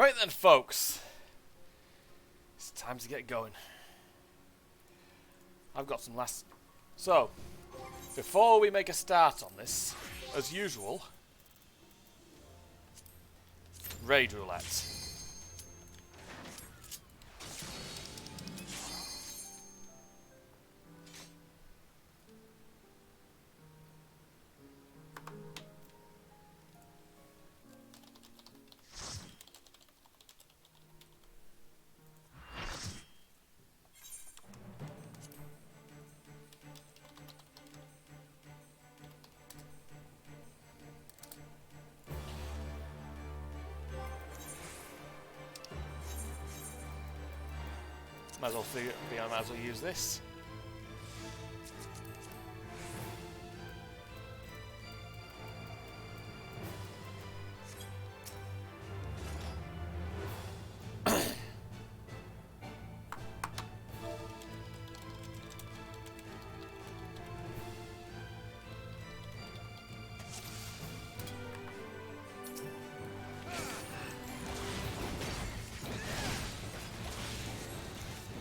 Right then, folks. It's time to get going. I've got some last... So, before we make a start on this, as usual, raid roulette. Might as well might as well use this.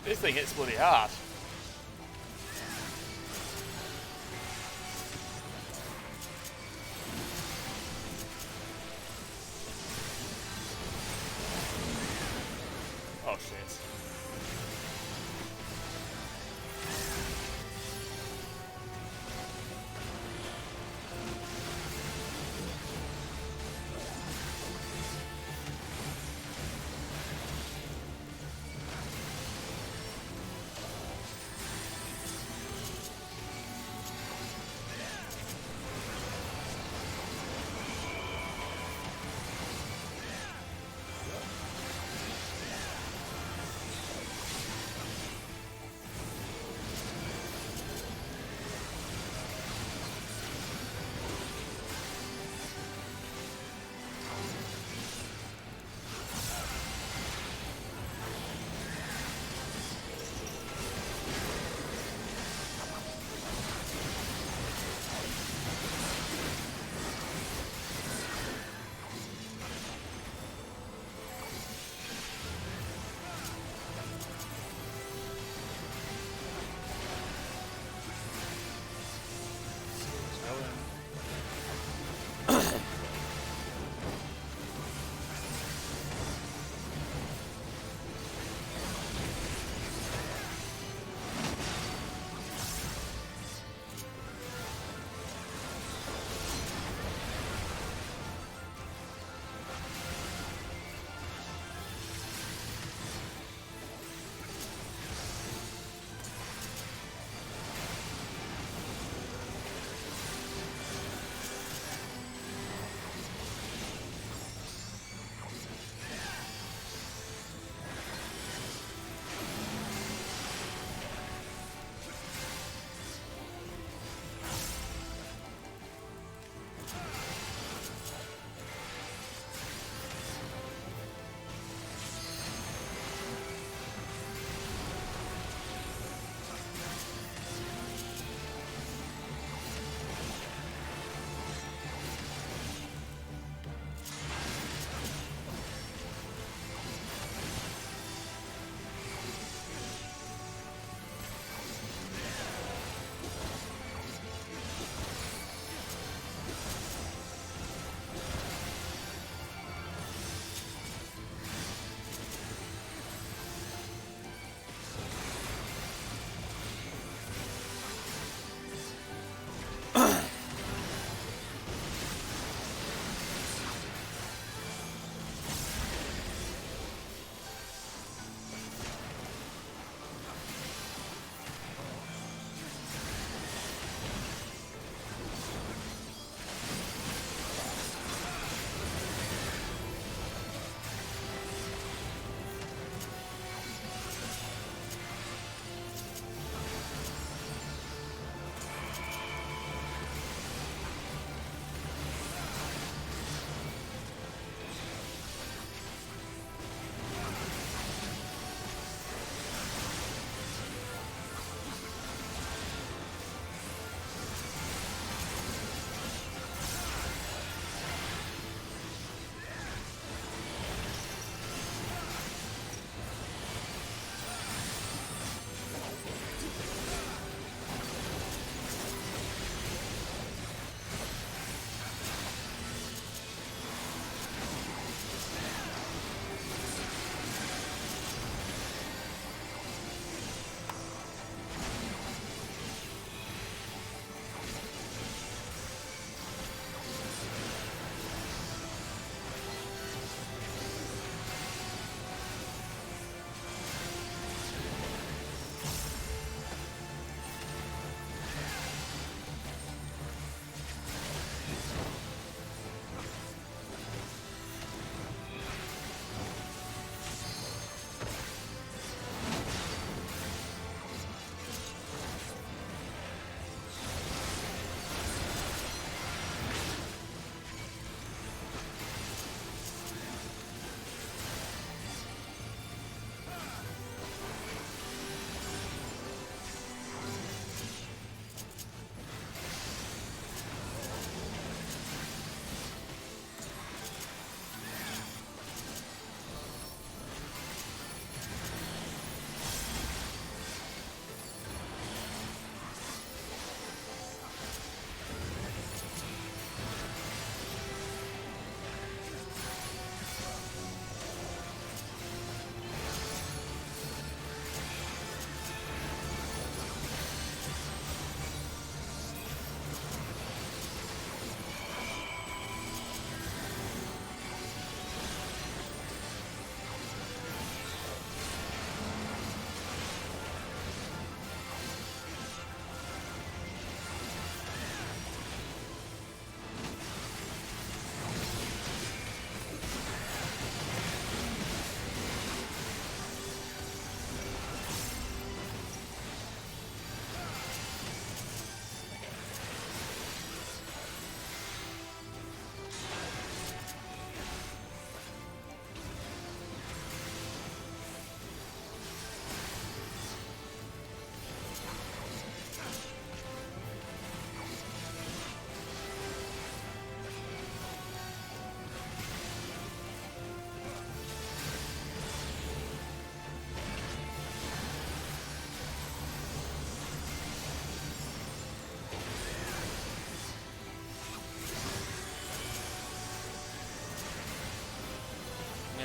This thing hits bloody hard. Oh shit.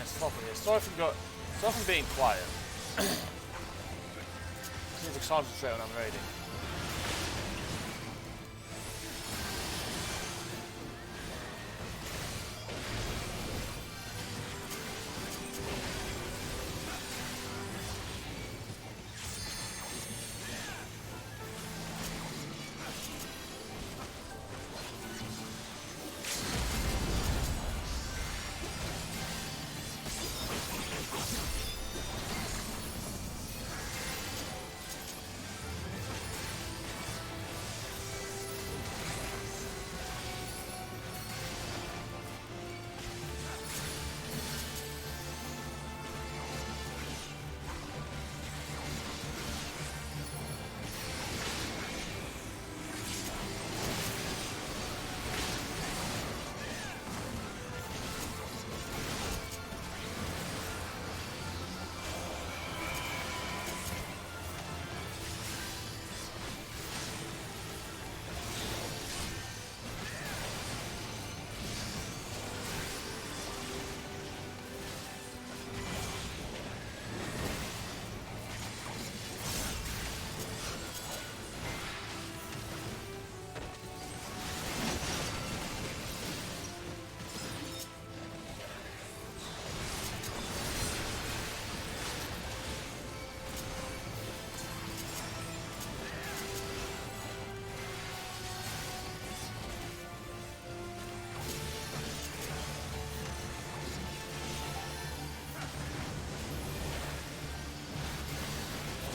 sloppy here. Sorry for being quiet. I need to concentrate when I'm raiding.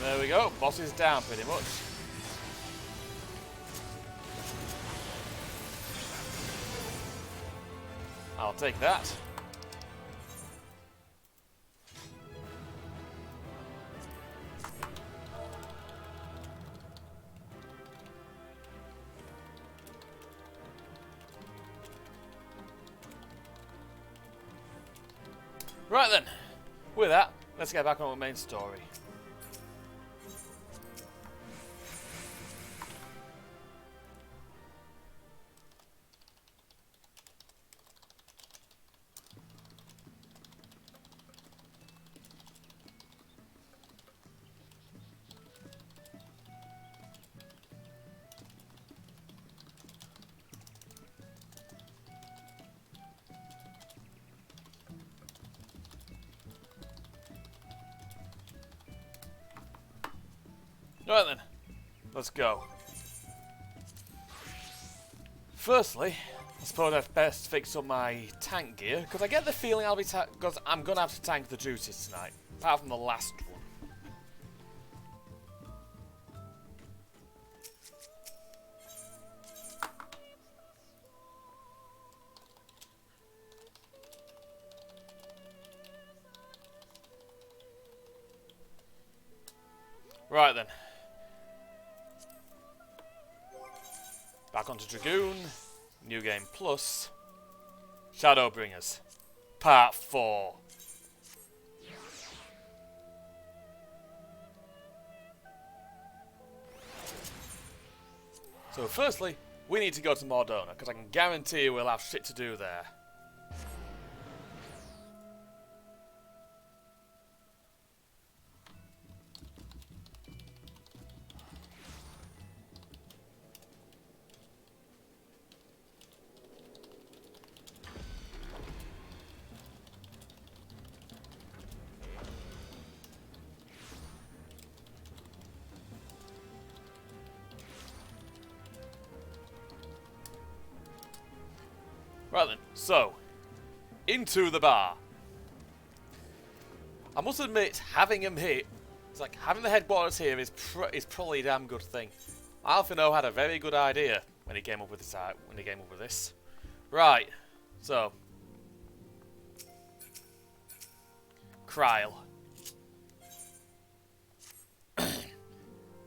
There we go, boss is down pretty much. I'll take that. Right then, with that, let's get back on the main story. Right then, let's go. Firstly, I suppose I'd best fix up my tank gear, because I get the feeling because I'm going to have to tank the duties tonight, apart from the last one. Right then. Back onto Dragoon, New Game Plus, Shadowbringers, Part 4. So firstly, we need to go to Mordona, because I can guarantee we'll have shit to do there. Right then, so, into the bar. I must admit, having him here, it's like having the headquarters here is probably a damn good thing. Alphino had a very good idea when he came up with this. Right, so, Kryl.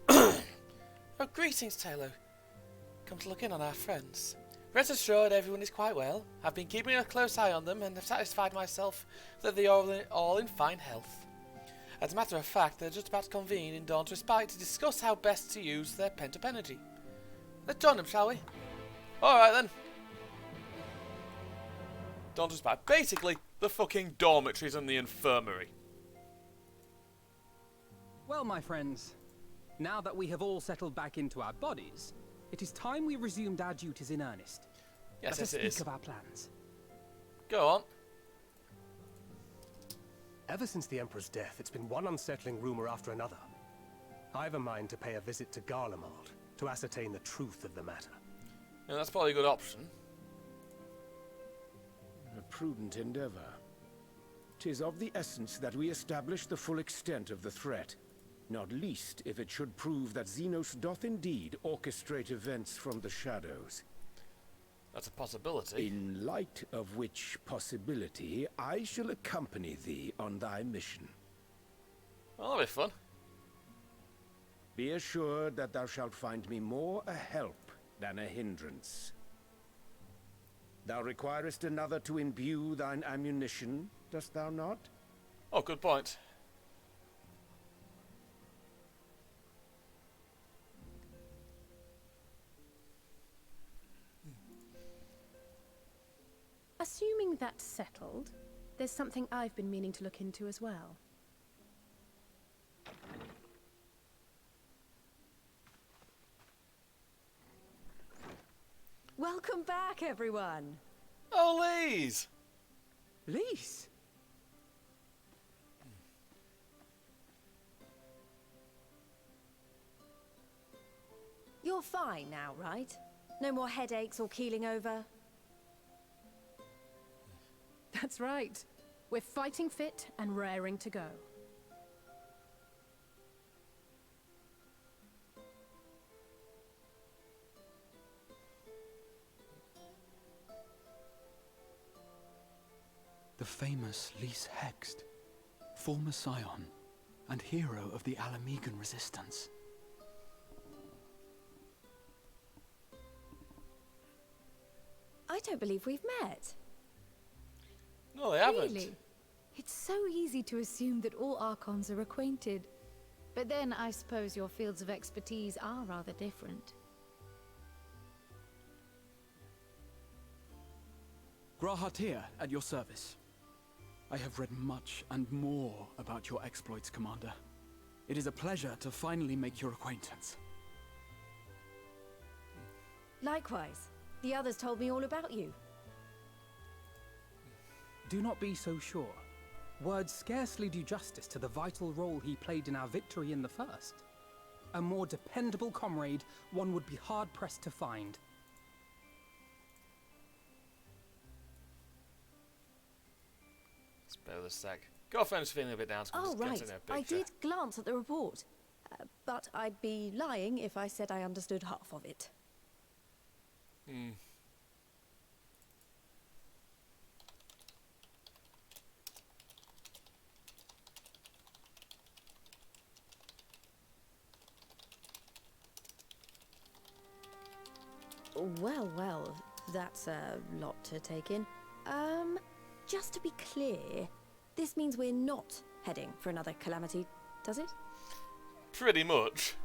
Oh, greetings, Taylor. Come to look in on our friends. Rest assured, everyone is quite well. I've been keeping a close eye on them and have satisfied myself that they are all in fine health. As a matter of fact, they're just about to convene in Dawn's Respite to discuss how best to use their pent-up energy. Let's join them, shall we? Alright then. Don't just buy. Basically, the fucking dormitories and the infirmary. Well, my friends, now that we have all settled back into our bodies, it is time we resumed our duties in earnest. Yes, Let us it speak is. of our plans. Go on. Ever since the Emperor's death, it's been one unsettling rumor after another. I've a mind to pay a visit to Garlemald to ascertain the truth of the matter. Yeah, that's probably a good option. A prudent endeavor. 'Tis of the essence that we establish the full extent of the threat, not least if it should prove that Xenos doth indeed orchestrate events from the shadows. That's a possibility. In light of which possibility, I shall accompany thee on thy mission. Well, that'll be fun. Be assured that thou shalt find me more a help than a hindrance. Thou requirest another to imbue thine ammunition, dost thou not? Oh, good point. Assuming that's settled, there's something I've been meaning to look into as well. Welcome back, everyone. Oh, Lise! Lise! You're fine now, right? No more headaches or keeling over? That's right. We're fighting fit and raring to go. The famous Lise Hext, former scion and hero of the Alamegan resistance. I don't believe we've met. No, they haven't. Really? It's so easy to assume that all Archons are acquainted. But then I suppose your fields of expertise are rather different. Grahatir, at your service. I have read much and more about your exploits, Commander. It is a pleasure to finally make your acquaintance. Likewise. The others told me all about you. Do not be so sure. Words scarcely do justice to the vital role he played in our victory in the first. A more dependable comrade one would be hard-pressed to find. Spare the sec. Girlfriend's feeling a bit down. So Oh, just get right. in her I picture. did glance at the report. But I'd be lying if I said I understood half of it. Well, well, that's a lot to take in. Just to be clear, this means we're not heading for another calamity, does it? Pretty much.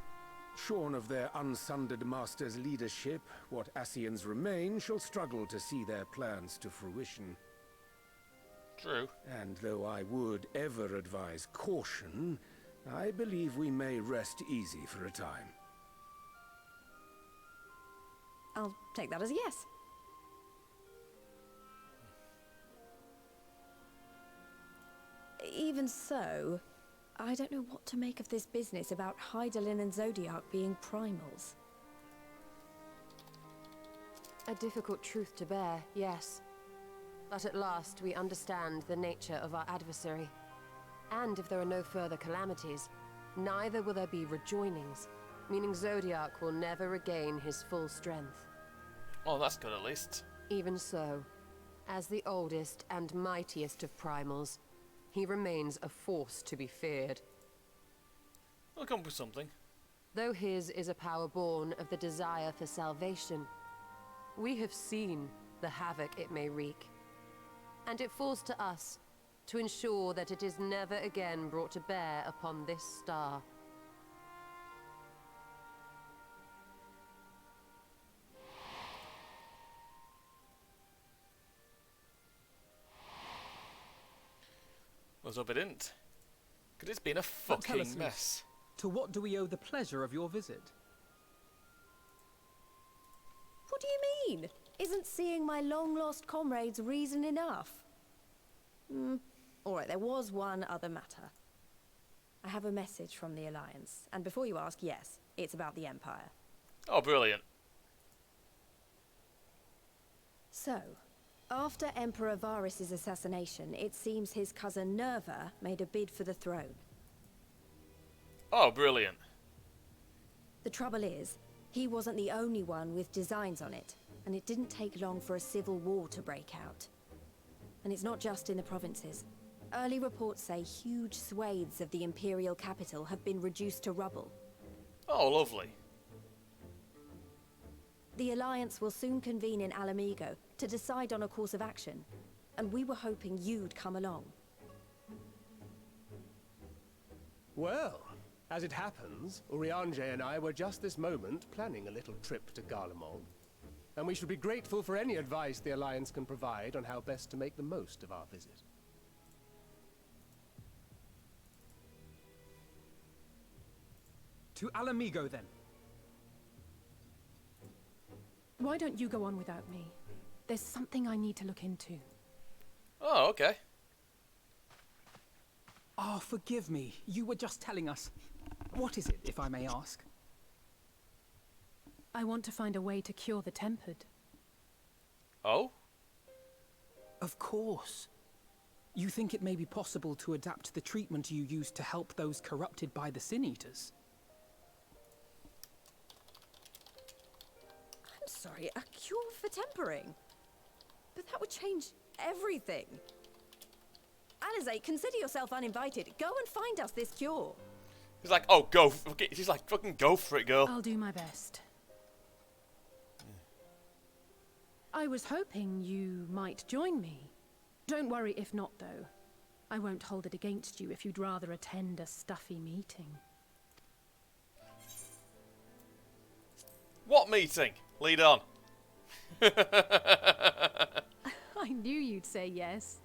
Shorn of their unsundered master's leadership, what Ascians remain shall struggle to see their plans to fruition. True. And though I would ever advise caution, I believe we may rest easy for a time. I'll take that as a yes. Even so, I don't know what to make of this business about Hydaelyn and Zodiac being primals. A difficult truth to bear, yes. But at last we understand the nature of our adversary. And if there are no further calamities, neither will there be rejoinings, meaning Zodiac will never regain his full strength. Oh, that's good at least. Even so, as the oldest and mightiest of primals, he remains a force to be feared. We'll come up with something. Though his is a power born of the desire for salvation, we have seen the havoc it may wreak. And it falls to us to ensure that it is never again brought to bear upon this star. Let's hope it didn't. Because it's been a But tell us, fucking mess. to what do we owe the pleasure of your visit? What do you mean? Isn't seeing my long-lost comrades reason enough? Alright, there was one other matter. I have a message from the Alliance, and before you ask, yes, it's about the Empire. Oh, brilliant. So, after Emperor Varys' assassination, it seems his cousin Nerva made a bid for the throne. Oh, brilliant. The trouble is, he wasn't the only one with designs on it, and it didn't take long for a civil war to break out. And it's not just in the provinces. Early reports say huge swathes of the Imperial capital have been reduced to rubble. Oh, lovely. The Alliance will soon convene in Alamigo to decide on a course of action, and we were hoping you'd come along. Well, as it happens, Urianger and I were just this moment planning a little trip to Garlemald. And we should be grateful for any advice the Alliance can provide on how best to make the most of our visit. To Alamigo, then. Why don't you go on without me? There's something I need to look into. Oh, okay. Oh, forgive me. You were just telling us. What is it, if I may ask? I want to find a way to cure the tempered. Oh? Of course. You think it may be possible to adapt the treatment you use to help those corrupted by the Sin Eaters? I'm sorry, a cure for tempering? But that would change everything. Alizé, consider yourself uninvited. Go and find us this cure. He's like, oh, go. She's like, fucking go for it, girl. I'll do my best. I was hoping you might join me. Don't worry if not, though. I won't hold it against you if you'd rather attend a stuffy meeting. What meeting? Lead on. I knew you'd say yes.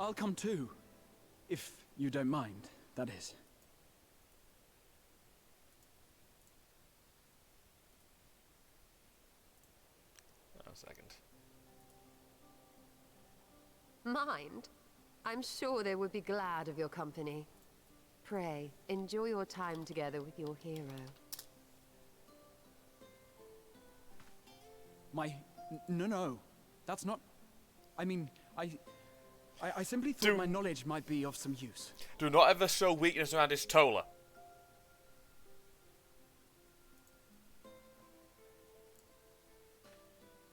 I'll come too. If you don't mind, that is. A second. Mind? I'm sure they would be glad of your company. Pray, enjoy your time together with your hero. No. That's not... I mean, I simply thought my knowledge might be of some use. Do not ever show weakness around his Tola.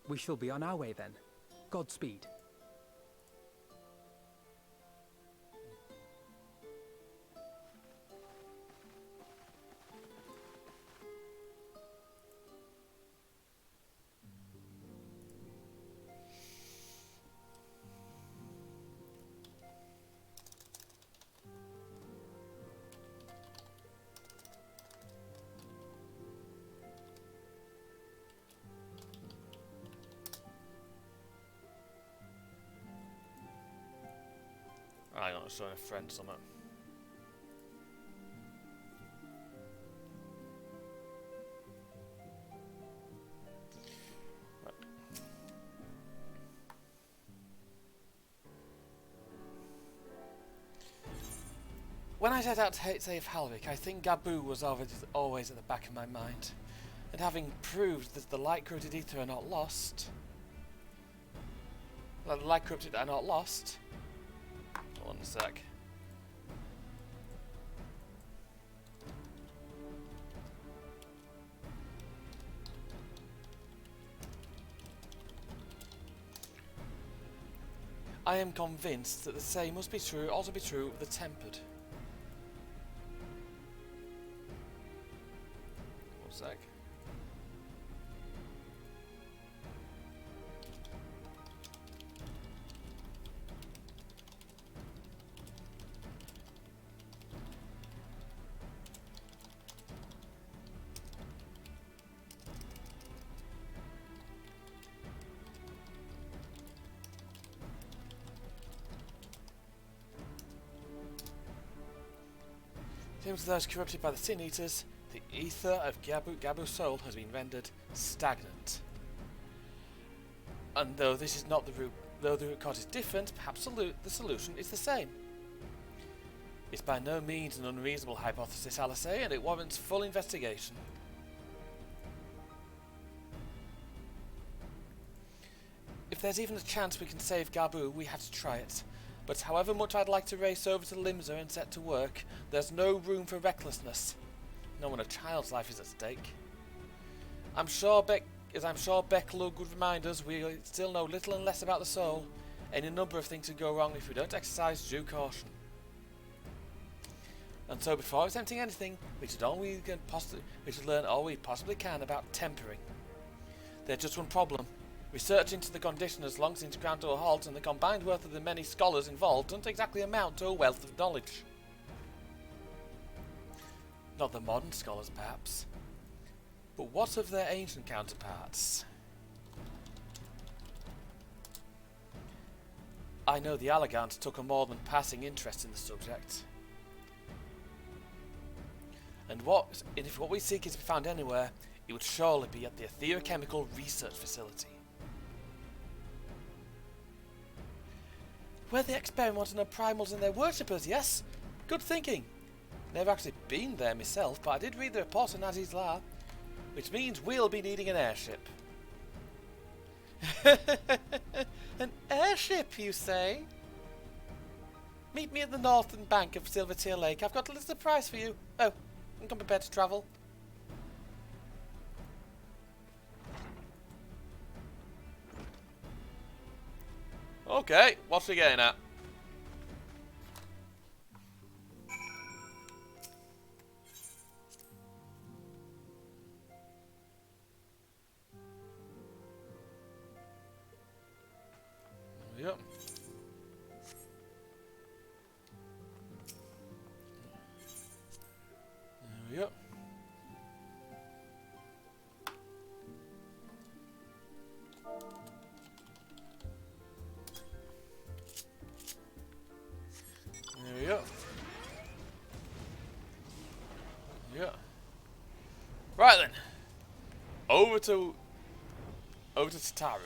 We shall be on our way then. Godspeed. I'm not showing a friend something. Right. When I set out to save Halvik, I think Gabu was always at the back of my mind. And having proved that the light corrupted ether are not lost... That the light corrupted are not lost... One sec. I am convinced that the same must be true, also be true of the tempered. One sec. According to those corrupted by the Sin Eaters, the ether of Gabu's soul has been rendered stagnant. And though this is not the root, though the root cause is different, perhaps the solution is the same. It's by no means an unreasonable hypothesis, I'll say, and it warrants full investigation. If there's even a chance we can save Gabu, we have to try it. But however much I'd like to race over to Limsa and set to work, there's no room for recklessness. Not when a child's life is at stake. I'm sure Becklug would remind us, we still know little and less about the soul. Any number of things could go wrong if we don't exercise due caution. And so before attempting anything, we should learn all we possibly can about tempering. There's just one problem. Research into the condition has long since ground to a halt, and the combined worth of the many scholars involved doesn't exactly amount to a wealth of knowledge. Not the modern scholars, perhaps. But what of their ancient counterparts? I know the Allegant took a more than passing interest in the subject. And if what we seek is to be found anywhere, it would surely be at the Etherochemical Research Facility. Where they experiment on the primals and their worshippers, yes? Good thinking. Never actually been there myself, but I did read the report on Aziz's Lair, which means we'll be needing an airship. An airship, you say? Meet me at the northern bank of Silvertear Lake. I've got a little surprise for you. Oh, and come prepared to travel. Okay, what's he getting at? Yep. There we go. There we go. Yeah. Right then. Over to Tataru.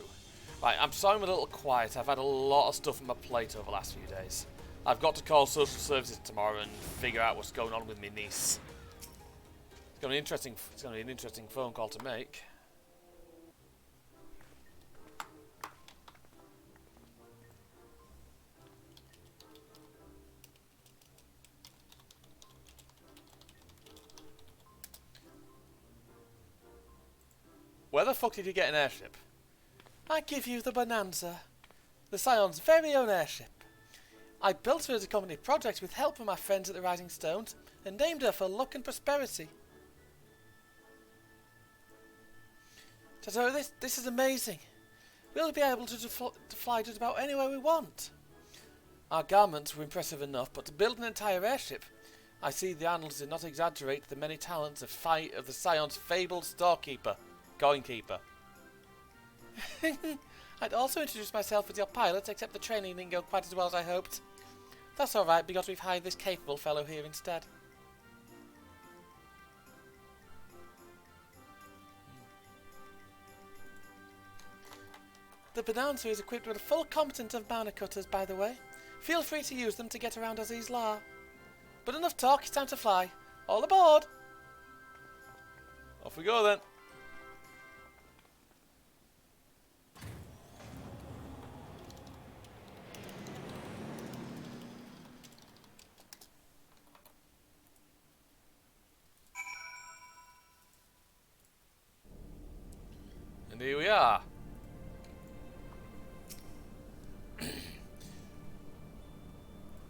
Right, I'm sorry I'm a little quiet. I've had a lot of stuff on my plate over the last few days. I've got to call social services tomorrow and figure out what's going on with my niece. It's going to be an interesting phone call to make. Where the fuck did you get an airship? I give you the Bonanza, the Scion's very own airship. I built her as a company project with help from my friends at the Rising Stones and named her for luck and prosperity. So this is amazing. We'll be able to fly just about anywhere we want. Our garments were impressive enough, but to build an entire airship, I see the annals did not exaggerate the many talents of the Scion's fabled coinkeeper. I'd also introduced myself as your pilot, except the training didn't go quite as well as I hoped. That's alright, because we've hired this capable fellow here instead. The Bonanza is equipped with a full complement of mana cutters, by the way. Feel free to use them to get around Aziz's Lair. But enough talk, it's time to fly. All aboard! Off we go then. And here we are.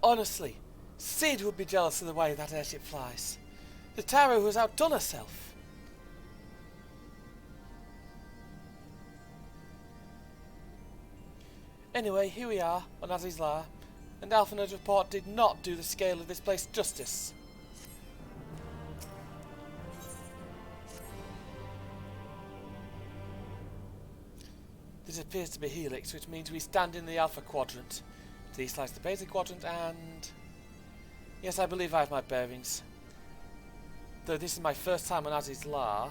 Honestly, Sid would be jealous of the way that airship flies. The Taro has outdone herself. Anyway, here we are on Aziz's Lair, and Alphinaud's report did not do the scale of this place justice. This appears to be Helix, which means we stand in the Alpha Quadrant. To the east lies the Beta Quadrant, and... yes, I believe I have my bearings. though this is my first time on Aziz's Lair,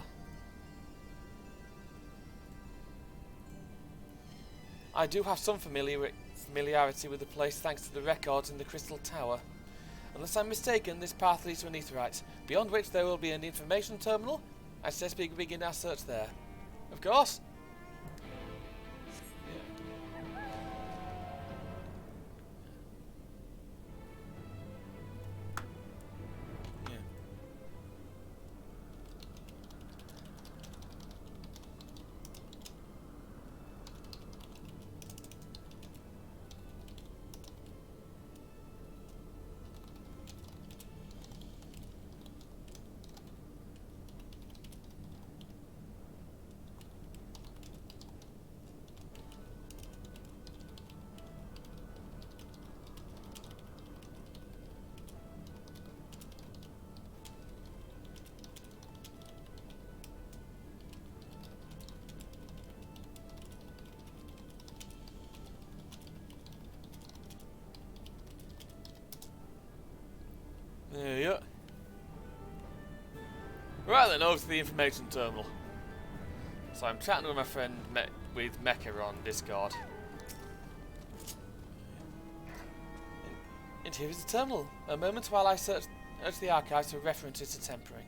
I do have some familiarity with the place thanks to the records in the Crystal Tower. Unless I'm mistaken, this path leads to an Aetherite, beyond which there will be an information terminal. I suggest we begin our search there. Of course. There you go. Right then, over to the information terminal. So I'm chatting with my friend with Mecha on Discord. And here is the terminal. A moment while I search the archives for references to tempering.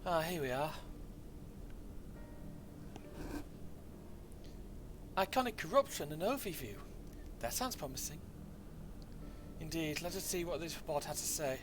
Ah, here we are. Iconic corruption and overview. That sounds promising. Indeed, let us see what this report has to say.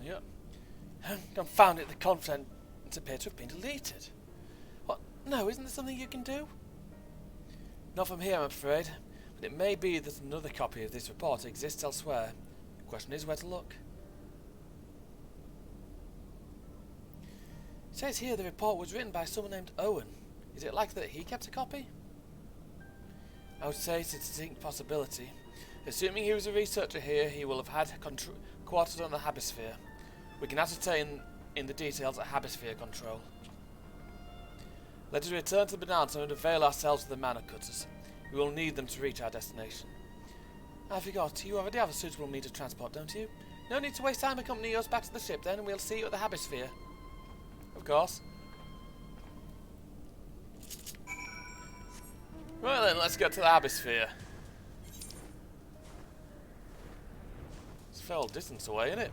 Yep. Confound it, the content appears to have been deleted. What? No, isn't there something you can do? Not from here, I'm afraid. But it may be that another copy of this report exists elsewhere. The question is where to look. It says here the report was written by someone named Owen. Is it likely that he kept a copy? I would say it's a distinct possibility. Assuming he was a researcher here, he will have had quarters on the Habisphere. We can ascertain in the details at Habisphere control. Let us return to the Bonanza and avail ourselves of the mana cutters. We will need them to reach our destination. I forgot, you already have a suitable means of transport, don't you? No need to waste time accompanying us back to the ship then, and we'll see you at the Habisphere. Of course. Right then, let's get to the Habisphere. It's a fair old distance away, isn't it?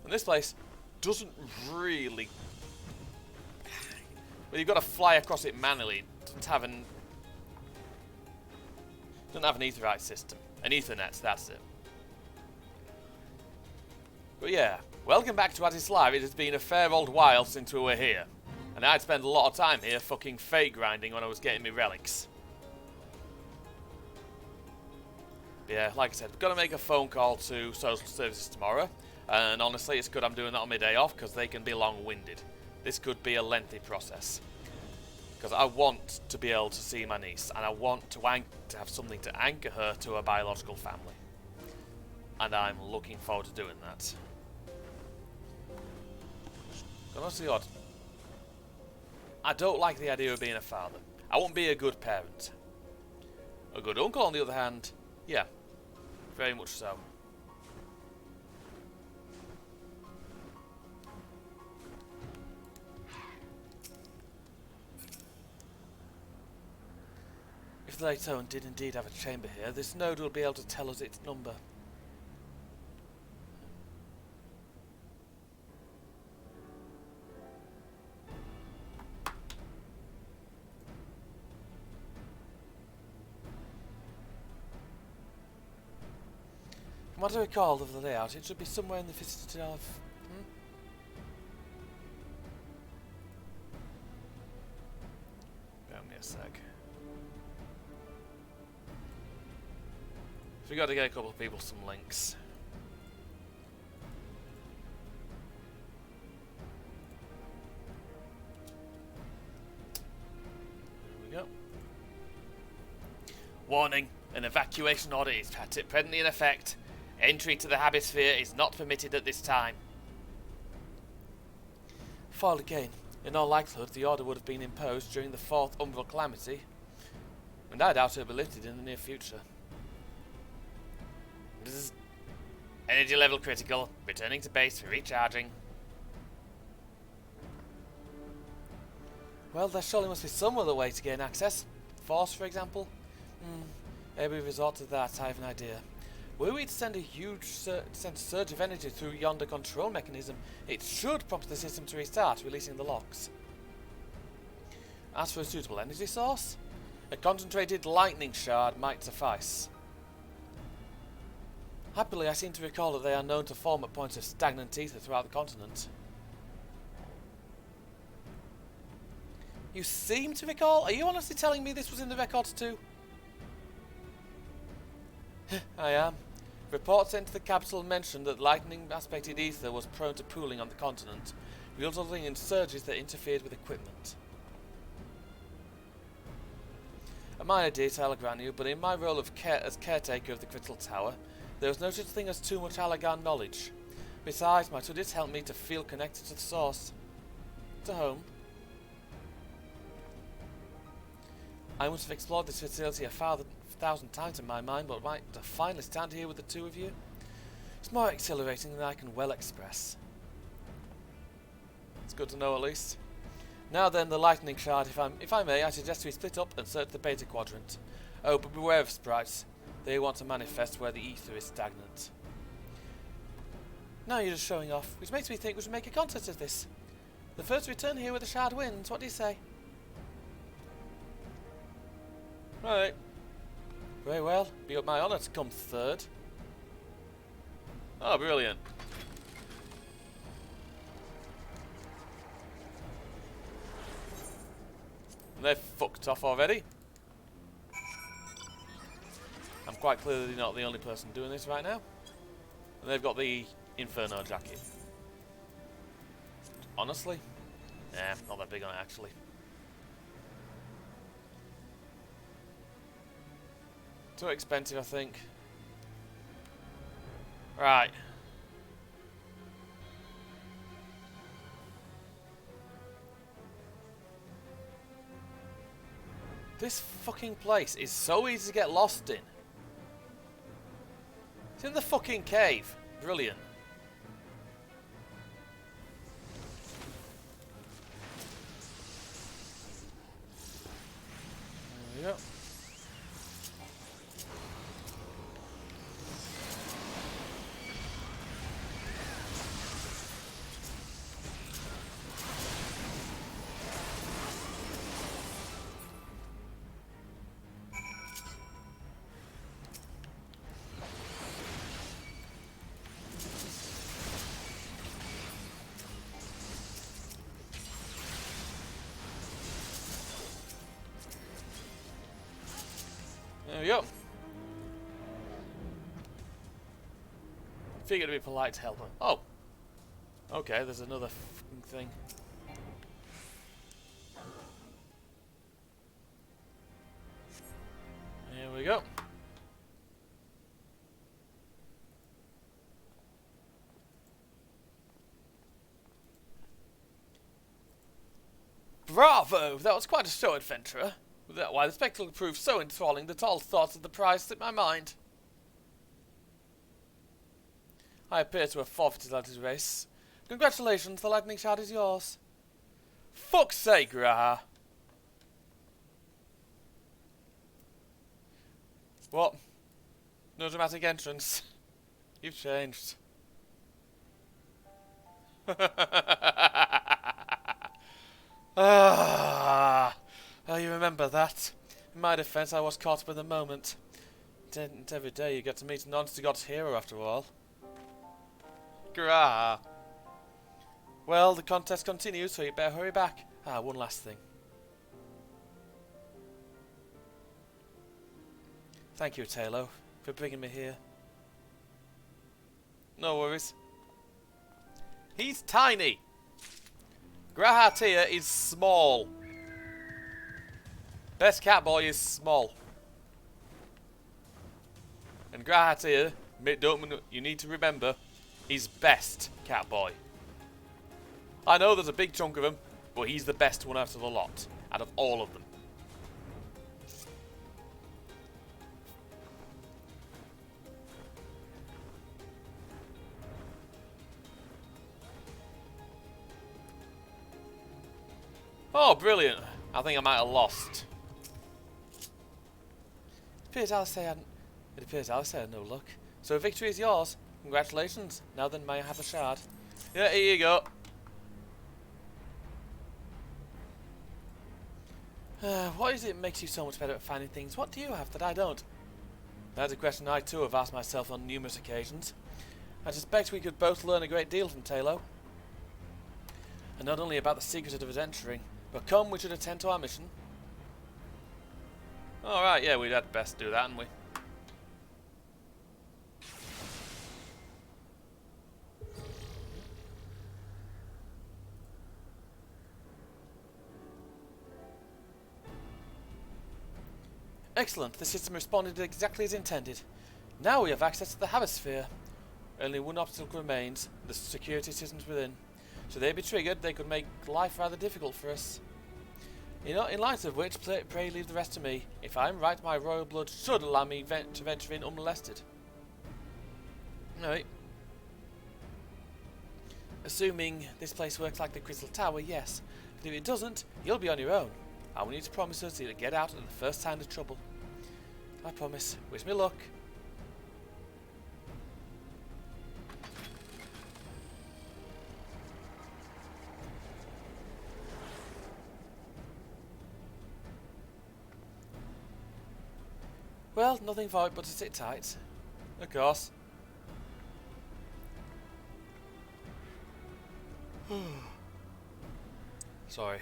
And this place doesn't really... Well, you've got to fly across it manually. It doesn't have an Aetherite system. An Ethernet, that's it. But yeah, welcome back to Aziz's Lair. It has been a fair old while since we were here. And I'd spent a lot of time here fucking fate grinding when I was getting me relics. But yeah, like I said, we've got to make a phone call to social services tomorrow. And honestly, it's good I'm doing that on my day off because they can be long-winded. This could be a lengthy process. Because I want to be able to see my niece, and I want to have something to anchor her to her biological family. And I'm looking forward to doing that. Honestly, odd. I don't like the idea of being a father. I won't be a good parent. A good uncle, on the other hand, yeah, very much so. If the late Owen did indeed have a chamber here, this node will be able to tell us its number. From what I recall of the layout, it should be somewhere in the vicinity of... Bear me a sec. So we got to get a couple of people some links. There we go. Warning, an evacuation order is presently in effect. Entry to the Habisphere is not permitted at this time. Foiled again. In all likelihood, the order would have been imposed during the 4th Umbral Calamity, and I doubt it will be lifted in the near future. This is energy level critical. Returning to base for recharging. Well, there surely must be some other way to gain access. Force, for example. Maybe we resort to that. I have an idea. Were we to send a huge surge of energy through yonder control mechanism, it should prompt the system to restart, releasing the locks. As for a suitable energy source, a concentrated lightning shard might suffice. Happily, I seem to recall that they are known to form at points of stagnant ether throughout the continent. You seem to recall? Are you honestly telling me this was in the records too? I am. Reports sent to the capital mentioned that lightning-aspected ether was prone to pooling on the continent, resulting in surges that interfered with equipment. A minor detail, I grant you, but in my role as caretaker of the Crystal Tower, there was no such thing as too much Allagan knowledge. Besides, my studies helped me to feel connected to the source. To home. I must have explored this facility 1,000 times in my mind, but right to finally stand here with the two of you, it's more exhilarating than I can well express. It's good to know at least. Now then, the lightning shard, if I may, I suggest we split up and search the beta quadrant. Oh, but beware of sprites. They want to manifest where the ether is stagnant. Now you're just showing off, which makes me think we should make a contest of this. The first return here with the shard wins. What do you say? Right. Very well. Be up my honour to come third. Oh, brilliant. And they're fucked off already. I'm quite clearly not the only person doing this right now. And they've got the Inferno jacket. Honestly? Nah, not that big on it actually. Too expensive, I think. Right. This fucking place is so easy to get lost in. It's in the fucking cave. Brilliant. There we go. There we go. Figured it'd be polite to help her. Oh. Okay, there's another fucking thing. Here we go. Bravo! That was quite a show, adventurer. Why, the spectacle proved so enthralling that all thoughts of the prize slipped my mind. I appear to have forfeited that race. Congratulations, the lightning shard is yours. Fuck's sake, Graha. What? No dramatic entrance. You've changed. Oh, you remember that? In my defence, I was caught up in the moment. It ain't every day you get to meet an honest-to-God's hero, after all. Grah. Well, the contest continues, so you better hurry back. One last thing. Thank you, Talo, for bringing me here. No worries. He's tiny. Grahatia is small. Best cat boy is small. And Grahatia, you need to remember, he's best cat boy. I know there's a big chunk of him, but he's the best one out of the lot. Out of all of them. Oh, brilliant. I think I might have lost. It appears Alice had no luck. So victory is yours. Congratulations. Now then, may I have a shard? Yeah, here you go. What is it that makes you so much better at finding things? What do you have that I don't? That's a question I too have asked myself on numerous occasions. I suspect we could both learn a great deal from Talo. And not only about the secret of adventuring, but come, we should attend to our mission. Alright, yeah, we'd had best do that, hadn't we? Excellent, the system responded exactly as intended. Now we have access to the Hemisphere. Only one obstacle remains, the security systems within. Should they be triggered, they could make life rather difficult for us. In light of which, pray leave the rest to me. If I am right, my royal blood should allow me to venture in unmolested. Alright. Assuming this place works like the Crystal Tower, yes. But if it doesn't, you'll be on your own. I will need to promise us to get out at the first sign of trouble. I promise. Wish me luck. Well, nothing for it but to sit tight. Of course. Sorry.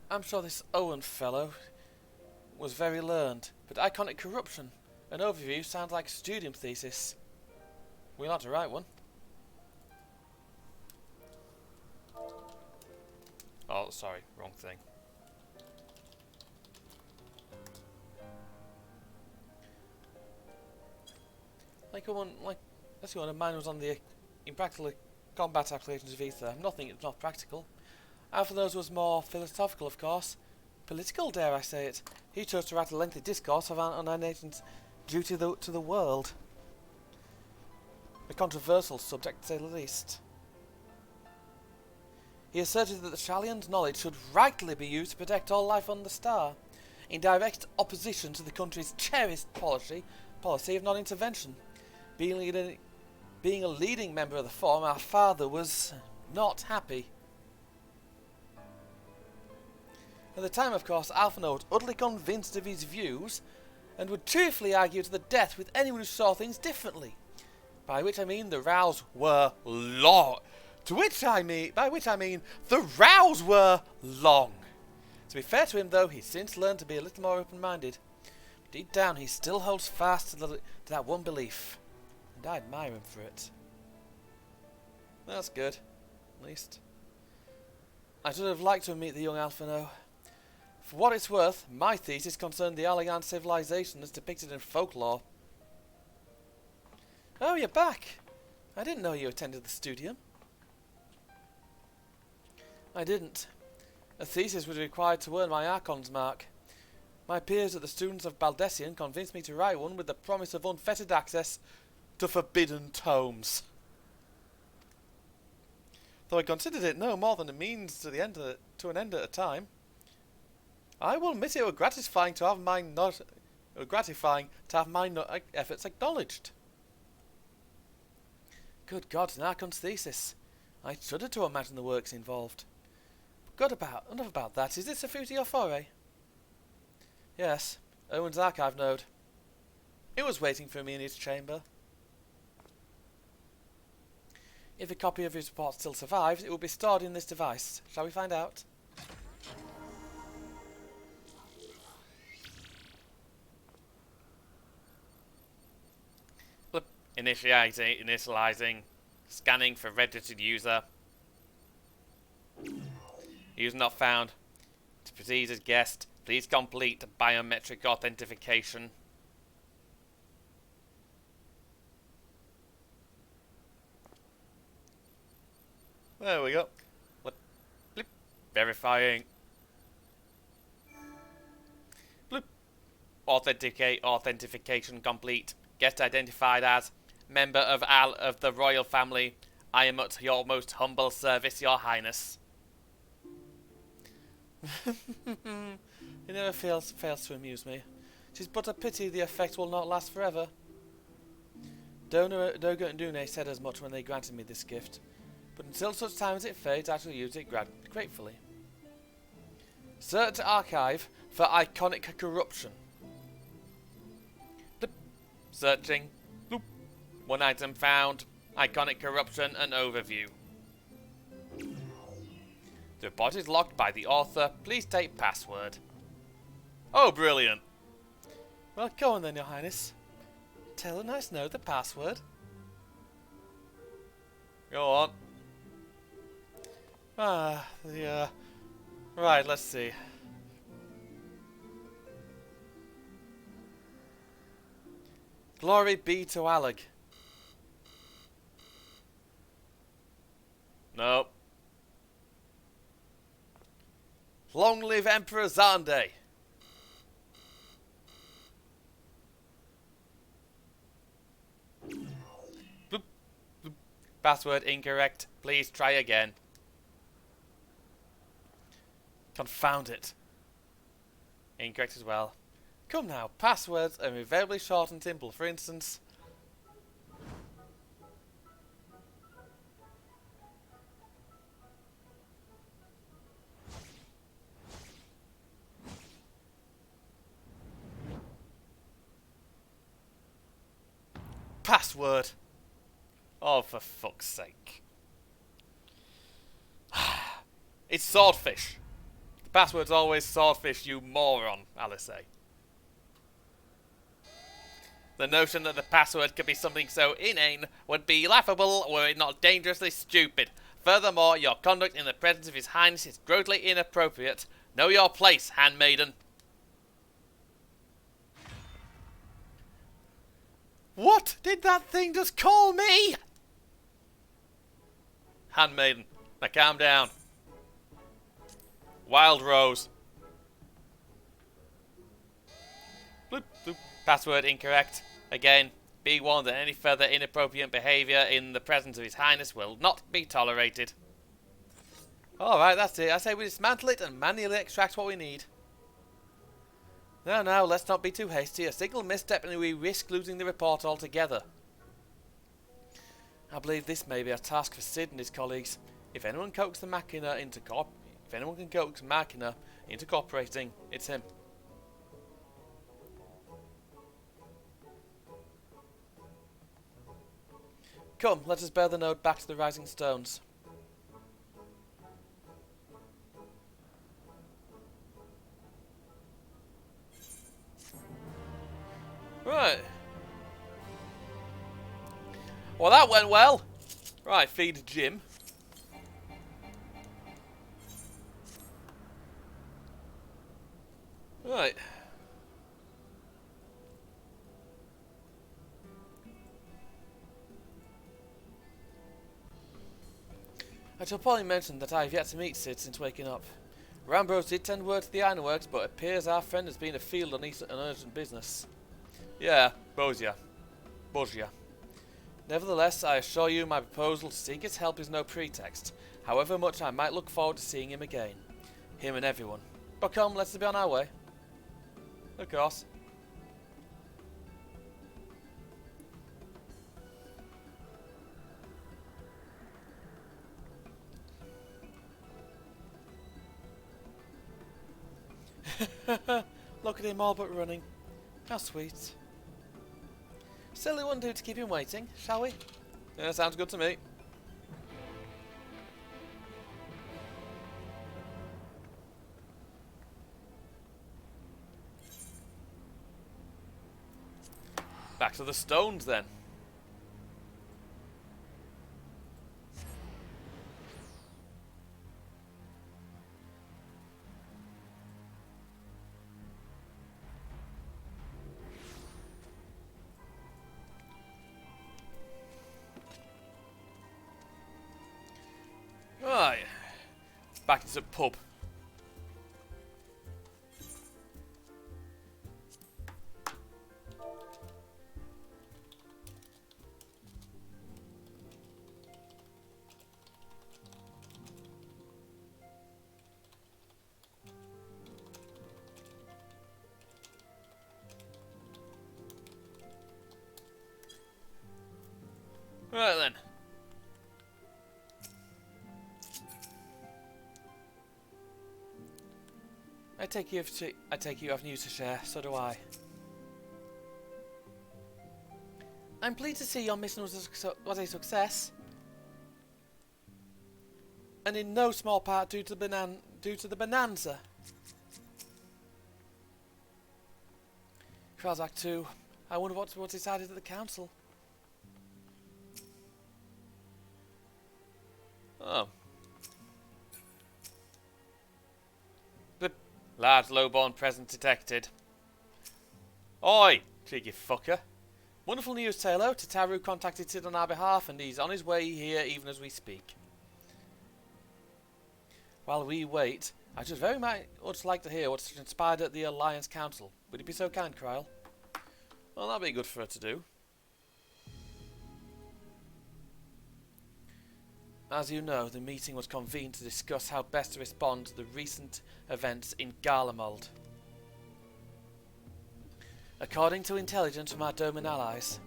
I'm sure this Owen fellow was very learned, but iconic corruption. An overview sounds like a studium thesis. We'll have to write one. Oh, sorry, wrong thing. Let's go on. Mine was on the impractical combat applications of ether. Nothing is not practical. Alphanos was more philosophical, of course. Political, dare I say it. He chose to write a lengthy discourse on our nation's duty to the world. A controversial subject, to say the least. He asserted that the Shallion's knowledge should rightly be used to protect all life on the star, in direct opposition to the country's cherished policy of non-intervention. Being a leading member of the Forum, our father was not happy. At the time, of course, Alphino was utterly convinced of his views, and would cheerfully argue to the death with anyone who saw things differently. By which I mean the rows were long. By which I mean the rows were long. To To be fair to him, though, he's since learned to be a little more open-minded. Deep down, he still holds fast to that one belief, and I admire him for it. That's good, at least. I should have liked to meet the young Alphino. For what it's worth, my thesis concerned the Allian civilization as depicted in folklore. Oh, you're back! I didn't know you attended the studium. I didn't. A thesis was required to earn my Archon's mark. My peers at the Students of Baldessian convinced me to write one with the promise of unfettered access to forbidden tomes. Though I considered it no more than a means to an end at a time. I will admit it was gratifying to have my efforts acknowledged. Good God, an Archon's thesis. I shudder to imagine the works involved. But enough about that. Is this a fruity or foray? Yes, Owen's archive node. It was waiting for me in its chamber. If a copy of his report still survives, it will be stored in this device. Shall we find out? Initializing. Scanning for registered user. User not found. To proceed as guest, please complete biometric authentication. There we go. Blip. Verifying. Blip. Authentication complete. Guest identified as member of the royal family. I am at your most humble service, your highness. It never fails to amuse me. It is but a pity the effect will not last forever. Doga and Dune said as much when they granted me this gift, but until such time as it fades, I shall use it gratefully. Search archive for iconic corruption. Blip. Searching. Bloop. One item found. Iconic corruption and overview. The report is locked by the author. Please take password. Oh, brilliant. Well, go on then, your highness. Tell the nice node the password. Go on. Right, let's see. Glory be to Alec. Nope. Long live Emperor Zande. Bloop, bloop. Password incorrect. Please try again. Confound it. Incorrect as well. Come now, passwords are invariably short and simple. For instance, password. Oh, for fuck's sake. It's swordfish. The password's always swordfish, you moron, Alice. The notion that the password could be something so inane would be laughable were it not dangerously stupid. Furthermore, your conduct in the presence of His Highness is grossly inappropriate. Know your place, handmaiden. What did that thing just call me? Handmaiden, now calm down. Wild Rose. Bloop, bloop. Password incorrect. Again, be warned that any further inappropriate behaviour in the presence of His Highness will not be tolerated. alright, that's it. I say we dismantle it and manually extract what we need. Now, let's not be too hasty. A single misstep and we risk losing the report altogether. I believe this may be a task for Sid and his colleagues. If anyone can coax Machina into cooperating, it's him. Come, let us bear the node back to the Rising Stones. Well, that went well. Right, feed Jim. Right. I shall probably mention that I have yet to meet Sid since waking up. Rambrose did send word to the Ironworks, but it appears our friend has been afield on an urgent business. Yeah, Bozia. Nevertheless, I assure you my proposal to seek his help is no pretext, however much I might look forward to seeing him again. Him and everyone. But come, let's be on our way. Of course. Look at him all but running. How sweet. Still, it wouldn't do to keep him waiting, shall we? Yeah, sounds good to me. Back to the stones then. Right, back to the pub. Right then. I take you have news to share, so do I. I'm pleased to see your mission was a success. And in no small part due to the bonanza. Kralzak 2. I wonder what's decided at the council. Oh. Large lowborn presence detected. Oi, cheeky fucker. Wonderful news, Taylor. Tataru contacted Sid on our behalf and he's on his way here even as we speak. While we wait, I should very much like to hear what's transpired at the Alliance Council. Would you be so kind, Kryle? Well, that'd be good for her to do. As you know, the meeting was convened to discuss how best to respond to the recent events in Garlemald. According to intelligence from our Doman allies,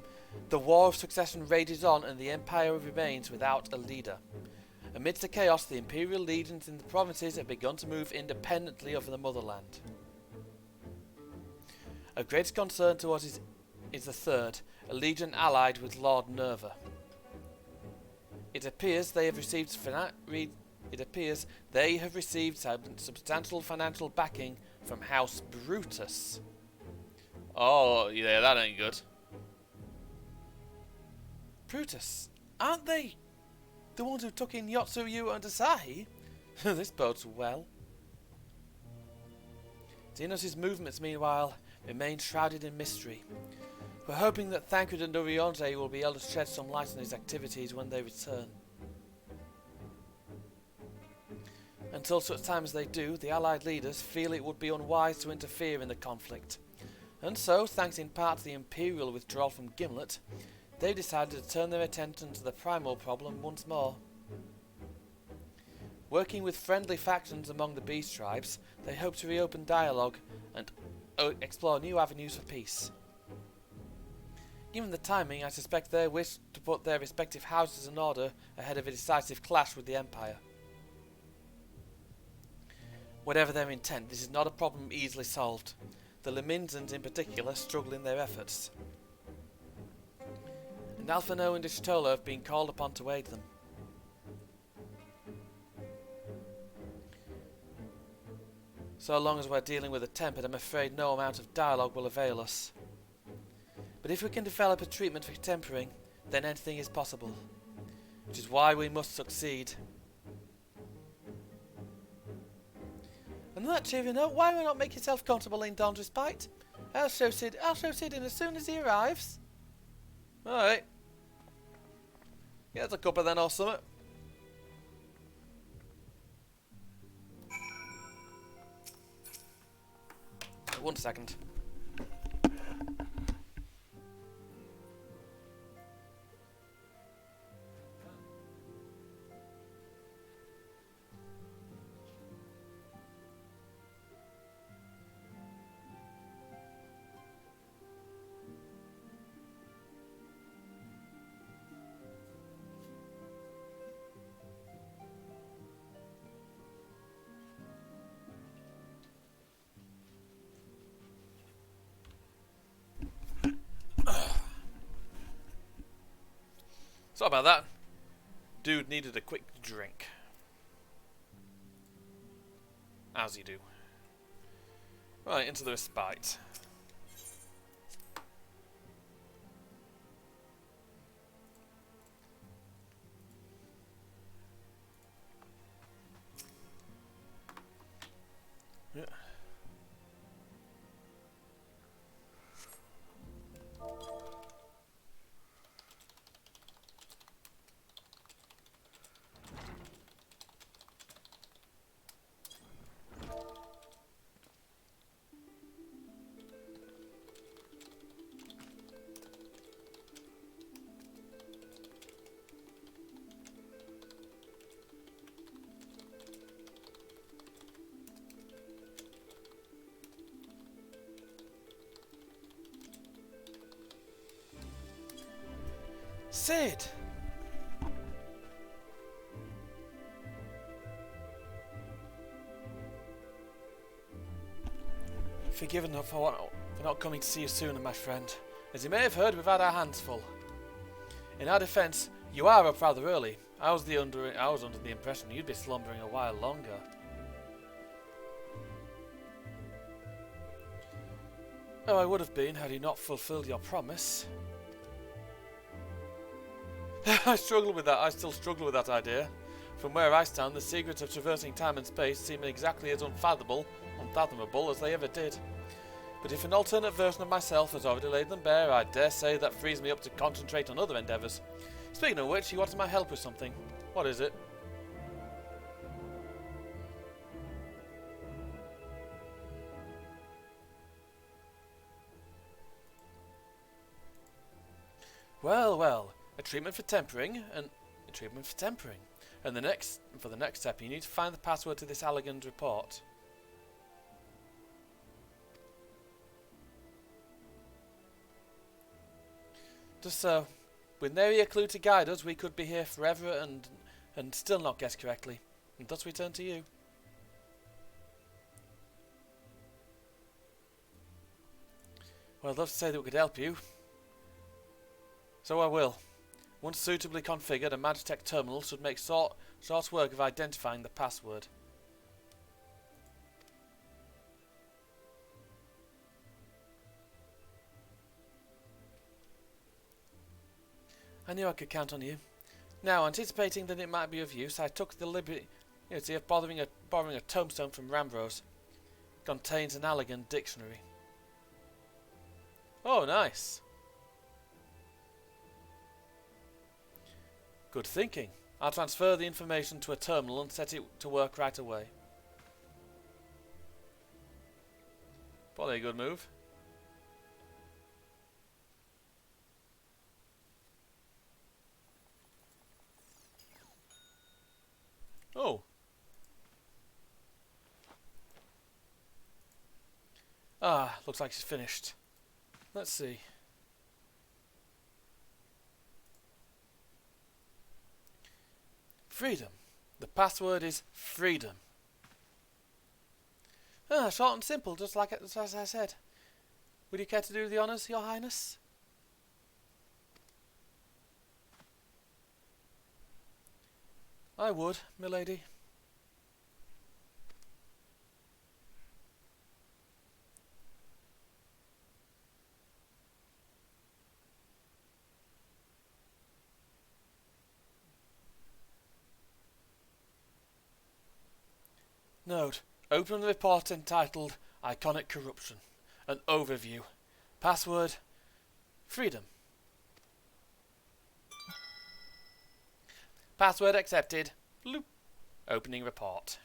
the War of Succession rages on and the Empire remains without a leader. Amidst the chaos, the Imperial legions in the provinces have begun to move independently of the motherland. Of greatest concern to us is the third, a legion allied with Lord Nerva. It appears they have received substantial financial backing from House Brutus. Oh, yeah, that ain't good. Brutus? Aren't they the ones who took in Yotsuyu and Asahi? This bodes well. Xenos' movements, meanwhile, remain shrouded in mystery. We're hoping that Thancred and Orionte will be able to shed some light on his activities when they return. Until such time as they do, the Allied leaders feel it would be unwise to interfere in the conflict. And so, thanks in part to the Imperial withdrawal from Gimlet, they've decided to turn their attention to the primal problem once more. Working with friendly factions among the Beast tribes, they hope to reopen dialogue and explore new avenues for peace. Given the timing, I suspect they wish to put their respective houses in order ahead of a decisive clash with the Empire. Whatever their intent, this is not a problem easily solved. The Leminzans in particular struggle in their efforts. And Alphino and Ishtola have been called upon to aid them. So long as we're dealing with a Tempest, I'm afraid no amount of dialogue will avail us. But if we can develop a treatment for tempering, then anything is possible. Which is why we must succeed. And on that cheery note, why not make yourself comfortable in Don's respite? I'll show Sid in as soon as he arrives. Alright. Yeah, there's a cuppa then or something. One second. Sorry about that. Dude needed a quick drink. As you do. Right, into the respite. Yeah. Sid! Forgiven for not coming to see you sooner, my friend. As you may have heard, we've had our hands full. In our defence, you are up rather early. I was under the impression you'd be slumbering a while longer. Oh, I would have been had you not fulfilled your promise. I struggle with that. I still struggle with that idea. From where I stand, the secrets of traversing time and space seem exactly as unfathomable as they ever did. But if an alternate version of myself has already laid them bare, I dare say that frees me up to concentrate on other endeavours. Speaking of which, you wanted my help with something. What is it? Well, well. A treatment for tempering, and for the next step, you need to find the password to this Allegan's report. Just so, with nary a clue to guide us, we could be here forever and still not guess correctly, and thus we turn to you. Well, I'd love to say that we could help you, so I will. Once suitably configured, a Magitech terminal should make short work of identifying the password. I knew I could count on you. Now, anticipating that it might be of use, I took the liberty of borrowing a tombstone from Rambrose. It contains an Allegan dictionary. Oh, nice. Good thinking. I'll transfer the information to a terminal and set it to work right away. Probably a good move. Oh. Ah, looks like she's finished. Let's see. Freedom. The password is freedom. Ah, short and simple, just as I said. Would you care to do the honours, Your Highness? I would, milady. Note. Open the report entitled Iconic Corruption. An overview. Password. Freedom. Password accepted. Bloop. Opening report.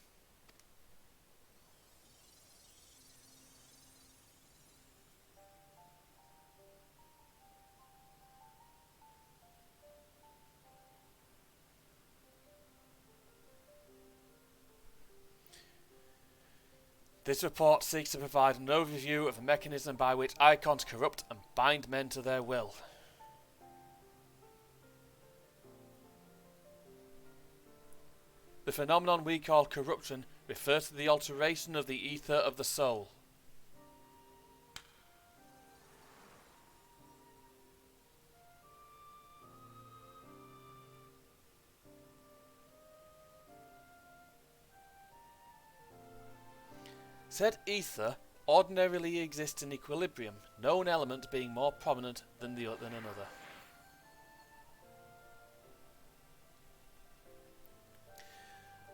This report seeks to provide an overview of the mechanism by which icons corrupt and bind men to their will. The phenomenon we call corruption refers to the alteration of the ether of the soul. Said ether ordinarily exists in equilibrium, no one element being more prominent than another.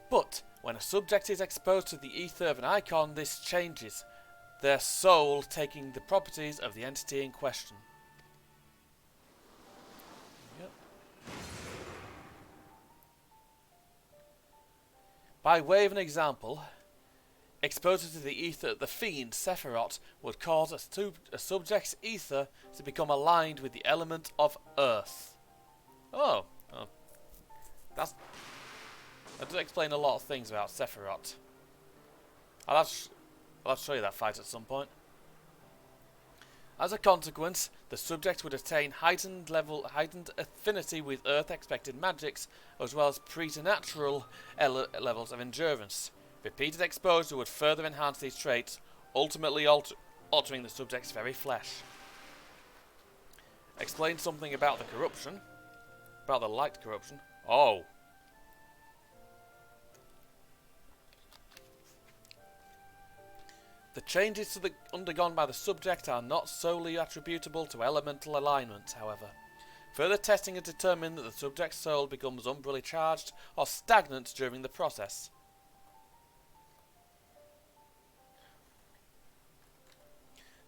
But when a subject is exposed to the ether of an icon, this changes, their soul taking the properties of the entity in question. Yep. By way of an example, exposure to the ether of the fiend Sephiroth would cause a subject's ether to become aligned with the element of earth. Oh, that does explain a lot of things about Sephiroth. I'll have to show you that fight at some point. As a consequence, the subject would attain heightened affinity with earth-expected magics, as well as preternatural levels of endurance. Repeated exposure would further enhance these traits, ultimately altering the subject's very flesh. Explain something about the corruption. About the light corruption. Oh. The changes undergone by the subject are not solely attributable to elemental alignment, however. Further testing has determined that the subject's soul becomes umbrally charged or stagnant during the process.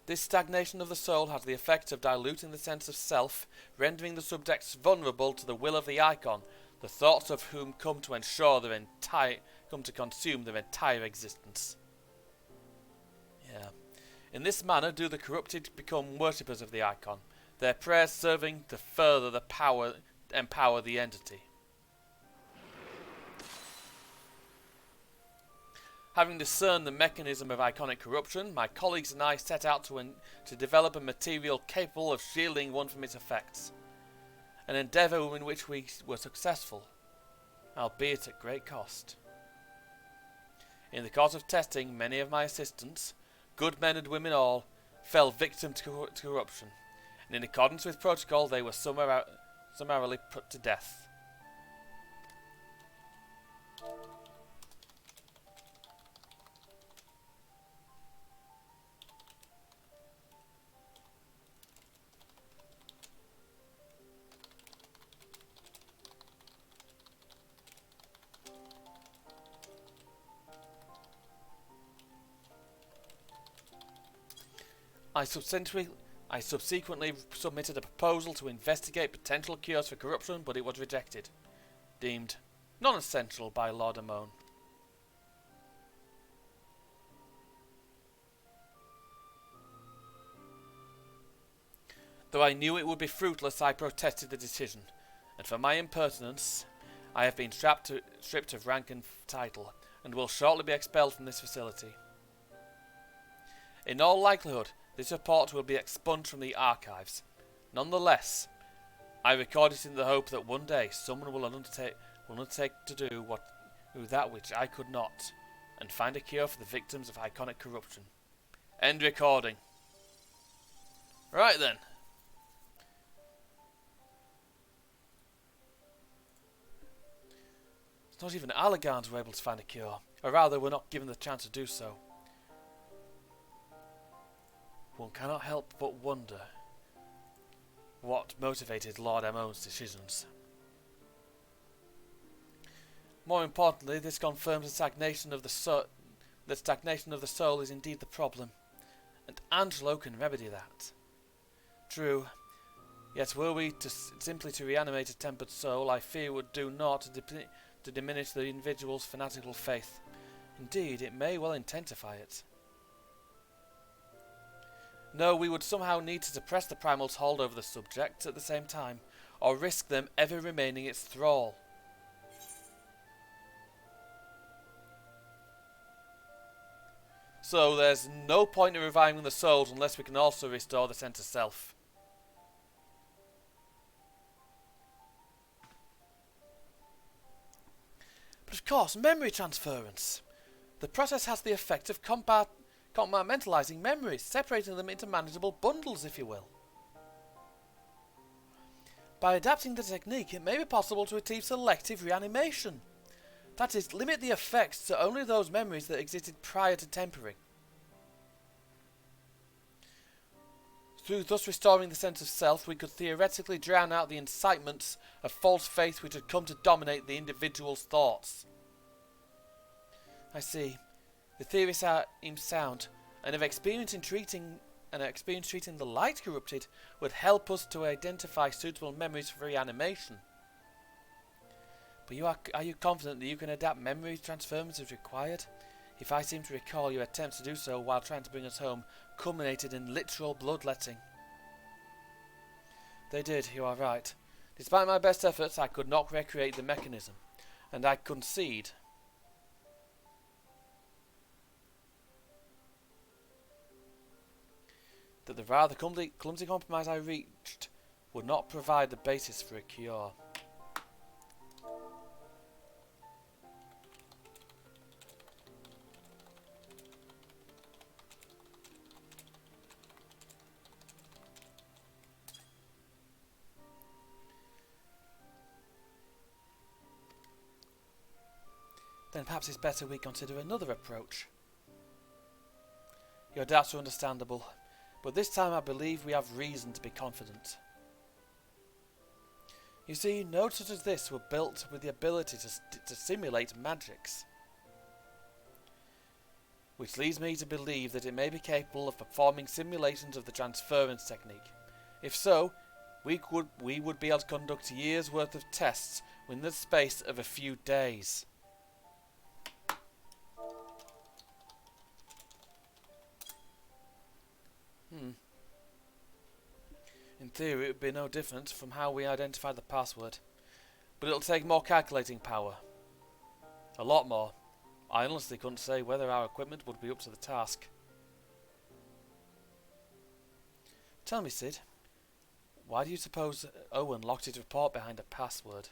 This stagnation of the soul has the effect of diluting the sense of self, rendering the subjects vulnerable to the will of the icon, the thoughts of whom come to consume their entire existence. Yeah. In this manner do the corrupted become worshippers of the icon, their prayers serving to further empower the entity. Having discerned the mechanism of iconic corruption, my colleagues and I set out to develop a material capable of shielding one from its effects. An endeavour in which we were successful, albeit at great cost. In the course of testing, many of my assistants, good men and women all, fell victim to corruption, and in accordance with protocol they were summarily put to death. I subsequently submitted a proposal to investigate potential cures for corruption, but it was rejected, deemed non-essential by Lord Amon. Though I knew it would be fruitless, I protested the decision, and for my impertinence, I have been stripped of rank and title, and will shortly be expelled from this facility. In all likelihood, this report will be expunged from the archives. Nonetheless, I record it in the hope that one day someone will undertake to do that which I could not, and find a cure for the victims of iconic corruption. End recording. Right then. It's not even Allegans were able to find a cure, or rather were not given the chance to do so. One cannot help but wonder what motivated Lord Amon's decisions. More importantly, this confirms the stagnation of the that stagnation of the soul is indeed the problem, and Angelo can remedy that. True, yet were we simply to reanimate a tempered soul, I fear would do naught to diminish the individual's fanatical faith. Indeed, it may well intensify it. No, we would somehow need to suppress the primal's hold over the subject at the same time, or risk them ever remaining its thrall. So there's no point in reviving the souls unless we can also restore the sense of self. But of course, memory transference. The process has the effect of compartmentalizing memories, separating them into manageable bundles, if you will. By adapting the technique, it may be possible to achieve selective reanimation. That is, limit the effects to only those memories that existed prior to tempering. Through thus restoring the sense of self, we could theoretically drown out the incitements of false faith which had come to dominate the individual's thoughts. I see. The theories seem sound, and if experience in treating the light corrupted would help us to identify suitable memories for reanimation. But are you confident that you can adapt memory transference as required? If I seem to recall, your attempts to do so while trying to bring us home culminated in literal bloodletting. They did, you are right. Despite my best efforts, I could not recreate the mechanism, and I concede that the rather clumsy compromise I reached would not provide the basis for a cure. Then perhaps it's better we consider another approach. Your doubts are understandable, but this time I believe we have reason to be confident. You see, nodes such as this were built with the ability to simulate magics, which leads me to believe that it may be capable of performing simulations of the transference technique. If so, we would be able to conduct years' worth of tests within the space of a few days. In theory, it would be no different from how we identified the password, but it'll take more calculating power. A lot more. I honestly couldn't say whether our equipment would be up to the task. Tell me, Sid, why do you suppose Owen locked his report behind a password?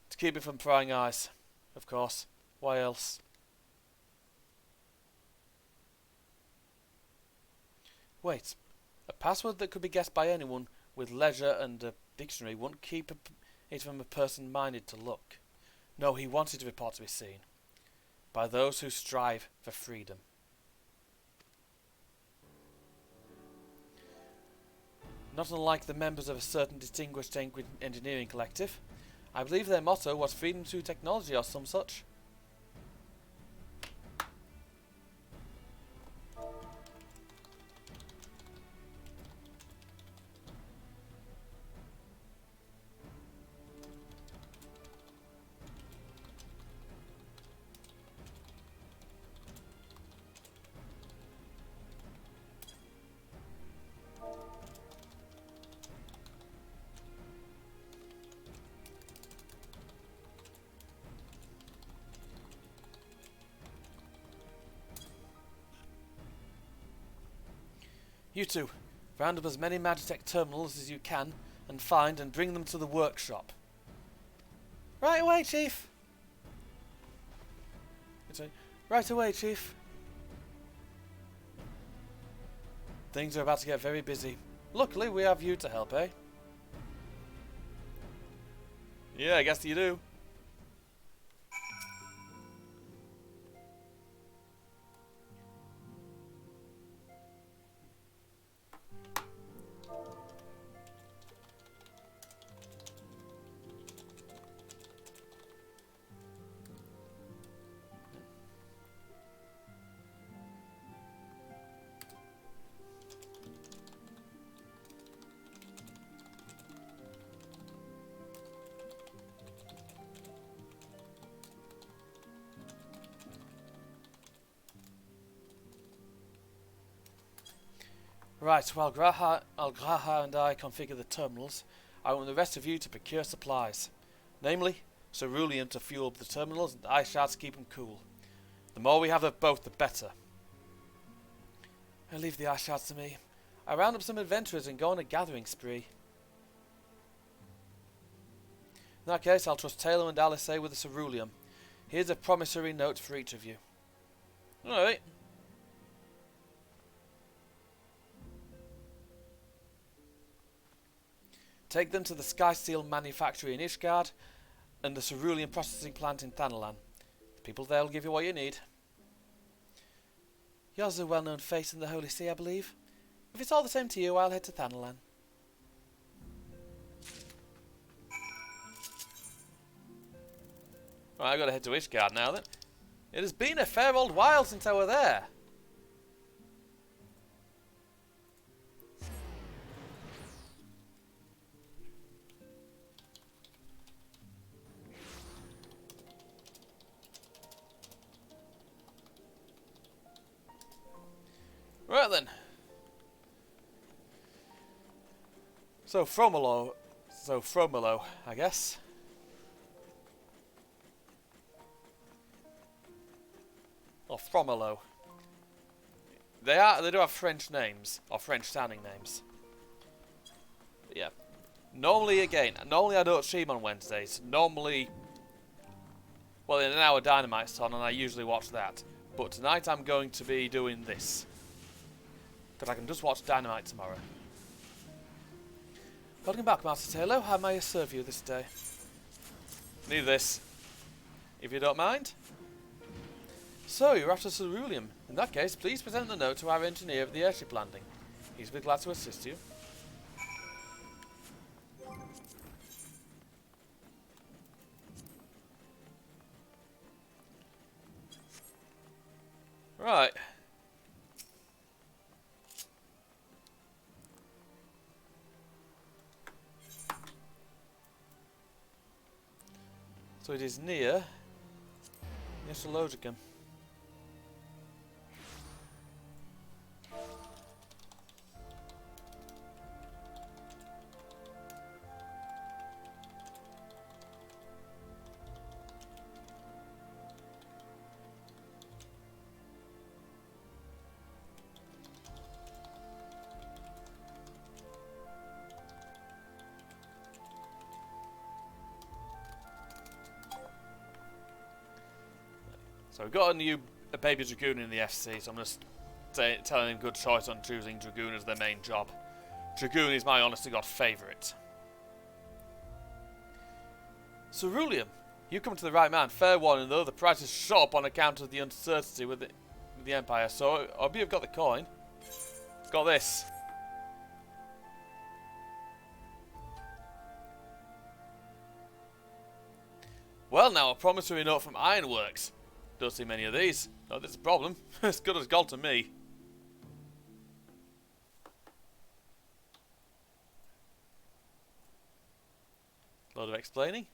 To keep it from prying eyes, of course. Why else? Wait. A password that could be guessed by anyone with leisure and a dictionary wouldn't keep it from a person minded to look. No, he wanted the report to be seen by those who strive for freedom. Not unlike the members of a certain distinguished engineering collective, I believe their motto was freedom through technology or some such. You two, round up as many Magitech terminals as you can and find and bring them to the workshop. Right away, Chief. Right away, Chief. Things are about to get very busy. Luckily, we have you to help, eh? Yeah, I guess you do. Right, while Graha and I configure the terminals, I want the rest of you to procure supplies. Namely, cerulean to fuel the terminals and ice shards to keep them cool. The more we have of both, the better. I leave the ice shards to me. I round up some adventurers and go on a gathering spree. In that case, I'll trust Taylor and Alice with the cerulean. Here's a promissory note for each of you. Alright. Take them to the Sky Steel manufactory in Ishgard and the cerulean processing plant in Thanalan. The people there will give you what you need. Yours is a well-known face in the Holy See, I believe. If it's all the same to you, I'll head to Thanalan. Right, I've got to head to Ishgard now then. It has been a fair old while since I were there. Right then. So Fromolo, I guess. Or Fromolo. They do have French names, or French sounding names. But yeah. Normally I don't stream on Wednesdays. Normally, well, in an hour Dynamite's on and I usually watch that. But tonight I'm going to be doing this. Because I can just watch Dynamite tomorrow. Welcome back, Master Taylor. How may I serve you this day? Need this, if you don't mind. So, you're after cerulean. In that case, please present the note to our engineer of the airship landing. He's be glad to assist you. Right. So it is near Logicum. So we've got a baby Dragoon in the FC, so I'm just telling him good choice on choosing Dragoon as their main job. Dragoon is my honest to God favourite. Cerulean, you come to the right man. Fair warning though, the price is shot up on account of the uncertainty with the Empire. So I hope you've got the coin. Got this. Well now, a promissory note from Ironworks. Don't see many of these. No, that's a problem. As good as gold to me. Load of explaining.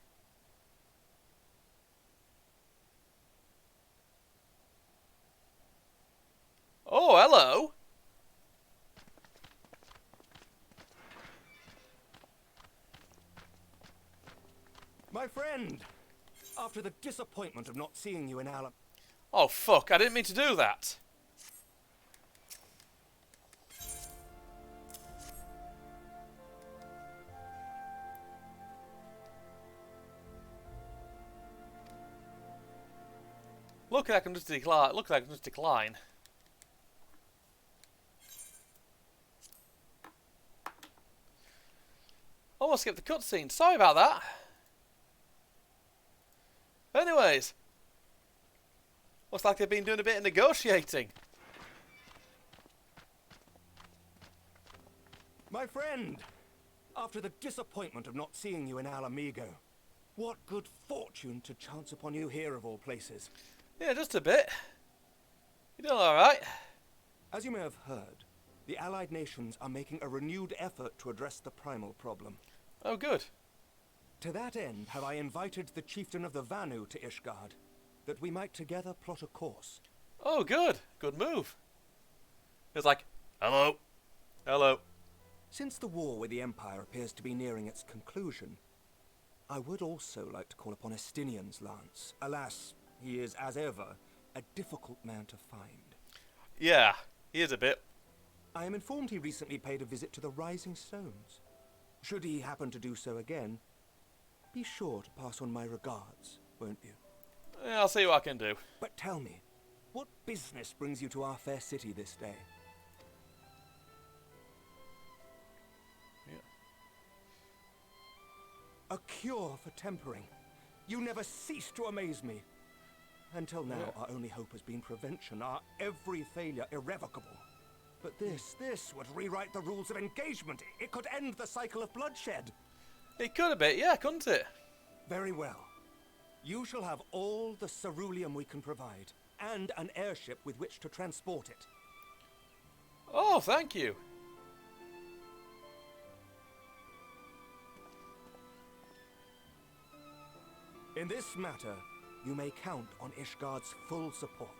Oh, hello. My friend, after the disappointment of not seeing you in Alam... Oh, fuck. I didn't mean to do that. Look, I can just decline. Look, I can just decline. Almost skipped the cutscene. Sorry about that. Anyways, looks like they've been doing a bit of negotiating. My friend, after the disappointment of not seeing you in Alamigo, what good fortune to chance upon you here of all places. Yeah, just a bit. You doing alright? As you may have heard, the Allied nations are making a renewed effort to address the primal problem. Oh, good. To that end, have I invited the chieftain of the Vanu to Ishgard, that we might together plot a course. Oh, good. Good move. It's like, hello. Hello. Since the war with the Empire appears to be nearing its conclusion, I would also like to call upon Estinian's lance. Alas, he is, as ever, a difficult man to find. Yeah, he is a bit. I am informed he recently paid a visit to the Rising Stones. Should he happen to do so again, be sure to pass on my regards, won't you? Yeah, I'll see what I can do. But tell me, what business brings you to our fair city this day? A cure for tempering. You never cease to amaze me. Until now, our only hope has been prevention, our every failure irrevocable. But this would rewrite the rules of engagement. It could end the cycle of bloodshed. It could a bit, yeah, couldn't it? Very well. You shall have all the ceruleum we can provide, and an airship with which to transport it. Oh, thank you. In this matter, you may count on Ishgard's full support.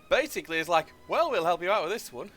Basically, it's like, well, we'll help you out with this one.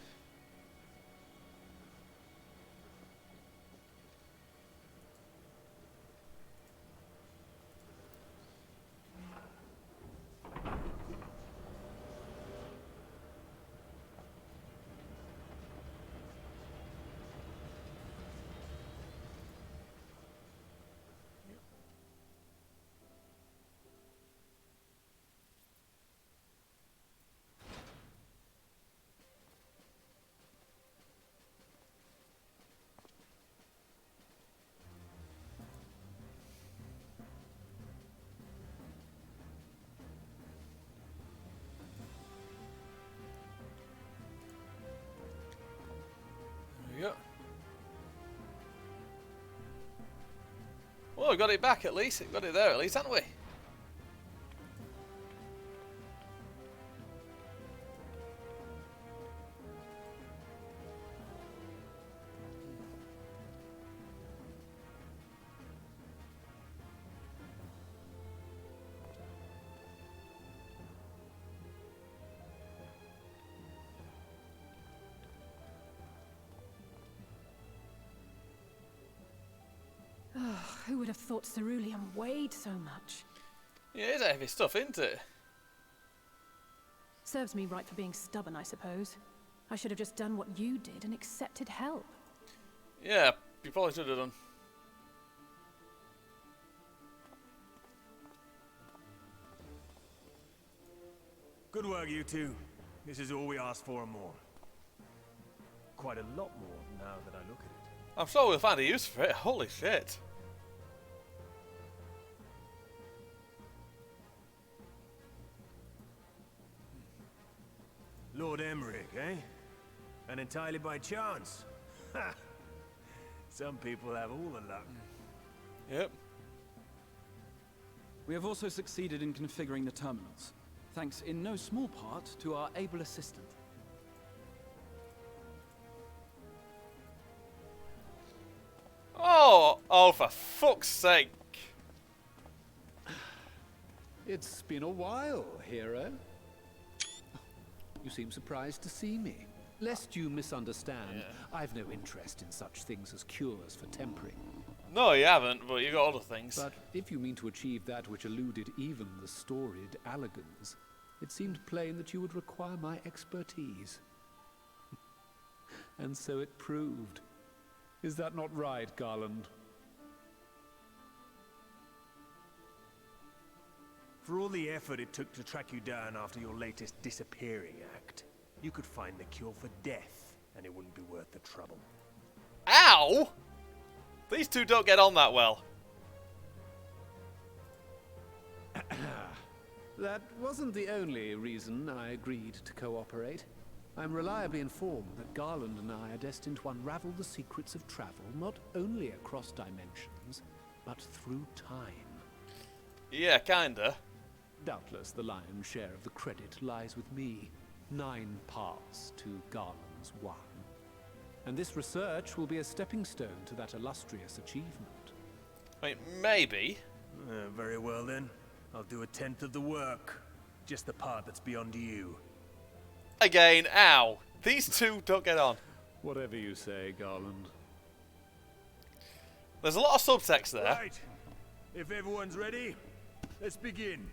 Yeah. Well, we got it back at least. We got it there at least, haven't we? Who would have thought ceruleum weighed so much? Yeah, it's heavy stuff, isn't it? Serves me right for being stubborn, I suppose. I should have just done what you did and accepted help. Yeah, you probably should have done. Good work, you two. This is all we asked for and more. Quite a lot more now that I look at it. I'm sure we'll find a use for it. Holy shit. Lord Emmerich, eh? And entirely by chance. Ha! Some people have all the luck. Yep. We have also succeeded in configuring the terminals, thanks in no small part to our able assistant. Oh, for fuck's sake. It's been a while, hero. You seem surprised to see me. Lest you misunderstand, I've no interest in such things as cures for tempering. No, you haven't, but you got other things. But if you mean to achieve that which eluded even the storied Allagans, it seemed plain that you would require my expertise. And so it proved. Is that not right, Garland? For all the effort it took to track you down after your latest disappearing act, you could find the cure for death, and it wouldn't be worth the trouble. Ow! These two don't get on that well. That wasn't the only reason I agreed to cooperate. I'm reliably informed that Garland and I are destined to unravel the secrets of travel, not only across dimensions, but through time. Yeah, kinda. Doubtless the lion's share of the credit lies with me. 9 paths to Garland's 1. and this research will be a stepping stone to that illustrious achievement. I mean, maybe. Very well then. I'll do 1/10 of the work. Just the part that's beyond you. Again, ow. These two don't get on. Whatever you say, Garland. There's a lot of subtext there. Right. If everyone's ready, let's begin.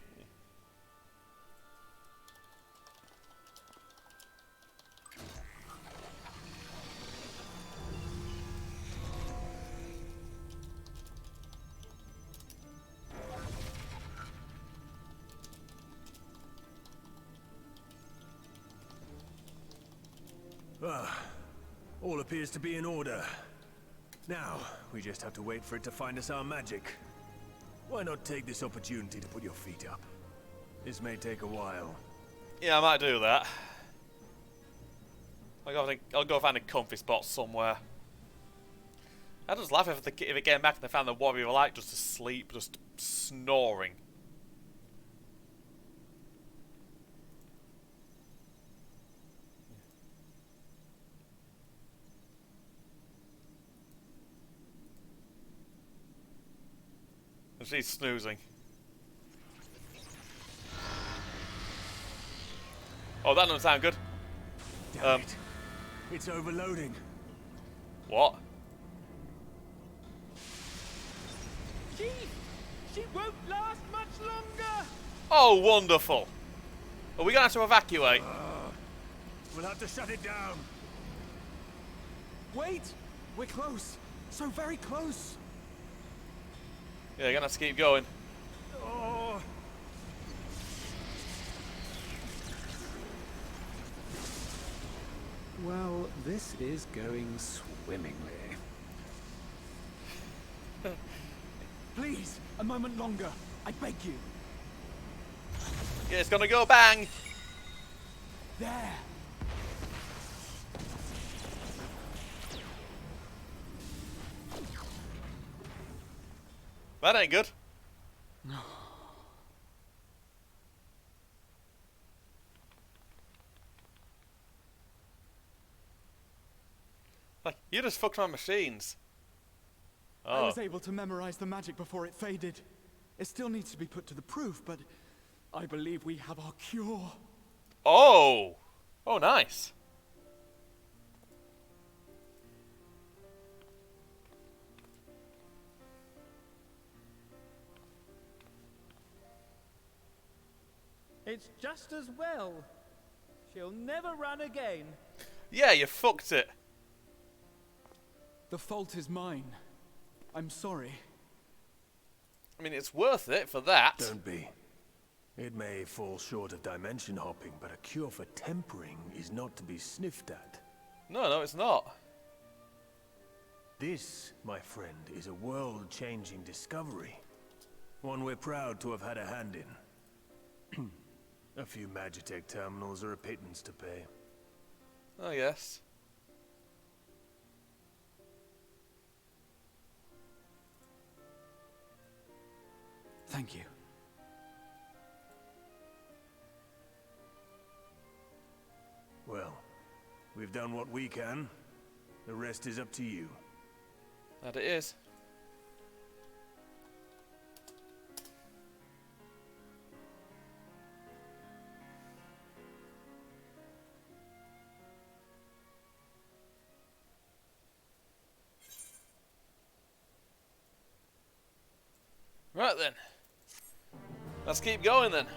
All appears to be in order. Now, we just have to wait for it to find us our magic. Why not take this opportunity to put your feet up? This may take a while. Yeah, I might do that. I'll go find a comfy spot somewhere. I'd just laugh if it came back and they found the warrior light just asleep, just snoring. And she's snoozing. Oh, that doesn't sound good. Damn it. It's overloading. What? Chief! She won't last much longer! Oh, wonderful. Are we going to have to evacuate? We'll have to shut it down. Wait! We're close. So very close. Yeah, you're going to have to keep going. Oh. Well, this is going swimmingly. Please, a moment longer. I beg you. Yeah, it's going to go bang. There. That ain't good. Like, you just fucked my machines. I Oh. was able to memorize the magic before it faded. It still needs to be put to the proof, but I believe we have our cure. Oh. Oh, nice. It's just as well. She'll never run again. Yeah, you fucked it. The fault is mine. I'm sorry. I mean, it's worth it for that. Don't be. It may fall short of dimension hopping, but a cure for tempering is not to be sniffed at. No, it's not. This, my friend, is a world-changing discovery. One we're proud to have had a hand in. A few Magitech terminals are a pittance to pay. Oh, yes. Thank you. Well, we've done what we can. The rest is up to you. That it is. Right then. Let's keep going then.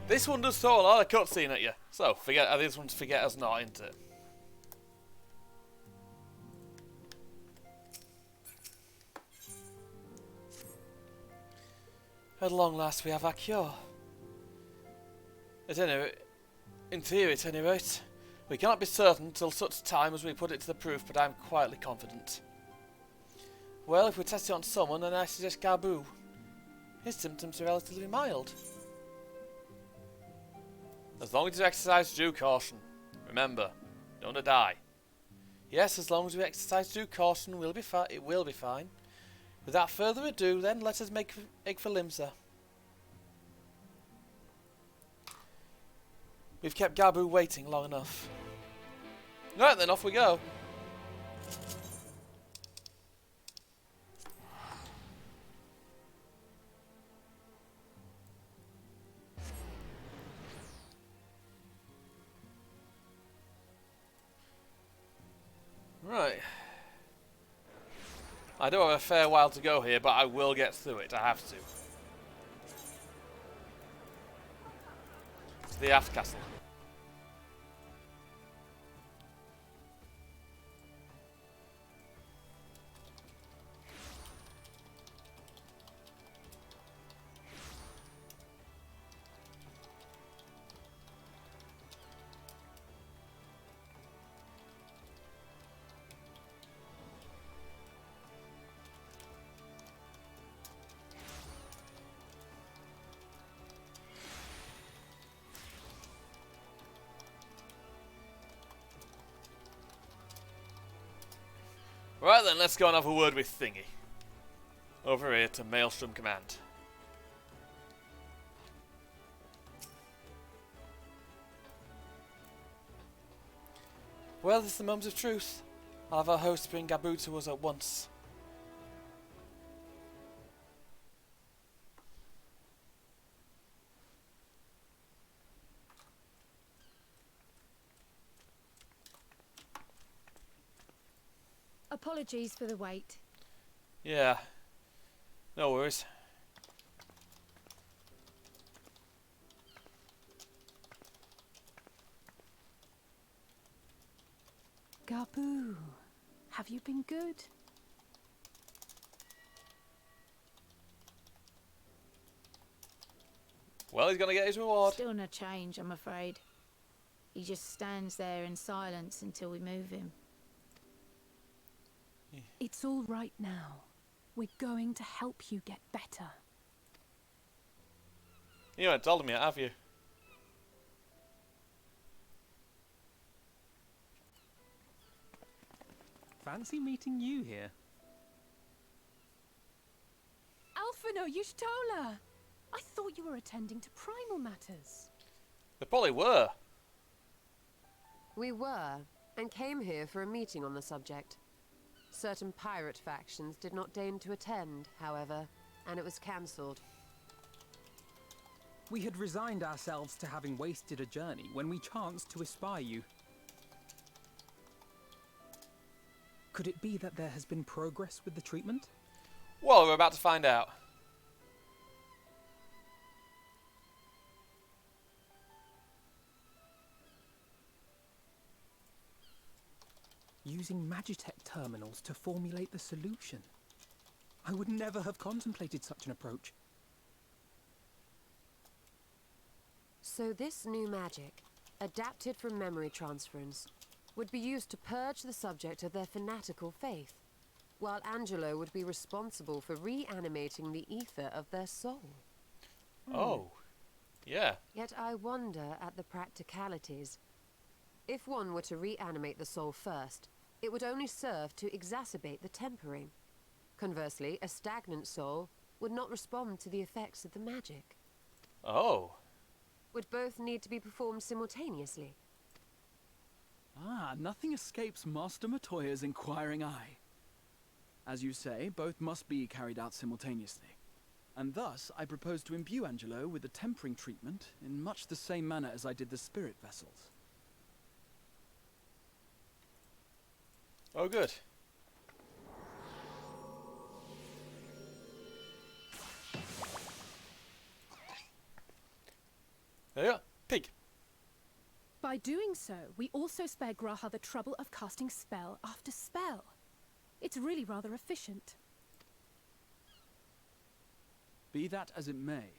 This one does throw a lot of cutscene at you. So, this one's forget us not, isn't it? At long last we have our cure. At any rate, in theory at any rate. We cannot be certain until such time as we put it to the proof, but I am quietly confident. Well, if we test it on someone, then I suggest Gabu. His symptoms are relatively mild. As long as you exercise due caution. Remember, you don't want to die. Yes, as long as we exercise due caution, it will be fine. Without further ado, then, let us make egg for Limsa. We've kept Gabu waiting long enough. Right then, off we go. Right. I do have a fair while to go here, but I will get through it. I have to. To the aft castle. Right then, let's go and have a word with Thingy. Over here to Maelstrom Command. Well, this is the moment of truth. I'll have our host bring Gabu to us at once. Apologies for the wait. Yeah. No worries. Gabu, have you been good? Well, he's gonna get his reward. Still no change, I'm afraid. He just stands there in silence until we move him. It's all right now. We're going to help you get better. You haven't told him yet, have you? Fancy meeting you here. Alphino Yushtola! I thought you were attending to primal matters. They probably were. We were, and came here for a meeting on the subject. Certain pirate factions did not deign to attend, however, and it was cancelled. We had resigned ourselves to having wasted a journey when we chanced to espy you. Could it be that there has been progress with the treatment? Well, we're about to find out. Using Magitech terminals to formulate the solution. I would never have contemplated such an approach. So this new magic, adapted from memory transference, would be used to purge the subject of their fanatical faith, while Angelo would be responsible for reanimating the ether of their soul. Oh, yeah. Yet I wonder at the practicalities. If one were to reanimate the soul first, it would only serve to exacerbate the tempering. Conversely, a stagnant soul would not respond to the effects of the magic. Oh. Would both need to be performed simultaneously? Ah, nothing escapes Master Matoya's inquiring eye. As you say, both must be carried out simultaneously. And thus, I propose to imbue Angelo with the tempering treatment in much the same manner as I did the spirit vessels. Oh, good. There you go. Pig. By doing so, we also spare Graha the trouble of casting spell after spell. It's really rather efficient. Be that as it may,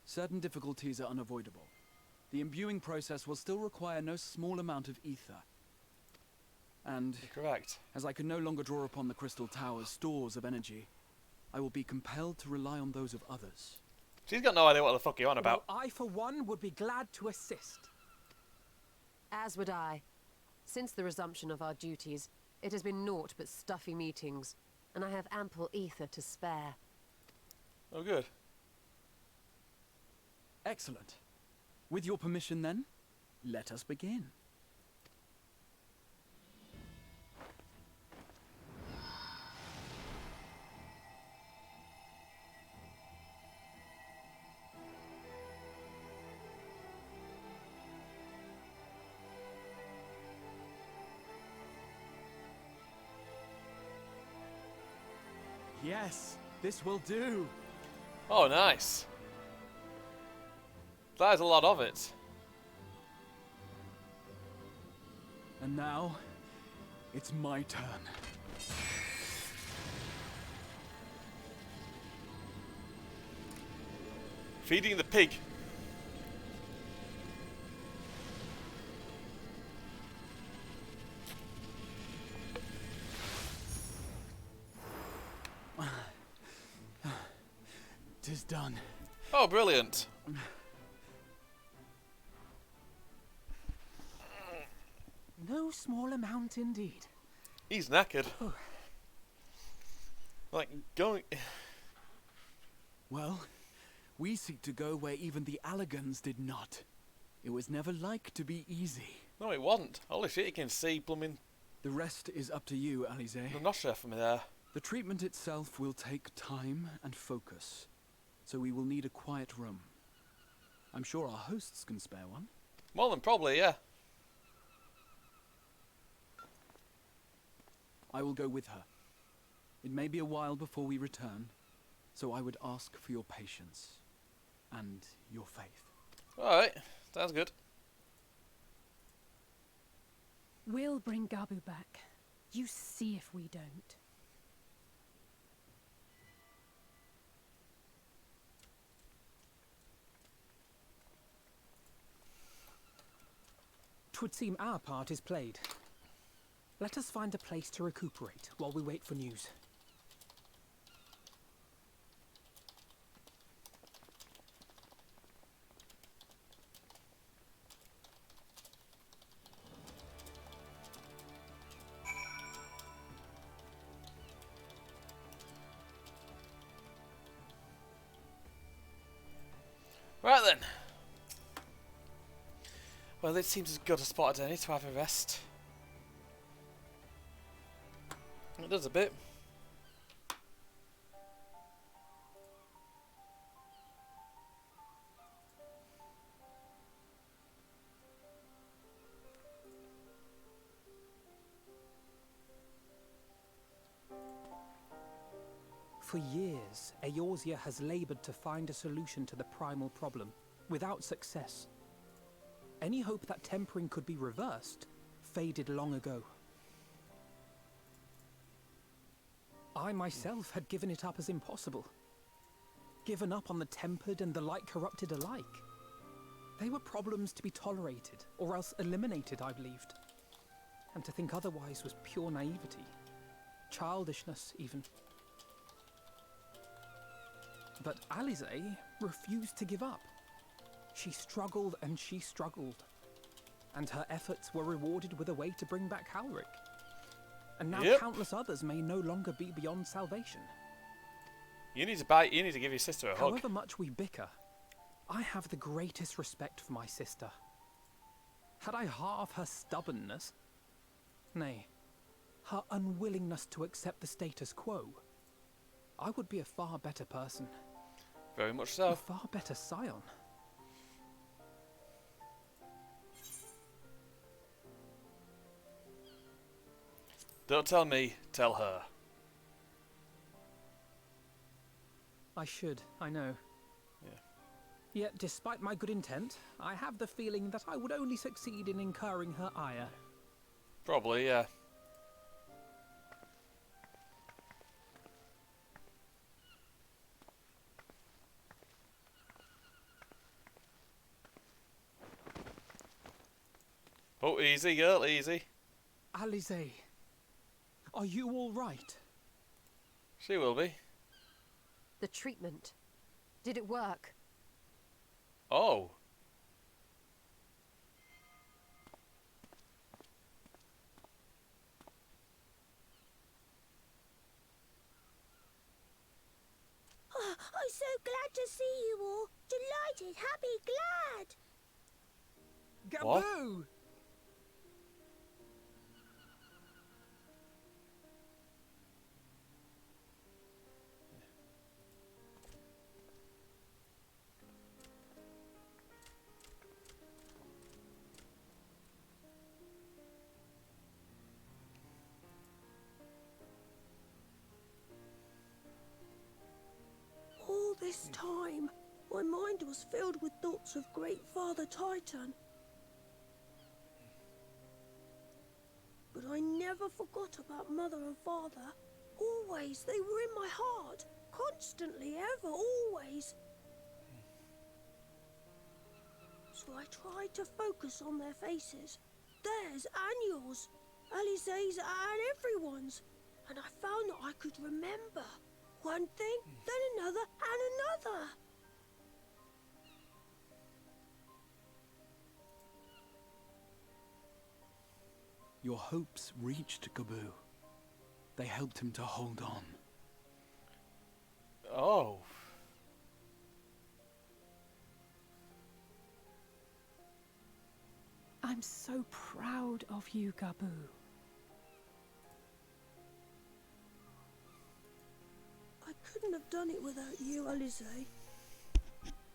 certain difficulties are unavoidable. The imbuing process will still require no small amount of ether. And correct. As I can no longer draw upon the Crystal Tower's stores of energy, I will be compelled to rely on those of others. She's got no idea what the fuck you're on about. Well, I, for one, would be glad to assist. As would I. Since the resumption of our duties, it has been naught but stuffy meetings, and I have ample ether to spare. Oh, good. Excellent. With your permission, then, let us begin. Yes, this will do. Oh, nice. That is a lot of it. And now, it's my turn. Feeding the pig. Tis done. Oh, brilliant. No small amount indeed. He's knackered. Like, going... Well, we seek to go where even the Allegans did not. It was never like to be easy. No, it wasn't. Holy shit, you can see plumbing. The rest is up to you, Alize. The Nosha from there. The treatment itself will take time and focus, so we will need a quiet room. I'm sure our hosts can spare one. More than probably, yeah. I will go with her. It may be a while before we return, so I would ask for your patience and your faith. Alright, sounds good. We'll bring Gabu back. You see if we don't. 'Twould seem our part is played. Let us find a place to recuperate while we wait for news. Right then. Well, it seems as good a spot as any to have a rest. It does a bit. For years, Eorzea has laboured to find a solution to the primal problem, without success. Any hope that tempering could be reversed faded long ago. I myself had given it up as impossible. Given up on the tempered and the light corrupted alike. They were problems to be tolerated, or else eliminated, I believed. And to think otherwise was pure naivety. Childishness, even. But Alize refused to give up. She struggled and she struggled. And her efforts were rewarded with a way to bring back Halric. And now countless others may no longer be beyond salvation. You need to give your sister a hug. However much we bicker, I have the greatest respect for my sister. Had I half her stubbornness, nay, her unwillingness to accept the status quo, I would be a far better person. Very much so. A far better scion. Don't tell me, tell her. I should, I know. Yeah. Yet, despite my good intent, I have the feeling that I would only succeed in incurring her ire. Probably, yeah. Oh, easy, girl, easy. Alize, are you all right? She will be. The treatment. Did it work? Oh. I'm so glad to see you all. Delighted, happy, glad. What? Gaboo! All this time, my mind was filled with thoughts of Great Father Titan. But I never forgot about Mother and Father. Always, they were in my heart. Constantly, ever, always. So I tried to focus on their faces. Theirs and yours. Alize's and everyone's. And I found that I could remember. One thing, then another, and another. Your hopes reached Gaboo. They helped him to hold on. Oh. I'm so proud of you, Gaboo. I couldn't have done it without you, Alize.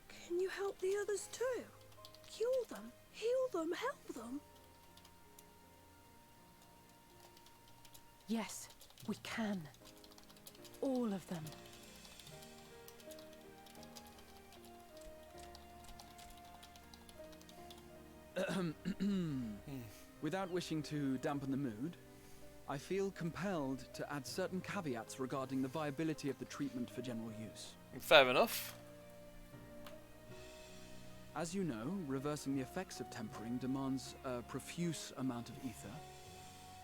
Can you help the others too? Cure them, heal them, help them. Yes, we can. All of them. Without wishing to dampen the mood, I feel compelled to add certain caveats regarding the viability of the treatment for general use. Fair enough. As you know, reversing the effects of tempering demands a profuse amount of ether.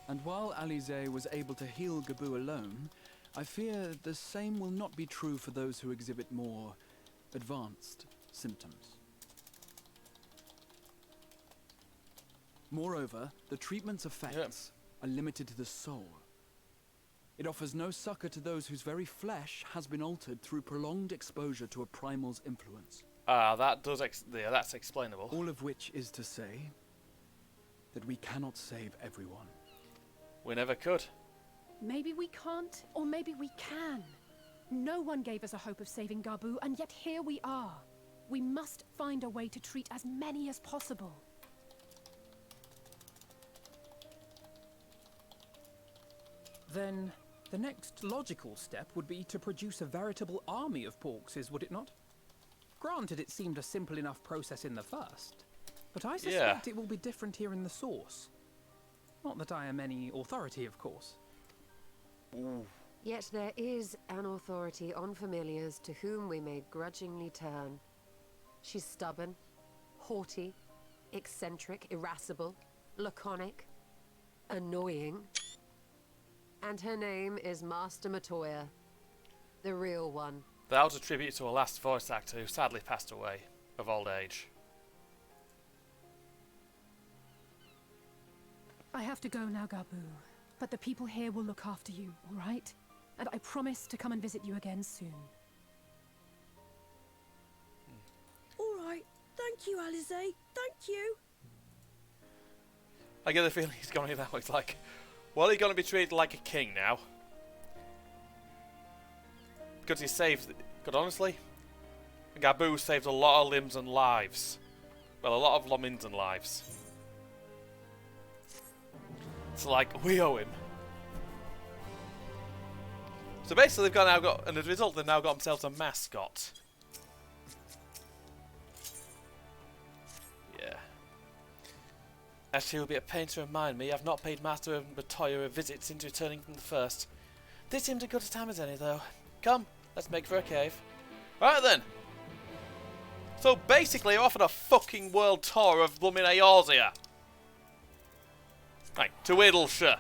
And while Alize was able to heal Gaboo alone, I fear the same will not be true for those who exhibit more advanced symptoms. Moreover, the treatment's effects are limited to the soul. It offers no succor to those whose very flesh has been altered through prolonged exposure to a primal's influence. Ah, that does that's explainable. All of which is to say that we cannot save everyone. We never could. Maybe we can't, or maybe we can. No one gave us a hope of saving Gaboo, and yet here we are. We must find a way to treat as many as possible. Then the next logical step would be to produce a veritable army of Porkses, would it not? Granted, it seemed a simple enough process in the first, but I suspect it will be different here in the source. Not that I am any authority, of course. Yet there is an authority on familiars to whom we may grudgingly turn. She's stubborn, haughty, eccentric, irascible, laconic, annoying. And her name is Master Matoya, the real one. That was a tribute to a last voice actor who sadly passed away of old age. I have to go now, Gaboo. But the people here will look after you, all right? And I promise to come and visit you again soon. All right. Thank you, Alize. Thank you. I get the feeling he's going to now. It's like, well, he's going to be treated like a king now. Because he saved... Because honestly, Gaboo saved a lot of limbs and lives. Well, a lot of Lomins and lives. It's like, we owe him. So basically they've now got, and as a result they've now got themselves a mascot. Yeah. Actually, it will be a pain to remind me I've not paid Master Matoya a visit since returning from the first. This seemed as good a time as any though. Come, let's make for a cave. Right then. So basically I offered a fucking world tour of blooming Eorzea. Right, to Whittleshire.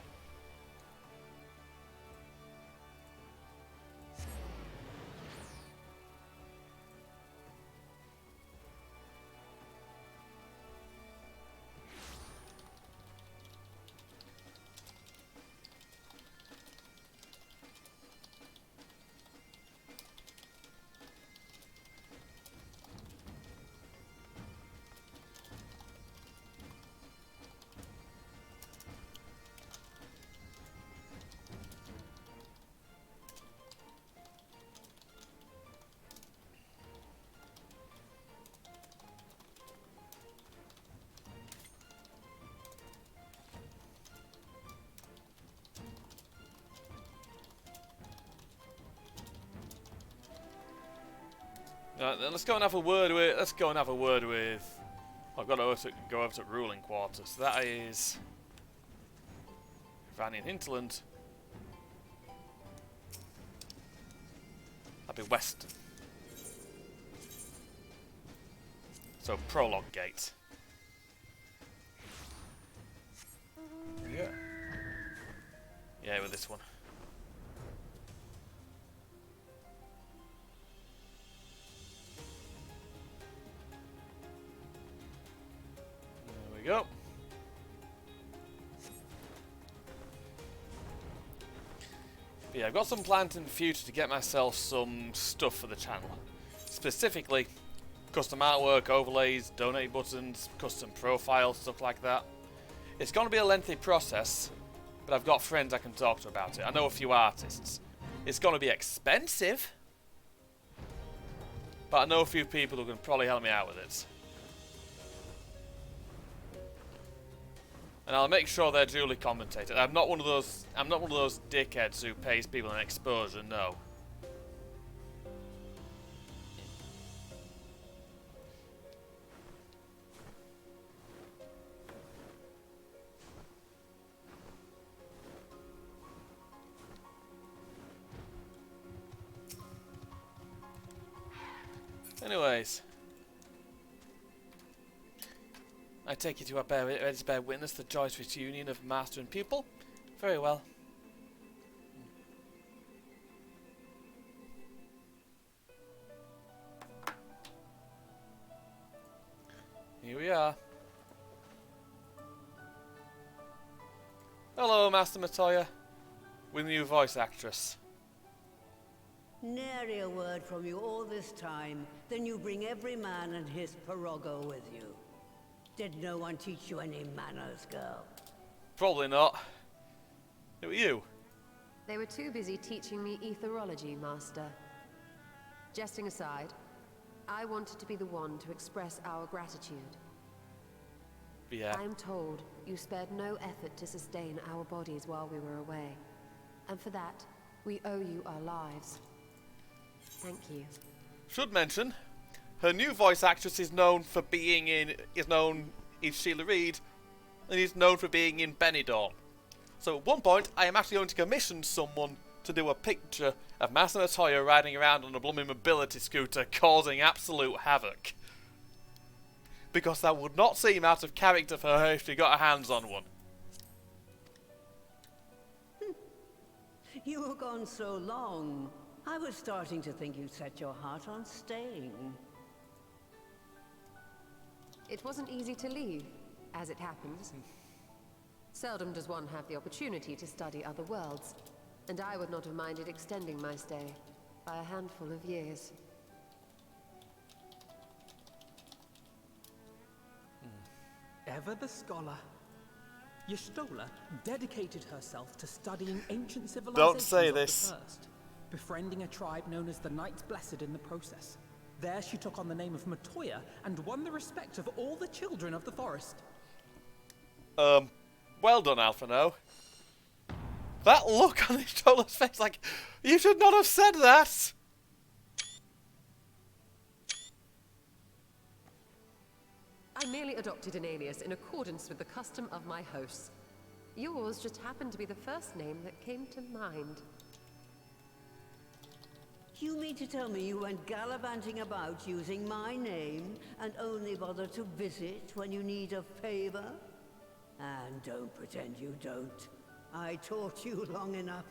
Right, then let's go and have a word with. Let's go and have a word with. I've got to go over to ruling quarters. So that is Vanian Hinterland. That'd be western. So prologue gate. Yeah. Yeah, with this one. There we go. But yeah, I've got some plans in the future to get myself some stuff for the channel. Specifically, custom artwork, overlays, donate buttons, custom profiles, stuff like that. It's going to be a lengthy process, but I've got friends I can talk to about it. I know a few artists. It's going to be expensive, but I know a few people who can probably help me out with it. And I'll make sure they're duly compensated. I'm not one of those dickheads who pays people an exposure, no. Anyways, I take you to ready to bear witness the joyous reunion of master and pupil. Very well. Here we are. Hello, Master Matoya, with new voice actress. Nary a word from you all this time, then you bring every man and his parogo with you. Did no one teach you any manners, girl? Probably not. Who are you? They were too busy teaching me etherology, Master. Jesting aside, I wanted to be the one to express our gratitude. Yeah. I am told you spared no effort to sustain our bodies while we were away. And for that, we owe you our lives. Thank you. Should mention, her new voice actress is known for being in is Sheila Reid, and is known for being in Benidorm. So at one point, I am actually going to commission someone to do a picture of Master Matoya riding around on a blooming mobility scooter, causing absolute havoc. Because that would not seem out of character for her if she got her hands on one. You were gone so long. I was starting to think you'd set your heart on staying. It wasn't easy to leave, as it happens. Seldom does one have the opportunity to study other worlds, and I would not have minded extending my stay by a handful of years. Ever the scholar. Y'shtola dedicated herself to studying ancient civilizations. Don't say of the this. First, befriending a tribe known as the Knights Blessed in the process. There she took on the name of Matoya and won the respect of all the children of the forest. Well done, Alphino. That look on Y'shtola's face, like, you should not have said that! I merely adopted an alias in accordance with the custom of my hosts. Yours just happened to be the first name that came to mind. You mean to tell me you went gallivanting about using my name and only bother to visit when you need a favor? And don't pretend you don't. I taught you long enough.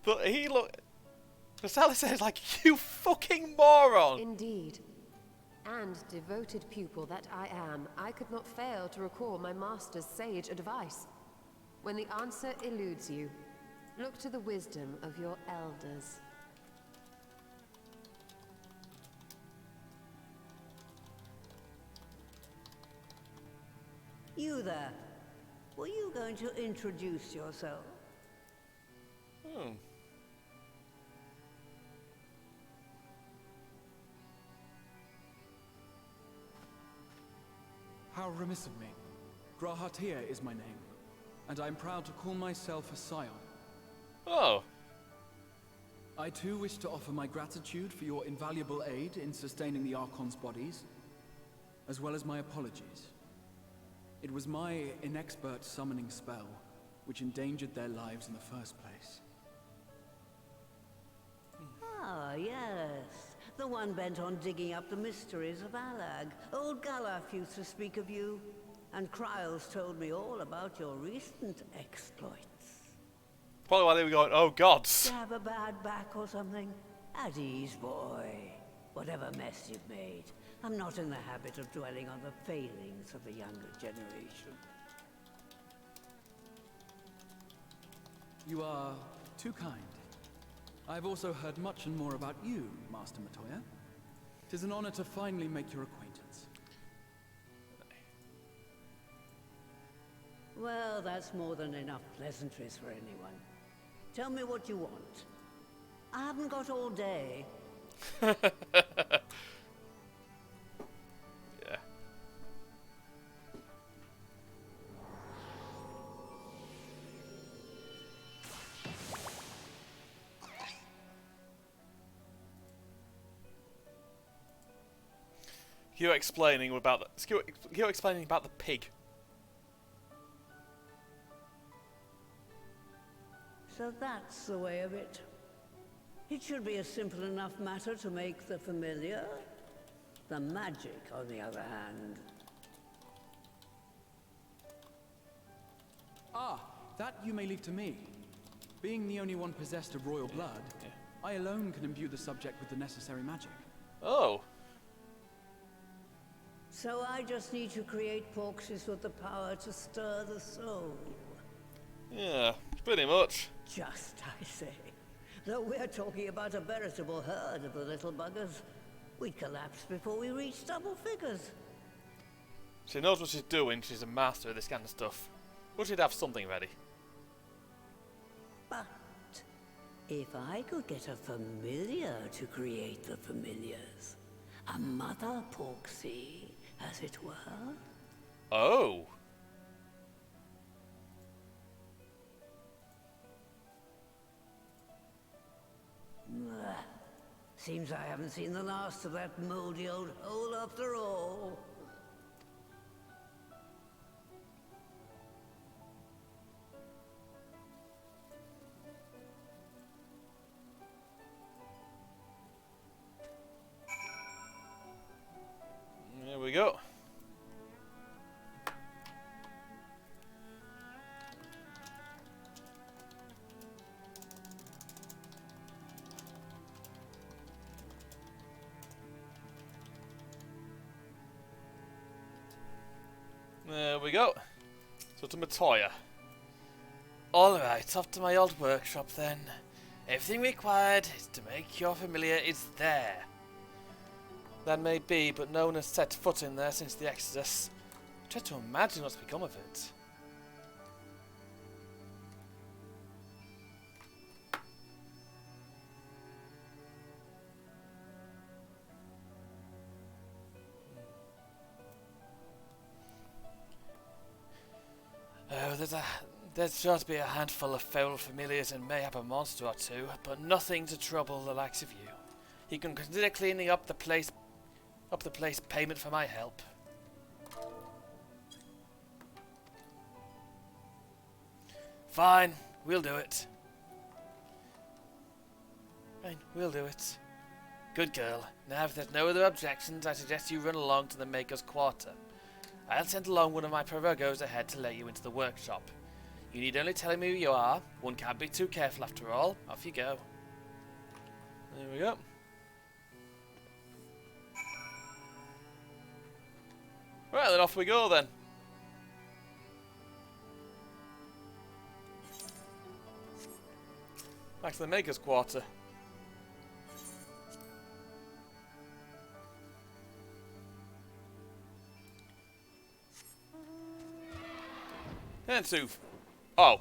But he look. Rosella says, like, you fucking moron! Indeed. And devoted pupil that I am, I could not fail to recall my master's sage advice. When the answer eludes you, look to the wisdom of your elders. You there. Were you going to introduce yourself? How remiss of me. Grahatia is my name, and I'm proud to call myself a scion. Oh. I too wish to offer my gratitude for your invaluable aid in sustaining the Archon's bodies, as well as my apologies. It was my inexpert summoning spell which endangered their lives in the first place. Ah, yes. The one bent on digging up the mysteries of Alag. Old Galaf used to speak of you, and Kryles told me all about your recent exploits. Probably why they were going, oh gods. You have a bad back or something? At ease, boy. Whatever mess you've made, I'm not in the habit of dwelling on the failings of the younger generation. You are too kind. I've also heard much and more about you, Master Matoya. 'Tis an honor to finally make your acquaintance. Well, that's more than enough pleasantries for anyone. Tell me what you want. I haven't got all day. Yeah. You're explaining about the pig. So that's the way of it. It should be a simple enough matter to make the familiar. The magic, on the other hand. Ah, that you may leave to me. Being the only one possessed of royal blood, I alone can imbue the subject with the necessary magic. Oh. So I just need to create porxes with the power to stir the soul. Yeah, pretty much. Just, I say. Though we're talking about a veritable herd of the little buggers, we'd collapse before we reached double figures. She knows what she's doing, she's a master of this kind of stuff. But she'd have something ready. But if I could get a familiar to create the familiars, a mother porxie, as it were. Oh. Seems I haven't seen the last of that moldy old hole after all. There we go. There we go. So to Matoya. Alright, off to my old workshop then. Everything required is to make your familiar is there. That may be, but no one has set foot in there since the Exodus. I try to imagine what's become of it. Oh, there's sure to be a handful of feral familiars and mayhap a monster or two, but nothing to trouble the likes of you. You can consider cleaning up the place payment for my help. Fine, we'll do it. Fine, we'll do it. Good girl. Now, if there's no other objections, I suggest you run along to the Maker's Quarter. I'll send along one of my prorogos ahead to let you into the workshop. You need only tell me who you are. One can't be too careful after all. Off you go. There we go. Right, then off we go then. Back to the Maker's Quarter. And to... Oh.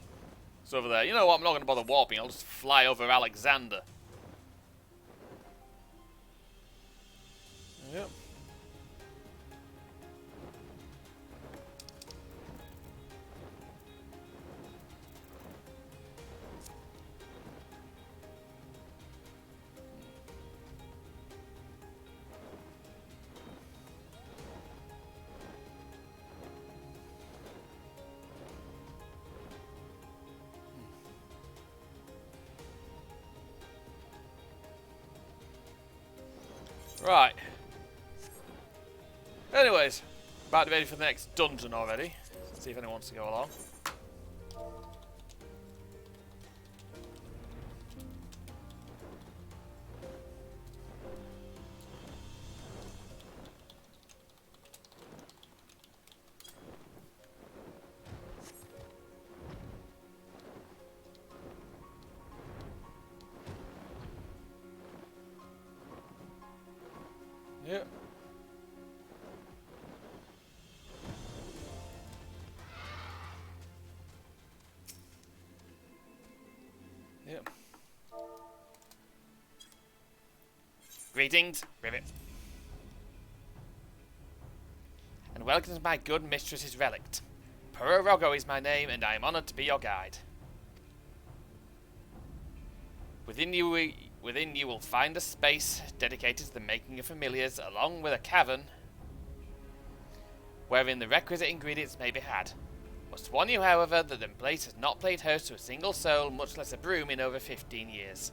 It's over there. You know what? I'm not going to bother warping. I'll just fly over Alexander. Yep. Right. Anyways, about ready for the next dungeon already. Let's see if anyone wants to go along. Yep. Yep. Greetings, Ribbit. And welcome to my good mistress's relict. Puro Rogo is my name, and I am honoured to be your guide. Within you will find a space dedicated to the making of familiars, along with a cavern wherein the requisite ingredients may be had. Must warn you, however, that the place has not played host to a single soul, much less a broom, in over 15 years,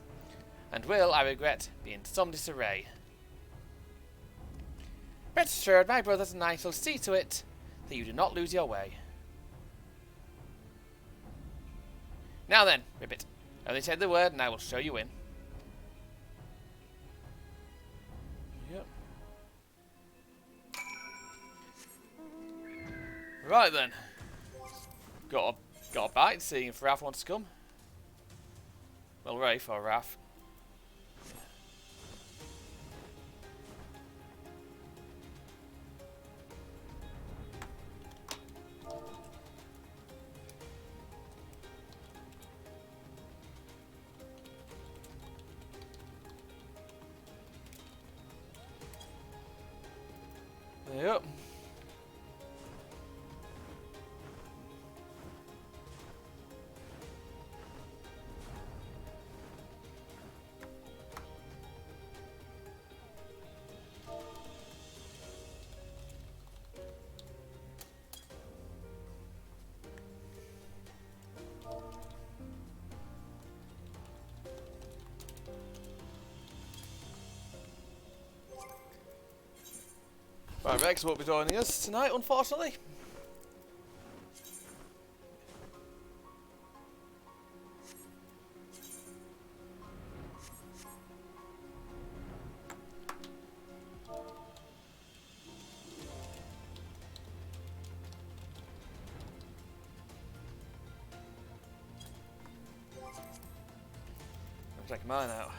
and will, I regret, be in some disarray. Rest assured, my brothers and I shall see to it that you do not lose your way. Now then, Ribbit, only say the word and I will show you in. Yep. Right then. Got a bite, seeing if Raph wants to come. Well, Rafe or Raph. Yep. Right, Rex won't be joining us tonight, unfortunately. I'll check mine out.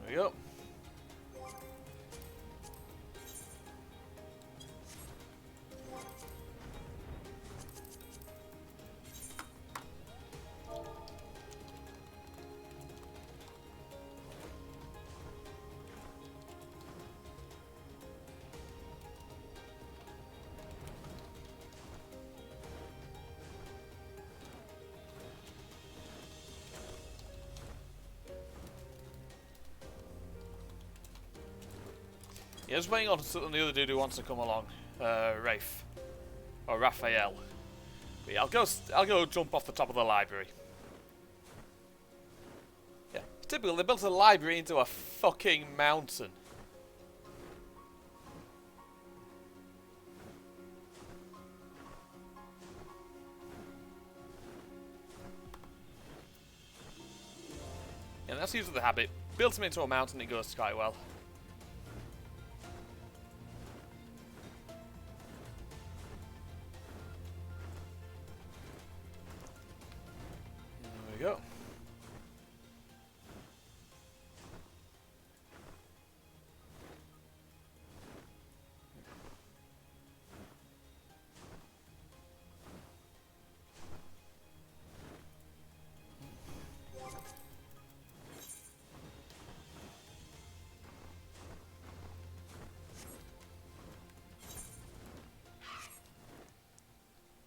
There we go. Yeah, just waiting on the other dude who wants to come along, Rafe or Raphael. But yeah, I'll go jump off the top of the library. Yeah, it's typical. They built a library into a fucking mountain. Let's use the habit. Build him into a mountain, it goes quite well. There we go.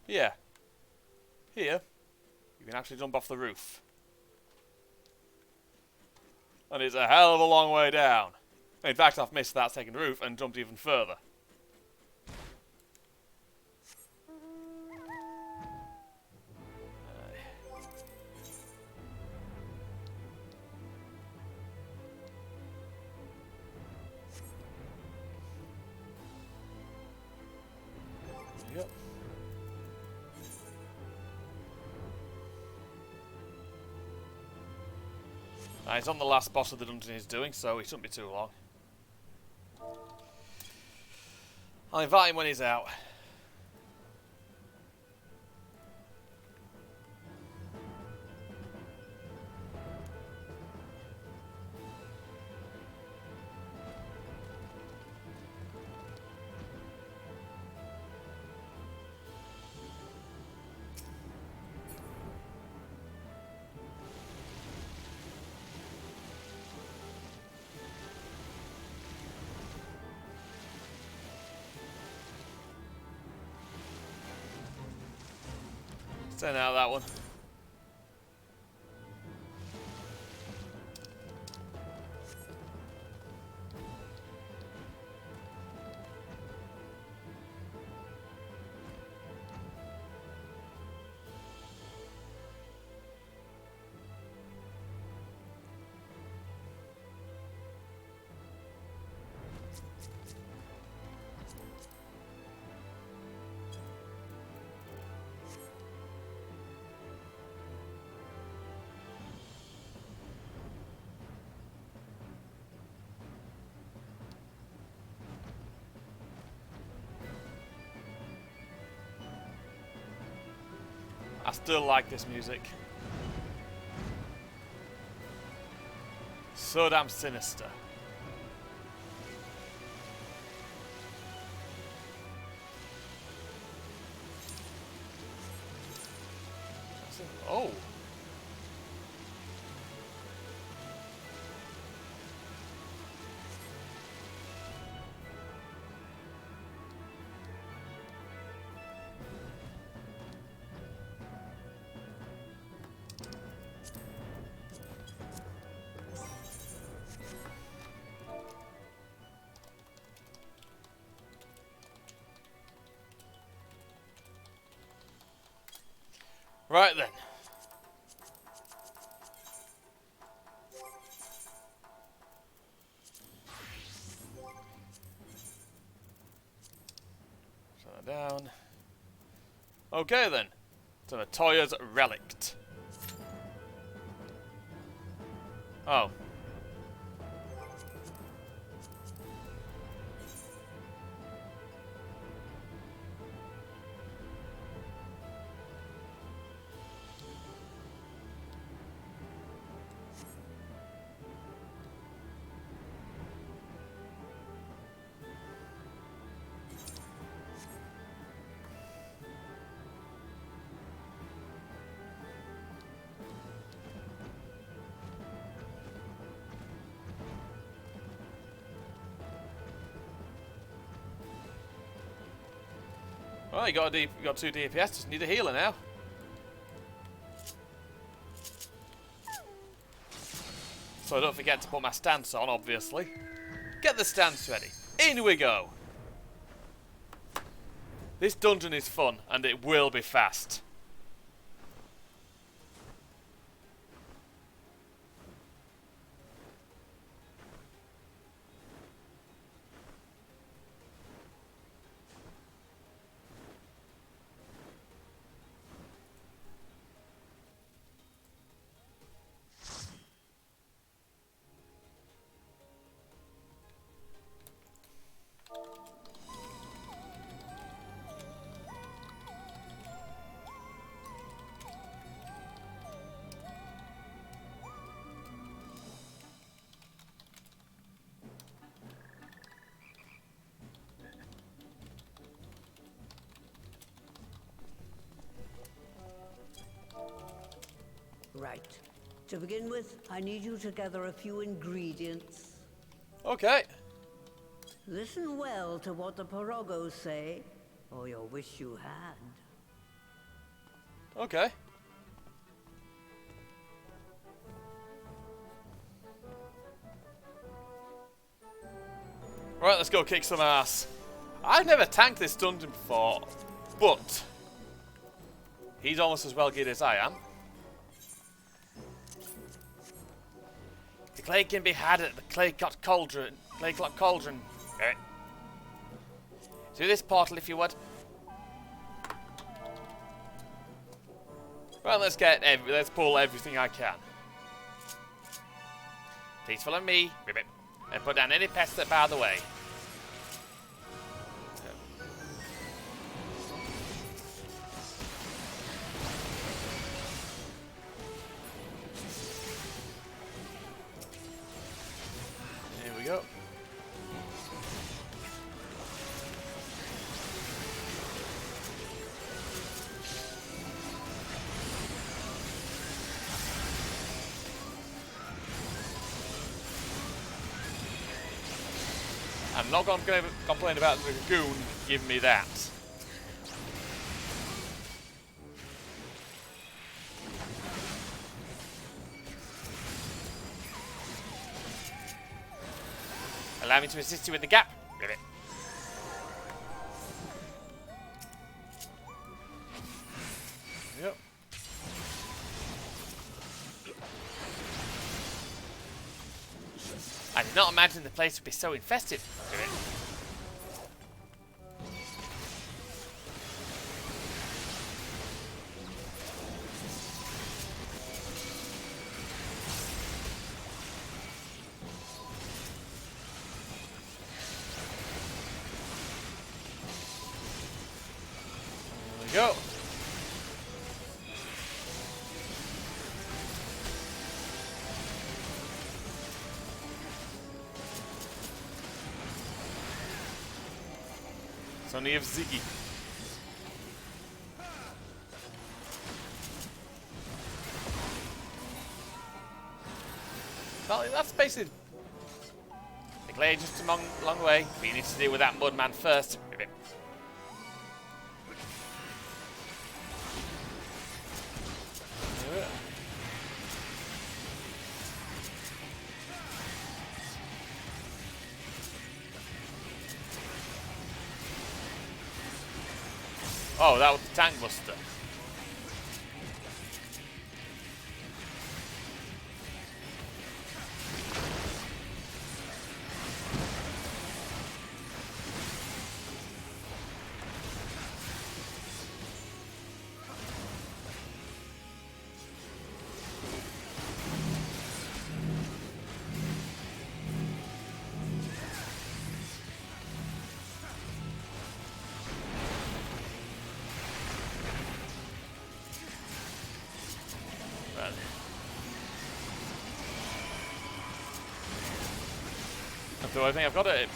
Yeah. Here, you can actually jump off the roof. And it's a hell of a long way down. In fact, I've missed that second roof and jumped even further. There you go. He's on the last boss of the dungeon he's doing, so it shouldn't be too long. I'll invite him when he's out. Send out that one. I still like this music. So damn sinister. Oh. Right then. Shut that down. Okay then. To Matoya's Relict. Oh. Well, you got got 2 DPS, just need a healer now. So don't forget to put my stance on, obviously. Get the stance ready. In we go! This dungeon is fun, and it will be fast. Right. To begin with, I need you to gather a few ingredients. Okay. Listen well to what the Porogos say, or you'll wish you had. Okay. Right, let's go kick some ass. I've never tanked this dungeon before, but he's almost as well geared as I am. The clay can be had at the Clayclock Cauldron. Okay. Through this portal, if you would. Well, let's pull everything I can. Please follow me, ribbit, and put down any pests that bar the way. Here we go. I'm not going to complain about the goon giving me that. Allow me to assist you with the gap. Ribbit. Yep. I did not imagine the place would be so infested. Ribbit. Go. Sonny of Ziggy. Well, that's basically the clay just along the way. We need to deal with that mudman first. Oh, that was the tank buster. So I think I've got it.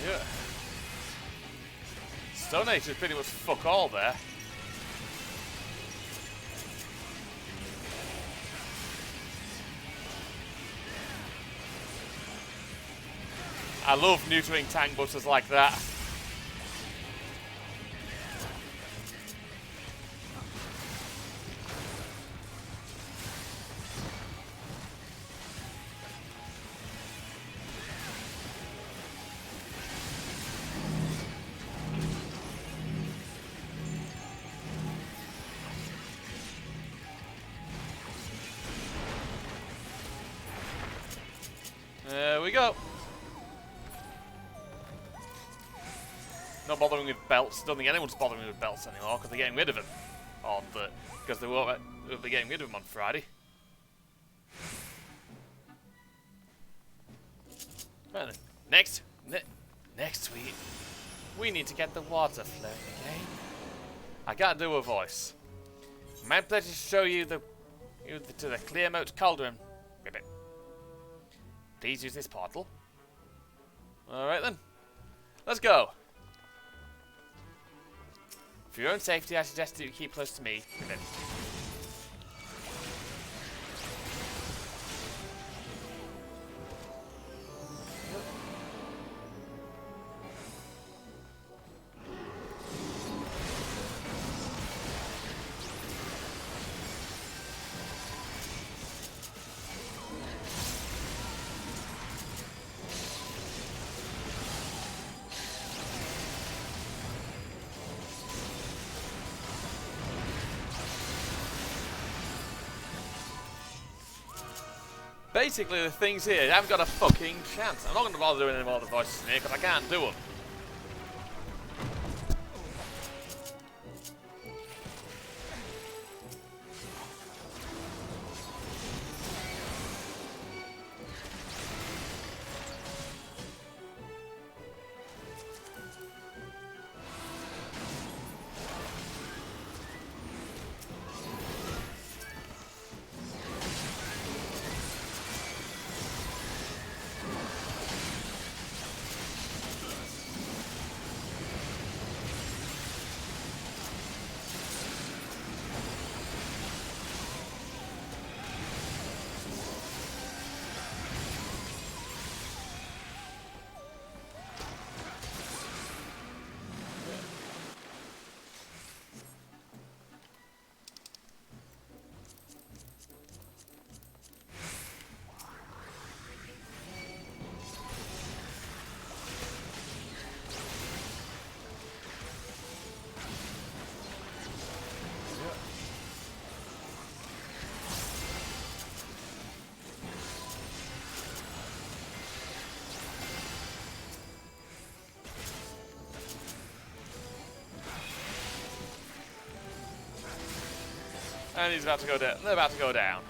Yeah. Stone Age is pretty much fuck all there. I love neutering tank busters like that. There we go. Not bothering with belts. Don't think anyone's bothering with belts anymore because they're getting rid of them. Or because they won't be getting rid of them on Friday. Right then. Next we need to get the water flowing again. I can't do a voice. My pleasure to show you to the Clearmoat Cauldron. Ribbit. Please use this portal. Alright then. Let's go. For your own safety, I suggest that you keep close to me. Ribbit. Basically, the things here, I haven't got a fucking chance. I'm not going to bother doing any more of the voices in here because I can't do them. And he's about to go down. They're about to go down.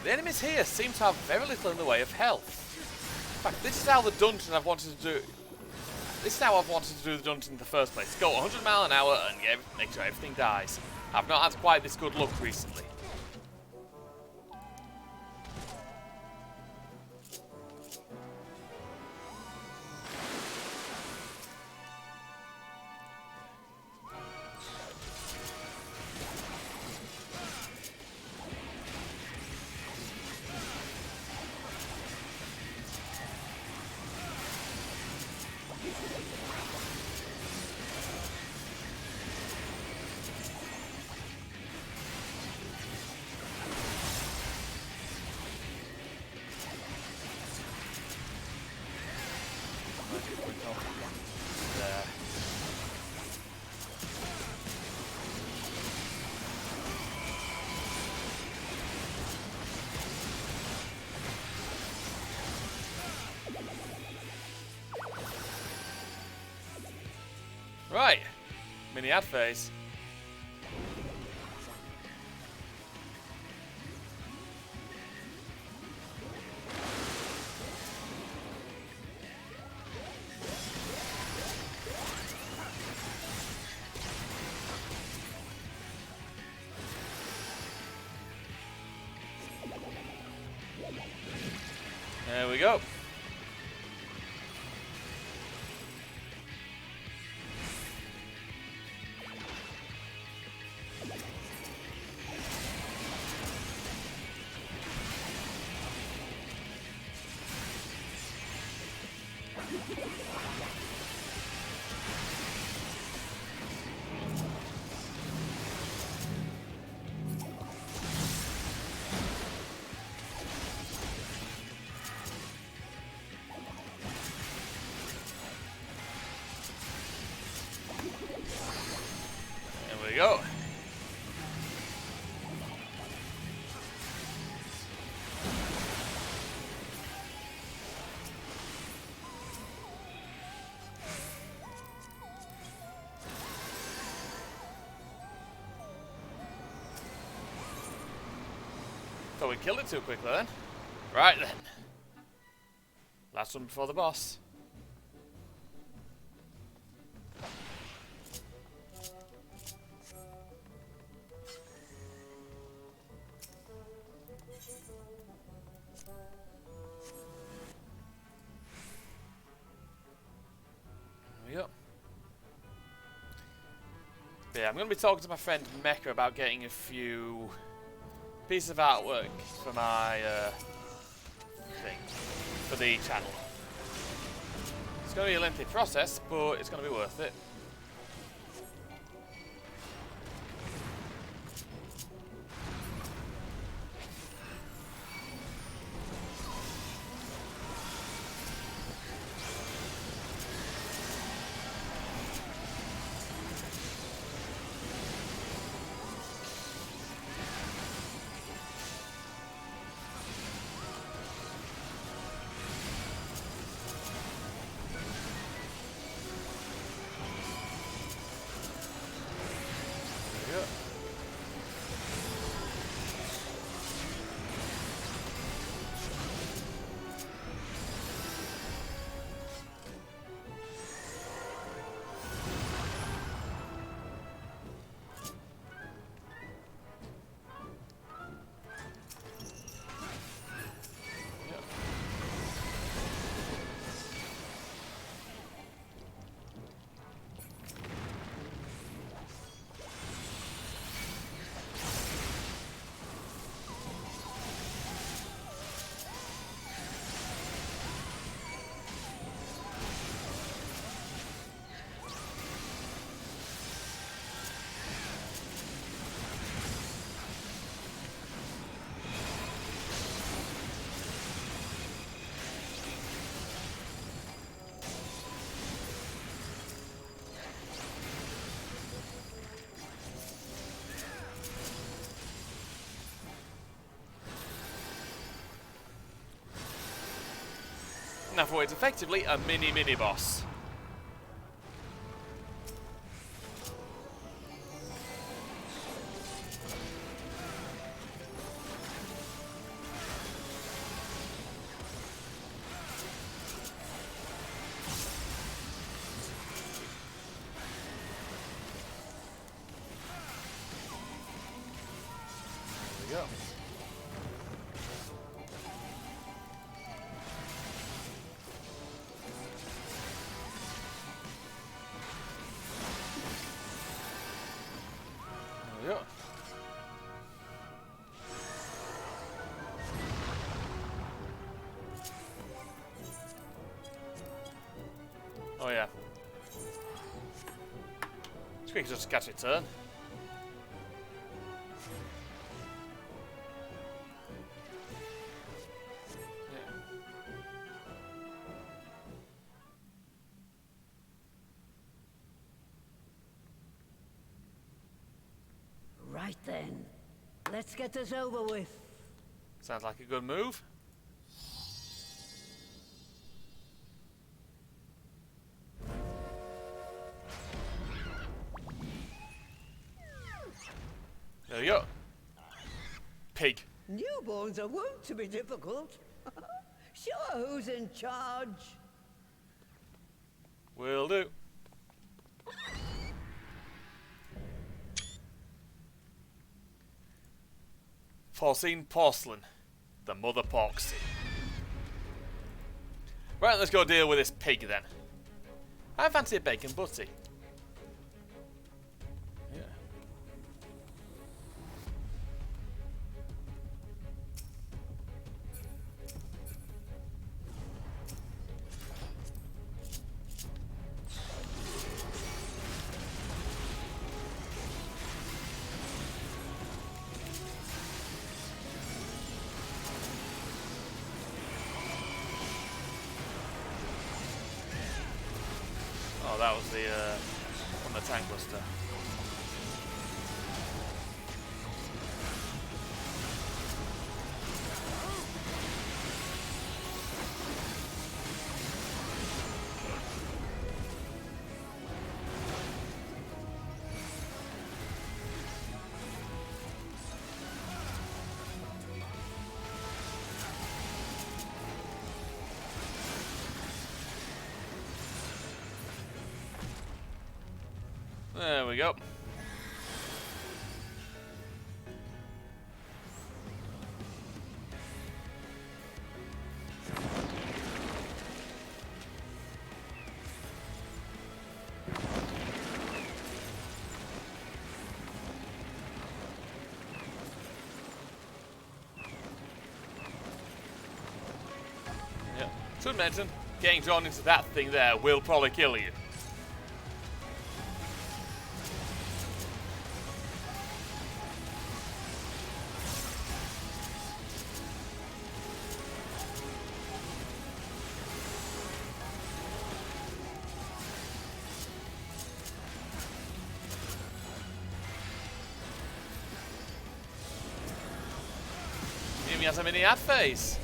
The enemies here seem to have very little in the way of health. In fact, this is how the dungeon I've wanted to do. This is how I've wanted to do the dungeon in the first place. Go 100 miles an hour and make sure everything dies. I've not had quite this good luck recently. Right, mini ad phase. There we go. There we go. Thought we killed it too quickly then. Right then. Last one before the boss. But yeah, I'm going to be talking to my friend Mecha about getting a few pieces of artwork for my thing, for the channel. It's going to be a lengthy process, but it's going to be worth it. Now for it's effectively a mini boss. There we go. Yeah. Oh yeah. It's quick just to catch its turn. Right then. Let's get this over with. Sounds like a good move. There we go. Pig. Newborns are wont to be difficult. Sure, who's in charge? Will do. Porcine porcelain. The mother porksy. Right, let's go deal with this pig then. I fancy a bacon butty. Yeah. Oh, that was the on the tank buster. There we go. Should mention, getting drawn into that thing there will probably kill you. He has a mini ad face.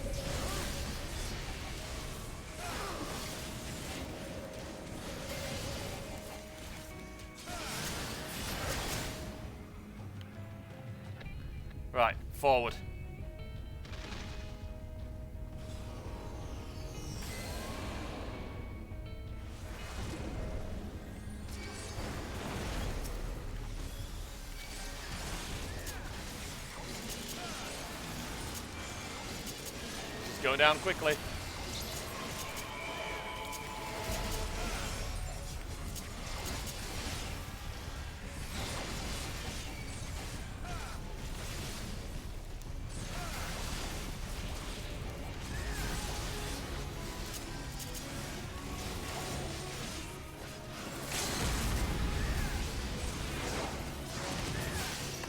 Right, forward. Go down quickly.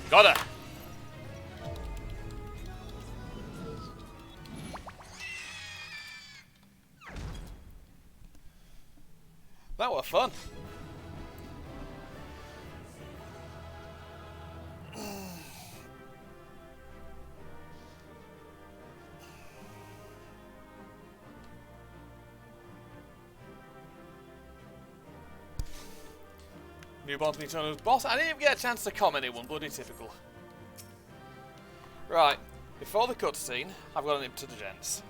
Got her. That was fun. Newborn Nintendo boss. I didn't even get a chance to comment it one, bloody typical. Right, before the cutscene, I've got an nip to the gents.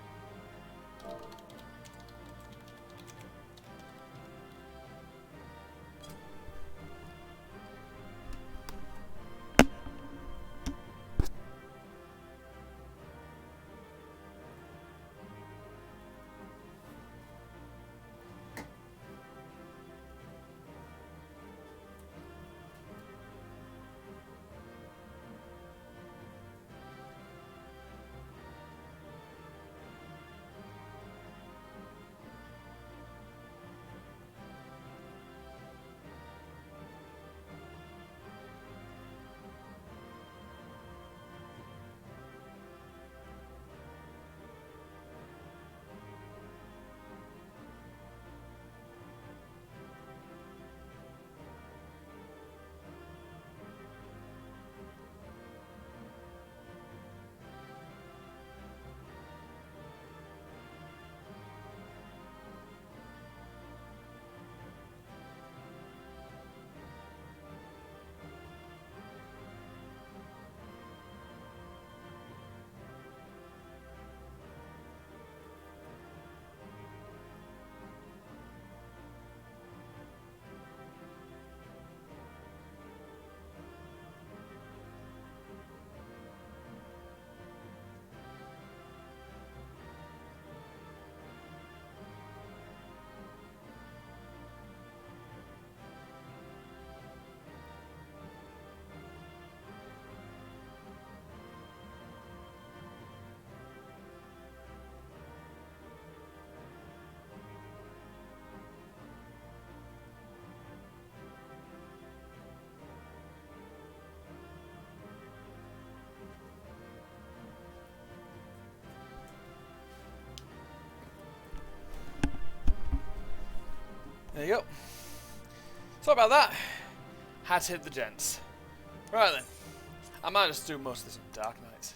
There you go. Sorry about that. Had to hit the gents. Right then. I might just do most of this on Dark Knight.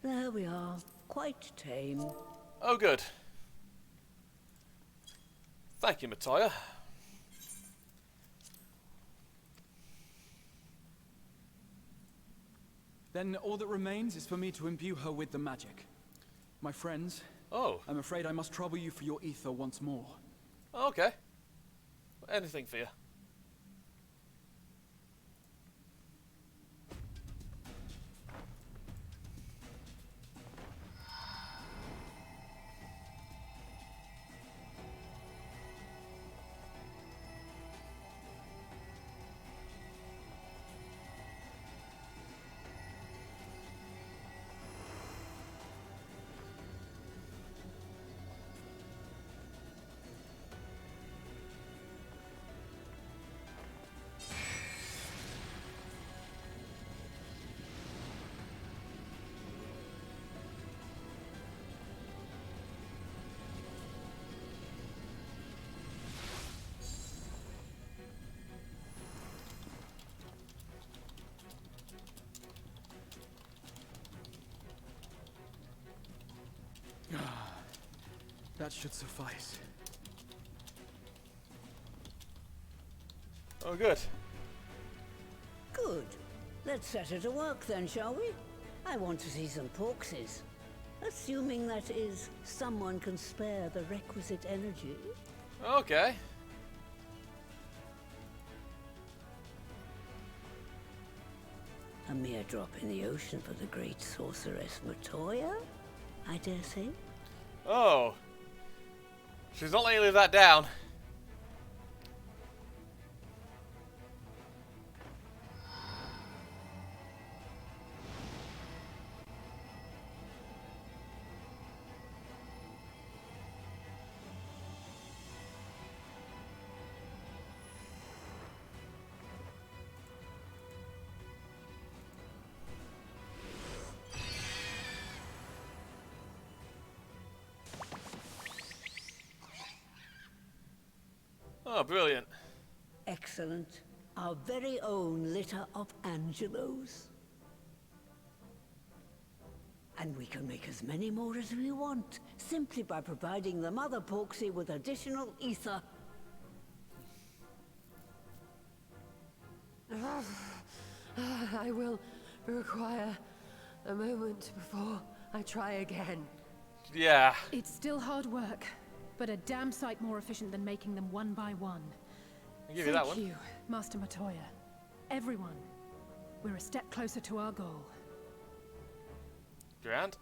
There we are. Quite tame. Oh, good. Thank you, Matoya. Then all that remains is for me to imbue her with the magic. My friends, I'm afraid I must trouble you for your ether once more. Okay. Anything for you. That should suffice. Oh, good. Good. Let's set her to work then, shall we? I want to see some porkses. Assuming that is, someone can spare the requisite energy. Okay. A mere drop in the ocean for the great sorceress Matoya, I dare say. Oh. She's not letting you live that down. Oh, brilliant. Excellent. Our very own litter of Angelos. And we can make as many more as we want, simply by providing the mother Porksy with additional ether. I will require a moment before I try again. Yeah. It's still hard work, but a damn sight more efficient than making them one by one. I'll give you that one. Thank you, Master Matoya. Everyone, we're a step closer to our goal. Grand.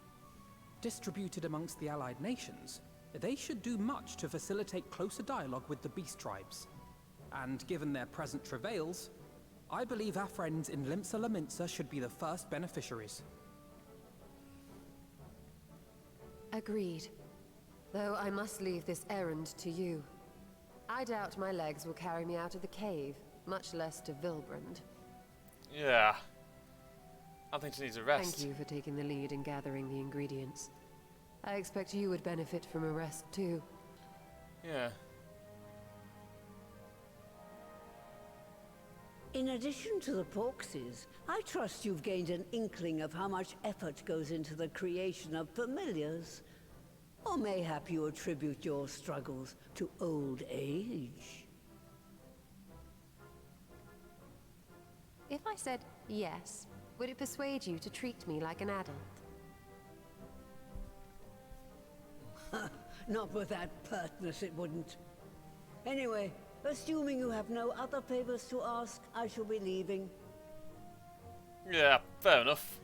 Distributed amongst the allied nations, they should do much to facilitate closer dialogue with the beast tribes. And given their present travails, I believe our friends in Limsa Laminsa should be the first beneficiaries. Agreed. Though I must leave this errand to you. I doubt my legs will carry me out of the cave, much less to Vilbrand. Yeah. I think she needs a rest. Thank you for taking the lead in gathering the ingredients. I expect you would benefit from a rest too. Yeah. In addition to the Porkses, I trust you've gained an inkling of how much effort goes into the creation of familiars. Or mayhap you attribute your struggles to old age. If I said yes, would it persuade you to treat me like an adult? Not with that pertness, it wouldn't. Anyway, assuming you have no other favors to ask, I shall be leaving. Yeah, fair enough.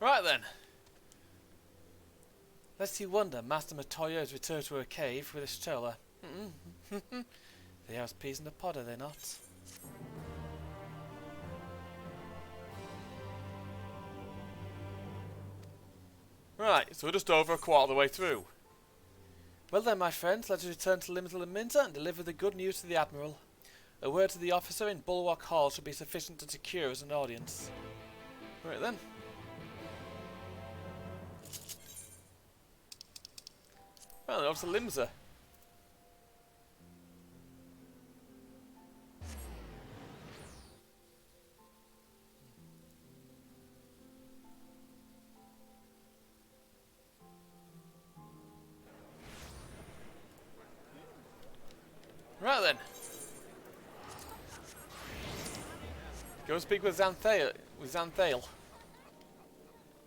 Right then. Lest you wonder, Master Matoya has returned to her cave with a stroller. They are as peas in a pod, are they not? Right, so we're just over a quarter of the way through. Well then, my friends, let us return to Limited Minter and deliver the good news to the Admiral. A word to the officer in Bulwark Hall should be sufficient to secure us an audience. Right then. Well, then off to Limsa. Right then. Go and speak with Xanthale.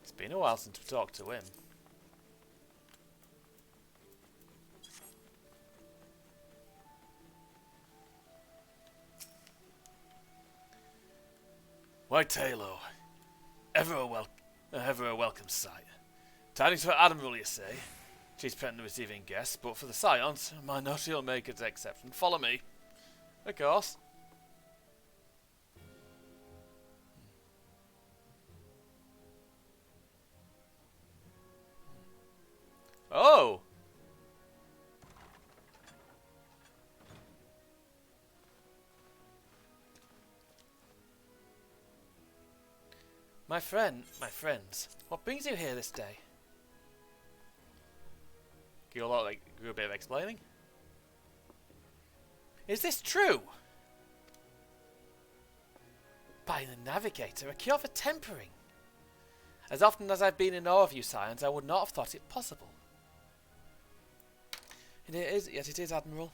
It's been a while since we talked to him. Why, Talo, ever a welcome sight. Tidings for Admiral, you say? She's pregnant receiving guests, but for the science, my note she'll make its exception. Follow me. Of course. Oh! My friends, what brings you here this day? Do a bit of explaining. Is this true? By the Navigator, a cure for tempering. As often as I've been in awe of you, Science, I would not have thought it possible. Yet it is, Admiral.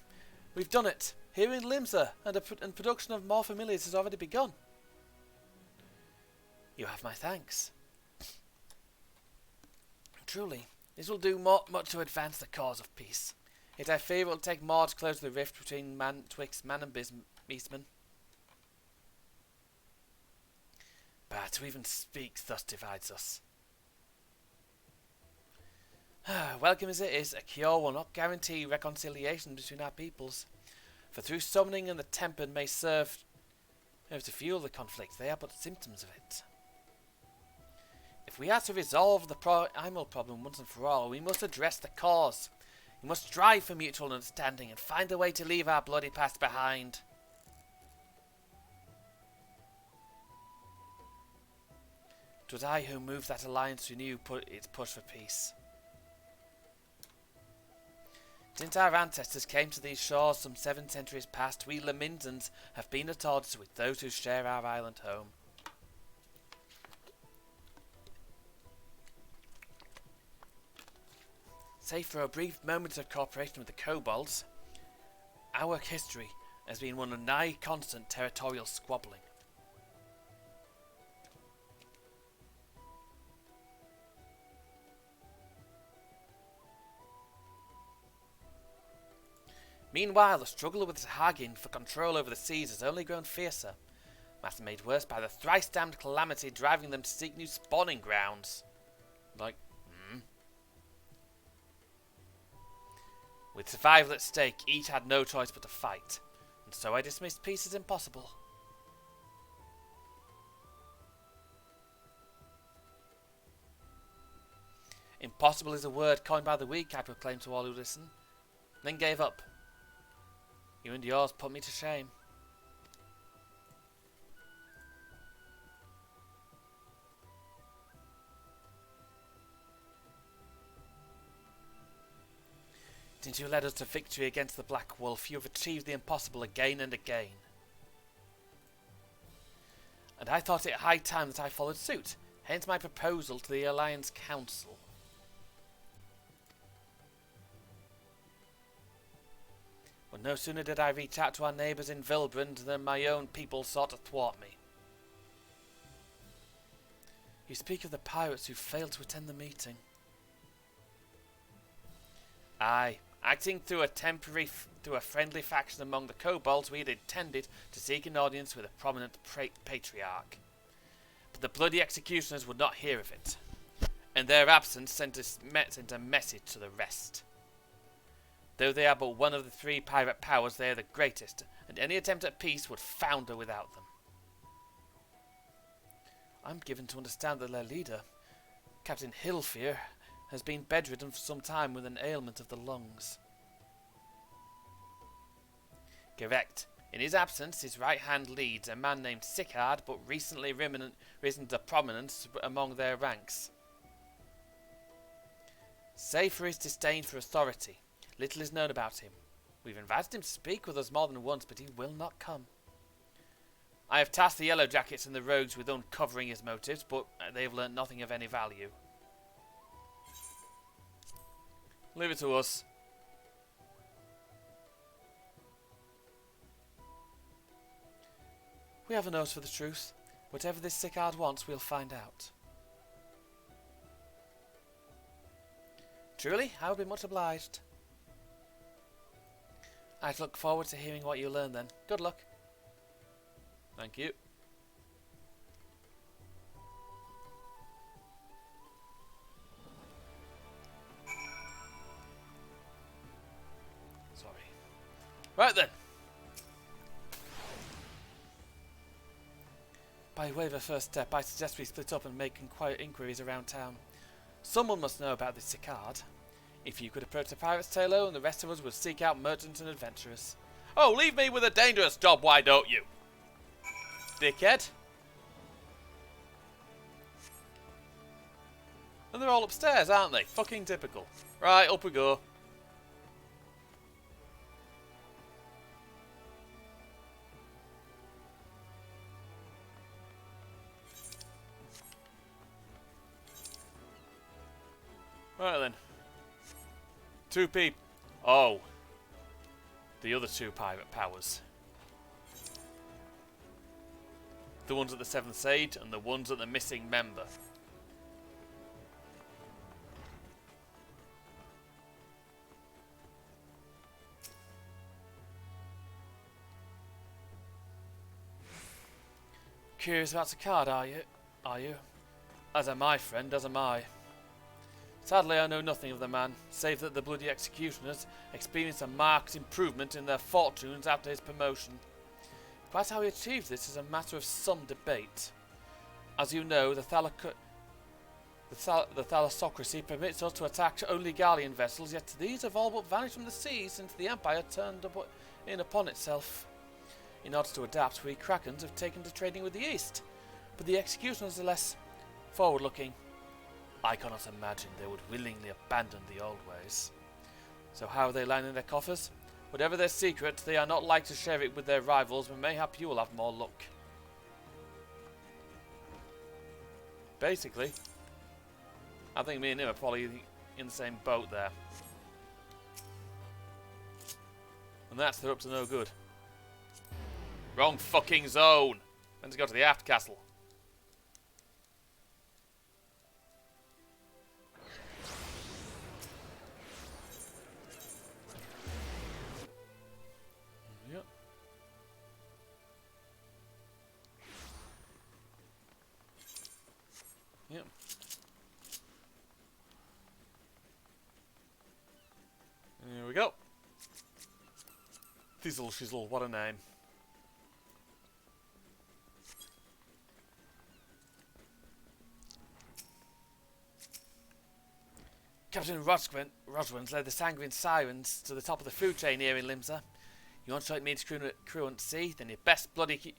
We've done it. Here in Limsa, and production of more familiars has already begun. You have my thanks. Truly, this will do much to advance the cause of peace. Yet I fear it will take more to close the rift twixt man and beastman. But to even speak thus divides us. Welcome as it is, a cure will not guarantee reconciliation between our peoples. For through summoning and the tempered may serve to fuel the conflict, they are but symptoms of it. If we are to resolve the primal problem once and for all, we must address the cause. We must strive for mutual understanding and find a way to leave our bloody past behind. It was I who moved that alliance to renew its push for peace. Since our ancestors came to these shores some 7 centuries past, we Lamintons have been at odds with those who share our island home. Save for a brief moment of cooperation with the kobolds, our history has been one of nigh constant territorial squabbling. Meanwhile, the struggle with Haggin for control over the seas has only grown fiercer, matter made worse by the thrice-damned calamity driving them to seek new spawning grounds. With survival at stake, each had no choice but to fight, and so I dismissed peace as impossible. Impossible is a word coined by the weak, I proclaimed to all who listen, then gave up. You and yours put me to shame. Since you led us to victory against the Black Wolf, you have achieved the impossible again and again. And I thought it high time that I followed suit, hence my proposal to the Alliance Council. But no sooner did I reach out to our neighbours in Vilbrand than my own people sought to thwart me. You speak of the pirates who failed to attend the meeting. Aye, acting through a friendly faction among the kobolds, we had intended to seek an audience with a prominent patriarch. But the bloody executioners would not hear of it, and their absence sent a message to the rest. Though they are but one of the 3 pirate powers, they are the greatest, and any attempt at peace would founder without them. I'm given to understand that their leader, Captain Hillfear, has been bedridden for some time with an ailment of the lungs. Correct. In his absence, his right hand leads a man named Sickard, but recently risen to prominence among their ranks. Save for his disdain for authority, little is known about him. We've invited him to speak with us more than once, but he will not come. I have tasked the Yellow Jackets and the Rogues with uncovering his motives, but they have learnt nothing of any value. Leave it to us. We have a nose for the truth. Whatever this Sickard wants, we'll find out. Truly, I will be much obliged. I look forward to hearing what you learn then. Good luck. Thank you. Sorry. Right then. By way of a first step, I suggest we split up and make inquiries around town. Someone must know about this Sickard. If you could approach the pirates, Taylor, and the rest of us would seek out merchants and adventurers. Oh, leave me with a dangerous job, why don't you? Dickhead. And they're all upstairs, aren't they? Fucking typical. Right, up we go. Right then. 2 people. Oh. The other 2 pirate powers. The ones at the 7th Age and the ones at the missing member. Curious about the card, are you? As am I, friend, as am I. Sadly, I know nothing of the man, save that the bloody executioners experienced a marked improvement in their fortunes after his promotion. Quite how he achieved this is a matter of some debate. As you know, the thalassocracy permits us to attack only Gallian vessels, yet these have all but vanished from the seas since the Empire turned in upon itself. In order to adapt, we Krakens have taken to trading with the East, but the executioners are less forward-looking. I cannot imagine they would willingly abandon the old ways. So how are they lining their coffers? Whatever their secret, they are not like to share it with their rivals, but mayhap you will have more luck. Basically, I think me and him are probably in the same boat there. And that's they're up to no good. Wrong fucking zone! Let's go to the aft castle. Yep. Yep. Here we go. Thizzle shizzle, what a name. Captain Roswins led the sanguine sirens to the top of the food chain here in Limsa. You want to strike me into cruent sea, then your best bloody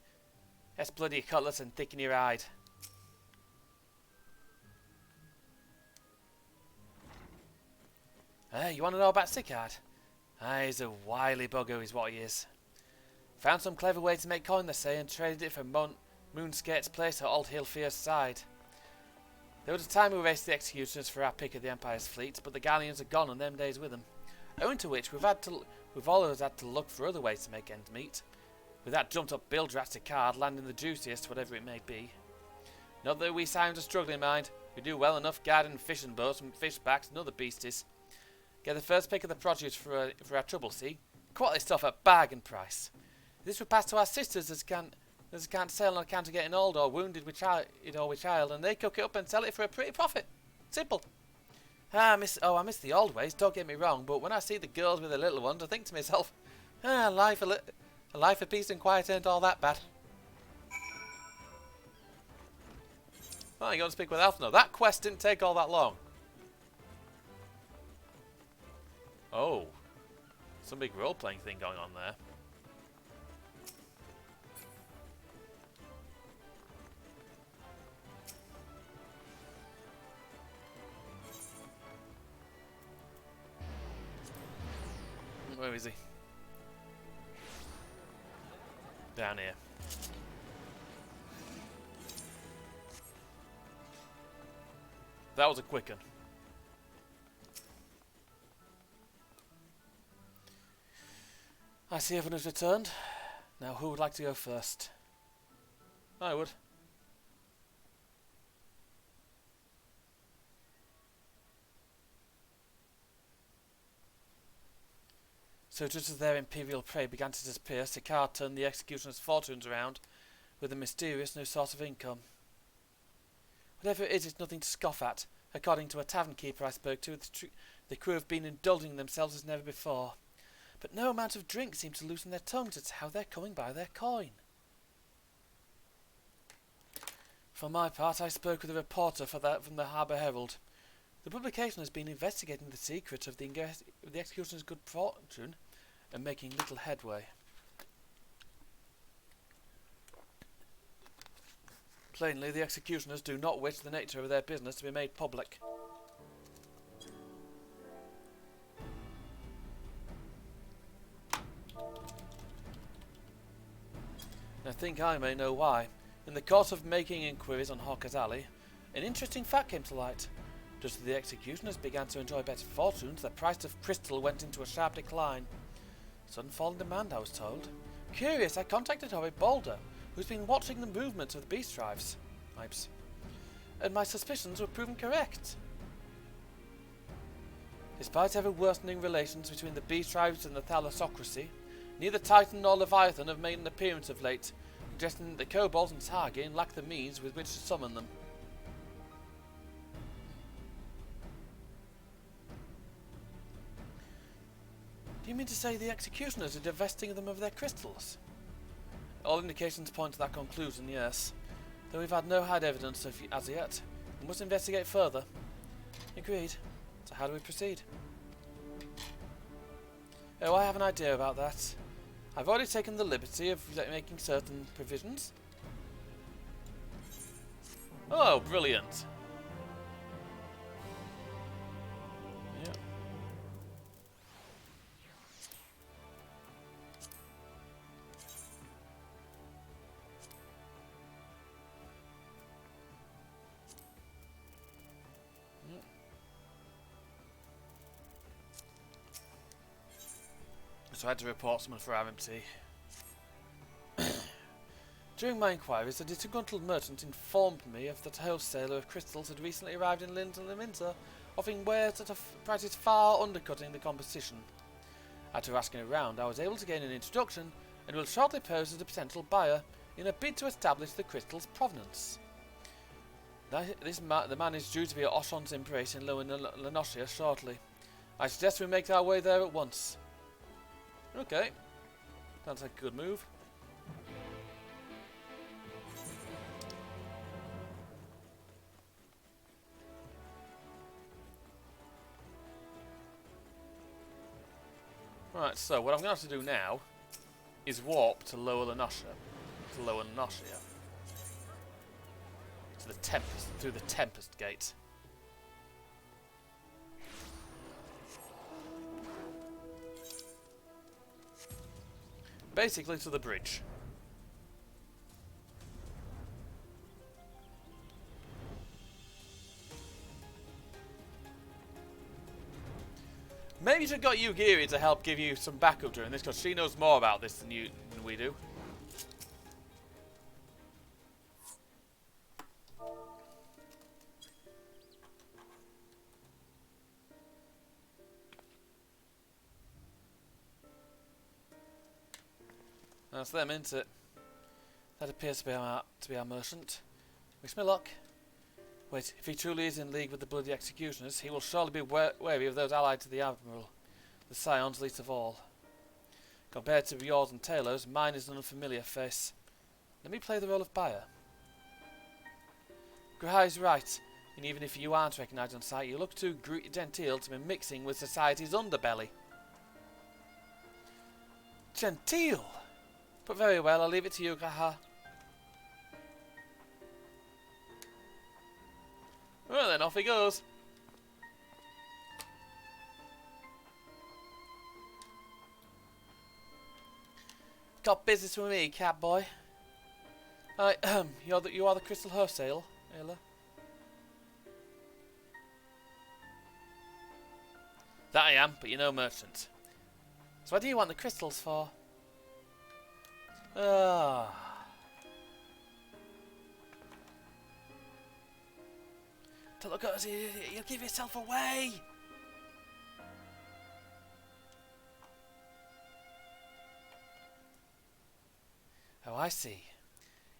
cutlass and thicken your hide. You want to know about Sickard? He's a wily bugger is what he is. Found some clever way to make coin, they say, and traded it for Moonskate's place at Old Hilfier's side. There was a time we raced the executioners for our pick of the Empire's fleet, but the galleons are gone and them days with them. Owing to which we've always had to look for other ways to make ends meet. With that jumped up bilge rat card landing the juiciest, whatever it may be. Not that we Sirens are struggling, mind. We do well enough guarding fishing boats and fishbacks and other beasties. Get the first pick of the produce for our trouble, see? Quality stuff at bargain price. This would pass to our sisters as can't sell on account of getting old or wounded with child, and they cook it up and sell it for a pretty profit. Simple. I miss the old ways, don't get me wrong, but when I see the girls with the little ones, I think to myself, a life of peace and quiet ain't all that bad. Oh, you got to speak with Alf now. That quest didn't take all that long. Oh, some big role-playing thing going on there. Where is he? Down here. That was a quick one. I see everyone has returned. Now who would like to go first? I would. So just as their imperial prey began to disappear, Sickard turned the executioner's fortunes around with a mysterious new source of income. Whatever it is, it's nothing to scoff at. According to a tavern keeper I spoke to, the crew have been indulging themselves as never before. But no amount of drink seemed to loosen their tongues as to how they're coming by their coin. For my part, I spoke with a reporter from the Harbour Herald. The publication has been investigating the secret of the executioner's good fortune and making little headway. Plainly, the executioners do not wish the nature of their business to be made public. I think I may know why. In the course of making inquiries on Hawker's Alley, an interesting fact came to light. Just as the executioners began to enjoy better fortunes, the price of crystal went into a sharp decline. Sudden fall in demand, I was told. Curious, I contacted Horrid Boulder, who's been watching the movement of the beast tribes. And my suspicions were proven correct. Despite ever worsening relations between the beast tribes and the thalassocracy, neither Titan nor Leviathan have made an appearance of late, suggesting that the kobolds and Targain lack the means with which to summon them. Do you mean to say the executioners are divesting them of their crystals? All indications point to that conclusion, yes. Though we've had no hard evidence as yet. We must investigate further. Agreed. So how do we proceed? Oh, I have an idea about that. I've already taken the liberty of making certain provisions. Oh, brilliant. Yeah. So I had to report someone for RMT. During my inquiries, a disgruntled merchant informed me of that a wholesaler of crystals had recently arrived in Linz and Leminza, offering wares at prices far undercutting the competition. After asking around, I was able to gain an introduction and will shortly pose as a potential buyer in a bid to establish the crystal's provenance. The man is due to be at Oshon's embrace in Lower Lenosia shortly. I suggest we make our way there at once. Okay. Sounds like a good move. Right, so what I'm going to have to do now is warp to Lower Lenosia. To the Tempest, through the Tempest Gate. Basically to the bridge. Maybe you should have got Yugiri to help give you some backup during this, because she knows more about this than we do. That's them, isn't it? That appears to be our merchant. Wish me luck. Wait, if he truly is in league with the bloody executioners, he will surely be wary of those allied to the Admiral, the Scions least of all. Compared to yours and Taylor's, mine is an unfamiliar face. Let me play the role of buyer. Grahai's right, and even if you aren't recognised on sight, you look too genteel to be mixing with society's underbelly. Genteel? But very well, I'll leave it to you, Graha. Well then, off he goes. Got business with me, cat boy. You are the crystal wholesale, Ayla. That I am, but you're no merchant. So what do you want the crystals for? Don't look at us, you'll give yourself away! Oh, I see.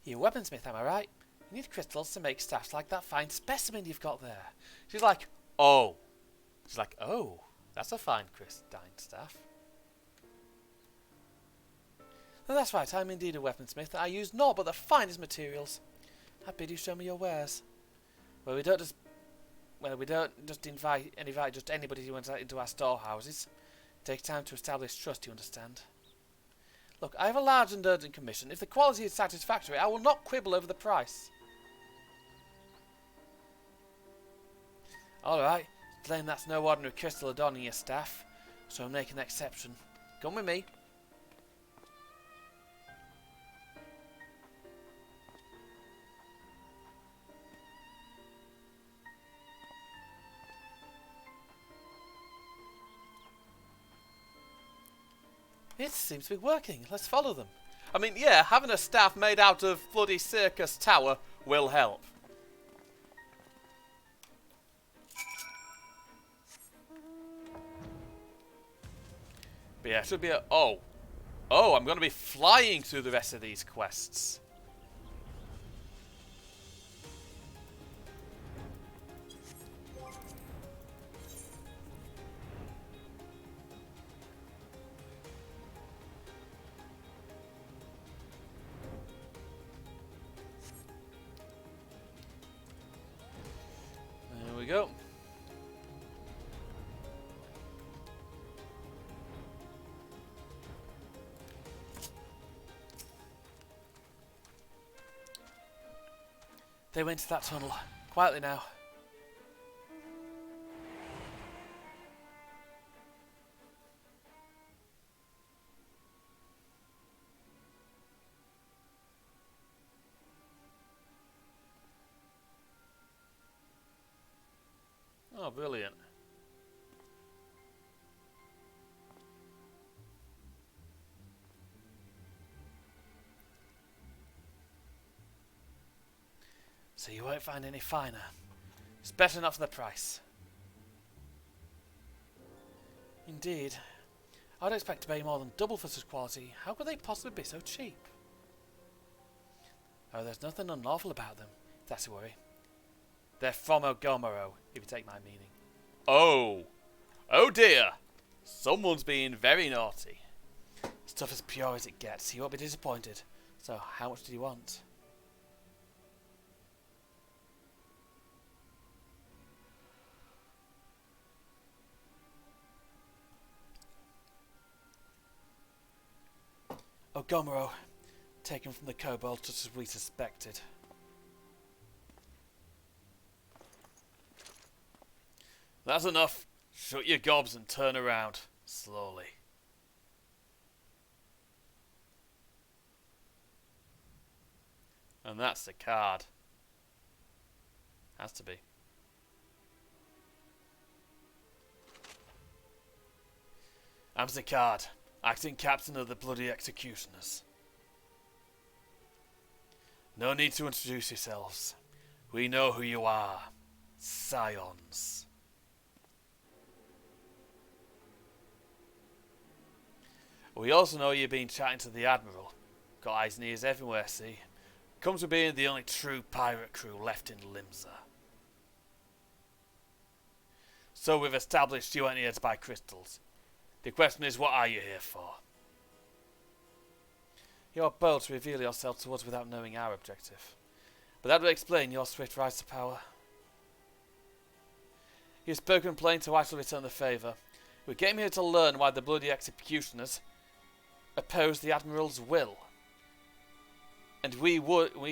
You're a weaponsmith, am I right? You need crystals to make staffs like that fine specimen you've got there. She's like, oh. She's like, oh, that's a fine crystalline staff. No, that's right, I'm indeed a weaponsmith. I use naught but the finest materials. I bid you show me your wares. Well, we don't just invite just anybody who wants into our storehouses. It takes time to establish trust, you understand. Look, I have a large and urgent commission. If the quality is satisfactory, I will not quibble over the price. Alright, claim that's no ordinary crystal adorning your staff, so I'll make an exception. Come with me. It seems to be working. Let's follow them. I mean, yeah, having a staff made out of bloody circus tower will help. But yeah, it should be a... Oh, I'm going to be flying through the rest of these quests. There we go. They went to that tunnel. Quietly now. Oh, brilliant. So you won't find any finer. It's better enough for the price. Indeed. I'd expect to pay more than double for such quality. How could they possibly be so cheap? Oh, there's nothing unlawful about them, if that's a worry. They're from Ogomoro, if you take my meaning. Oh! Oh dear! Someone's being very naughty. Stuff as pure as it gets. You won't be disappointed. So, how much do you want? Ogomoro, taken from the kobold just as we suspected. That's enough. Shut your gobs and turn around. Slowly. And that's the card. Has to be. I'm the card. Acting captain of the bloody executioners. No need to introduce yourselves. We know who you are. Scions. We also know you've been chatting to the Admiral. Got eyes and ears everywhere, see? Comes to being the only true pirate crew left in Limsa. So we've established you ain't here to buy crystals. The question is, what are you here for? You're bold to reveal yourself to us without knowing our objective. But that would explain your swift rise to power. You've spoken plain, so I shall return the favour. We came here to learn why the bloody executioners oppose the Admiral's will. And we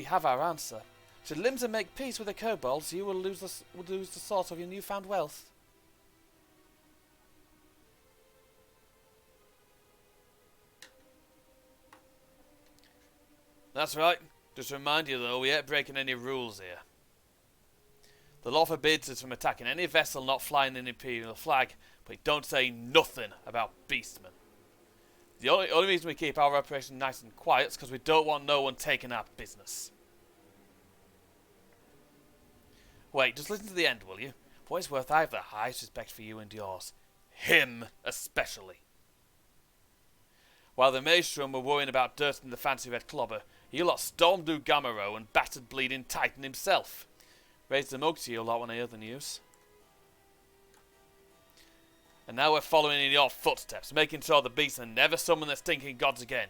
have our answer. Should Limsa make peace with the kobolds, you will lose the source of your newfound wealth. That's right. Just to remind you though, we ain't breaking any rules here. The law forbids us from attacking any vessel not flying an Imperial flag, but it don't say nothing about beastmen. The only reason we keep our operation nice and quiet is because we don't want no one taking our business. Wait, just listen to the end, will you? For what it's worth, I have the highest respect for you and yours. Him, especially. While the Maelstrom were worrying about dirting the fancy red clobber, you lot stormed Ogomoro and battered bleeding Titan himself. Raised the mug to you a lot when I heard the news. And now we're following in your footsteps, making sure the beastmen never summon their stinking gods again.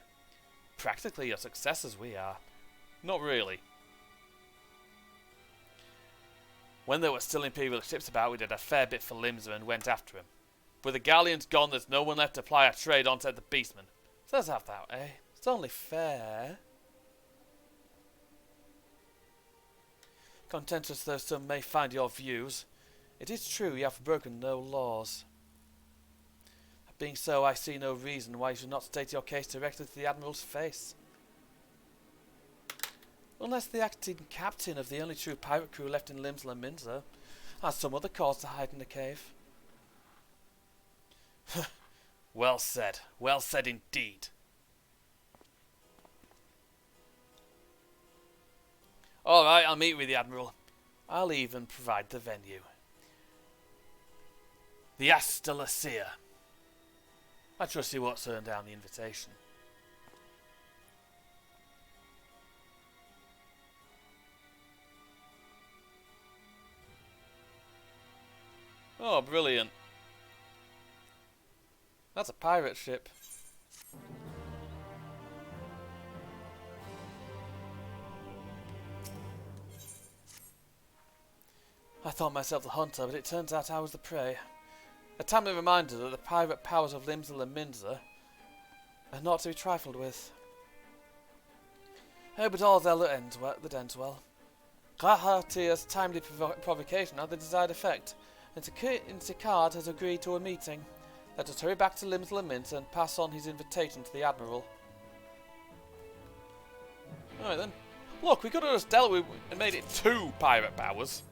Practically your successors we are. Not really. When there were still Imperial ships about, we did a fair bit for Limsa and went after him. With the galleons gone, there's no one left to ply our trade on, said the beastmen. So let's have that, eh? It's only fair. Contentious though some may find your views, it is true you have broken no laws. That being so, I see no reason why you should not state your case directly to the Admiral's face. Unless the acting captain of the only true pirate crew left in Limsa and Minza has some other cause to hide in the cave. Well said. Well said indeed. Alright, I'll meet with the Admiral. I'll even provide the venue. The Astalacia. I trust you won't turn down the invitation. Oh, brilliant. That's a pirate ship. I thought myself the hunter, but it turns out I was the prey. A timely reminder that the pirate powers of Limsa and Minza are not to be trifled with. Oh, but all's well that ends well. Glahatia's timely provocation had the desired effect, and Sicard has agreed to a meeting. Let us hurry back to Limsa and Minza and pass on his invitation to the Admiral. Alright then. Look, we could have just dealt with and made it 2 pirate powers.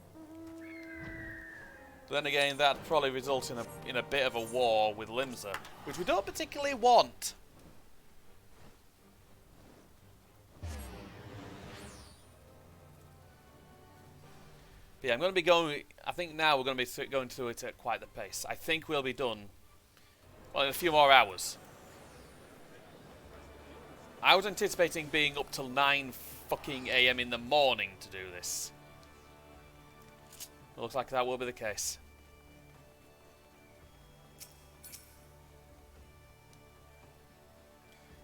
But then again, that'd probably result in a bit of a war with Limsa, which we don't particularly want. But yeah, I'm going to be going. I think now we're going to be going through it at quite the pace. I think we'll be done, well, in a few more hours. I was anticipating being up till 9 fucking AM in the morning to do this. It looks like that will be the case.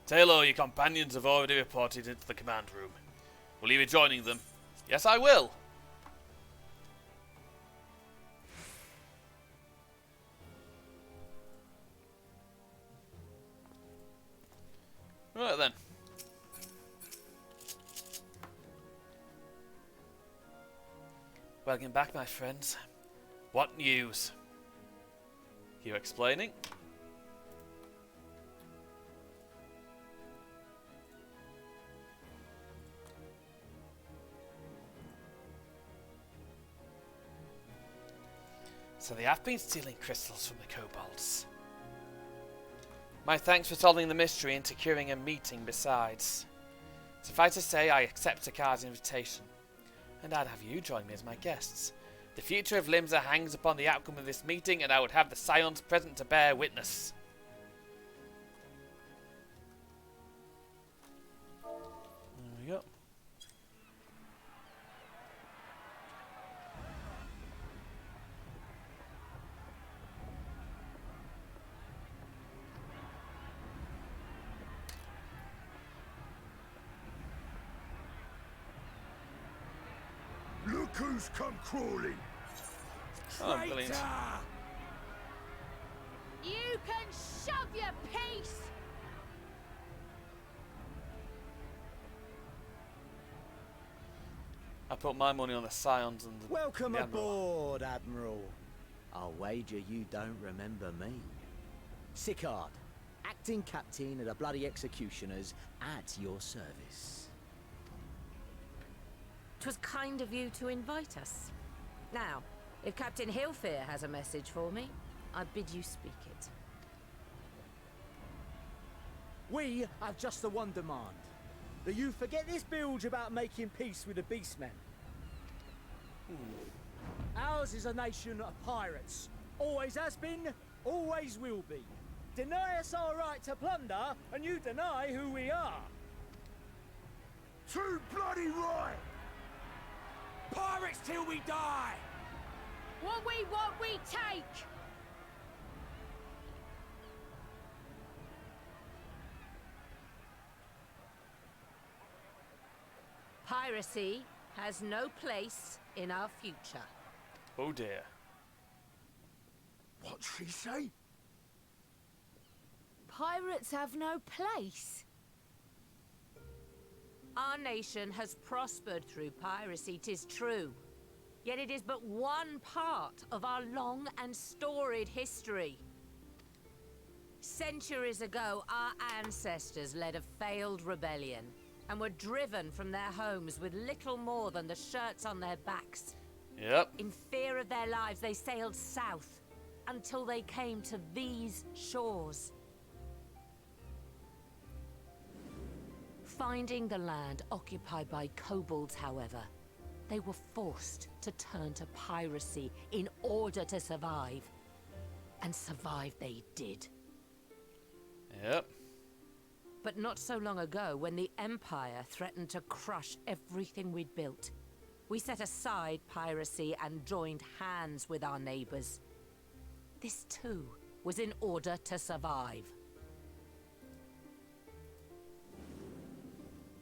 Taylor, your companions have already reported into the command room. Will you be joining them? Yes, I will. Right then. Welcome back, my friends. What news? You explaining? So they have been stealing crystals from the kobolds. My thanks for solving the mystery and securing a meeting besides. Suffice to say, I accept Sicard's invitation. And I'd have you join me as my guests. The future of Limsa hangs upon the outcome of this meeting, and I would have the Scions present to bear witness. There we go. Look who's come crawling! Oh, brilliant. You can shove your piece! I put my money on the Scions and the Welcome the Admiral. aboard, Admiral. I'll wager you don't remember me. Sicard, acting captain of the bloody executioners, at your service. 'Twas kind of you to invite us. Now, if Captain Hillfear has a message for me, I bid you speak it. We have just the one demand. That you forget this bilge about making peace with the Beastmen. Ours is a nation of pirates. Always has been, always will be. Deny us our right to plunder, and you deny who we are. Too bloody right! Pirates till we die! What we want, we take! Piracy has no place in our future. Oh dear. What'd she say? Pirates have no place. Our nation has prospered through piracy, 'tis true. Yet it is but one part of our long and storied history. Centuries ago, our ancestors led a failed rebellion and were driven from their homes with little more than the shirts on their backs. Yep. In fear of their lives, they sailed south until they came to these shores. Finding the land occupied by kobolds, however, they were forced to turn to piracy in order to survive. And survive they did. Yep. But not so long ago, when the Empire threatened to crush everything we'd built, we set aside piracy and joined hands with our neighbors. This too was in order to survive.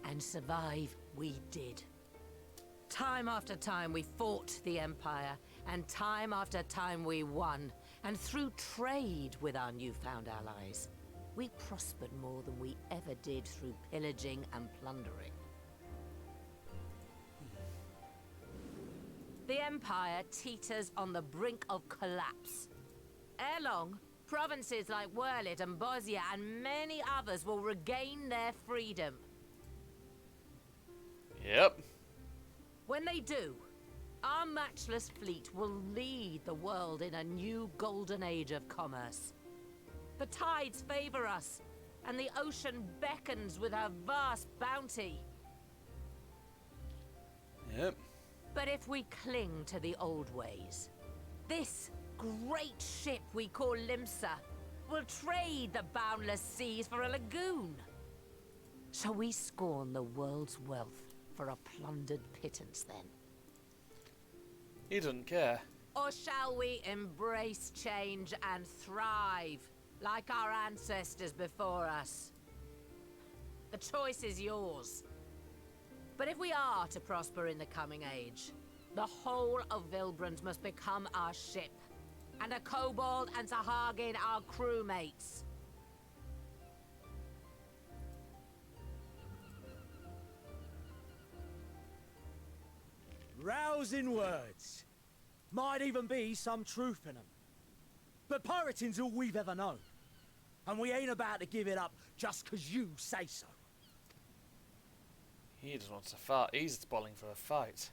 And survive we did. Time after time we fought the Empire, and time after time we won. And through trade with our newfound allies, we prospered more than we ever did through pillaging and plundering. The Empire teeters on the brink of collapse. Ere long, provinces like Wurlit and Bosnia and many others will regain their freedom. Yep. When they do, our matchless fleet will lead the world in a new golden age of commerce. The tides favor us, and the ocean beckons with her vast bounty. Yep. But if we cling to the old ways, this great ship we call Limsa will trade the boundless seas for a lagoon. Shall we scorn the world's wealth for a plundered pittance then? He doesn't care. Or shall we embrace change and thrive, like our ancestors before us? The choice is yours. But if we are to prosper in the coming age, the whole of Vilbrand must become our ship, and a kobold and Sahagin our crewmates. Rousing words. Might even be some truth in them. But pirating's all we've ever known. And we ain't about to give it up just 'cause you say so. He just wants to fight. He's spoiling for a fight.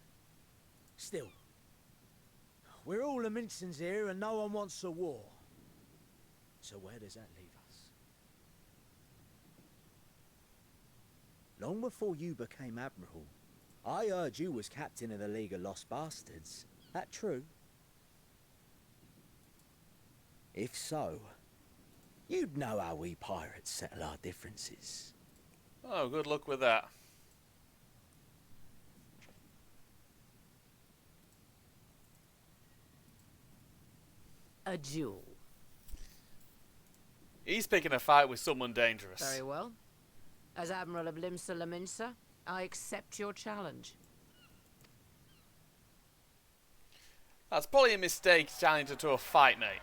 Still, we're all the Mincins here and no one wants a war. So where does that leave us? Long before you became Admiral, I heard you was captain of the League of Lost Bastards. That true? If so, you'd know how we pirates settle our differences. Oh, good luck with that. A duel. He's picking a fight with someone dangerous. Very well. As Admiral of Limsa Laminsa, I accept your challenge. That's probably a mistake challenging to a fight, mate.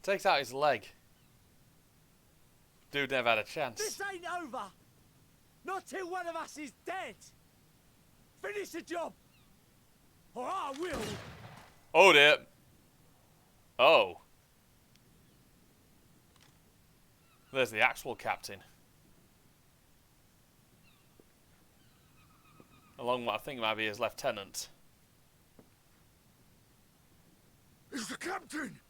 Takes out his leg. Dude never had a chance. This ain't over! Not till one of us is dead! Finish the job! Or I will! Oh dear. Oh. There's the actual captain. Along what I think might be his lieutenant. It's the captain!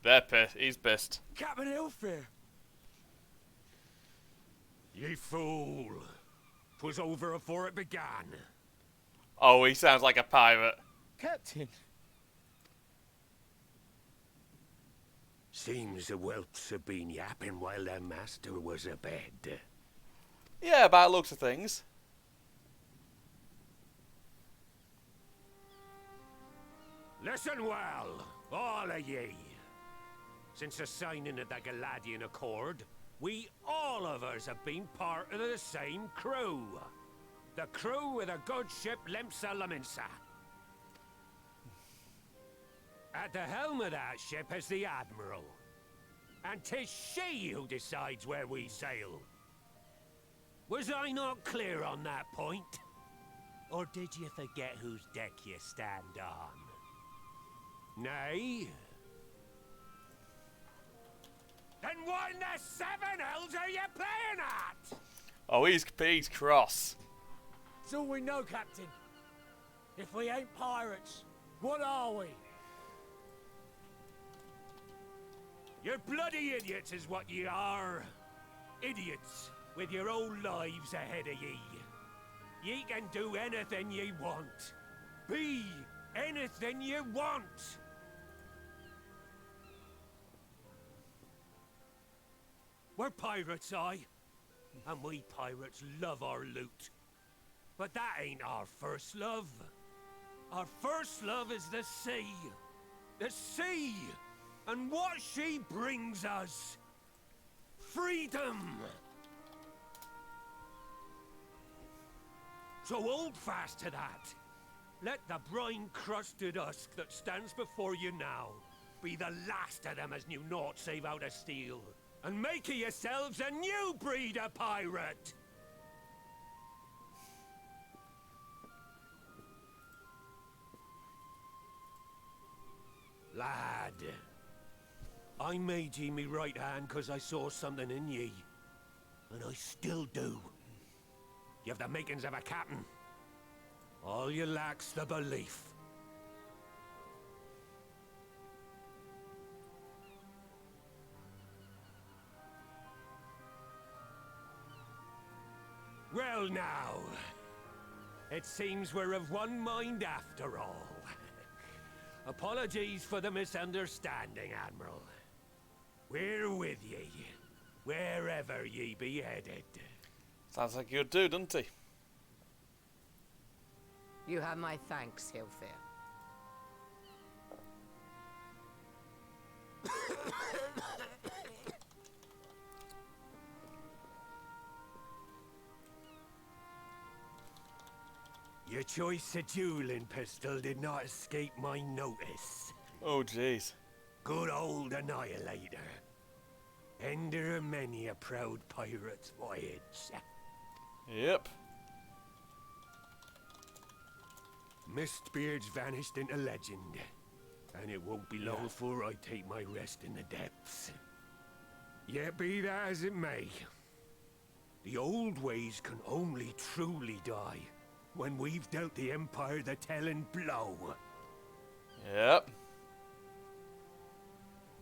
They're pissed. He's pissed. Captain Ilfir! Ye fool! 'Twas over afore it began. Oh, he sounds like a pirate. Captain! Seems the whelps have been yapping while their master was abed. Yeah, by the looks of things. Listen well, all of ye. Since the signing of the Galadian Accord, we all of us have been part of the same crew. The crew with a good ship Lemsa Laminsa. At the helm of that ship is the Admiral. And 'tis she who decides where we sail. Was I not clear on that point? Or did you forget whose deck you stand on? Nay? Then what in the seven hells are you playing at? Oh, he's cross. It's all we know, Captain. If we ain't pirates, what are we? You're bloody idiots is what ye are. Idiots with your own lives ahead of ye. Ye can do anything ye want. Be anything ye want. We're pirates, aye. And we pirates love our loot. But that ain't our first love. Our first love is the sea. The sea! And what she brings us. Freedom! So hold fast to that. Let the brine-crusted husk that stands before you now be the last of them as knew naught save out of steel. And make of yourselves a new breed of pirate! Lad, I made ye me right hand cause I saw something in ye. And I still do. You have the makings of a captain. All you lack's the belief. Well now, it seems we're of one mind after all. Apologies for the misunderstanding, Admiral. We're with ye, wherever ye be headed. Sounds like a good dude, doesn't he? You have my thanks, Hilfir. Your choice of dueling pistol did not escape my notice. Oh, jeez. Good old Annihilator. Ender of many a proud pirate's voyage. Yep. Mistbeard's vanished into legend. And it won't be long before I take my rest in the depths. Yet be that as it may, the old ways can only truly die when we've dealt the Empire the telling blow. Yep.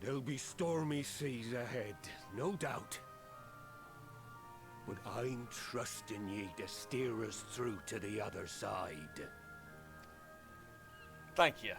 There'll be stormy seas ahead, no doubt. But I'm trusting ye to steer us through to the other side. Thank you.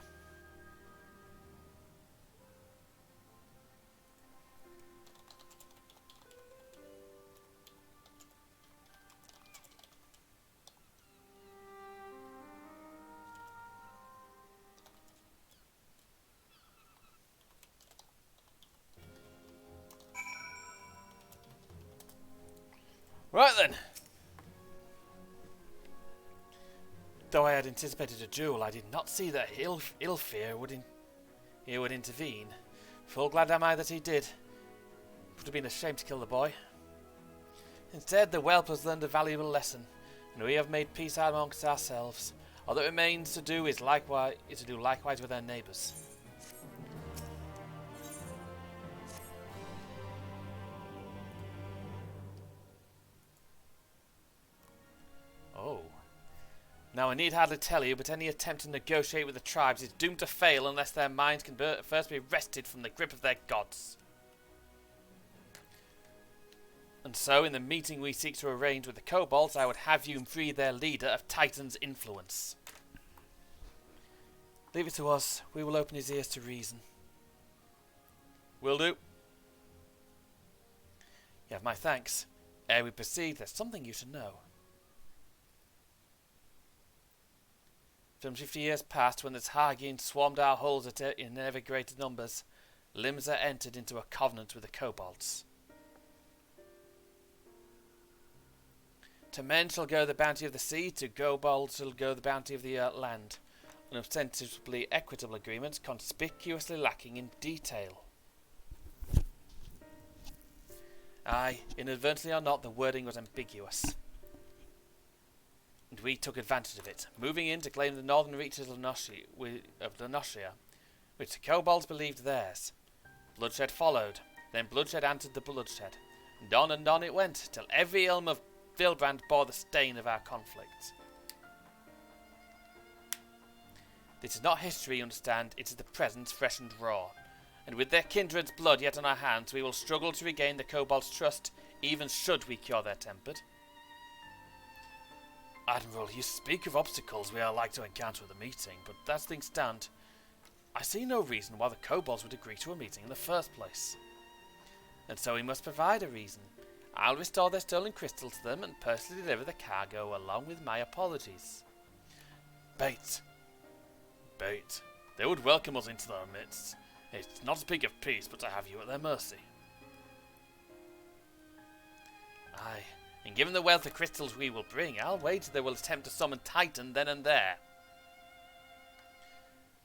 Right then. Though I had anticipated a duel, I did not see that Ilfir would intervene. Full glad am I that he did. It would have been a shame to kill the boy. Instead, the whelp has learned a valuable lesson, and we have made peace amongst ourselves. All that remains to do is to do likewise with our neighbours. Oh. Now, I need hardly tell you, but any attempt to negotiate with the tribes is doomed to fail unless their minds can first be wrested from the grip of their gods. And so, in the meeting we seek to arrange with the kobolds, I would have you free their leader of Titan's influence. Leave it to us. We will open his ears to reason. Will do. You have my thanks. Ere we proceed, there's something you should know. From 50 years past, when the Targine swarmed our hulls in ever greater numbers, Limsa entered into a covenant with the kobolds. To men shall go the bounty of the sea, to kobolds shall go the bounty of the land. An ostensibly equitable agreement, conspicuously lacking in detail. Aye, inadvertently or not, the wording was ambiguous. And we took advantage of it, moving in to claim the northern reaches of the Noshia, which the kobolds believed theirs. Bloodshed followed, then bloodshed answered the bloodshed, and on it went, till every elm of Vilbrand bore the stain of our conflict. This is not history, you understand, it is the present, fresh and raw. And with their kindred's blood yet on our hands, we will struggle to regain the kobolds' trust, even should we cure their tempered. Admiral, you speak of obstacles we are like to encounter at the meeting, but as things stand, I see no reason why the kobolds would agree to a meeting in the first place. And so we must provide a reason. I'll restore their stolen crystal to them and personally deliver the cargo along with my apologies. Bait. They would welcome us into their midst. It's not to speak of peace, but to have you at their mercy. Aye, and given the wealth of crystals we will bring, I'll wager they will attempt to summon Titan then and there.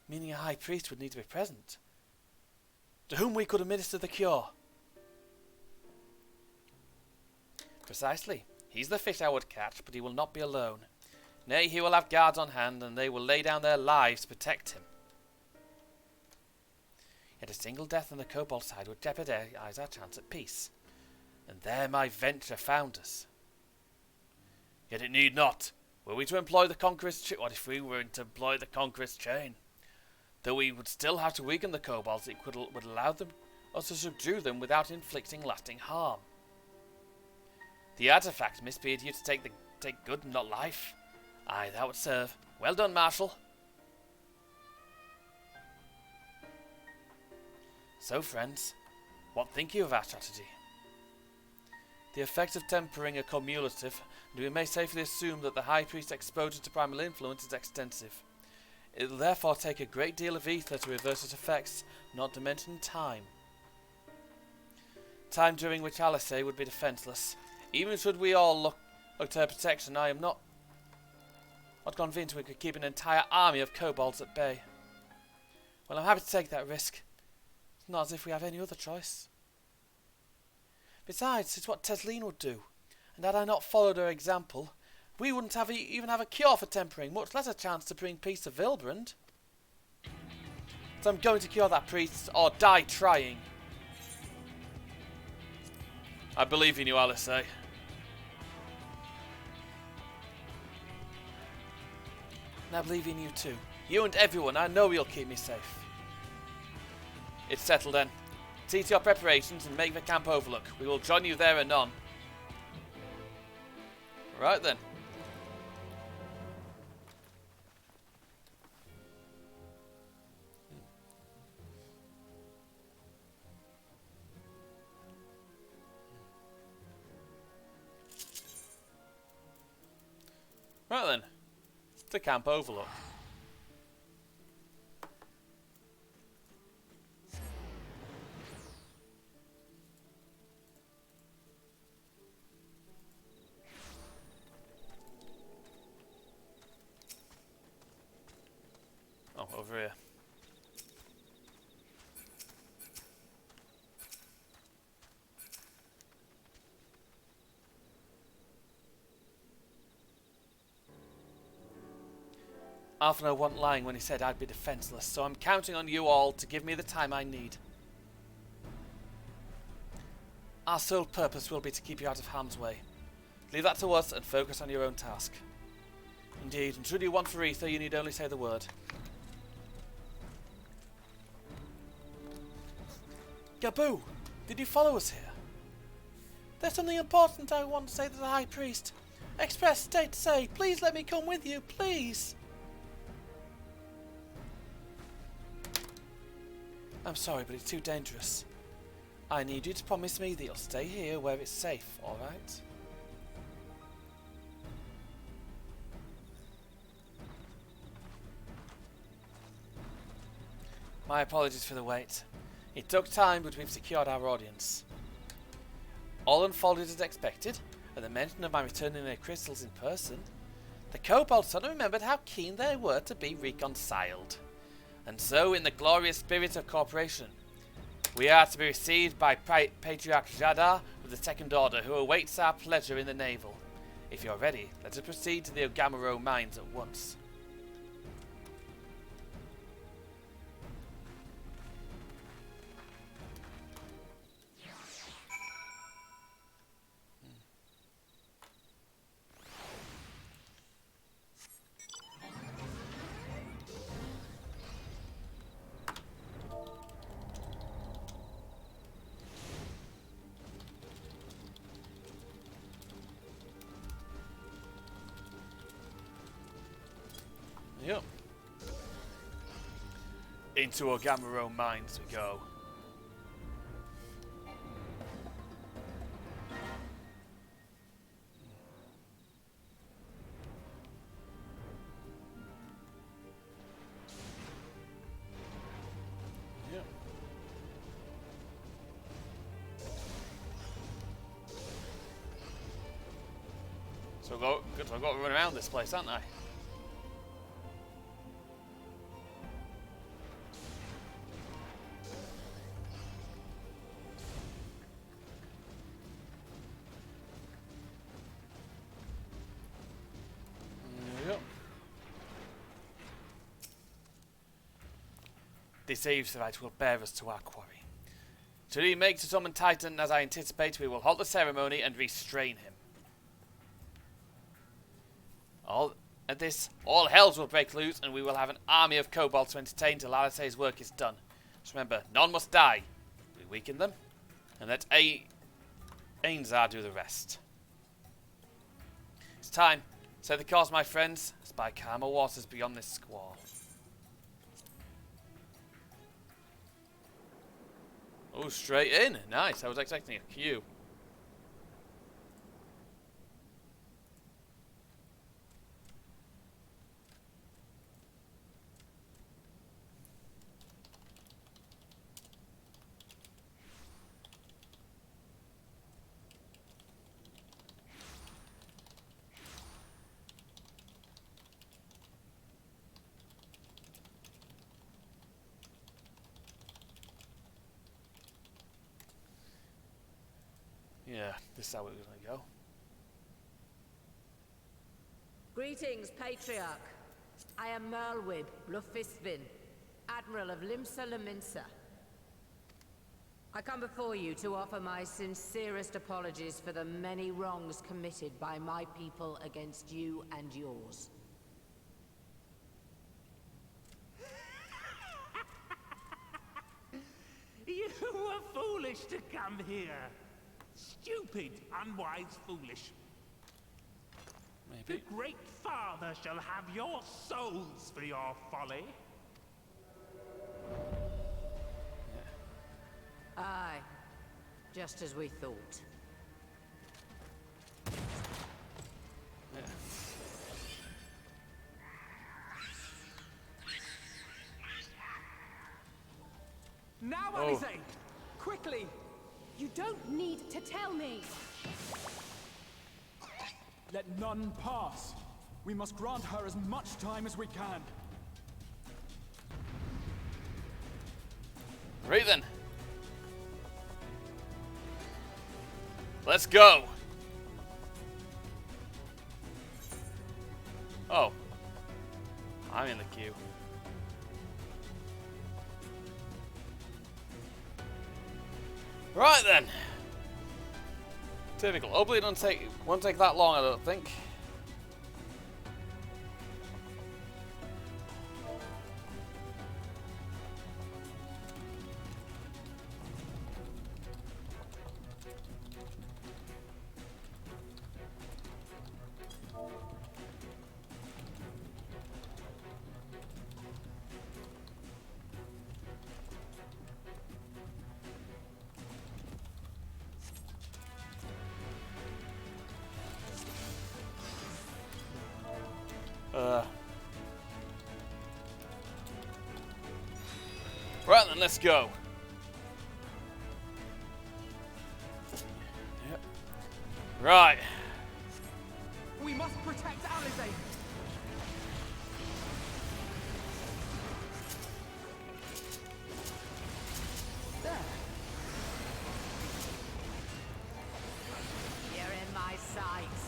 Meaning a high priest would need to be present, to whom we could administer the cure. Precisely. He's the fish I would catch, but he will not be alone. Nay, he will have guards on hand, and they will lay down their lives to protect him. Yet a single death on the kobold side would jeopardize our chance at peace. And there my venture found us. Yet it need not. Were we to employ the Conqueror's chain? What if we were to employ the Conqueror's chain? Though we would still have to weaken the kobolds, it would allow us to subdue them without inflicting lasting harm. The artifact misbead you to take good and not life. Aye, that would serve. Well done, Marshal. So, friends, what think you of our strategy? The effects of tempering are cumulative, and we may safely assume that the High Priest's exposure to primal influence is extensive. It will therefore take a great deal of ether to reverse its effects, not to mention time. Time during which Alice would be defenceless. Even should we all look to her protection, I am not convinced we could keep an entire army of kobolds at bay. Well, I'm happy to take that risk. It's not as if we have any other choice. Besides, it's what Tesleen would do, and had I not followed her example, we wouldn't even have a cure for tempering, much less a chance to bring peace to Vilbrand. So I'm going to cure that priest, or die trying. I believe in you, Alice. And I believe in you too. You and everyone, I know you'll keep me safe. It's settled then. See to your preparations and make the camp overlook. We will join you there anon. Right then. Right then. To camp overlook. Oh, over here. Alphino wasn't lying when he said I'd be defenseless, so I'm counting on you all to give me the time I need. Our sole purpose will be to keep you out of harm's way. Leave that to us and focus on your own task. Indeed, and should you want for ether, you need only say the word. Gaboo, did you follow us here? There's something important I want to say to the High Priest. Express state to say, please let me come with you, please. I'm sorry, but it's too dangerous. I need you to promise me that you'll stay here where it's safe, alright? My apologies for the wait. It took time, but we've secured our audience. All unfolded as expected, at the mention of my returning their crystals in person. The kobolds suddenly remembered how keen they were to be reconciled. And so, in the glorious spirit of cooperation, we are to be received by Patriarch Jadar of the Second Order, who awaits our pleasure in the navel. If you're ready, let us proceed to the Ogamaro mines at once. Yep. Into Ogamaro mines we go. Yep. So I've got to run around this place, haven't I? This Aetherite will bear us to our quarry. Should he make to summon Titan as I anticipate, we will halt the ceremony and restrain him. At this, all hells will break loose and we will have an army of kobolds to entertain till Alisay's work is done. Just remember, none must die. We weaken them, and let Ainzar do the rest. It's time. Set the course, my friends. Spy calmer waters beyond this squall. Oh, straight in. Nice. I was expecting a queue. Yeah, this is how it was going to go. Greetings, Patriarch. I am Merlwib Blufistvin, Admiral of Limsa Laminsa. I come before you to offer my sincerest apologies for the many wrongs committed by my people against you and yours. You were foolish to come here. Stupid, unwise, foolish. Maybe. The Great Father shall have your souls for your folly. Aye, just as we thought. Yeah. Now, Oh. Alizé! Quickly! You don't need to tell me! Let none pass. We must grant her as much time as we can. Right then. Let's go. Oh. I'm in the queue. Right then. Typical. Hopefully it won't take that long, I don't think. Right then, let's go. Yep. Right. We must protect Alizé. There. You're in my sights.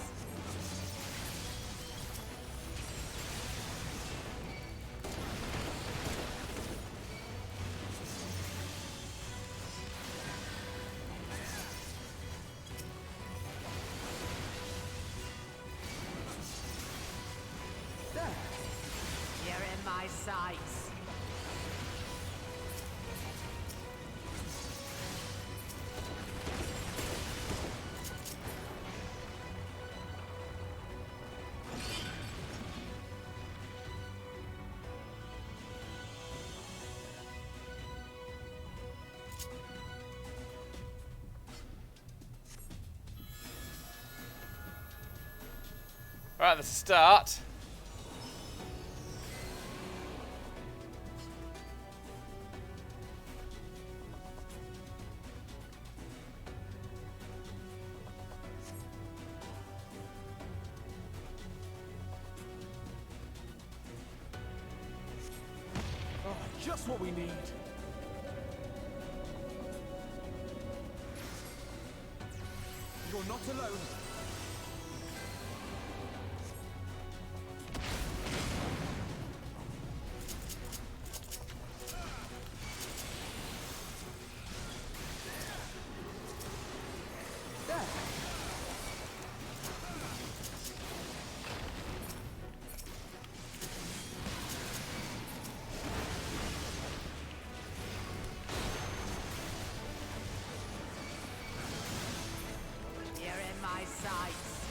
There. You're in my sights. Right, that's a start. Oh, just what we need. You're not alone. There. You're in my sights.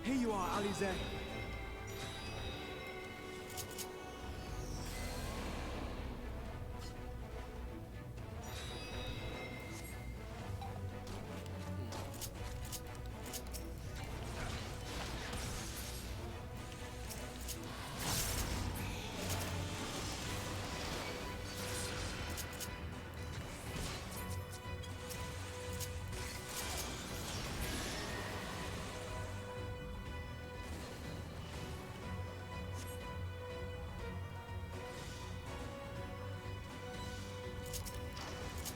Here you are, Alizé.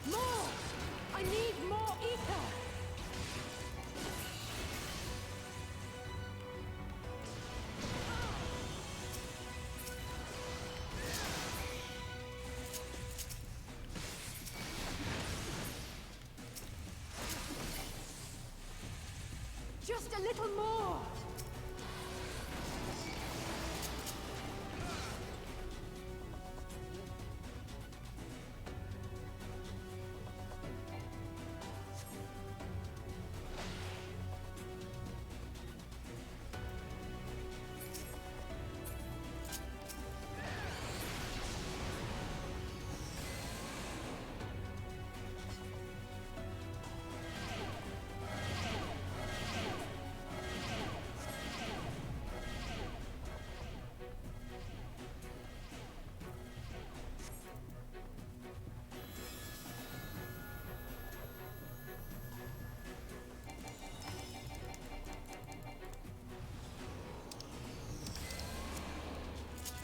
More! I need more ether! Just a little more!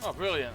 Oh, brilliant.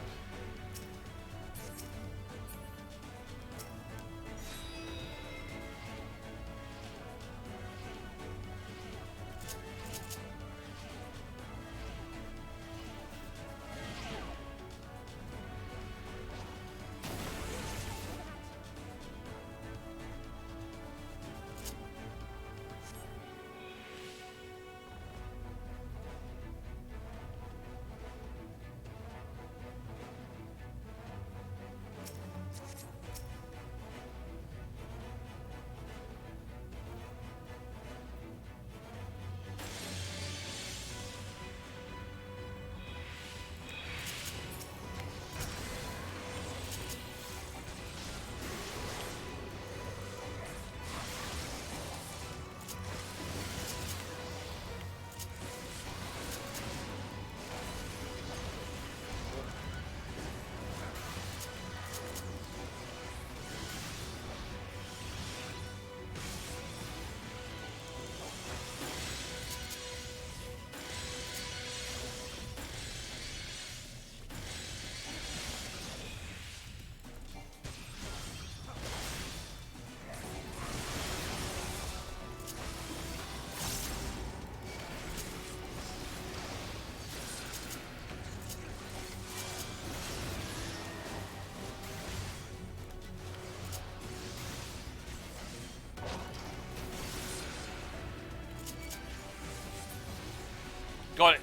Got it.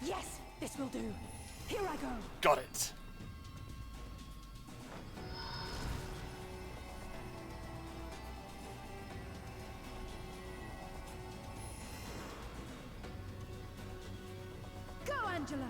Yes, this will do. Here I go. Got it. Go, Angela.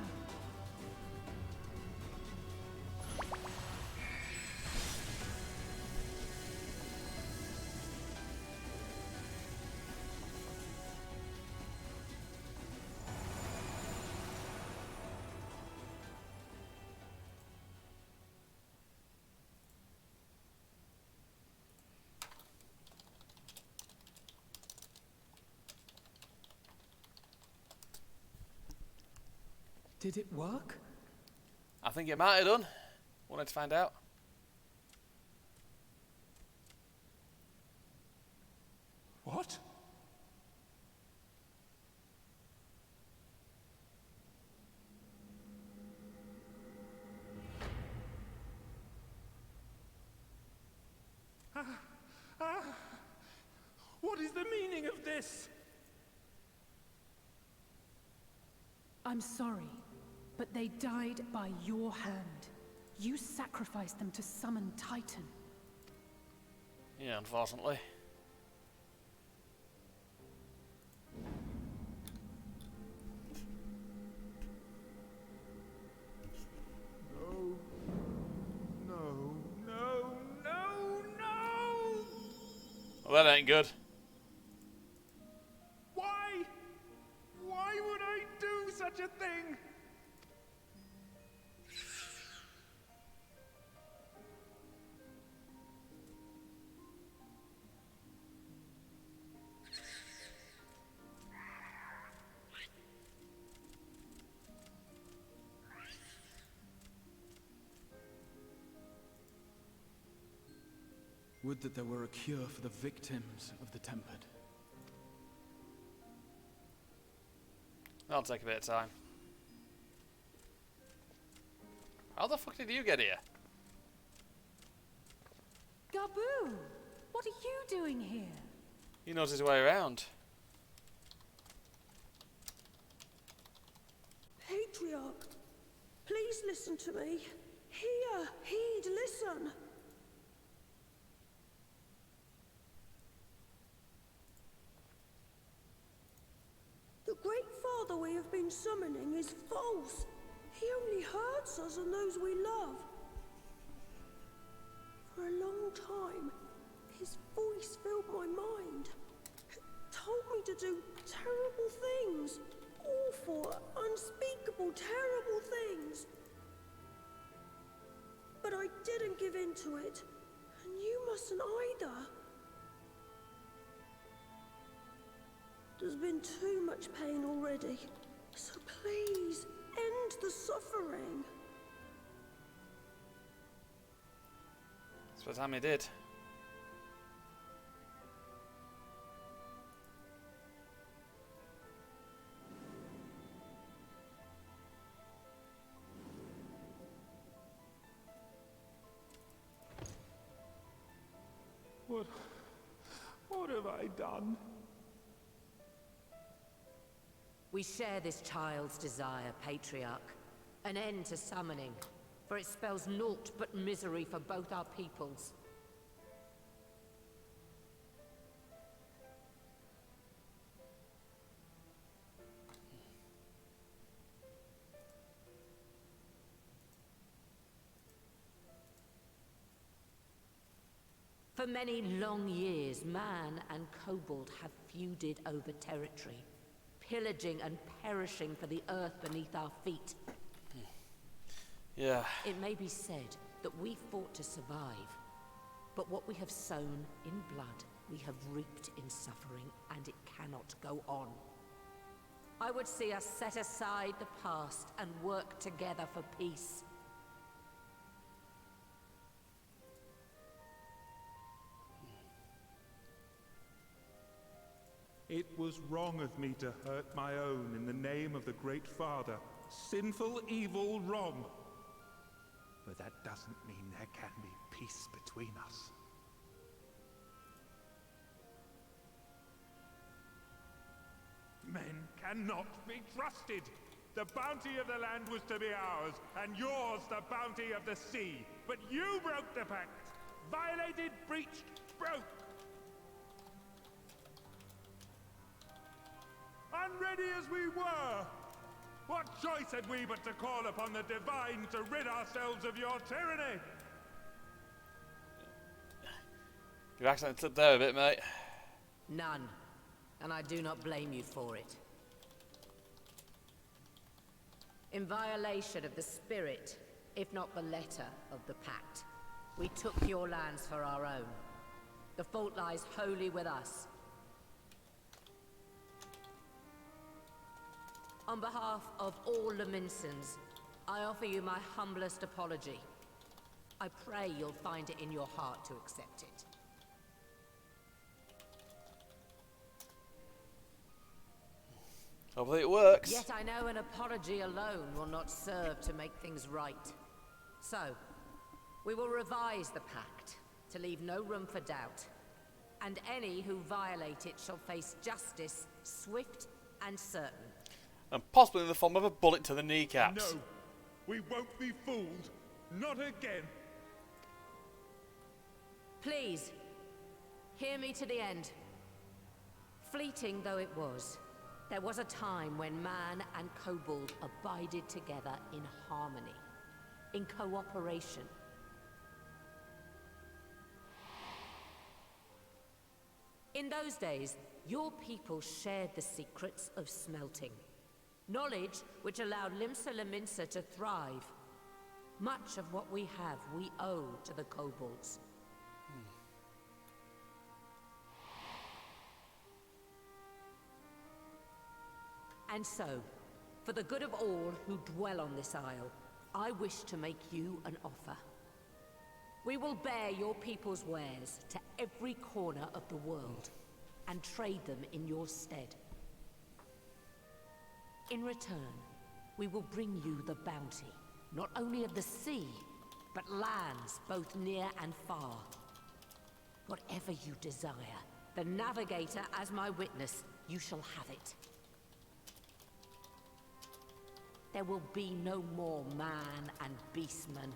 Did it work? I think it might have done. Wanted to find out. What? What is the meaning of this? I'm sorry, but they died by your hand. You sacrificed them to summon Titan. Yeah, unfortunately. No. No. No. No. No. Well, that ain't good. Why? Why would I do such a thing? Would that there were a cure for the victims of the Tempered. That'll take a bit of time. How the fuck did you get here? Gaboo! What are you doing here? He knows his way around. Patriarch, please listen to me. Hear, heed, listen. The Great Father we have been summoning is false. He only hurts us and those we love. For a long time, his voice filled my mind. It told me to do terrible things. Awful, unspeakable, terrible things. But I didn't give in to it, and you mustn't either. There's been too much pain already, so please, end the suffering. That's what Tammy did. What have I done? We share this child's desire, Patriarch. An end to summoning, for it spells naught but misery for both our peoples. For many long years, man and kobold have feuded over territory, pillaging and perishing for the earth beneath our feet. Yeah. It may be said that we fought to survive, but what we have sown in blood, we have reaped in suffering, and it cannot go on. I would see us set aside the past and work together for peace. It was wrong of me to hurt my own in the name of the Great Father. Sinful, evil, wrong. But that doesn't mean there can be peace between us. Men cannot be trusted. The bounty of the land was to be ours, and yours the bounty of the sea. But you broke the pact. Violated, breached, broke. Unready as we were, what choice had we but to call upon the divine to rid ourselves of your tyranny? Your accent slipped there a bit, mate. None. And I do not blame you for it. In violation of the spirit, if not the letter, of the pact, we took your lands for our own. The fault lies wholly with us. On behalf of all Laminsons, I offer you my humblest apology. I pray you'll find it in your heart to accept it. Hopefully it works. Yet I know an apology alone will not serve to make things right. So, we will revise the pact to leave no room for doubt. And any who violate it shall face justice, swift and certain. And possibly in the form of a bullet to the kneecaps. No, we won't be fooled. Not again. Please, hear me to the end. Fleeting though it was, there was a time when man and kobold abided together in harmony, in cooperation. In those days, your people shared the secrets of smelting. Knowledge which allowed Limsa Laminsa to thrive. Much of what we have, we owe to the kobolds. And so, for the good of all who dwell on this isle, I wish to make you an offer. We will bear your people's wares to every corner of the world, and trade them in your stead. In return, we will bring you the bounty, not only of the sea, but lands both near and far. Whatever you desire, the Navigator as my witness, you shall have it. There will be no more man and beastman,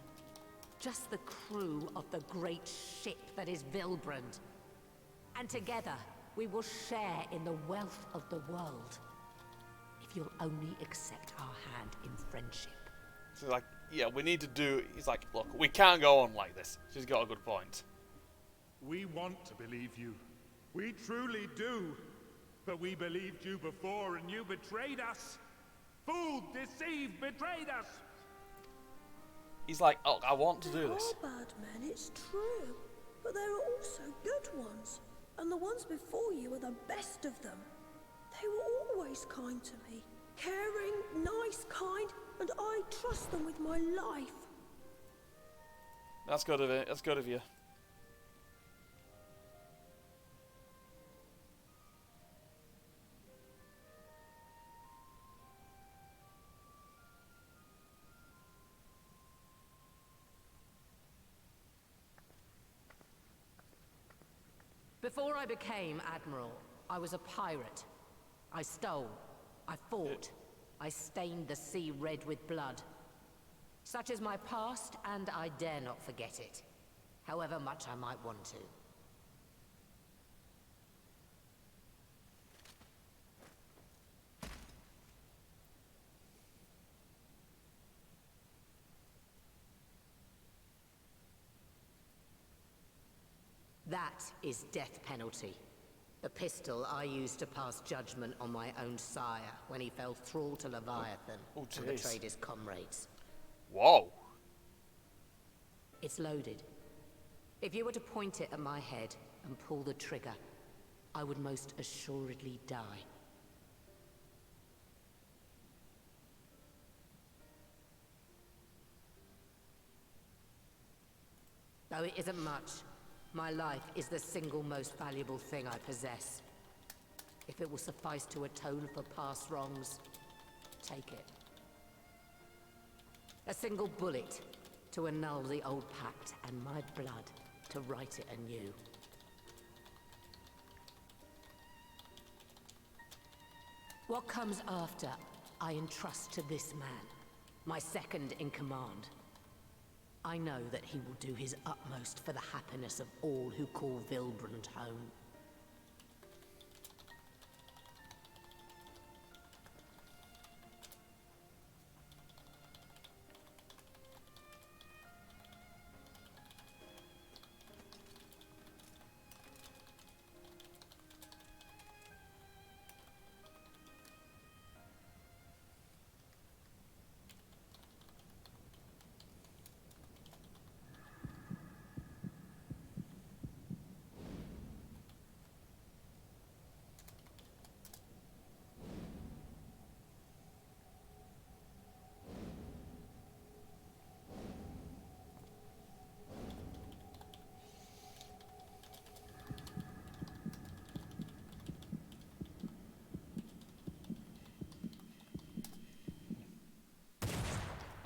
just the crew of the great ship that is Vilbrand. And together, we will share in the wealth of the world. If you'll only accept our hand in friendship. So like, yeah, we need to do... He's like, look, we can't go on like this. She's got a good point. We want to believe you. We truly do. But we believed you before and you betrayed us. Fooled, deceived, betrayed us. He's like, oh, I want to do this. There are bad men, it's true. But there are also good ones. And the ones before you are the best of them. They were always kind to me. Caring, nice, kind, and I trust them with my life. That's good of it. That's good of you. Before I became Admiral, I was a pirate. I stole, I fought, I stained the sea red with blood. Such is my past, and I dare not forget it, however much I might want to. That is death penalty. The pistol I used to pass judgment on my own sire when he fell thrall to Leviathan and betrayed his comrades. Whoa. It's loaded. If you were to point it at my head and pull the trigger, I would most assuredly die. Though it isn't much, my life is the single most valuable thing I possess. If it will suffice to atone for past wrongs, take it. A single bullet to annul the old pact, and my blood to write it anew. What comes after, I entrust to this man, my second in command. I know that he will do his utmost for the happiness of all who call Vilbrand home.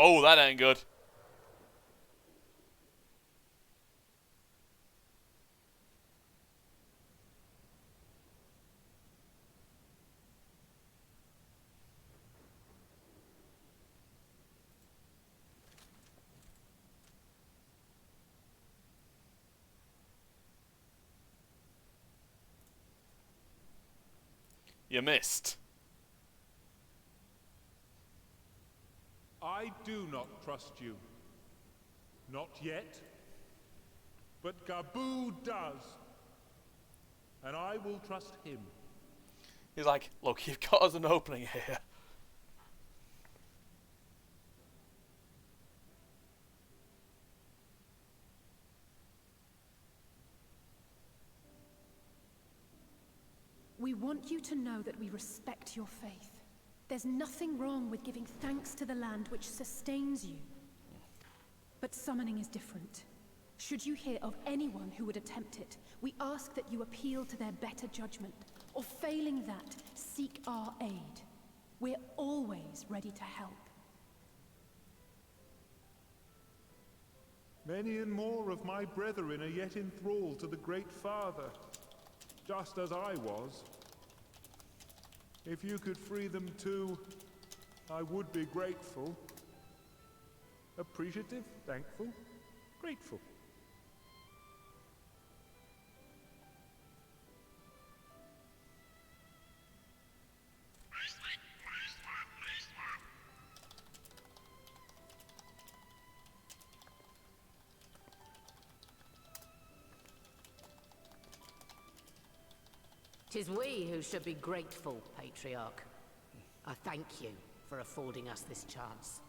Oh, that ain't good. You missed. I do not trust you. Not yet. But Gaboo does. And I will trust him. He's like, look, you've got us an opening here. We want you to know that we respect your faith. There's nothing wrong with giving thanks to the land which sustains you. But summoning is different. Should you hear of anyone who would attempt it, we ask that you appeal to their better judgment, or failing that, seek our aid. We're always ready to help. Many and more of my brethren are yet enthralled to the Great Father, just as I was. If you could free them too, I would be grateful. Appreciative, thankful, grateful. Tis we who should be grateful, Patriarch. I thank you for affording us this chance.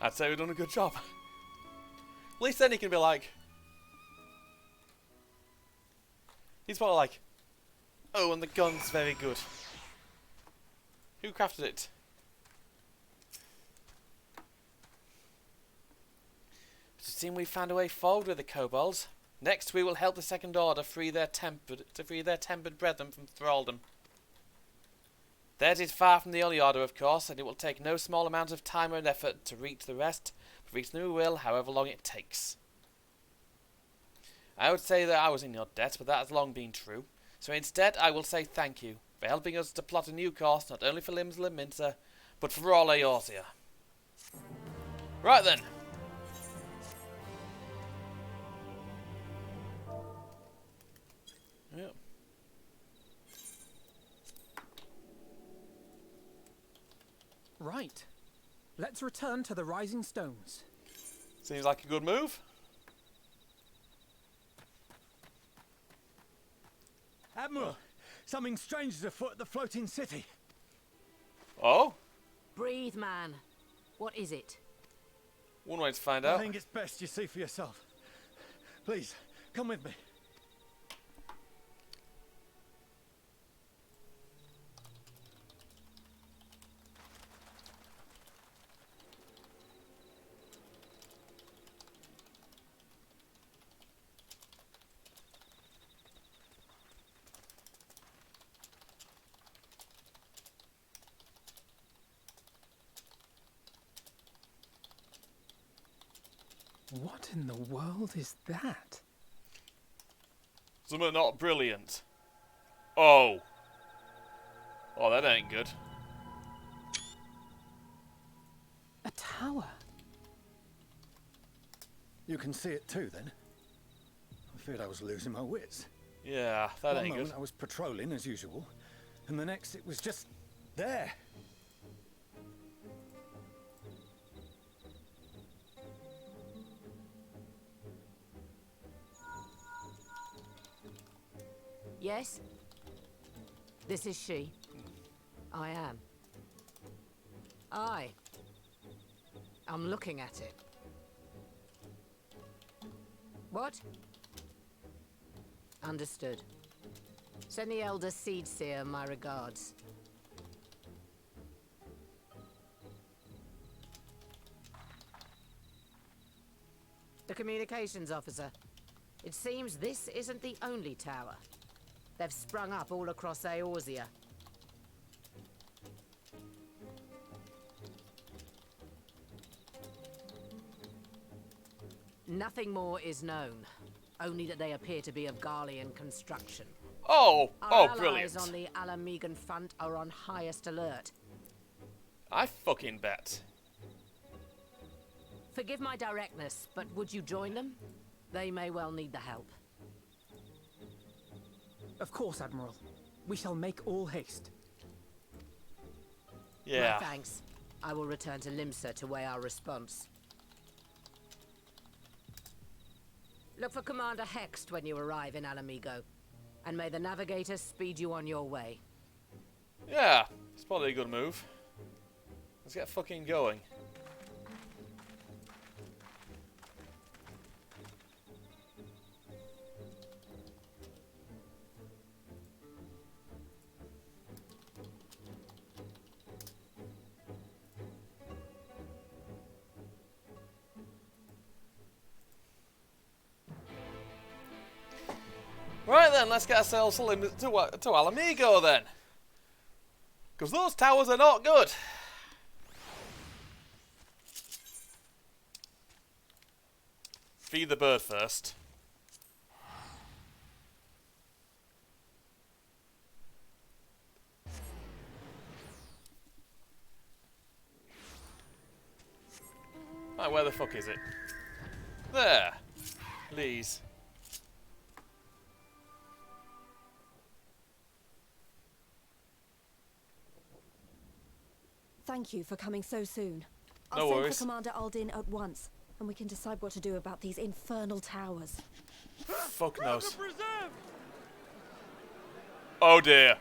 I'd say we've done a good job. At least then he can be like... He's probably like... Oh, and the gun's very good. Who crafted it? It seems we found a way forward with the kobolds. Next we will help the Second Order free their tempered brethren from thraldom. Theirs is far from the only order, of course, and it will take no small amount of time and effort to reach the rest, but reach them we will, however long it takes. I would say that I was in your debt, but that has long been true. So instead, I will say thank you for helping us to plot a new course, not only for Limsla and Minter, but for all Eorzea. Right then. Yep. Right. Let's return to the Rising Stones. Seems like a good move. Admiral, something strange is afoot at the floating city. Oh? Breathe, man. What is it? One way to find out. I think it's best you see for yourself. Please, come with me. What in the world is that? Something not brilliant. Oh. Oh, that ain't good. A tower. You can see it too, then? I feared I was losing my wits. Yeah, that One ain't moment good. I was patrolling as usual, and the next it was just there. Yes? This is she. I am. I'm looking at it. What? Understood. Send the Elder Seedseer my regards. The communications officer. It seems this isn't the only tower. They've sprung up all across Eorzea. Nothing more is known. Only that they appear to be of Garlean construction. Oh, Our oh, brilliant. allies on the Alamegan front are on highest alert. I fucking bet. Forgive my directness, but would you join them? They may well need the help. Of course, Admiral. We shall make all haste. Yeah. My thanks. I will return to Limsa to weigh our response. Look for Commander Hext when you arrive in Alamigo, and may the Navigator speed you on your way. Yeah, it's probably a good move. Let's get fucking going. Right then, let's get ourselves to Alamigo then. Because those towers are not good. Feed the bird first. Right, where the fuck is it? There. Please. Thank you for coming so soon. No I'll send worries. for Commander Aldin at once, and we can decide what to do about these infernal towers. Fuck knows. Oh dear.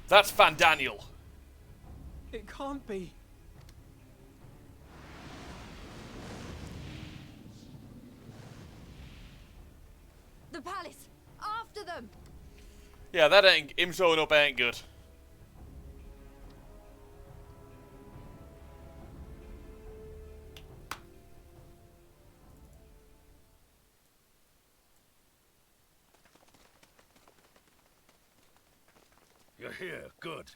That's Van Daniel. It can't be. The palace! After them! Yeah, that ain't him showing up ain't good. You're here. Good.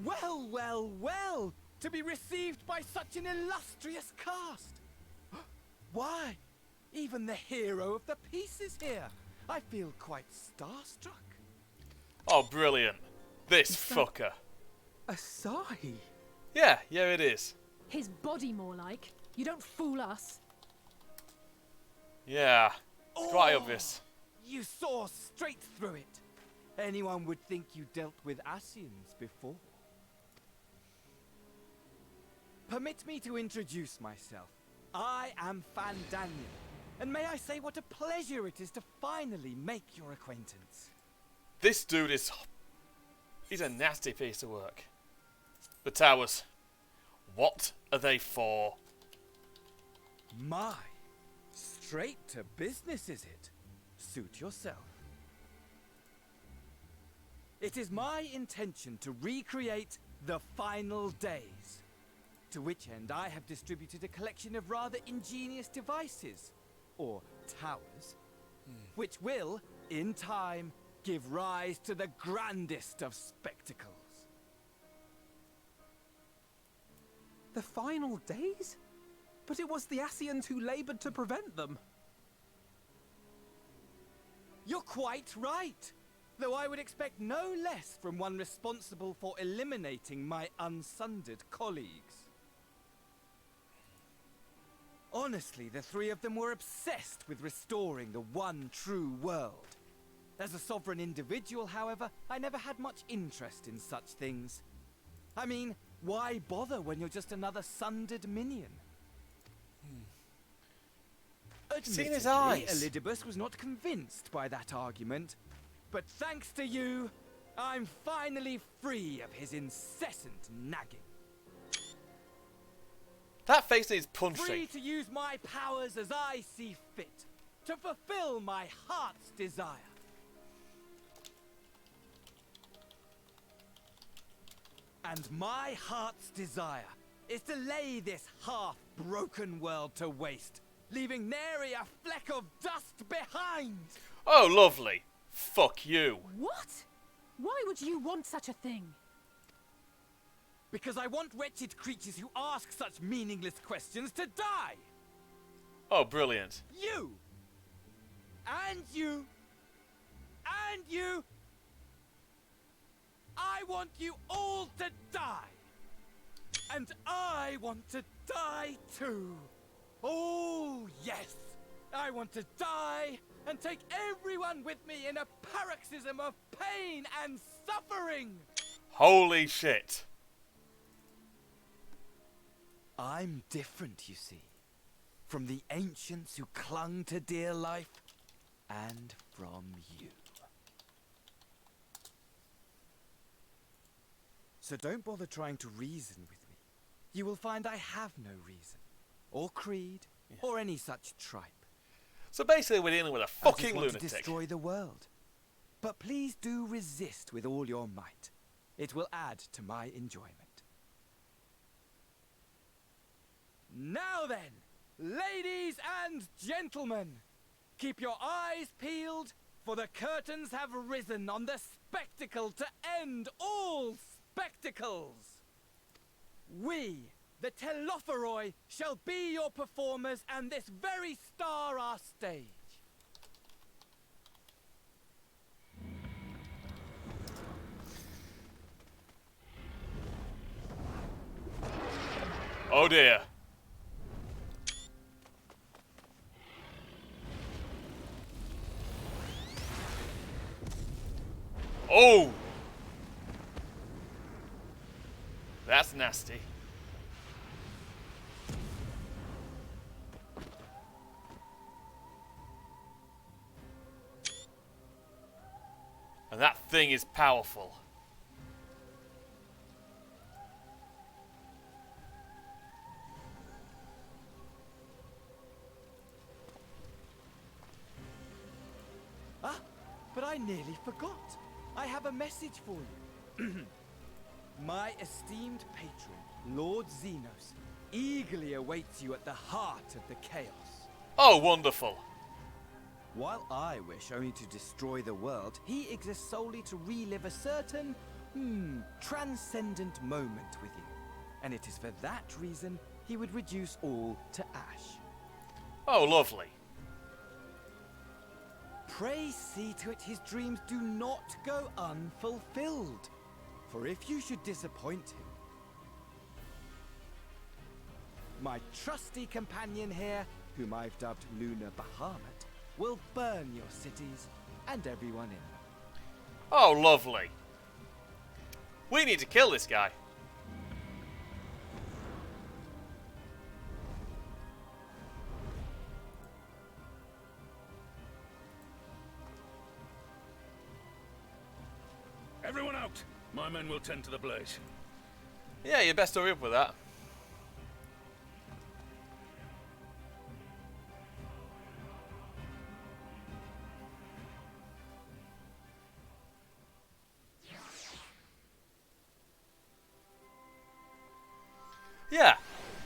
Well, well, well! To be received by such an illustrious cast! Why? Even the hero of the piece is here! I feel quite starstruck. Oh, brilliant. This fucker. A sigh? Yeah, it is. His body more like. You don't fool us. Yeah. Quite obvious. You saw straight through it. Anyone would think you dealt with Asians before. Permit me to introduce myself. I am Fandaniel, and may I say what a pleasure it is to finally make your acquaintance. This dude is... he's a nasty piece of work. The towers. What are they for? My, straight to business is it? Suit yourself. It is my intention to recreate the final days, to which end I have distributed a collection of rather ingenious devices, or towers, which will, in time, give rise to the grandest of spectacles. The final days? But it was the Asians who labored to prevent them. You're quite right, though I would expect no less from one responsible for eliminating my unsundered colleagues. Honestly, the three of them were obsessed with restoring the one true world. As a sovereign individual, however, I never had much interest in such things. I mean, why bother when you're just another sundered minion? Seen his Admittedly, eyes. Elidibus was not convinced by that argument, but thanks to you, I'm finally free of his incessant nagging. That face needs punching. Free to use my powers as I see fit, to fulfill my heart's desire. And my heart's desire is to lay this half-broken world to waste, leaving nary a fleck of dust behind! Oh, lovely. Fuck you. What? Why would you want such a thing? Because I want wretched creatures who ask such meaningless questions to die! Oh, brilliant. You! And you! And you! I want you all to die! And I want to die too! Oh, yes! I want to die and take everyone with me in a paroxysm of pain and suffering! Holy shit. I'm different, you see, from the ancients who clung to dear life, and from you. So don't bother trying to reason with me. You will find I have no reason, or creed, or any such tripe. So basically we're dealing with a fucking I just want to lunatic. destroy the world. But please do resist with all your might. It will add to my enjoyment. Now then, ladies and gentlemen, keep your eyes peeled, for the curtains have risen on the spectacle to end all spectacles. We, the Telophoroi, shall be your performers, and this very star our stage. Oh dear. Oh! That's nasty. And that thing is powerful. Ah, but I nearly forgot. I have a message for you. My esteemed patron, Lord Xenos, eagerly awaits you at the heart of the chaos. Oh, wonderful. While I wish only to destroy the world, he exists solely to relive a certain, transcendent moment with you. And it is for that reason he would reduce all to ash. Oh, lovely. Pray see to it his dreams do not go unfulfilled. For if you should disappoint him, my trusty companion here, whom I've dubbed Lunar Bahamut, will burn your cities and everyone in. Oh, lovely. We need to kill this guy. Everyone out! My men will tend to the blaze. Yeah, you best hurry up with that.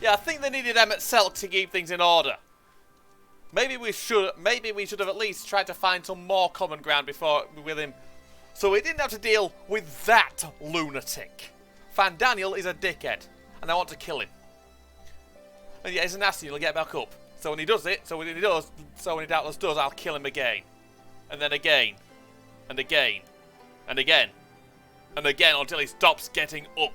Yeah, I think they needed Emmett Selk to keep things in order. Maybe we should have at least tried to find some more common ground with him, so we didn't have to deal with that lunatic. Fan Daniel is a dickhead, and I want to kill him. And yeah, he's a nasty. He'll get back up. So when he does it, so when he doubtless does, I'll kill him again, and then again, and again, and again, and again until he stops getting up.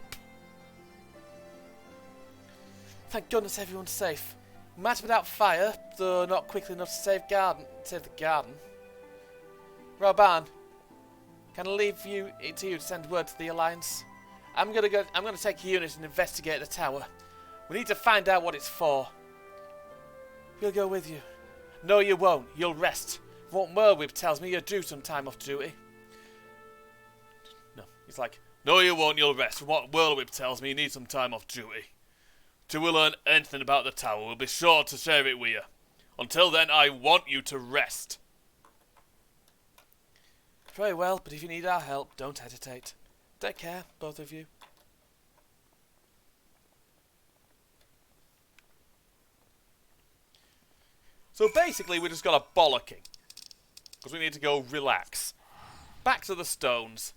Thank goodness everyone's safe. Might have put out fire, though not quickly enough to save the garden. Roban, can I leave it to you to send word to the Alliance? I'm gonna take a unit and investigate the tower. We need to find out what it's for. We'll go with you. No, you won't. You'll rest. What Merwib tells me, you're due some time off duty. No, he's like, no, you won't. You'll rest. What Whirlwhip tells me, you need some time off duty. Till we learn anything about the tower, we'll be sure to share it with you. Until then, I want you to rest. Very well, but if you need our help, don't hesitate. Take care, both of you. So basically, we just got a bollocking. Because we need to go relax. Back to the stones.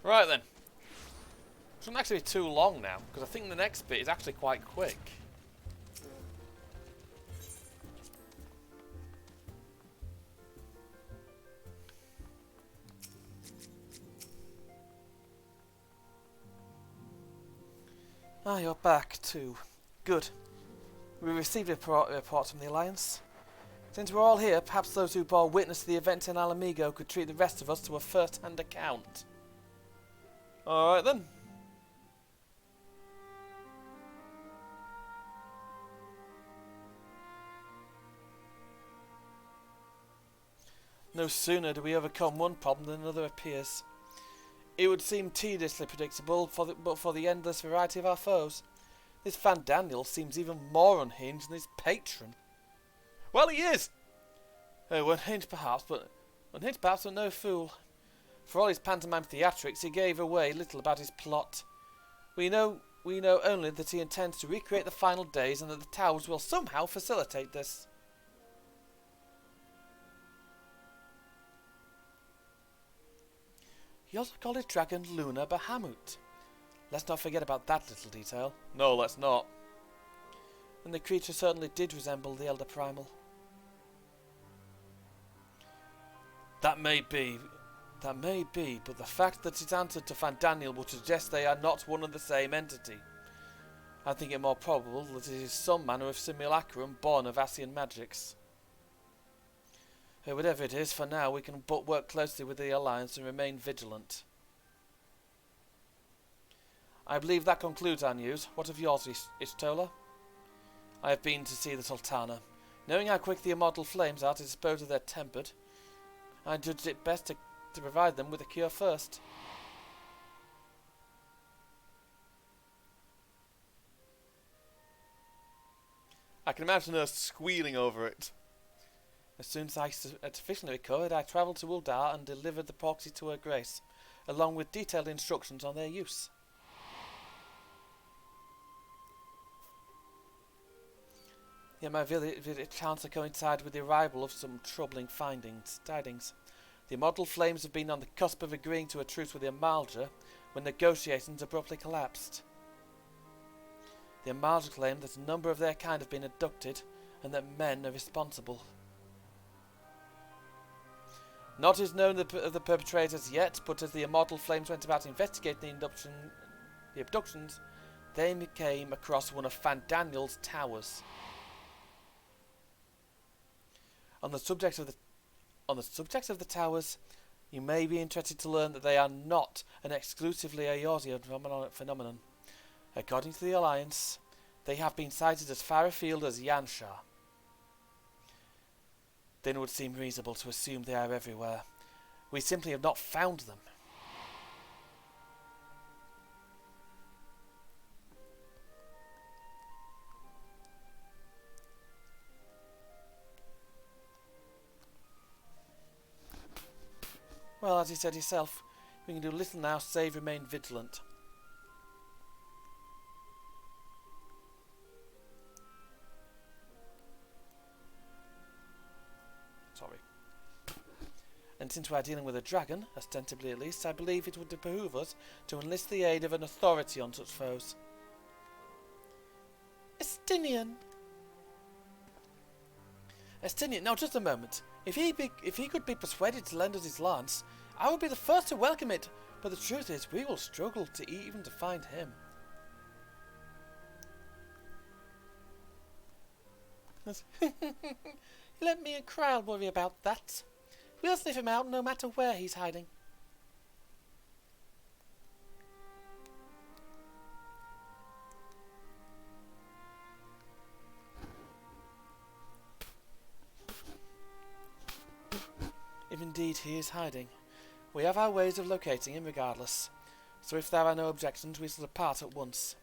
Right then. It shouldn't actually be too long now, because I think the next bit is actually quite quick. Ah, you're back too. Good. We received a report from the Alliance. Since we're all here, perhaps those who bore witness to the event in Alamigo could treat the rest of us to a first-hand account. Alright then. No sooner do we overcome one problem than another appears. It would seem tediously predictable, but for the endless variety of our foes. This Fan Daniel seems even more unhinged than his patron. Well, he is! Unhinged perhaps, but no fool. For all his pantomime theatrics, he gave away little about his plot. We know only that he intends to recreate the final days and that the towers will somehow facilitate this. He also called his dragon Luna Bahamut. Let's not forget about that little detail. No, let's not. And the creature certainly did resemble the Elder Primal. That may be, but the fact that it's answered to Fan Daniel would suggest they are not one and the same entity. I think it more probable that it is some manner of simulacrum born of Asian magics. Whatever it is, for now we can but work closely with the Alliance and remain vigilant. I believe that concludes our news. What of yours, Ishtola? I have been to see the Sultana. Knowing how quick the immortal flames are to dispose of their tempered, I judged it best to provide them with a cure first. I can imagine her squealing over it. As soon as I had sufficiently recovered, I travelled to Uldar and delivered the proxy to her grace, along with detailed instructions on their use. Yet my visit chanced to coincide with the arrival of some troubling tidings. The immortal flames have been on the cusp of agreeing to a truce with the Amalja when negotiations abruptly collapsed. The Amalja claim that a number of their kind have been abducted and that men are responsible. Not as known of the perpetrators yet, but as the immortal flames went about investigating the abductions, they came across one of Fan Daniel's towers. On the subject of the towers, you may be interested to learn that they are not an exclusively Eorzean phenomenon. According to the Alliance, they have been sighted as far afield as Yanshar. Then it would seem reasonable to assume they are everywhere. We simply have not found them. Well, as you said yourself, we can do little now save remain vigilant. Sorry. And since we are dealing with a dragon, ostensibly at least, I believe it would behoove us to enlist the aid of an authority on such foes. Estinian! Estinian, now just a moment. If he could be persuaded to lend us his lance, I would be the first to welcome it, but the truth is we will struggle to even to find him. Let me and Kryle worry about that. We'll sniff him out no matter where he's hiding. If indeed he is hiding, we have our ways of locating him regardless, so if there are no objections we shall depart at once.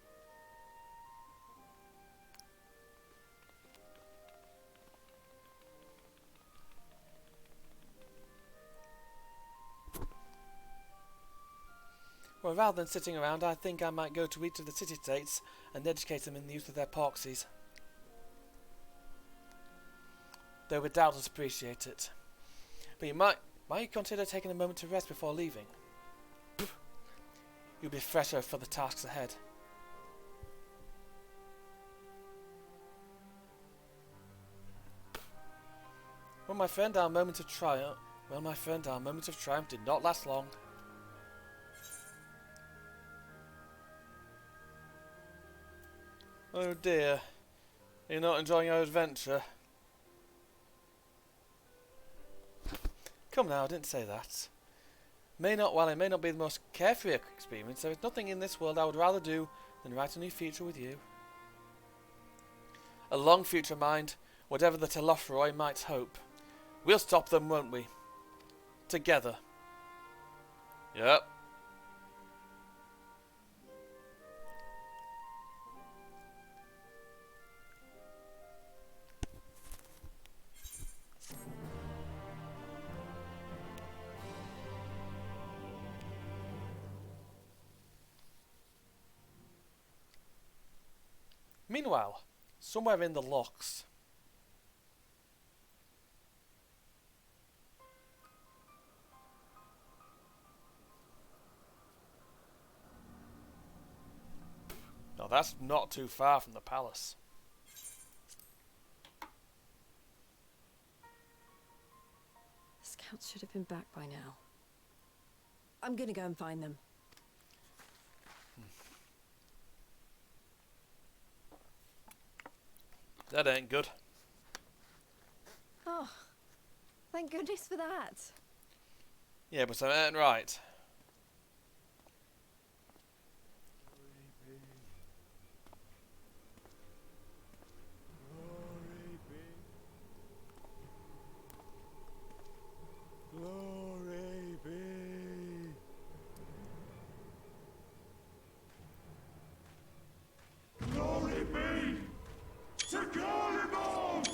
Well, rather than sitting around, I think I might go to each of the city-states and educate them in the use of their proxies. They would doubtless appreciate it. But you might consider taking a moment to rest before leaving. You'll be fresher for the tasks ahead. Well, my friend, our moment of triumph did not last long. Oh dear. You're not enjoying our adventure? Come now, I didn't say that. While it may not be the most carefree experience, there is nothing in this world I would rather do than write a new future with you. A long future, mind, whatever the Telothroi might hope. We'll stop them, won't we? Together. Yep. Meanwhile, somewhere in the locks. Now that's not too far from the palace. Scouts should have been back by now. I'm gonna go and find them. That ain't good. Oh, thank goodness for that. Yeah, but that ain't right. Glory be. Glory be to Garlemald!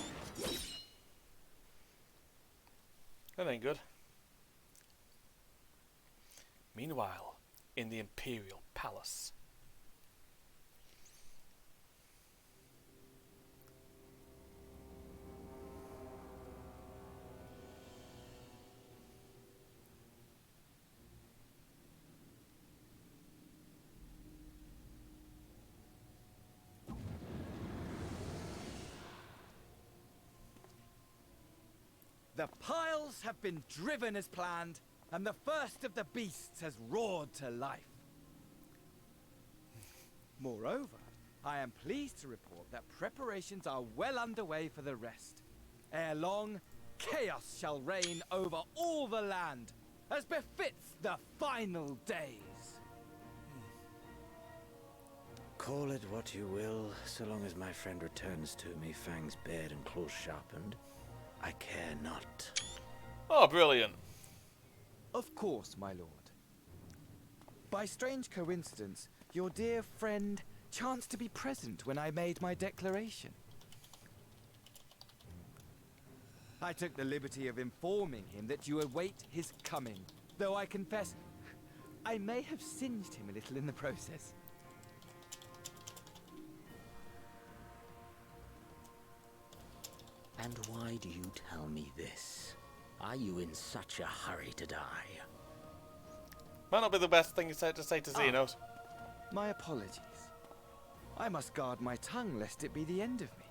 That ain't good. Meanwhile, in the Imperial Palace. The piles have been driven as planned, and the first of the beasts has roared to life. Moreover, I am pleased to report that preparations are well underway for the rest. Ere long, chaos shall reign over all the land, as befits the final days. Call it what you will, so long as my friend returns to me, fangs bared and claws sharpened. I care not. Oh, brilliant. Of course, my lord. By strange coincidence, your dear friend chanced to be present when I made my declaration. I took the liberty of informing him that you await his coming, though I confess I may have singed him a little in the process. And why do you tell me this? Are you in such a hurry to die? Might not be the best thing to say to Xenos. My apologies. I must guard my tongue lest it be the end of me.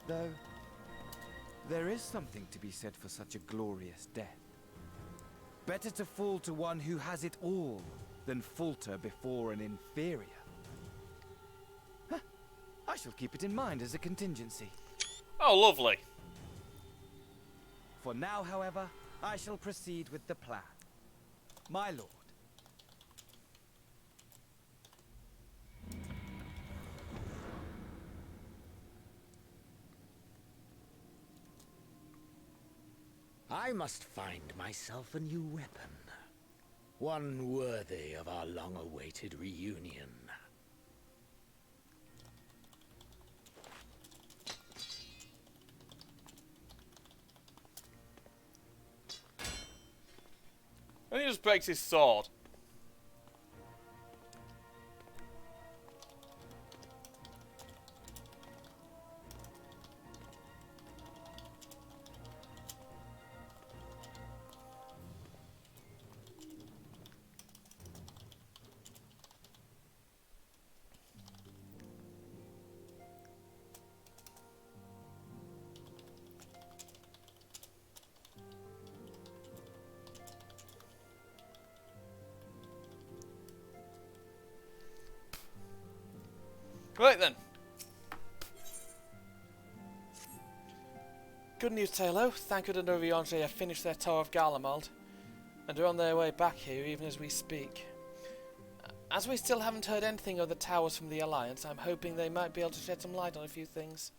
Though, there is something to be said for such a glorious death. Better to fall to one who has it all than falter before an inferior. Huh. I shall keep it in mind as a contingency. Oh, lovely. For now, however, I shall proceed with the plan. My lord. I must find myself a new weapon. One worthy of our long-awaited reunion. And he just breaks his sword. Right then. Good news, Taylor. Thancred and Oriange have finished their tour of Garlemald and are on their way back here even as we speak. As we still haven't heard anything of the towers from the Alliance, I'm hoping they might be able to shed some light on a few things.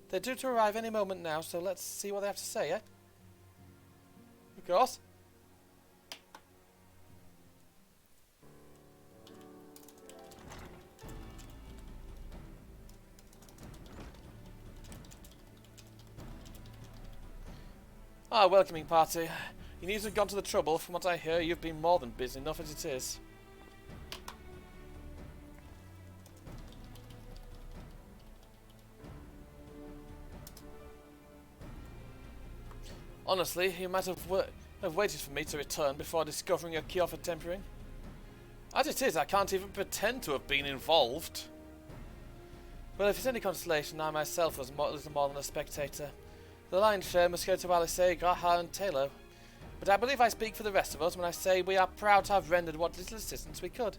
They're due to arrive any moment now, so let's see what they have to say, eh? Of course. Ah, welcoming party. You needn't have gone to the trouble. From what I hear, you've been more than busy enough as it is. Honestly, you might have waited for me to return before discovering a cure for tempering. As it is, I can't even pretend to have been involved. Well, if it's any consolation, I myself was little more than a spectator. The lion's share must go to Alice, Graha and Taylor. But I believe I speak for the rest of us when I say we are proud to have rendered what little assistance we could.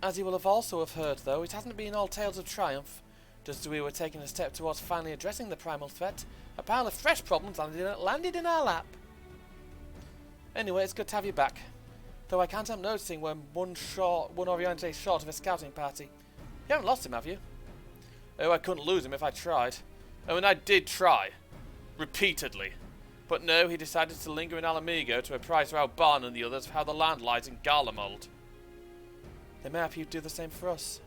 As you will have also heard, though, it hasn't been all tales of triumph. Just as we were taking a step towards finally addressing the primal threat, a pile of fresh problems landed in our lap. Anyway, it's good to have you back. Though I can't help noticing we're one Oriente short of a scouting party. You haven't lost him, have you? Oh, I couldn't lose him if I tried. Oh, and I did try. Repeatedly. But no, he decided to linger in Alamigo to apprise Rauban and the others of how the land lies in Garlemald. They may have you do the same for us.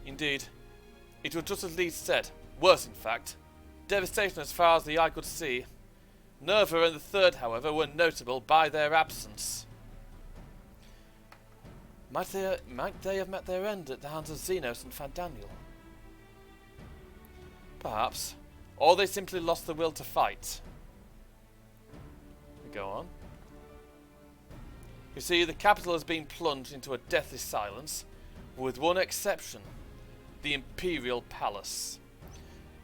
Indeed. It was just as Lee said. Worse, in fact. Devastation as far as the eye could see. Nerva and the Third, however, were notable by their absence. Might they have met their end at the hands of Xenos and Fandaniel? Perhaps. Or they simply lost the will to fight. Go on. You see, the capital has been plunged into a deathly silence, with one exception. the Imperial Palace.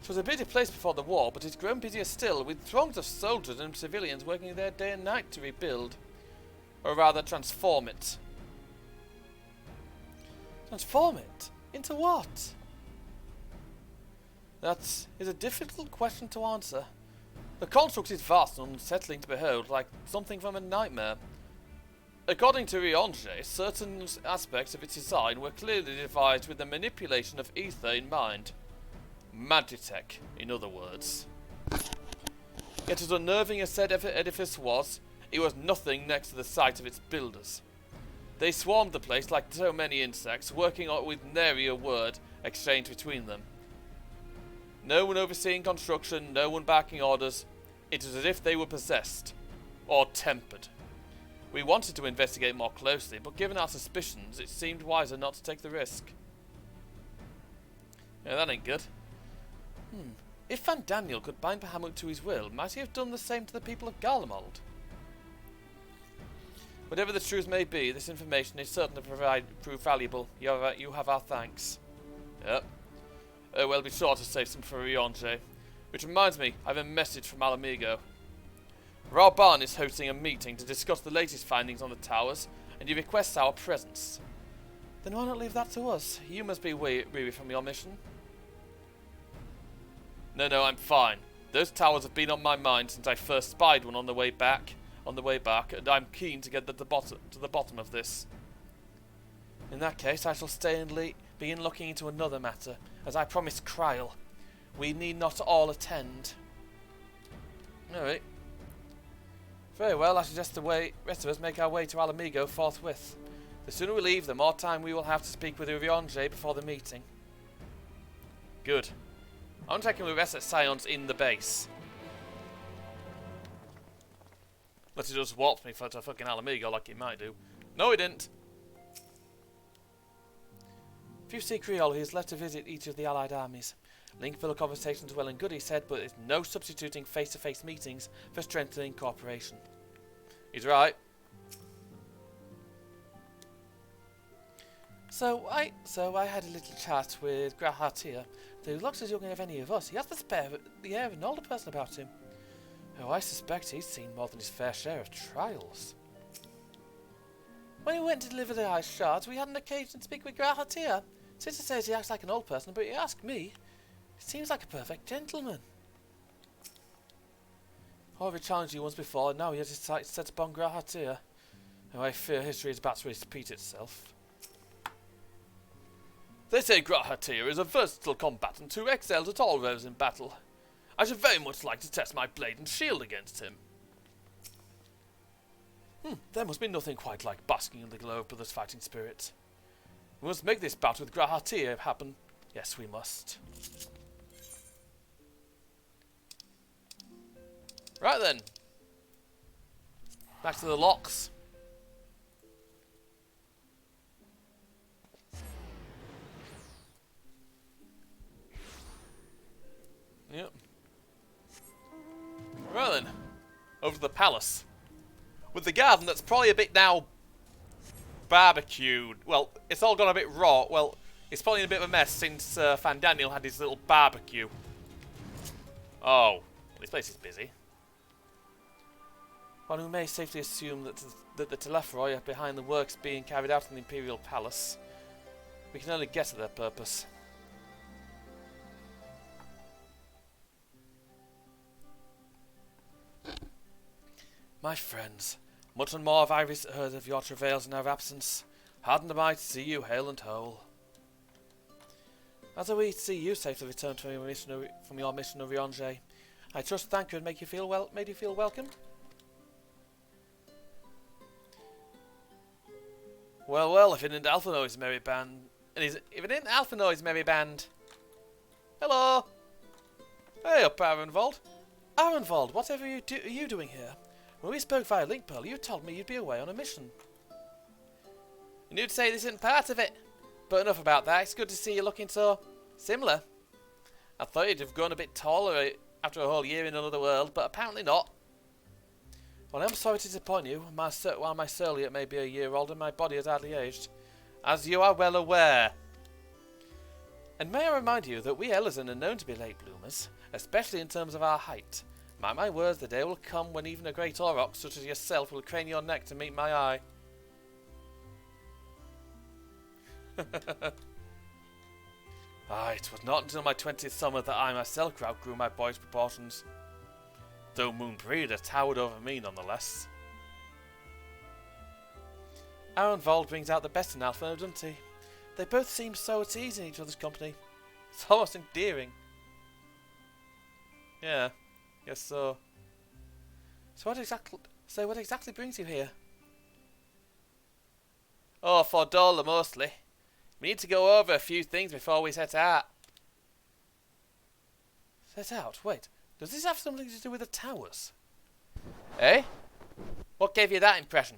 It was a busy place before the war, but it's grown busier still, with throngs of soldiers and civilians working there day and night to rebuild, or rather transform it. Transform it? Into what? That is a difficult question to answer. The construct is vast and unsettling to behold, like something from a nightmare. According to Riange, certain aspects of its design were clearly devised with the manipulation of ether in mind. Magitech, in other words. Yet as unnerving as said edifice was, it was nothing next to the sight of its builders. They swarmed the place like so many insects, working with nary a word exchanged between them. No one overseeing construction, no one backing orders. It was as if they were possessed, or tempered. We wanted to investigate more closely, but given our suspicions, it seemed wiser not to take the risk. Yeah, that ain't good. If Van Daniel could bind Bahamut to his will, might he have done the same to the people of Garlemald? Whatever the truth may be, this information is certain to prove valuable. You have our thanks. Yep. Well, be sure to save some for Riange. Which reminds me, I have a message from Alamigo. Rauban is hosting a meeting to discuss the latest findings on the towers, and he requests our presence. Then why not leave that to us? You must be weary from your mission. No, I'm fine. Those towers have been on my mind since I first spied one on the way back, and I'm keen to get to the bottom of this. In that case, I shall stay and begin looking into another matter, as I promised Kryl. We need not all attend. Alright. Very well, I suggest the rest of us make our way to Alamigo forthwith. The sooner we leave, the more time we will have to speak with Riange before the meeting. Good. I'm taking the rest at Scions in the base. Unless he just warps me to fucking Alamigo like he might do. No, he didn't. If you see Kryl, he has left to visit each of the allied armies. Link-filler conversations well and good, he said, but there's no substituting face-to-face meetings for strengthening cooperation. He's right. So I had a little chat with Grahatir, who looks as young as any of us. He has the air of an older person about him. Oh, I suspect he's seen more than his fair share of trials. When we went to deliver the ice shards, we had an occasion to speak with Grahatir. Sister says he acts like an old person, but you ask me, he seems like a perfect gentleman. However, challenged you once before, and now he has his sights set upon Grahatir. Oh, I fear history is about to repeat itself. They say Grahatir is a versatile combatant who excels at all roles in battle. I should very much like to test my blade and shield against him. There must be nothing quite like basking in the glow of brothers' fighting spirit. We must make this bout with Grahatir happen. Yes, we must. Right then. Back to the locks. Yep. Right then. Over to the palace. With the garden that's probably a bit now barbecued. Well, it's all gone a bit raw. Well, it's probably in a bit of a mess since Van Daniel had his little barbecue. Oh, this place is busy. While we may safely assume that the Telephroi are behind the works being carried out in the Imperial Palace, we can only guess at their purpose. My friends, much and more have I heard of your travails in our absence. Heartened am I to see you hale and whole. As are we to see you safely returned from your mission of Riange. I trust Thanker made you feel welcome. Well, if it isn't Alphinoi's merry band, hello. Hey up, Arenvold. Arenvold, whatever are you doing here? When we spoke via Link Pearl, you told me you'd be away on a mission. And you'd say this isn't part of it. But enough about that. It's good to see you looking so similar. I thought you'd have grown a bit taller after a whole year in another world, but apparently not. Well, I'm sorry to disappoint you. While my soul yet may be a year older, my body has hardly aged. As you are well aware. And may I remind you that we Ellison are known to be late bloomers, especially in terms of our height. Mark my words, the day will come when even a great auroch such as yourself will crane your neck to meet my eye. It was not until my 20th summer that I myself outgrew my boy's proportions. Though Moonbreeder towered over me nonetheless. Arenvold brings out the best in Alpha, doesn't he? They both seem so at ease in each other's company. It's almost endearing. Yeah, guess so. So what exactly brings you here? Oh, for Dola mostly. We need to go over a few things before we set out. Set out? Wait, does this have something to do with the towers? Eh? What gave you that impression?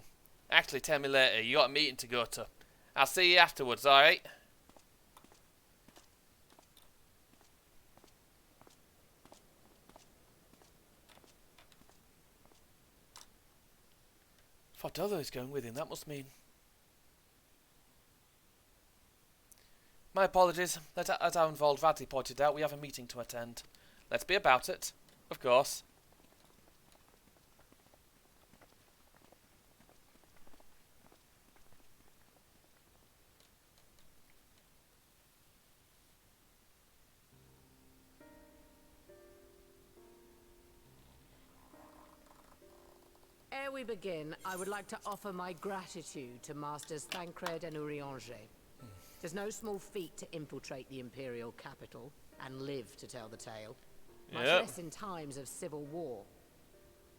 Actually, tell me later. You got a meeting to go to. I'll see you afterwards, alright? If Fodolo is going with him, that must mean... My apologies. As Arenvold rightly pointed out, we have a meeting to attend. Let's be about it. Of course. Ere we begin, I would like to offer my gratitude to Masters Thancred and Urianger. It is no small feat to infiltrate the Imperial capital and live to tell the tale, much less in times of civil war.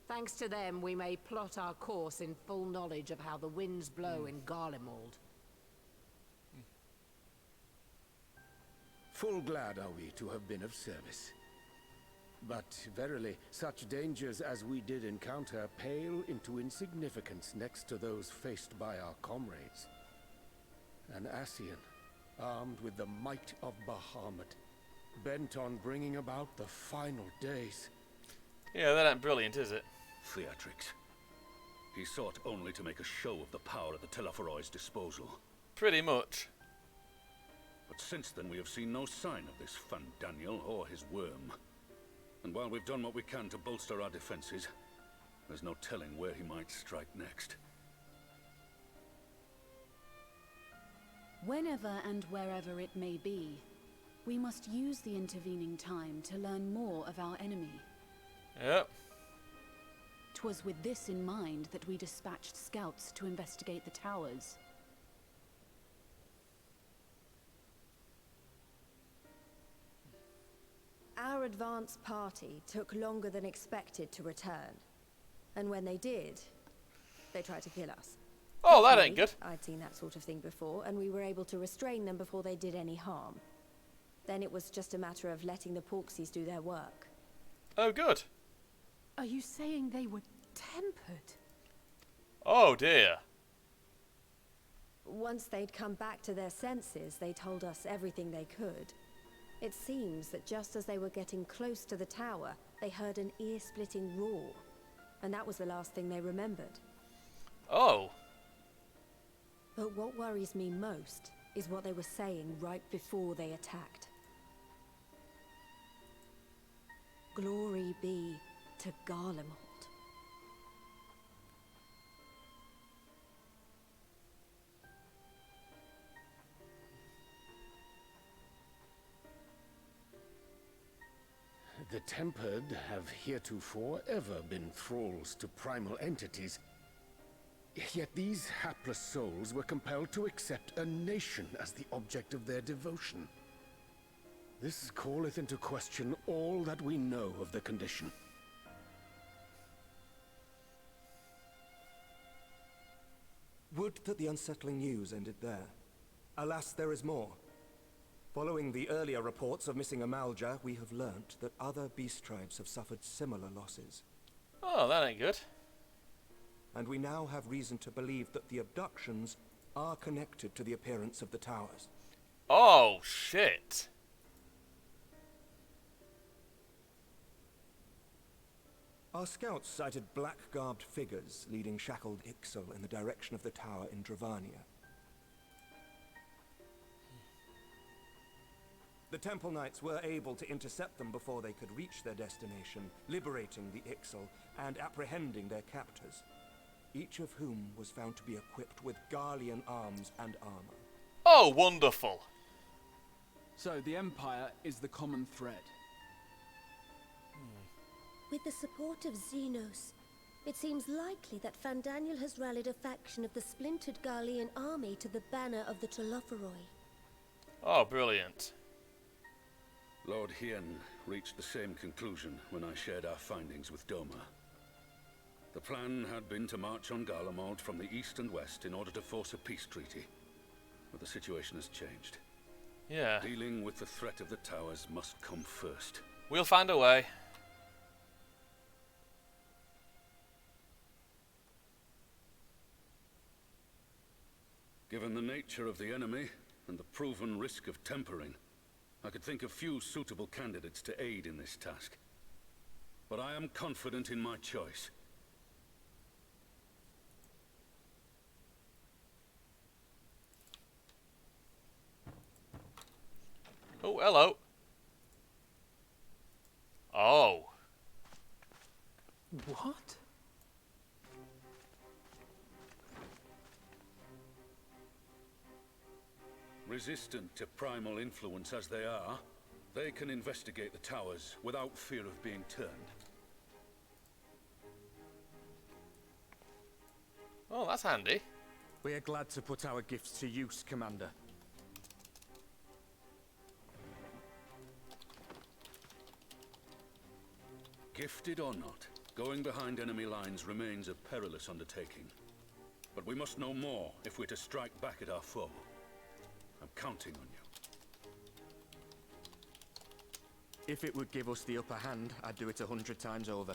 Thanks to them, we may plot our course in full knowledge of how the winds blow in Garlemald. Full glad are we to have been of service. But verily, such dangers as we did encounter pale into insignificance next to those faced by our comrades. An Ascian, armed with the might of Bahamut, bent on bringing about the final days. Yeah, that ain't brilliant, is it? Theatrics. He sought only to make a show of the power at the Teleforoi's disposal. Pretty much. But since then we have seen no sign of this Fandaniel or his worm. And while we've done what we can to bolster our defenses, there's no telling where he might strike next. Whenever and wherever it may be, we must use the intervening time to learn more of our enemy. Yep. 'Twas with this in mind that we dispatched scouts to investigate the towers. Our advance party took longer than expected to return. And when they did, they tried to kill us. Oh, that ain't good. I'd seen that sort of thing before, and we were able to restrain them before they did any harm. Then it was just a matter of letting the Porksies do their work. Oh, good. Are you saying they were tempered? Oh, dear. Once they'd come back to their senses, they told us everything they could. It seems that just as they were getting close to the tower, they heard an ear-splitting roar. And that was the last thing they remembered. Oh. But what worries me most is what they were saying right before they attacked. Glory be to Garlemald. The Tempered have heretofore ever been thralls to primal entities. Yet these hapless souls were compelled to accept a nation as the object of their devotion. This calleth into question all that we know of the condition. Would that the unsettling news ended there. Alas, there is more. Following the earlier reports of missing Amalja, we have learnt that other beast tribes have suffered similar losses. Oh, that ain't good. And we now have reason to believe that the abductions are connected to the appearance of the towers. Oh, shit. Our scouts sighted black-garbed figures leading shackled Ixal in the direction of the tower in Dravania. The Temple Knights were able to intercept them before they could reach their destination, liberating the Ixal and apprehending their captors, each of whom was found to be equipped with Garlean arms and armor. Oh, wonderful. So the Empire is the common thread. With the support of Xenos, it seems likely that Fandaniel has rallied a faction of the splintered Garlean army to the banner of the Telophoroi. Oh, brilliant. Lord Hien reached the same conclusion when I shared our findings with Doma. The plan had been to march on Garlemald from the east and west in order to force a peace treaty. But the situation has changed. Yeah. Dealing with the threat of the towers must come first. We'll find a way. Given the nature of the enemy and the proven risk of tempering, I could think of few suitable candidates to aid in this task. But I am confident in my choice. Oh, hello. Oh. What? Resistant to primal influence as they are, they can investigate the towers without fear of being turned. Oh, that's handy. We are glad to put our gifts to use, Commander. Gifted or not, going behind enemy lines remains a perilous undertaking. But we must know more if we're to strike back at our foe. I'm counting on you. If it would give us the upper hand, I'd do it 100 times over.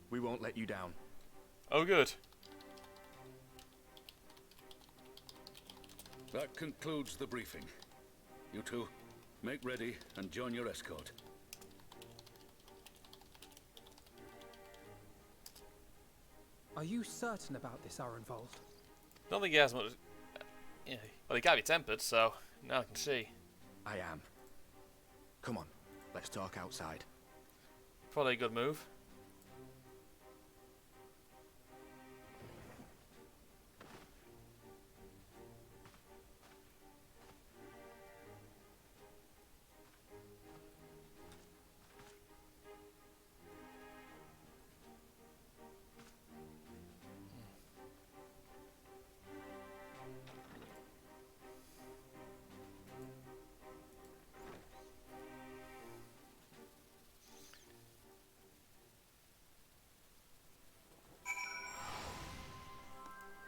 We won't let you down. Oh, good. That concludes the briefing. You two, make ready and join your escort. Are you certain about this, Arenvold? Don't think he has much. Yeah, well, he can't be tempered, so now I can see. I am. Come on, let's talk outside. Probably a good move.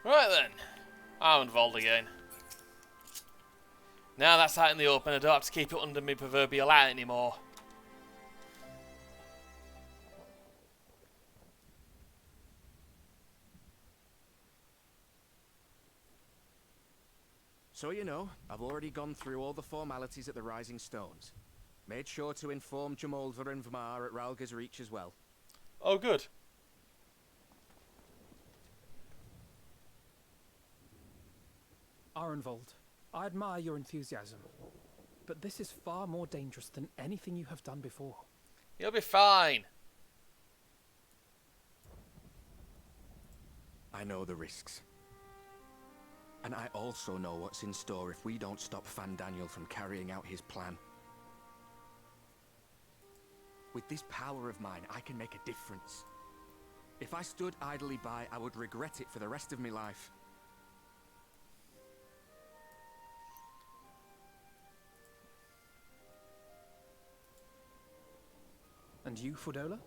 Right then, I'm involved again. Now that's out in the open, I don't have to keep it under my proverbial hat anymore. So you know, I've already gone through all the formalities at the Rising Stones. Made sure to inform Jamolva and Vmar at Ralga's Reach as well. Oh, good. Arenvold, I admire your enthusiasm, but this is far more dangerous than anything you have done before. You'll be fine. I know the risks. And I also know what's in store if we don't stop Fandaniel from carrying out his plan. With this power of mine, I can make a difference. If I stood idly by, I would regret it for the rest of my life. And you, Fudola?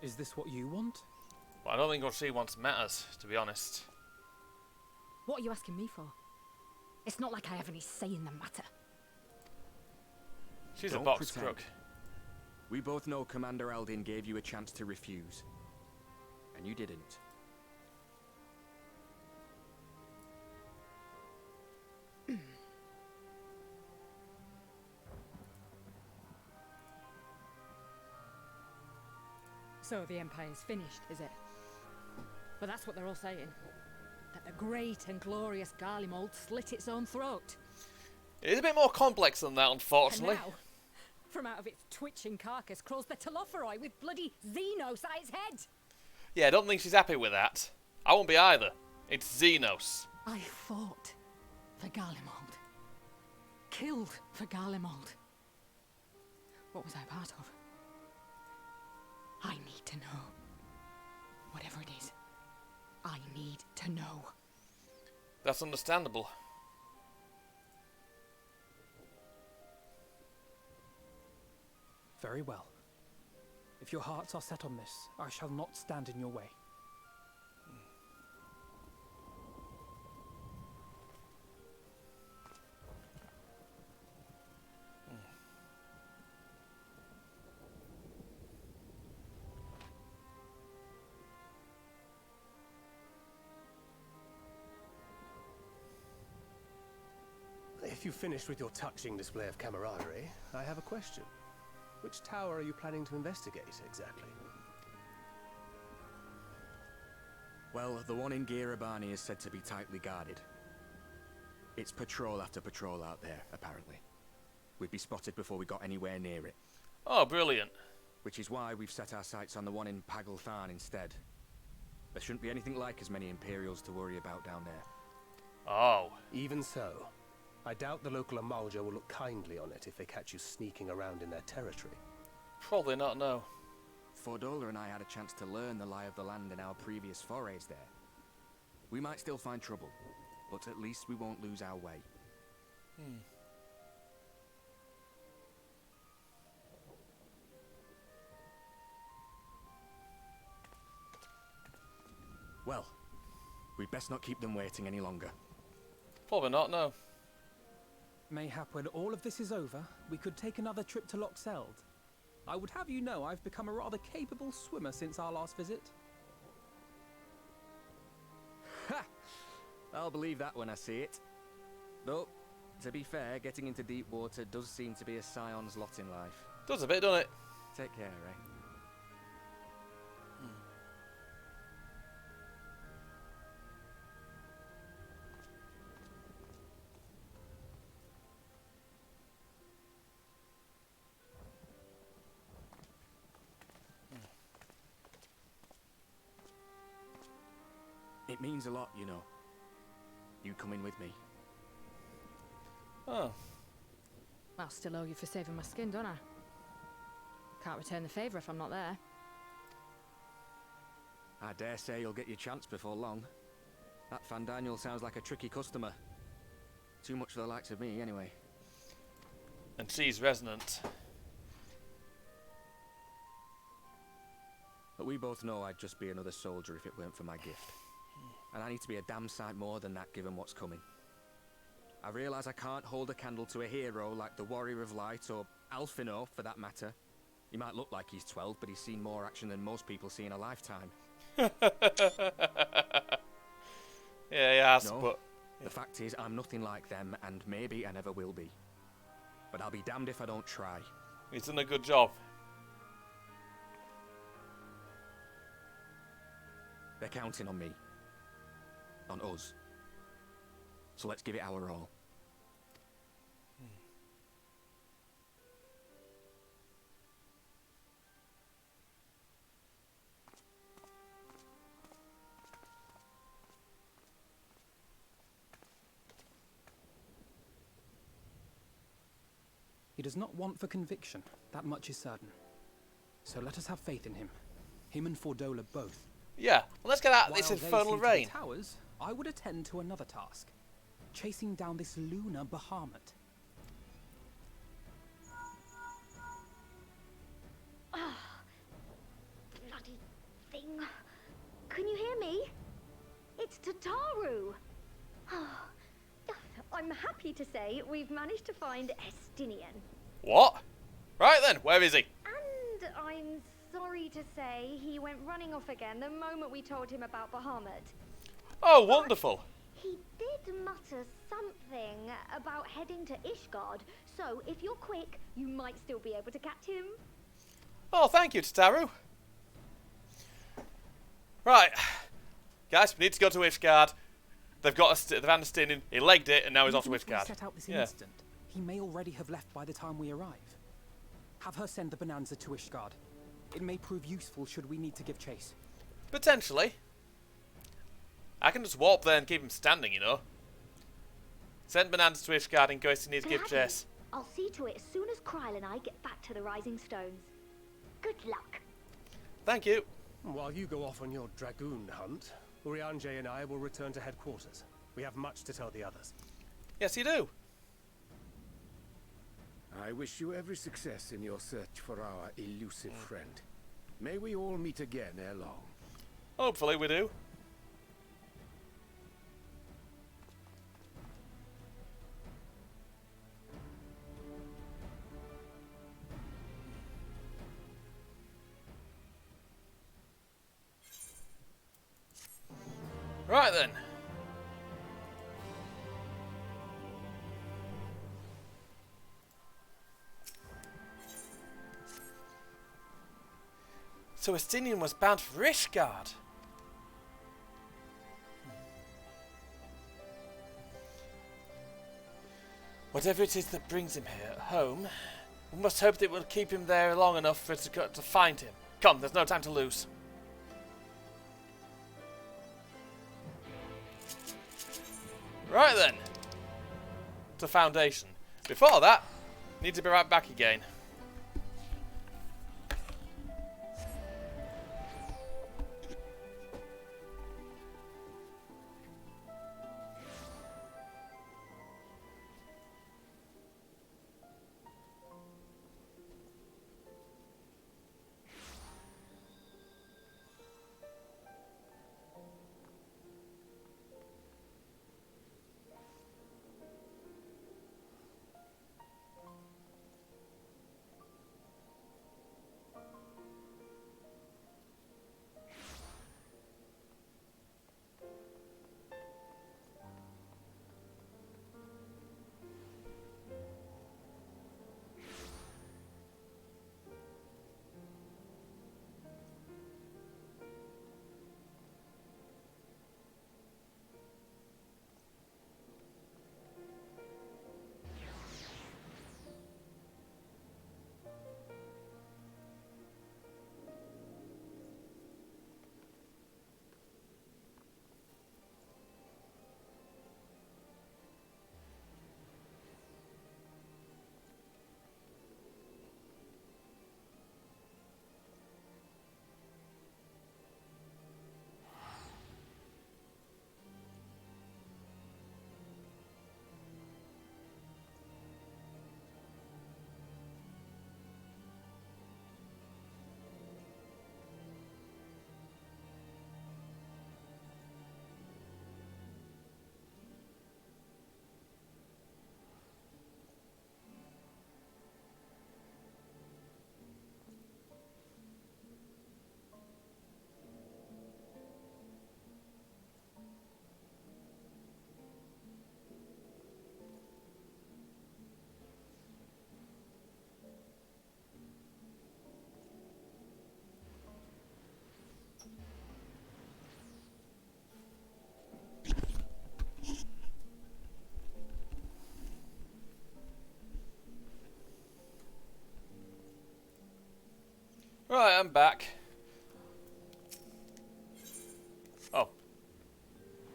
Is this what you want? Well, I don't think what she wants matters, to be honest. What are you asking me for? It's not like I have any say in the matter. She's Don't a box pretend. crook. We both know Commander Eldin gave you a chance to refuse. And you didn't. So the Empire's finished, is it? But that's what they're all saying. That the great and glorious Garlemald slit its own throat. It is a bit more complex than that, unfortunately. And now, from out of its twitching carcass crawls the Telophoroi with bloody Xenos at its head. Yeah, I don't think she's happy with that. I won't be either. It's Xenos. I fought for Garlemald. Killed for Garlemald. What was I part of? I need to know. Whatever it is, I need to know. That's understandable. Very well. If your hearts are set on this, I shall not stand in your way. If you've finished with your touching display of camaraderie, I have a question. Which tower are you planning to investigate, exactly? Well, the one in Girabani is said to be tightly guarded. It's patrol after patrol out there, apparently. We'd be spotted before we got anywhere near it. Oh, brilliant. Which is why we've set our sights on the one in Pagalthan instead. There shouldn't be anything like as many Imperials to worry about down there. Oh. Even so, I doubt the local Amalja will look kindly on it if they catch you sneaking around in their territory. Probably not, no. Fordola and I had a chance to learn the lie of the land in our previous forays there. We might still find trouble, but at least we won't lose our way. Well, we'd best not keep them waiting any longer. Probably not, no. Mayhap when all of this is over, we could take another trip to Loxeld. I would have you know I've become a rather capable swimmer since our last visit. Ha! I'll believe that when I see it. Though, to be fair, getting into deep water does seem to be a scion's lot in life. Does a bit, doesn't it? Take care, eh? It means a lot, you know. You coming with me. Oh. I'll still owe you for saving my skin, don't I? Can't return the favour if I'm not there. I dare say you'll get your chance before long. That Fandaniel sounds like a tricky customer. Too much for the likes of me, anyway. And she's resonant. But we both know I'd just be another soldier if it weren't for my gift. And I need to be a damn sight more than that given what's coming. I realise I can't hold a candle to a hero like the Warrior of Light or Alphino, for that matter. He might look like he's 12, but he's seen more action than most people see in a lifetime. Yeah, he has, no, but... the fact is, I'm nothing like them, and maybe I never will be. But I'll be damned if I don't try. He's done a good job. They're counting on me. On us. So let's give it our all. He does not want for conviction, that much is certain. So let us have faith in him. Him and Fordola both. Yeah, well, let's get out of this While they infernal see to the rain. towers, I would attend to another task. Chasing down this lunar Bahamut. Ah, bloody thing. Can you hear me? It's Tataru. I'm happy to say we've managed to find Estinian. What? Right then, where is he? And I'm sorry to say he went running off again the moment we told him about Bahamut. Oh, wonderful. He did mutter something about heading to Ishgard, so if you're quick, you might still be able to catch him. Oh, thank you, Tataru. Right. Guys, we need to go to Ishgard. They've got they've had a stinning. He legged it, and now he's off to Even if we Ishgard. set out this Yeah. instant, He may already have left by the time we arrive. Have her send the bonanza to Ishgard. It may prove useful should we need to give chase. Potentially. I can just warp there and keep him standing, you know. Send Bonanza to Ishgard in case he needs to give chase. I'll see to it as soon as Kryl and I get back to the Rising Stones. Good luck. Thank you. While you go off on your dragoon hunt, Urianger and I will return to headquarters. We have much to tell the others. Yes, you do. I wish you every success in your search for our elusive friend. May we all meet again ere long. Hopefully we do. Right then. So Estinian was bound for Ishgard. Whatever it is that brings him here, home, we must hope that it will keep him there long enough for us to find him. Come, there's no time to lose. Right then. To Foundation. Before that, need to be right back again. Right, I'm back. Oh.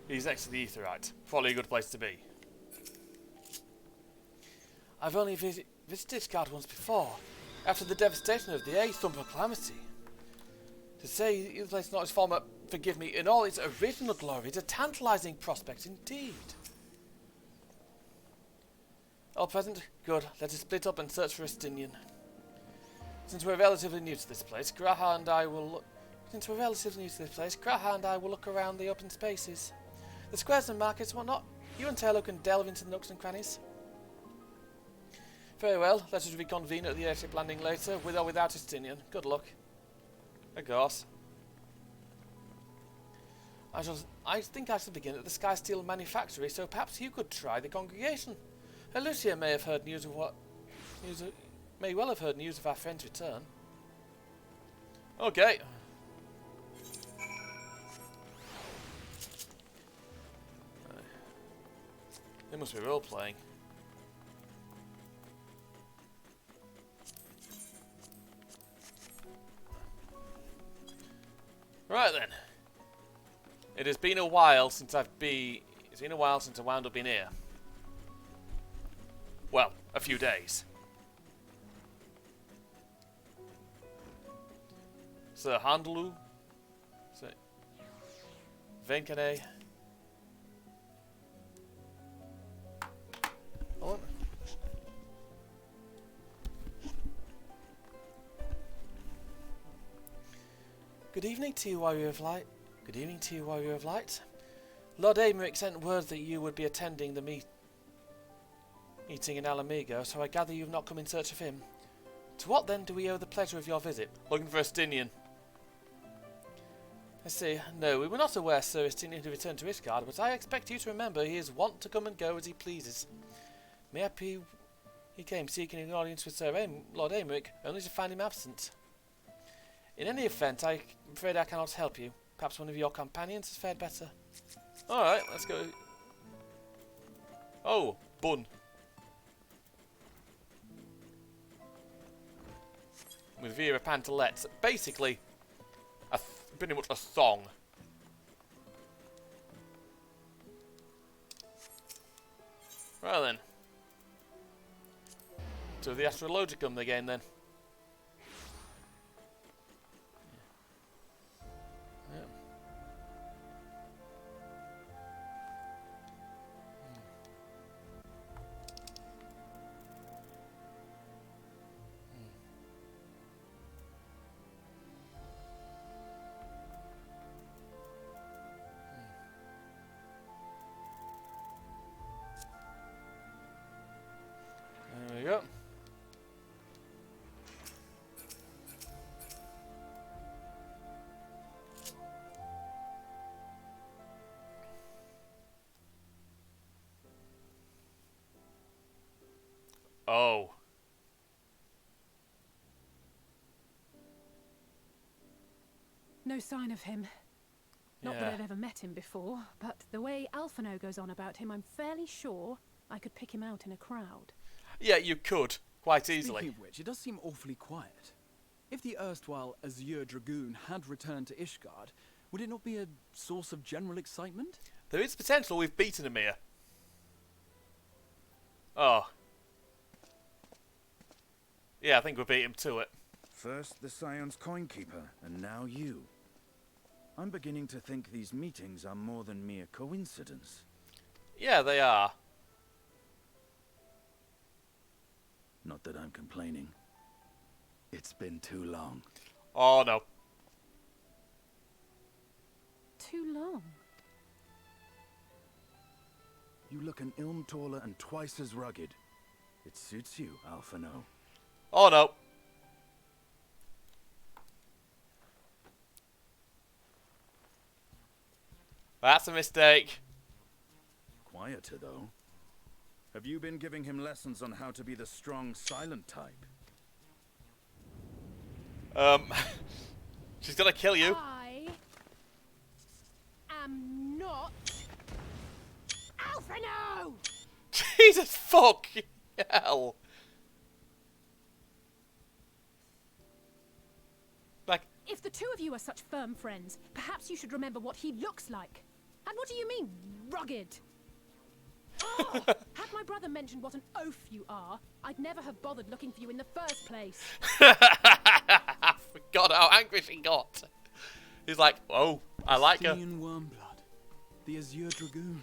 He's next to the Aetheryte. Probably a good place to be. I've only visited Ishgard once before, after the devastation of the Thumper calamity. To say the place not its former, forgive me, in all its original glory is a tantalizing prospect indeed. All present? Good. Let us split up and search for Estinian. Since we're relatively new to this place, Graha and I will look around the open spaces. The squares and markets and whatnot. You and Taylor can delve into the nooks and crannies. Very well, let us reconvene at the airship landing later, with or without Estinian. Good luck. Of course. I think I shall begin at the Sky Steel Manufactory, so perhaps you could try the congregation. Lucia may well have heard news of our friend's return. Okay. They must be role-playing. Right then. It has been a while since It's been a while since I wound up in here. Well, a few days. Sir Handlu. Sir Venkane. Oh. Good evening to you, Warrior of Light. Good evening to you, Warrior of Light. Lord Aymeric sent word that you would be attending the meeting in Alamigo, so I gather you have not come in search of him. To what then do we owe the pleasure of your visit? Looking for Estinian. I see. No, we were not aware Sir Estinian had returned to Ishgard, but I expect you to remember he is wont to come and go as he pleases. Mayhap he came seeking an audience with Lord Aymeric, only to find him absent. In any event, I'm afraid I cannot help you. Perhaps one of your companions has fared better. Alright, let's go. Oh, bun. With Vera Pantalets. Basically, pretty much a song. Right then. To the Astrologicum again then. There we go. Oh. No sign of him. Not that I've ever met him before, but the way Alphino goes on about him, I'm fairly sure I could pick him out in a crowd. Yeah, you could, quite easily. Speaking of which, it does seem awfully quiet. If the erstwhile Azure Dragoon had returned to Ishgard, would it not be a source of general excitement? There is potential we've beaten him here. Oh. Yeah, I think we beat him to it. First the Scion's Coinkeeper, and now you. I'm beginning to think these meetings are more than mere coincidence. Yeah, they are. Not that I'm complaining. It's been too long. Oh, no. Too long? You look an ilm taller and twice as rugged. It suits you, Alphino. Oh, no. That's a mistake. Quieter, though. Have you been giving him lessons on how to be the strong, silent type? She's gonna kill you. I am not Alphino! Jesus fuck hell. Like, if the two of you are such firm friends, perhaps you should remember what he looks like. And what do you mean, rugged? Oh, had my brother mentioned what an oaf you are, I'd never have bothered looking for you in the first place. I forgot how angry she got. He's like, oh, I like her. Estinian Wormblood, the Azure Dragoon.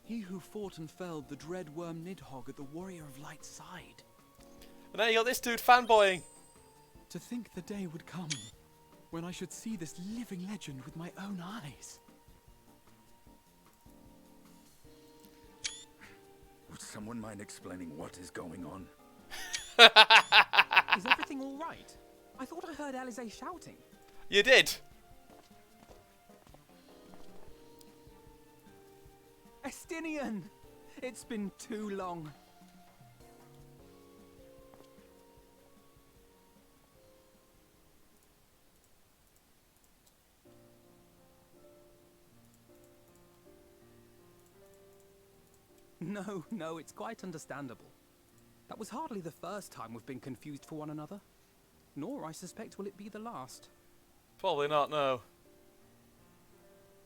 He who fought and felled the dread worm Nidhogg at the Warrior of Light's side. And then you got this dude fanboying. To think the day would come when I should see this living legend with my own eyes. Would someone mind explaining what is going on? Is everything all right? I thought I heard Alize shouting. You did. Estinian! It's been too long. No, it's quite understandable. That was hardly the first time we've been confused for one another. Nor, I suspect, will it be the last. Probably not, no.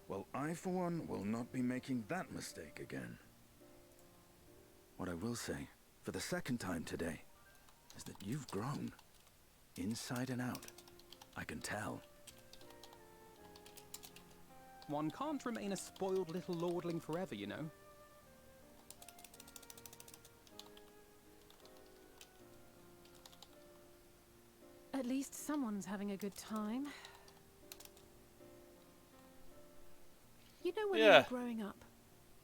Well, I, for one, will not be making that mistake again. What I will say, for the second time today, is that you've grown. Inside and out. I can tell. One can't remain a spoiled little lordling forever, you know. At least someone's having a good time. You know, when we were growing up,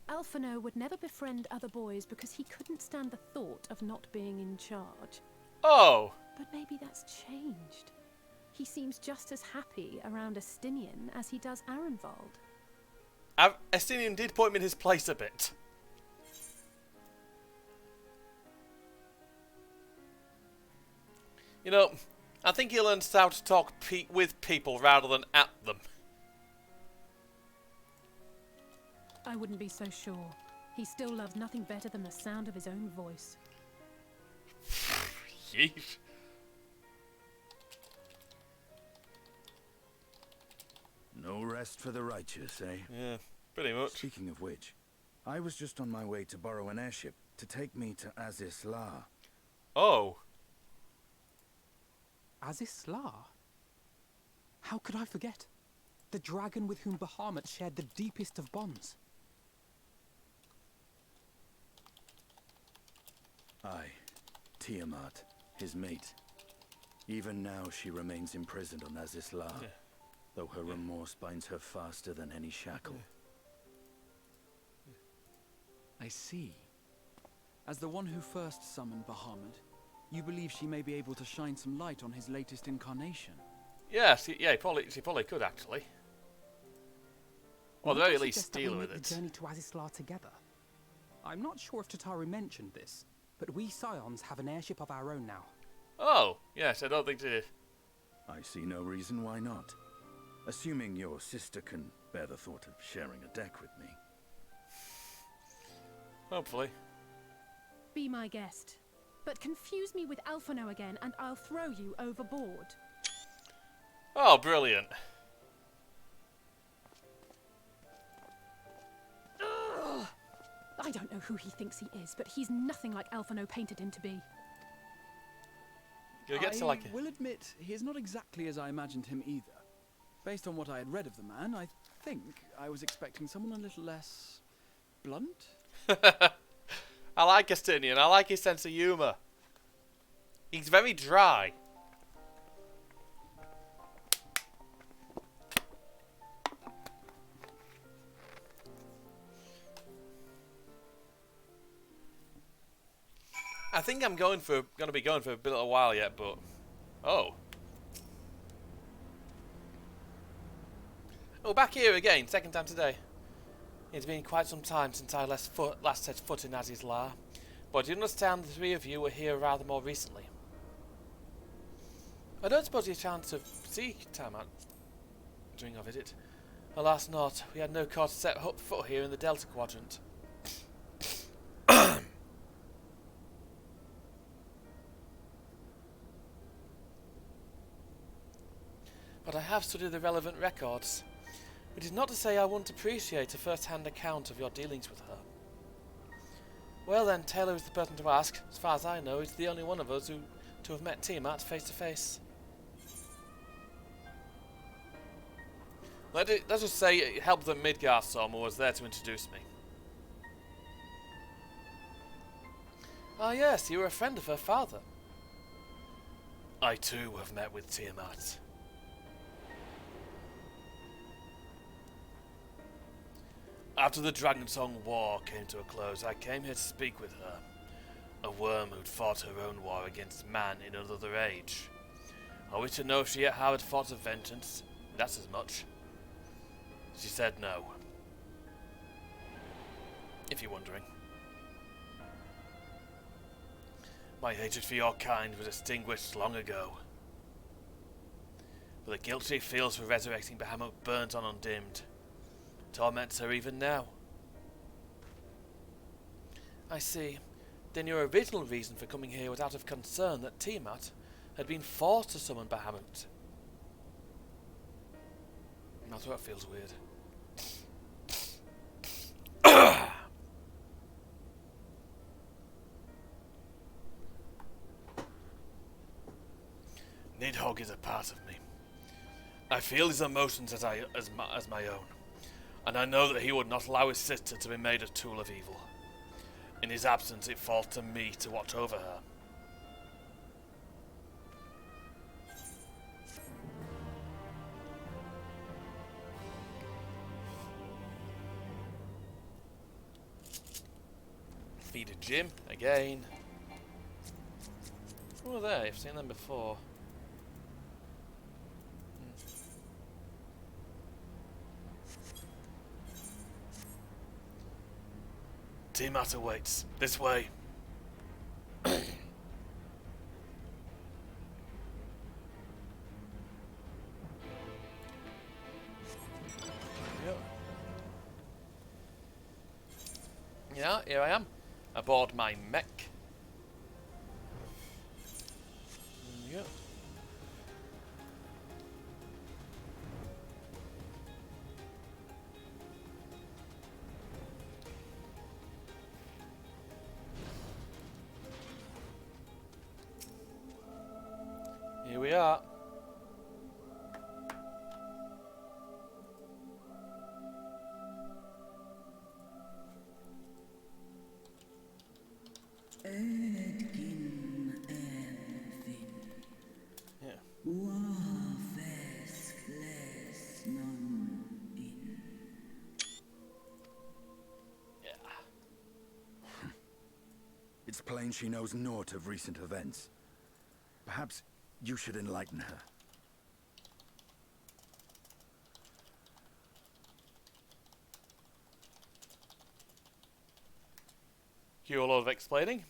Alphino would never befriend other boys because he couldn't stand the thought of not being in charge. Oh! But maybe that's changed. He seems just as happy around Estinian as he does Arenvald. Estinian did put him in his place a bit. You know, I think he learns how to talk with people rather than at them. I wouldn't be so sure. He still loves nothing better than the sound of his own voice. Yeesh. No rest for the righteous, eh? Yeah, pretty much. Speaking of which, I was just on my way to borrow an airship to take me to Azisla. Oh. Azisla? How could I forget? The dragon with whom Bahamut shared the deepest of bonds. Aye, Tiamat, his mate. Even now she remains imprisoned on Azisla, though her remorse binds her faster than any shackle. I see. As the one who first summoned Bahamut, you believe she may be able to shine some light on his latest incarnation? Yes, yeah, she probably could actually. Or at the very least deal with it. The journey to Azisla together. I'm not sure if Tataru mentioned this, but we Scions have an airship of our own now. Oh, yes, I don't think she did. I see no reason why not. Assuming your sister can bear the thought of sharing a deck with me. Hopefully. Be my guest. But confuse me with Alphino again and I'll throw you overboard. Oh, brilliant. Ugh. I don't know who he thinks he is, but he's nothing like Alphino painted him to be. I will admit, he is not exactly as I imagined him either. Based on what I had read of the man, I think I was expecting someone a little less blunt. I like Estinian. I like his sense of humour. He's very dry. I think I'm going to be going for a bit of a while yet, but oh, back here again, second time today. It's been quite some time since I last set foot in Azisla, but you understand the three of you were here rather more recently. I don't suppose you had a chance to see Tiamat during our visit. Alas not, we had no cause to set foot here in the Delta Quadrant. But I have studied the relevant records. Which is not to say I won't appreciate a first-hand account of your dealings with her. Well then, Taylor is the person to ask. As far as I know, he's the only one of us to have met Tiamat face to face. Let's just say it helped that Midgar Soma was there to introduce me. Ah yes, you were a friend of her father. I too have met with Tiamat. After the Dragonsong War came to a close, I came here to speak with her. A worm who'd fought her own war against man in another age. I wished to know if she yet harbored thoughts of vengeance. That's as much. She said no. If you're wondering. My hatred for your kind was extinguished long ago. But the guilt she feels for resurrecting Bahamut burns on undimmed. Torments her even now. I see. Then your original reason for coming here was out of concern that Tiamat had been forced to summon Bahamut. My throat feels weird. Nidhogg is a part of me. I feel his emotions as my own, and I know that he would not allow his sister to be made a tool of evil. In his absence, it falls to me to watch over her. Feed a gym again. Oh, there, I've seen them before. Tiamat awaits. This way. Yep. Yeah, here I am. Aboard my mech. Yep. Here we are. Yeah. It's plain she knows naught of recent events. Perhaps you should enlighten her. You a lot of explaining.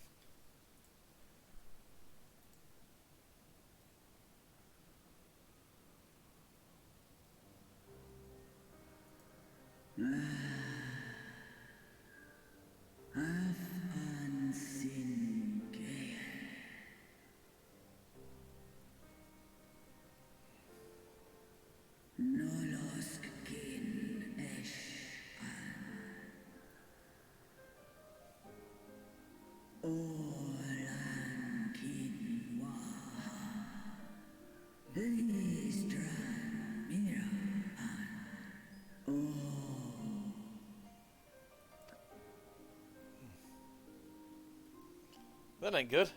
That ain't good.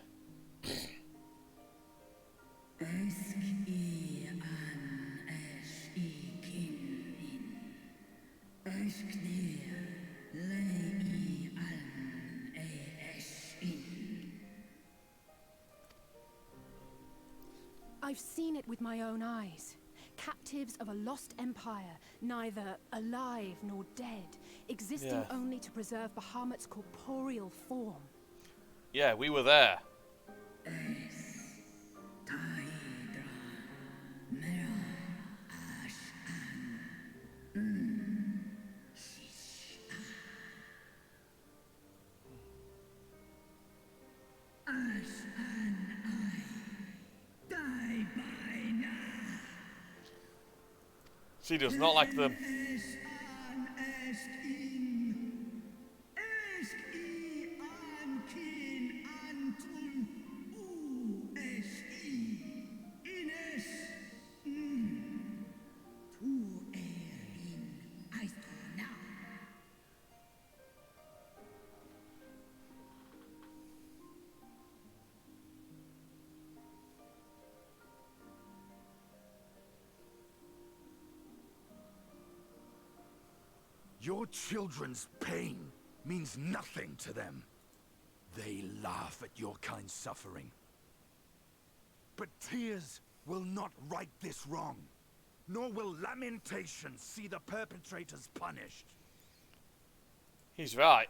I've seen it with my own eyes. Captives of a lost empire, neither alive nor dead, existing only to preserve Bahamut's corporeal form. Yeah, we were there. She does not like them. Your children's pain means nothing to them. They laugh at your kind suffering. But tears will not right this wrong, nor will lamentation see the perpetrators punished. He's right.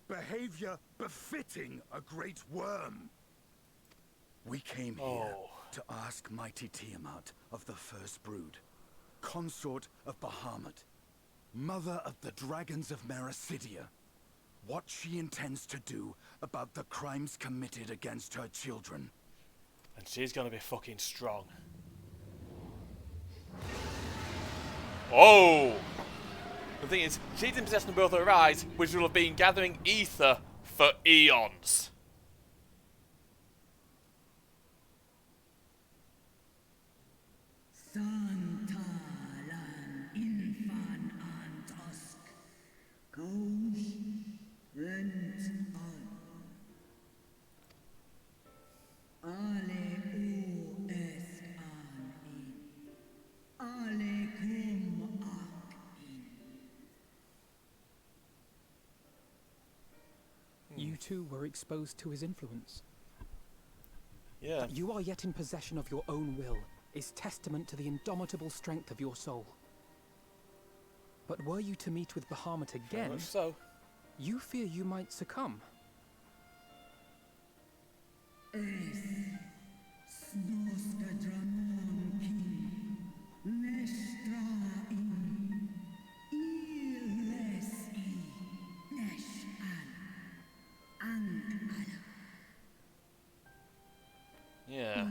Behavior befitting a great worm. We came here to ask mighty Tiamat of the First Brood, consort of Bahamut, mother of the dragons of Mericidia, what she intends to do about the crimes committed against her children. And she's gonna be fucking strong. Oh! The thing is, she's in possession of both her eyes, which will have been gathering ether for eons. You too were exposed to his influence. Yeah. That you are yet in possession of your own will is testament to the indomitable strength of your soul. But were you to meet with Bahamut again, so you fear you might succumb. Yeah.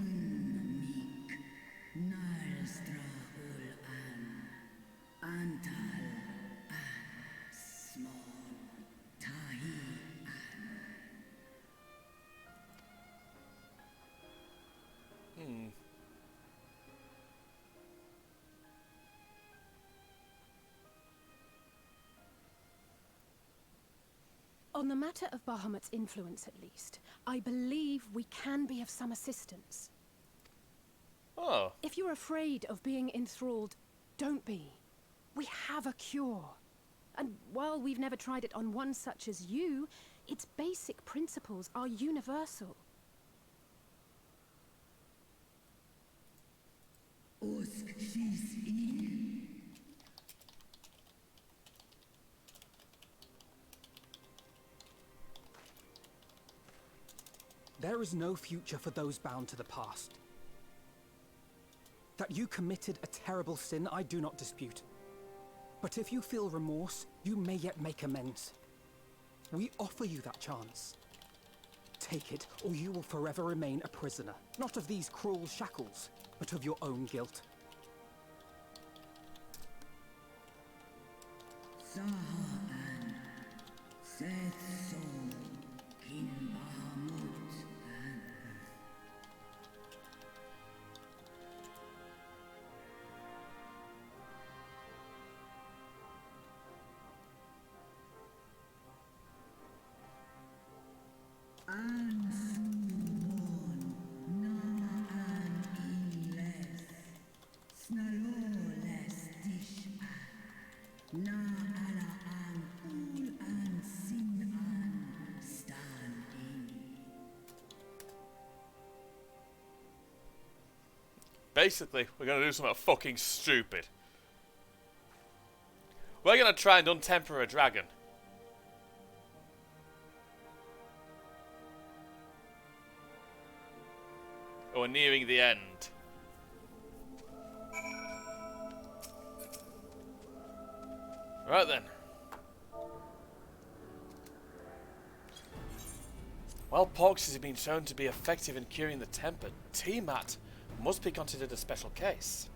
On the matter of Bahamut's influence, at least, I believe we can be of some assistance. Oh. If you're afraid of being enthralled, don't be. We have a cure. And while we've never tried it on one such as you, its basic principles are universal. There is no future for those bound to the past. That you committed a terrible sin, I do not dispute. But if you feel remorse, you may yet make amends. We offer you that chance. Take it, or you will forever remain a prisoner, not of these cruel shackles, but of your own guilt. Basically, we're going to do something fucking stupid. We're going to try and untemper a dragon. We're nearing the end. Right then. While poxes have been shown to be effective in curing the temper, Tiamat must be considered a special case.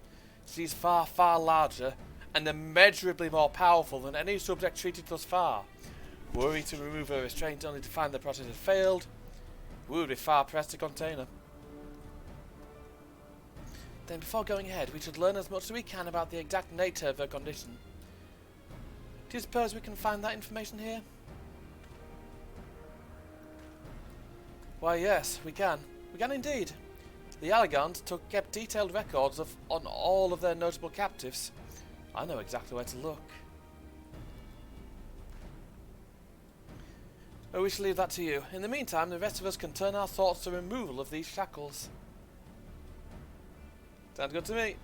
She is far, far larger and immeasurably more powerful than any subject treated thus far. Were we to remove her restraint only to find the process had failed, we would be far pressed to contain her. Then before going ahead, we should learn as much as we can about the exact nature of her condition. Do you suppose we can find that information here? Why yes, we can. We can indeed. The Allegons kept detailed records on all of their notable captives. I know exactly where to look. Oh, we shall leave that to you. In the meantime, the rest of us can turn our thoughts to removal of these shackles. Sounds good to me.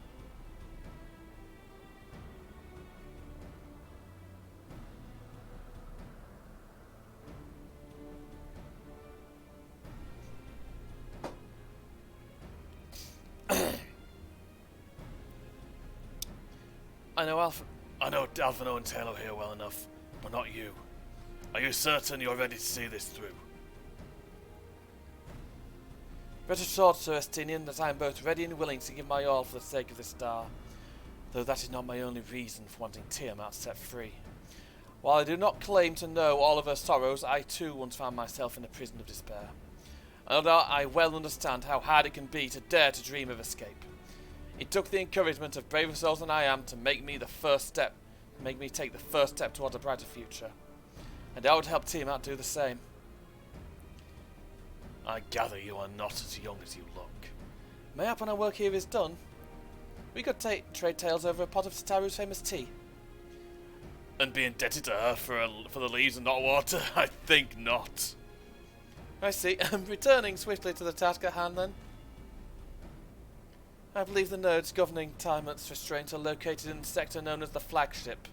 I know Dalvino and Taylor here well enough, but not you. Are you certain you're ready to see this through? Rest assured, Sir Estinian, that I am both ready and willing to give my all for the sake of this star. though that is not my only reason for wanting Tiamat set free. While I do not claim to know all of her sorrows, I too once found myself in a prison of despair. And I well understand how hard it can be to dare to dream of escape. It took the encouragement of braver souls than I am to make me take the first step towards a brighter future. And I would help Tiamat do the same. I gather you are not as young as you look. Mayhap when our work here is done, we could trade tales over a pot of Staru's famous tea. And be indebted to her for the leaves and not water? I think not. I see. Returning swiftly to the task at hand then. I believe the nodes governing Tiamat's restraint are located in the sector known as the Flagship.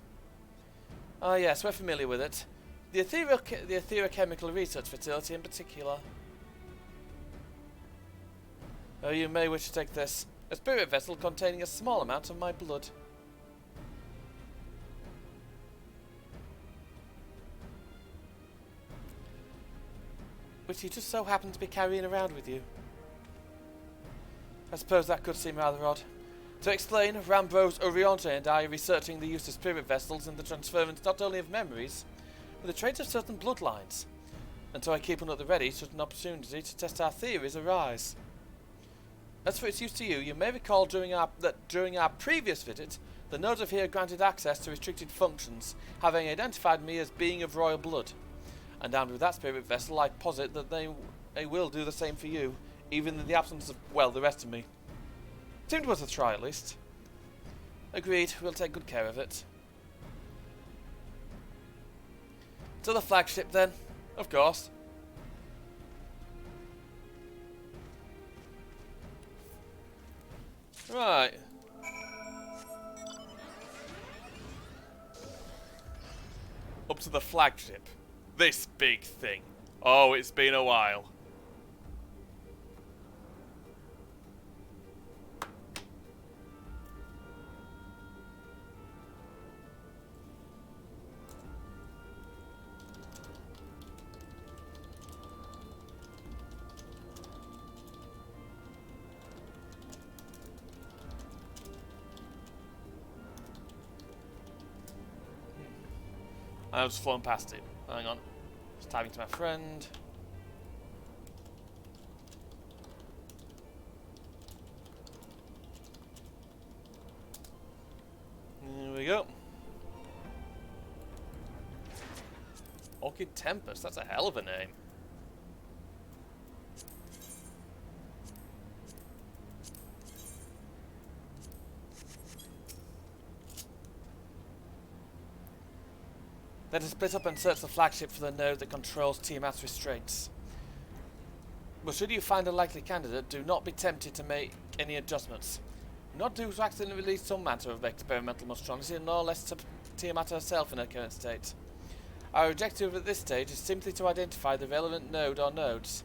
Ah yes, we're familiar with it. The Etherochemical Research Facility in particular. Oh, you may wish to take this. A spirit vessel containing a small amount of my blood. Which you just so happen to be carrying around with you. I suppose that could seem rather odd. To explain, Rambrose, Oriente and I are researching the use of spirit vessels and the transference not only of memories, but the traits of certain bloodlines. And so I keep one at the ready should an opportunity to test our theories arise. As for its use to you, you may recall that during our previous visit, the nodes of here granted access to restricted functions, having identified me as being of royal blood. And armed with that spirit vessel, I posit that they will do the same for you, even in the absence of, well, the rest of me. Seemed worth a try, at least. Agreed, we'll take good care of it. To the flagship, then. Of course. Right. Up to the flagship. This big thing. Oh, it's been a while. I was flown past it. Hang on. Just typing to my friend. There we go. Orchid Tempest, that's a hell of a name. Let us split up and search the flagship for the node that controls Tiamat's restraints. But should you find a likely candidate, do not be tempted to make any adjustments. Do not do to accidentally release some matter of experimental monstrosity, nor less to Tiamat herself in her current state. Our objective at this stage is simply to identify the relevant node or nodes.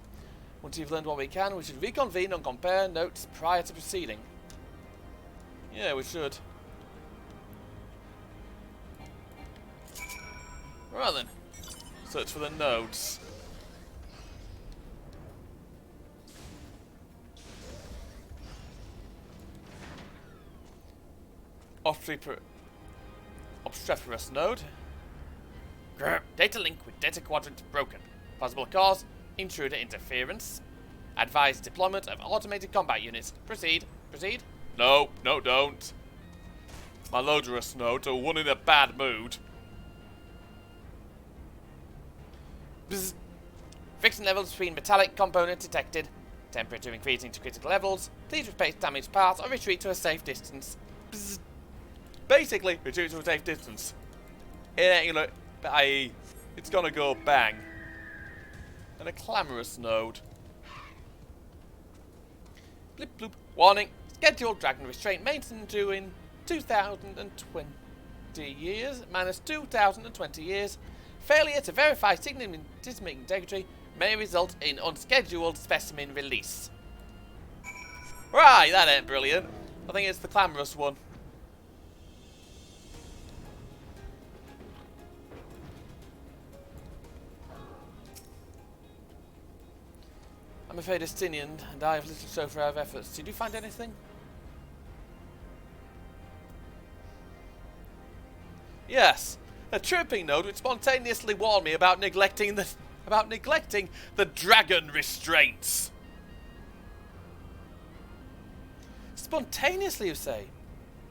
Once you've learned what we can, we should reconvene and compare notes prior to proceeding. Yeah, we should. Right then, search for the nodes. Obstreperous node. Grr. Data link with data quadrant broken. Possible cause, intruder interference. Advised deployment of automated combat units. Proceed. Proceed. No, no, don't. My loaderous nodes are one in a bad mood. Bzz. Friction levels between metallic components detected. Temperature increasing to critical levels. Please replace damaged parts or retreat to a safe distance. Bzz. Basically, retreat to a safe distance. It ain't gonna, i.e., it's gonna go bang. And a clamorous node. Blip bloop. Warning. Scheduled dragon restraint maintenance due in 2020 years minus 2020 years. Failure to verify signal integrity may result in unscheduled specimen release. Right, that ain't brilliant. I think it's the clamorous one. I'm afraid Estinian and I have little to show for our efforts. Did you find anything? Yes, a chirping note which spontaneously warned me about neglecting the dragon restraints. Spontaneously, you say?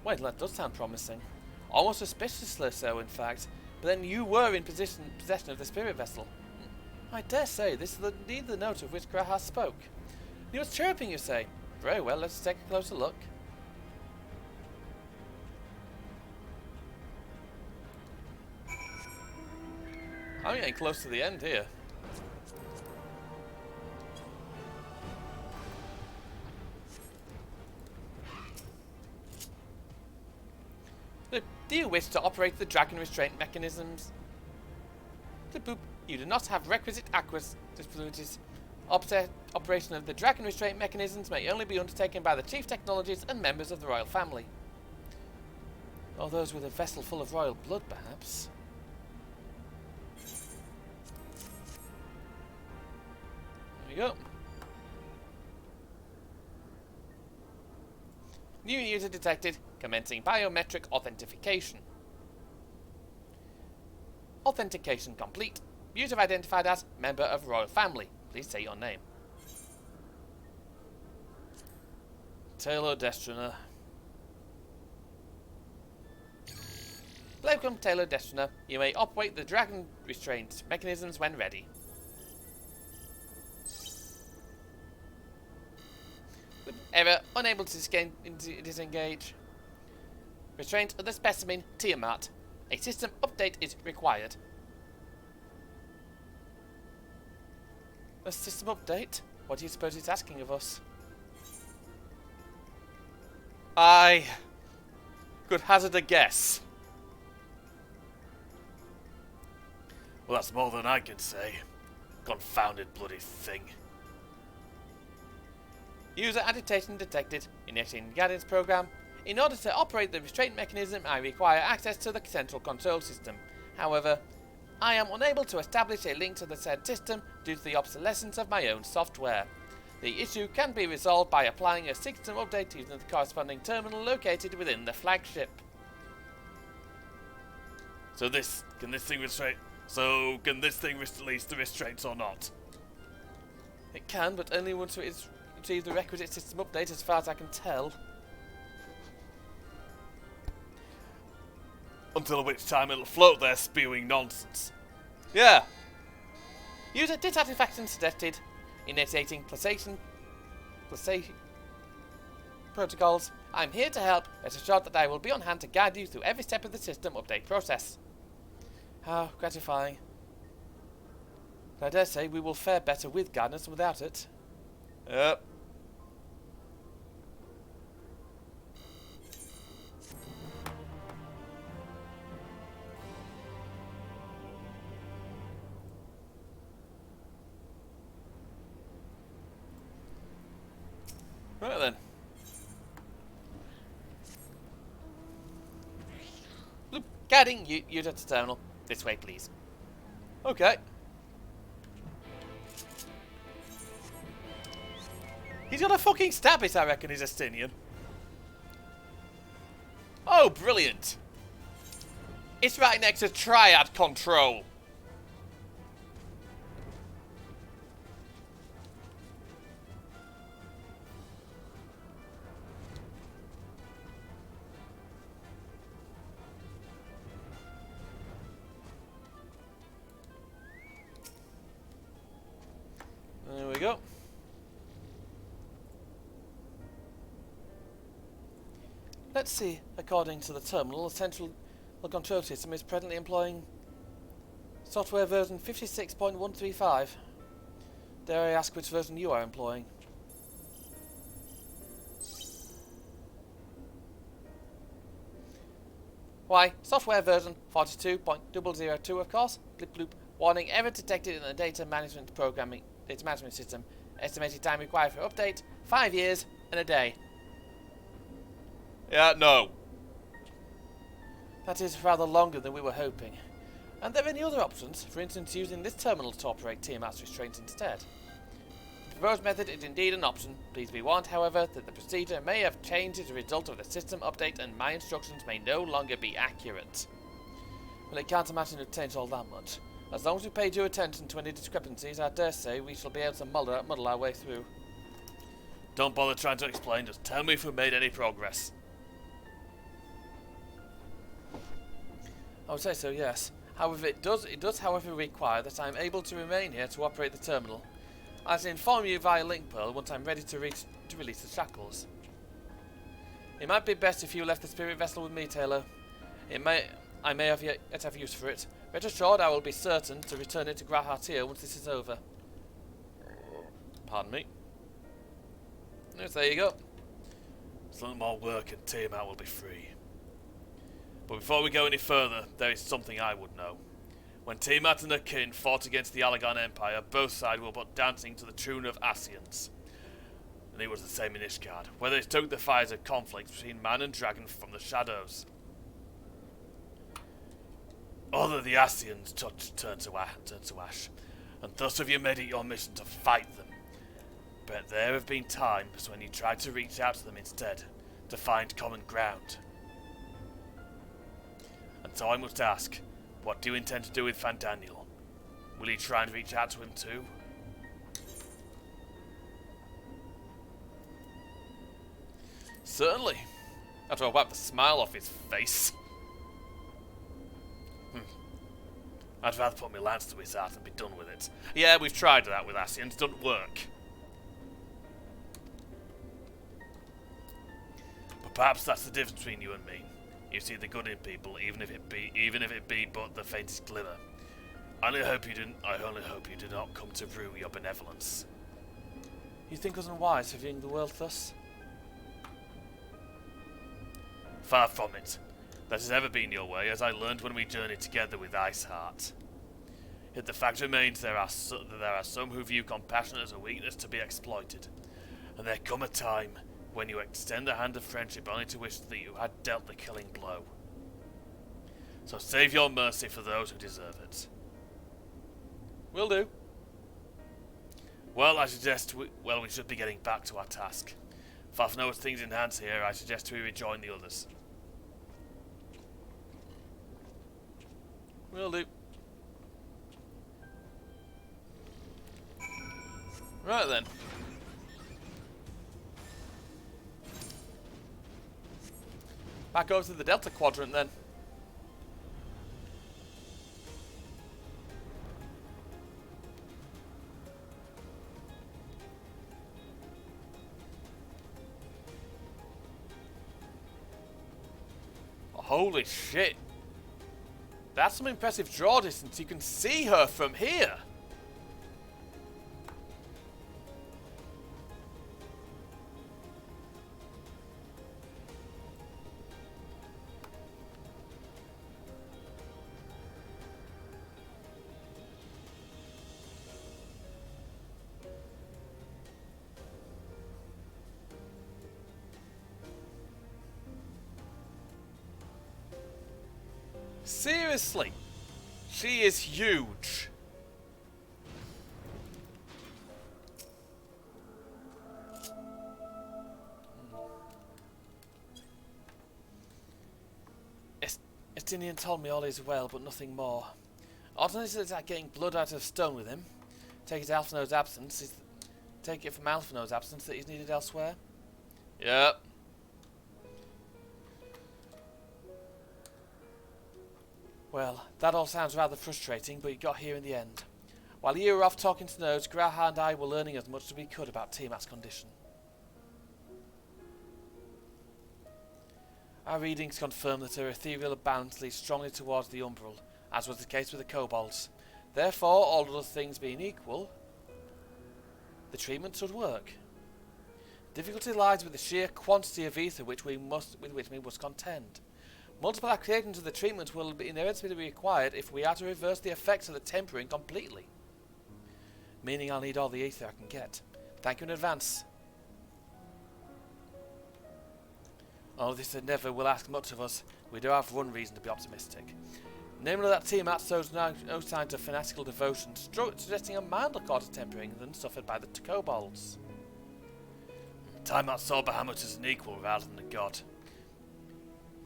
Well, that does sound promising. Almost suspiciously so, in fact. But then you were in possession of the spirit vessel. I dare say this is indeed the note of which Grahas spoke. He was chirping, you say? Very well, let's take a closer look. I'm getting close to the end here. Do you wish to operate the dragon restraint mechanisms? You do not have requisite disabilities. Operation of the dragon restraint mechanisms may only be undertaken by the chief technologists and members of the royal family. Or those with a vessel full of royal blood, perhaps. There we go. New user detected. Commencing biometric authentication. Authentication complete. User identified as member of royal family. Please say your name. Taylor Destrina. Welcome, Taylor Destrina. You may operate the dragon restraint mechanisms when ready. Error. Unable to disengage. Restraint of the specimen Tiamat. A system update is required. A system update? What do you suppose it's asking of us? I could hazard a guess. Well, that's more than I can say. Confounded bloody thing. User agitation detected. Initiating guidance program. In order to operate the restraint mechanism, I require access to the central control system. However, I am unable to establish a link to the said system due to the obsolescence of my own software. The issue can be resolved by applying a system update using the corresponding terminal located within the flagship. Can this thing release the restraints or not? It can, but only once it's achieved the requisite system update, as far as I can tell. Until which time it'll float there spewing nonsense. Yeah. User dissatisfaction detected. Initiating placation protocols. I'm here to help. Rest assured that I will be on hand to guide you through every step of the system update process. How gratifying. But I dare say we will fare better with guidance than without it. Yep. Right then. Look, guiding user to terminal. This way, please. Okay. He's got a fucking stab it, I reckon, he's Estinian. Oh, brilliant. It's right next to Triad Control. There we go. Let's see. According to the terminal, the central control system is presently employing software version 56.135. Dare I ask which version you are employing? Why, software version 42.002, of course. Blip bloop. Warning, error detected in the data management system. Estimated time required for update, 5 years and a day. Yeah, no. That is rather longer than we were hoping. Are there any other options? For instance, using this terminal to operate Tiamat's restraints instead? The proposed method is indeed an option. Please be warned, however, that the procedure may have changed as a result of the system update and my instructions may no longer be accurate. Well, it can't imagine it changed all that much. As long as we pay due attention to any discrepancies, I dare say we shall be able to muddle our way through. Don't bother trying to explain, just tell me if we've made any progress. I would say so, yes. However, it does however require that I am able to remain here to operate the terminal. I shall inform you via link pearl once I'm ready to release the shackles. It might be best if you left the spirit vessel with me, Taylor. I may have yet have use for it. Rest assured, I will be certain to return it to Grahatir once this is over. Pardon me. Yes, there you go. It's a little more work and Tiamat will be free. But before we go any further, there is something I would know. When Tiamat and her kin fought against the Allagan Empire, both sides were but dancing to the tune of Ascians. And it was the same in Ishgard, where they stoked the fires of conflict between man and dragon from the shadows. Although the Ascians turned to ash, and thus have you made it your mission to fight them. But there have been times when you tried to reach out to them instead, to find common ground. And so I must ask, what do you intend to do with Fandaniel? Will you try and reach out to him too? Certainly. After I wipe the smile off his face. I'd rather put my lance to his heart and be done with it. Yeah, we've tried that with Ascians, doesn't work. But perhaps that's the difference between you and me. You see the good in people, even if it be but the faintest glimmer. I only hope you do not come to rue your benevolence. You think us unwise for viewing the world thus? Far from it. That has ever been your way, as I learned when we journeyed together with Iceheart. Yet the fact remains that there are some who view compassion as a weakness to be exploited, and there come a time when you extend the hand of friendship only to wish that you had dealt the killing blow. So save your mercy for those who deserve it. Will do. Well, I suggest we should be getting back to our task. Far knows things in hand here, I suggest we rejoin the others. Will do. Right then. Back over to the Delta Quadrant then. Holy shit. That's some impressive draw distance. You can see her from here. Seriously, she is huge. Estinian told me all is well, but nothing more. Alternately, it's like getting blood out of stone with him. Take it from Alphino's absence that he's needed elsewhere. Yep. Well, that all sounds rather frustrating, but you got here in the end. While you were off talking to Nodes, Graha and I were learning as much as we could about Tiamat's condition. Our readings confirm that her ethereal balance leads strongly towards the umbral, as was the case with the kobolds. Therefore, all other things being equal, the treatment should work. Difficulty lies with the sheer quantity of ether with which we must contend. Multiple applications of the treatment will inevitably be required if we are to reverse the effects of the tempering completely. Meaning I'll need all the ether I can get. Thank you in advance. Although this never will ask much of us, we do have one reason to be optimistic. Namely that Tiamat shows no signs of fanatical devotion, suggesting a milder course of tempering than suffered by the kobolds. Tiamat saw Bahamut as an equal rather than a god.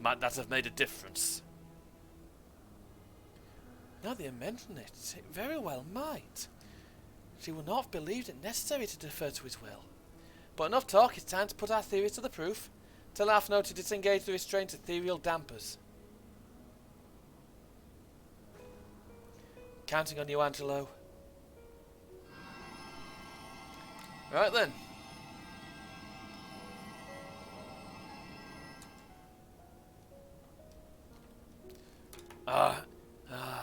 Might that have made a difference? Now that you mention it, it very well might. She would not have believed it necessary to defer to his will. But enough talk, it's time to put our theories to the proof. Tell Alphino to disengage the restraint ethereal dampers. Counting on you, Angelo. Right then.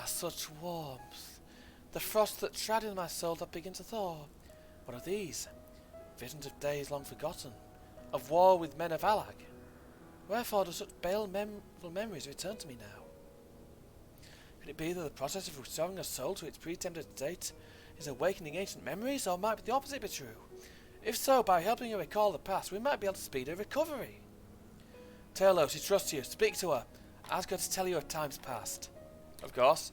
Such warmth. The frost that shrouded my soul that begins to thaw. What are these? Visions of days long forgotten. Of war with men of Alag. Wherefore do such baleful memories return to me now? Could it be that the process of restoring a soul to its pre-tempted state is awakening ancient memories, or might the opposite be true? If so, by helping her recall the past, we might be able to speed her recovery. Talos, she trusts you. Speak to her. Ask her to tell you of times past. Of course.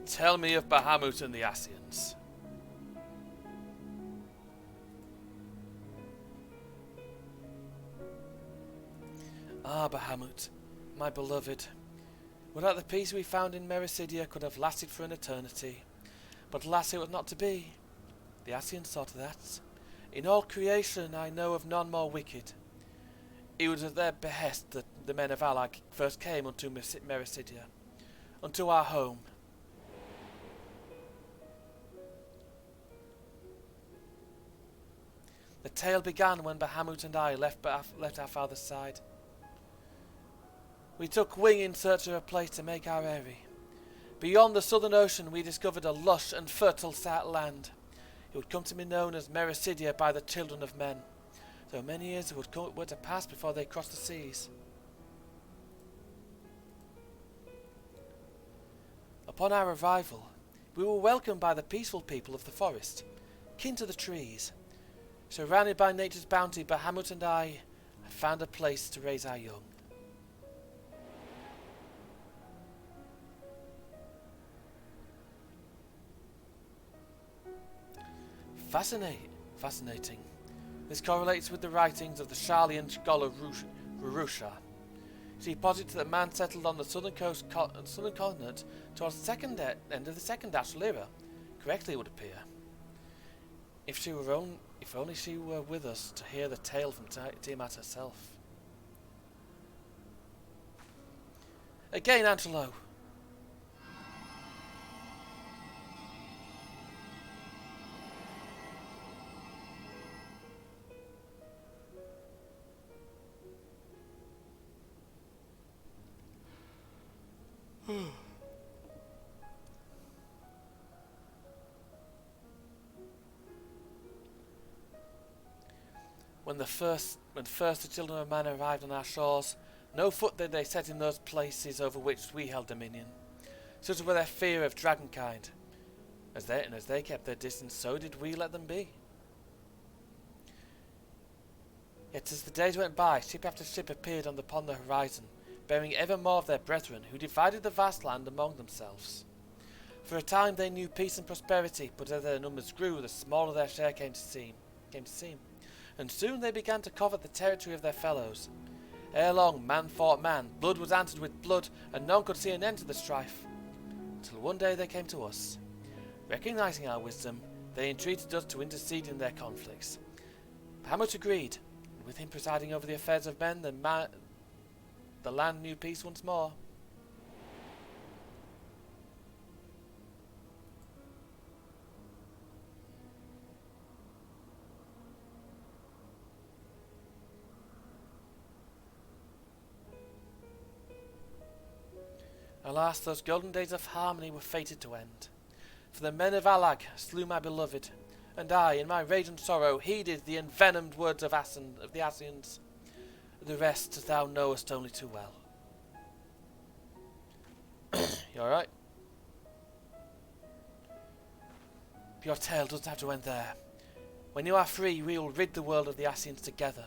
Tell me of Bahamut and the Ascians. Ah, Bahamut, my beloved. Would that the peace we found in Mericidia could have lasted for an eternity. But alas, it was not to be. The Ascians saw to that. In all creation I know of none more wicked. It was at their behest that the men of Alag first came unto Mericidia, unto our home. The tale began when Bahamut and I left our father's side. We took wing in search of a place to make our eyrie. Beyond the southern ocean we discovered a lush and fertile land. It would come to be known as Mericidia by the children of men, though many years were to pass before they crossed the seas. Upon our arrival, we were welcomed by the peaceful people of the forest, kin to the trees. Surrounded by nature's bounty, Bahamut and I had found a place to raise our young. Fascinating. This correlates with the writings of the Sharlayan scholar Rurusha. She posits that man settled on the southern continent towards the end of the second Astral Era. Correctly, it would appear. If only she were with us to hear the tale from Tiamat herself. Again, Angelo. When first the children of man arrived on our shores, no foot did they set in those places over which we held dominion. Such was their fear of dragonkind. As they kept their distance, so did we let them be. Yet as the days went by, ship after ship appeared upon the horizon, bearing ever more of their brethren, who divided the vast land among themselves. For a time they knew peace and prosperity, but as their numbers grew, the smaller their share came to seem. And soon they began to covet the territory of their fellows. Ere long, man fought man, blood was answered with blood, and none could see an end to the strife. Till one day they came to us. Recognizing our wisdom, they entreated us to intercede in their conflicts. Bahamut agreed, and with him presiding over the affairs of men, the land knew peace once more. Alas, those golden days of harmony were fated to end. For the men of Alag slew my beloved, and I, in my rage and sorrow, heeded the envenomed words of the Ascians. The rest, as thou knowest only too well. You alright? Your tale doesn't have to end there. When you are free, we will rid the world of the Ascians together,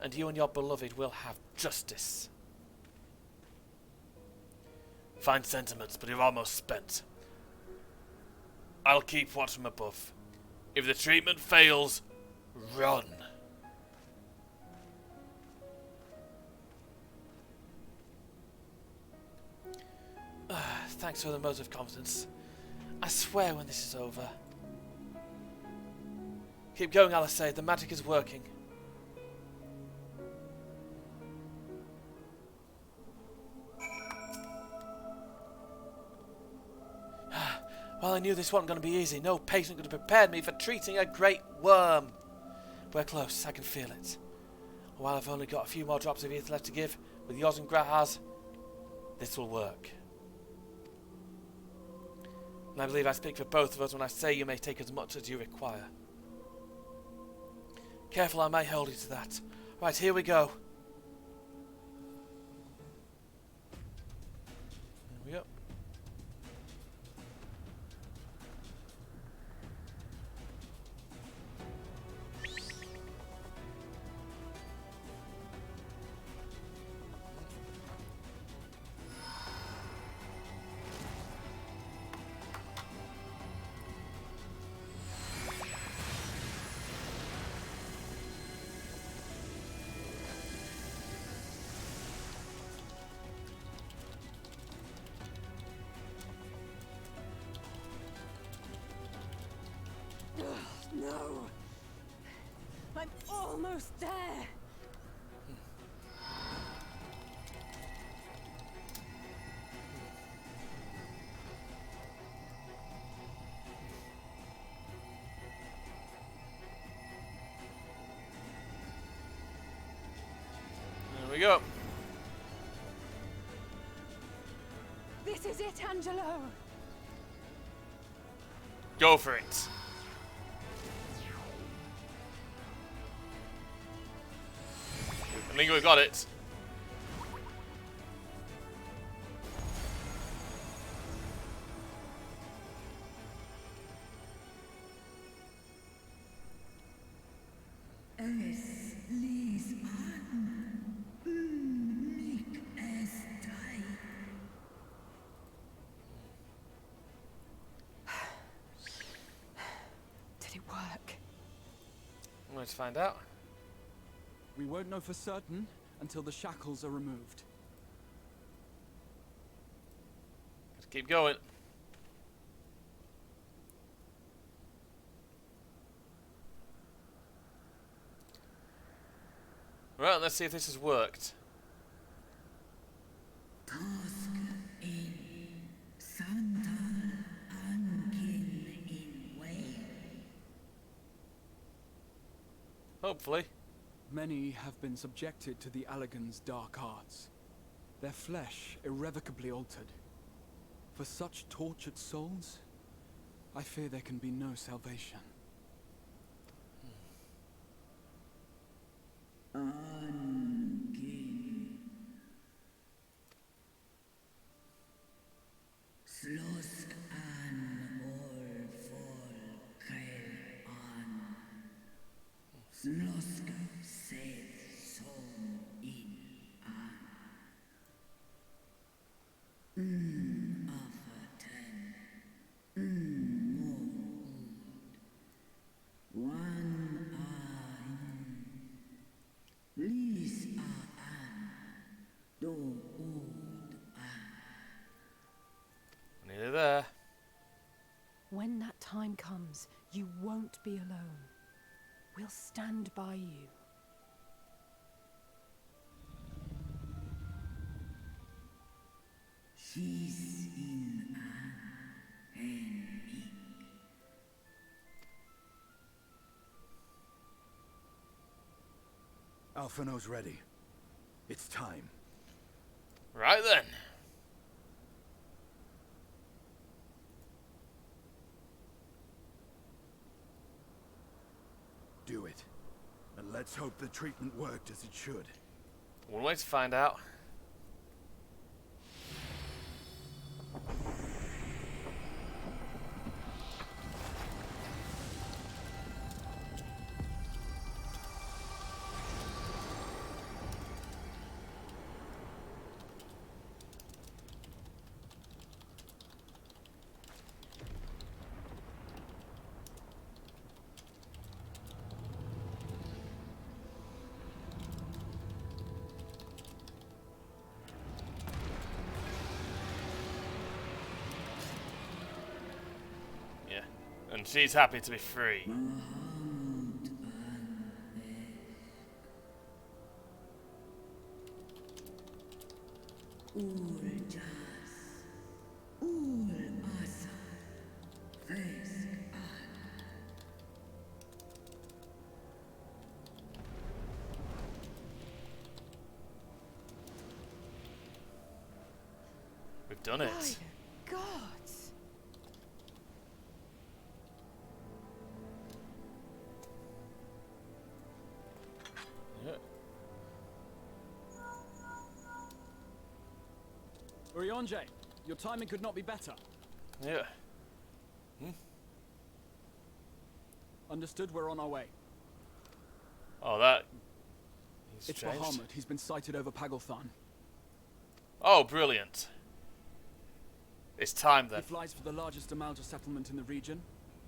and you and your beloved will have justice. Fine sentiments, but you're almost spent. I'll keep watch from above. If the treatment fails, run. Thanks for the vote of confidence. I swear when this is over. Keep going, Alice. The magic is working. Well, I knew this wasn't going to be easy. No patient could have prepared me for treating a great worm. We're close. I can feel it. While I've only got a few more drops of ether left to give, with yours and Graha's, this will work. And I believe I speak for both of us when I say you may take as much as you require. Careful, I may hold you to that. Right, here we go. There we go. No! I'm almost there! There we go. This is it, Angelo! Go for it. I think we got it. Did it work? Let's find out. We won't know for certain until the shackles are removed. Let's keep going. Right, let's see if this has worked. Hopefully. Many have been subjected to the Allagan's dark arts, their flesh irrevocably altered. For such tortured souls, I fear there can be no salvation. Nearly there. When that time comes, you won't be alone. We'll stand by you. Alphino's ready. It's time. Right then. Do it. And let's hope the treatment worked as it should. One way to find out. And she's happy to be free. We've done it. By the gods! Yeah. Urianger, your timing could not be better. Yeah. Understood, we're on our way. Oh, that... It's changed. Bahamut. He's been sighted over Pagalthan. Oh, brilliant. It's time then. He flies for the largest Amalja settlement in the region,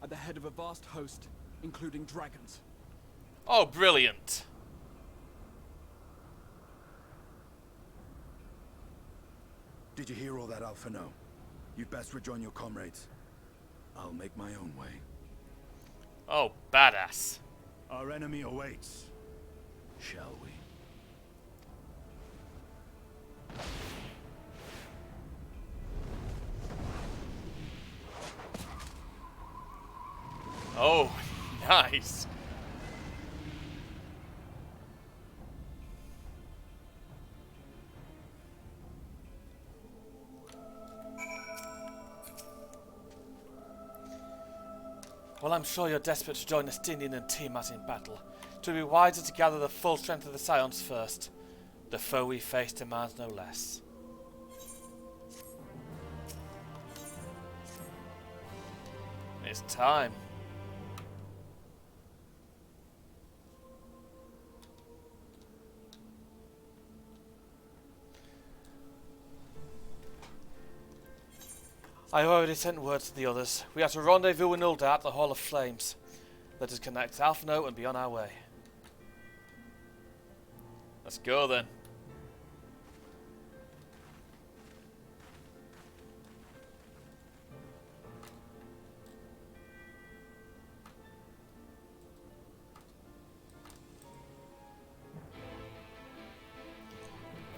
at the head of a vast host, including dragons. Oh, brilliant. Did you hear all that, Alphino? You'd best rejoin your comrades. I'll make my own way. Oh, badass. Our enemy awaits. Shall we? Oh, nice. Well, I'm sure you're desperate to join Estinian and Tiamat in battle. It would be wiser to gather the full strength of the Scions first. The foe we face demands no less. It's time. I already sent word to the others. We are to rendezvous in Ulda at the Hall of Flames. Let us connect Alphino and be on our way. Let's go then.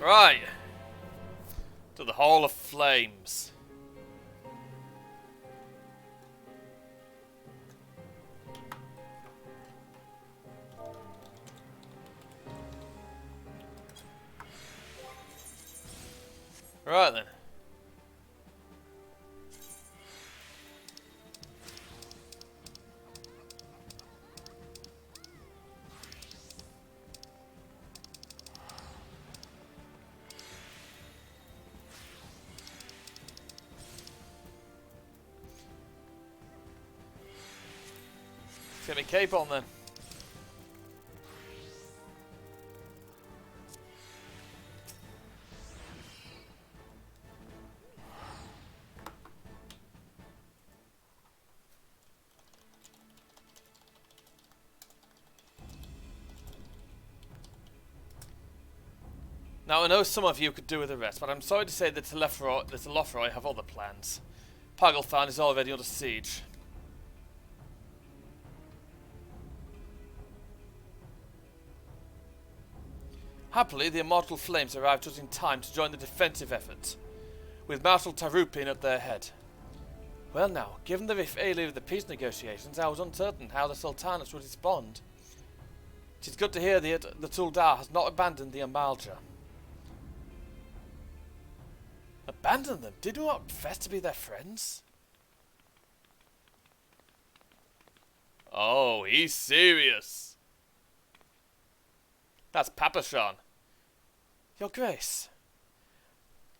Right. To the Hall of Flames. Right then. Let's get my cape on then. Now I know some of you could do with the rest, but I'm sorry to say that the Telefroi have other plans. Pagalthan is already under siege. Happily, the Immortal Flames arrived just in time to join the defensive effort, with Marshal Tarupin at their head. Well now, given the failure of the peace negotiations, I was uncertain how the Sultanate would respond. It is good to hear that the Tuldar has not abandoned the Amalja. Abandon them? Did we not profess to be their friends? Oh, he's serious. That's Papashan. Your Grace.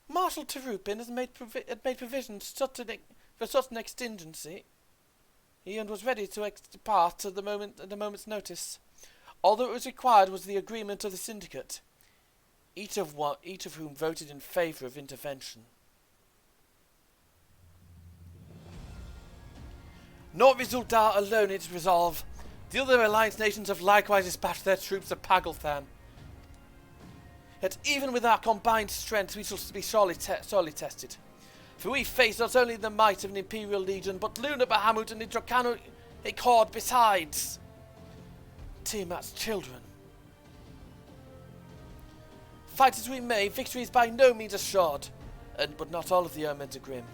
Marshal Tarupin has made provisions for such an exigency. He was ready to depart at the moment's notice. All that was required was the agreement of the syndicate, each of whom voted in favour of intervention. Not Rizuldar alone in its resolve. The other alliance nations have likewise dispatched their troops to Pagalthan. Yet even with our combined strength we shall be sorely tested. For we face not only the might of an Imperial Legion, but Luna Bahamut and the Draconic Horde besides. Tiamat's children. Fight as we may, victory is by no means assured. But not all of the omens are grim.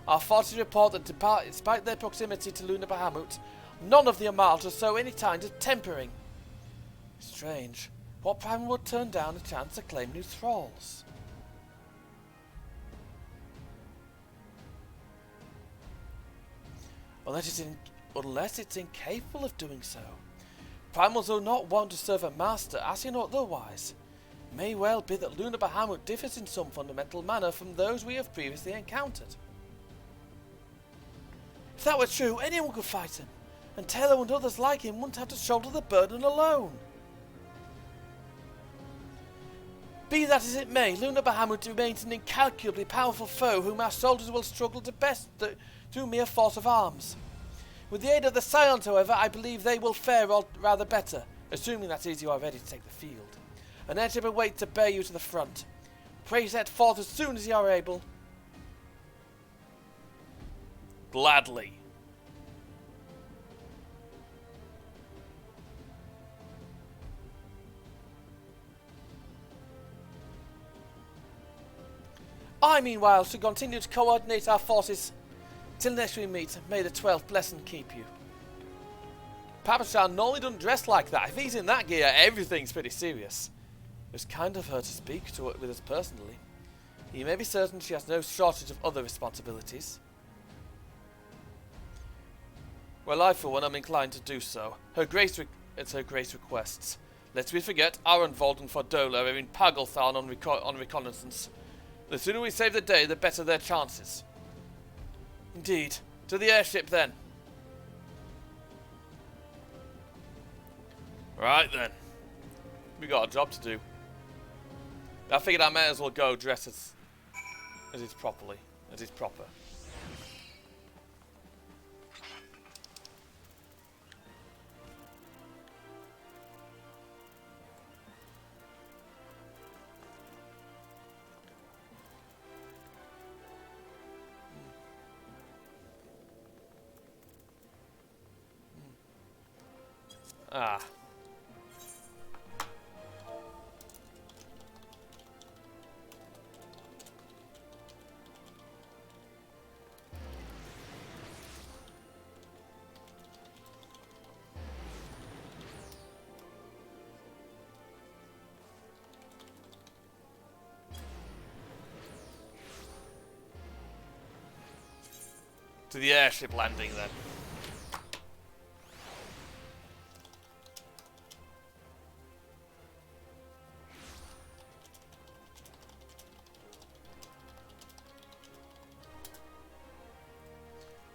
Our forces report that despite their proximity to Luna Bahamut, none of the Armada show any signs of tempering. Strange. What primal would turn down a chance to claim new thralls? Unless it's incapable of doing so. Primals are not wont to serve a master, as you know otherwise. It may well be that Luna Bahamut differs in some fundamental manner from those we have previously encountered. If that were true, anyone could fight him, and Taylor and others like him wouldn't have to shoulder the burden alone. Be that as it may, Luna Bahamut remains an incalculably powerful foe whom our soldiers will struggle to best through mere force of arms. With the aid of the Scions, however, I believe they will fare rather better, assuming that is you are ready to take the field. An enemy will wait to bear you to the front. Pray set forth as soon as you are able. Gladly. I, meanwhile, shall continue to coordinate our forces till next we meet. May the 12th bless and keep you. Papashan normally doesn't dress like that. If he's in that gear, everything's pretty serious. It was kind of her to speak with us personally. You may be certain she has no shortage of other responsibilities. Well, I, for one, am inclined to do so. It's her grace requests. Lest we forget, Aaron Volden for Dola are in Pageltharn on reconnaissance. The sooner we save the day, the better their chances. Indeed. To the airship, then. Right, then. We got a job to do. I figured I might as well go dress as is proper. Ah. To the airship landing, then.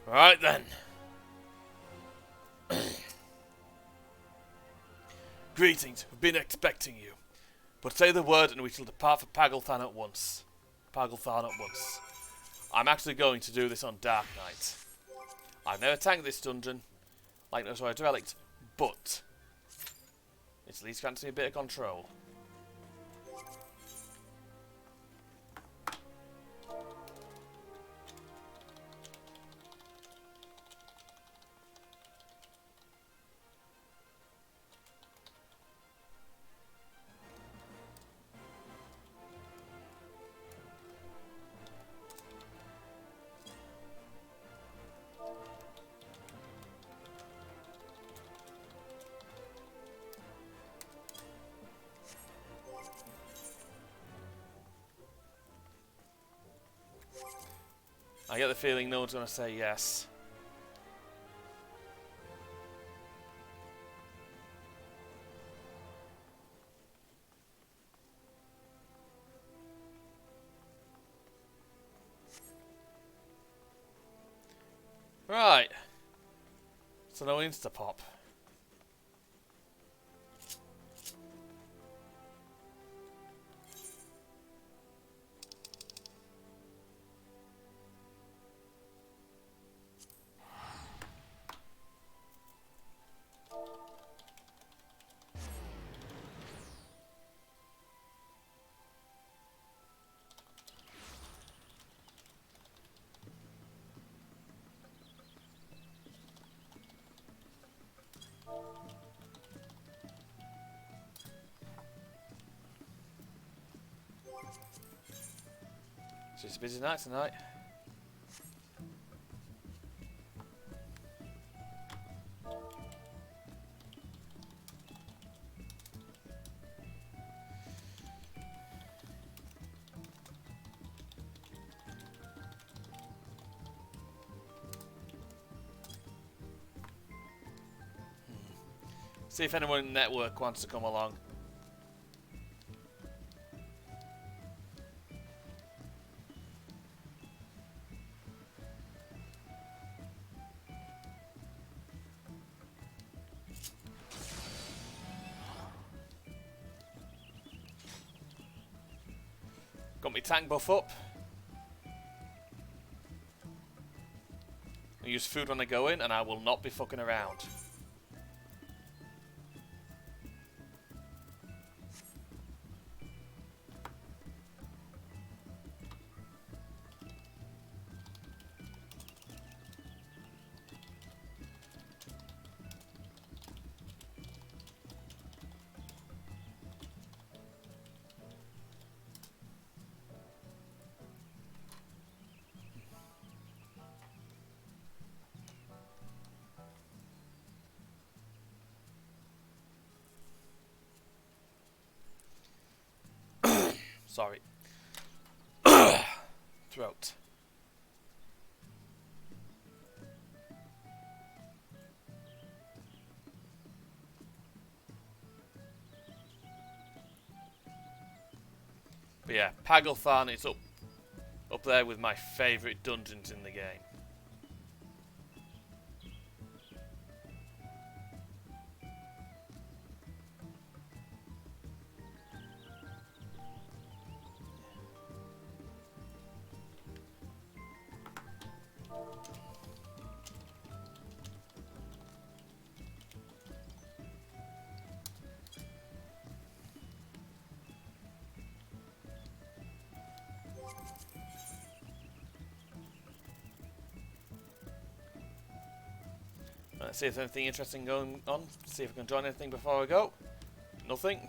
Right then. Greetings, we've been expecting you. But say the word and we shall depart for Pageltharn at once. I'm actually going to do this on Dark Night. I've never tanked this dungeon, like Notorious Relict, but it's at least granted me a bit of control. I get the feeling no one's going to say yes. Right. So no Instapop. It's a busy night tonight. See if anyone in the network wants to come along. Got my tank buff up. I use food when I go in, and I will not be fucking around. Sorry. Throat. But yeah, Pagelthan is up there with my favourite dungeons in the game. Let's see if there's anything interesting going on. See if I can join anything before I go. Nothing.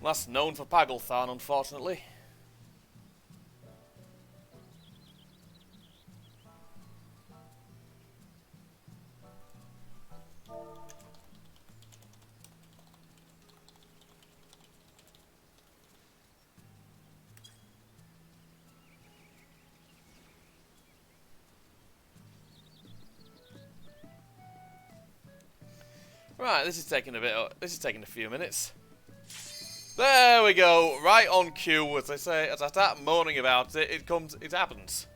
That's known for Pagelthan, unfortunately. Right, this is taking a few minutes. There we go, right on cue, as I say, as I start moaning about it, it happens.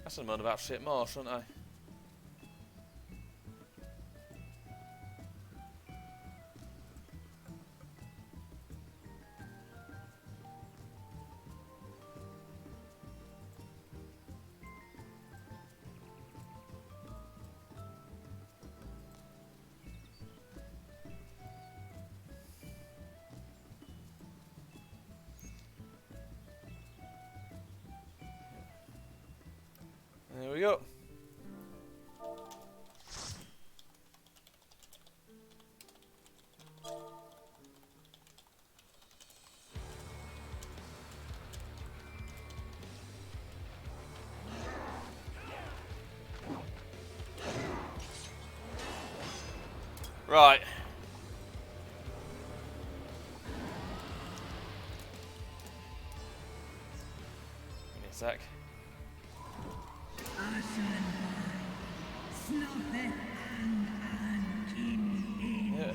I should moan about shit more, shouldn't I? There we go. Right. Give me a sec. Yeah.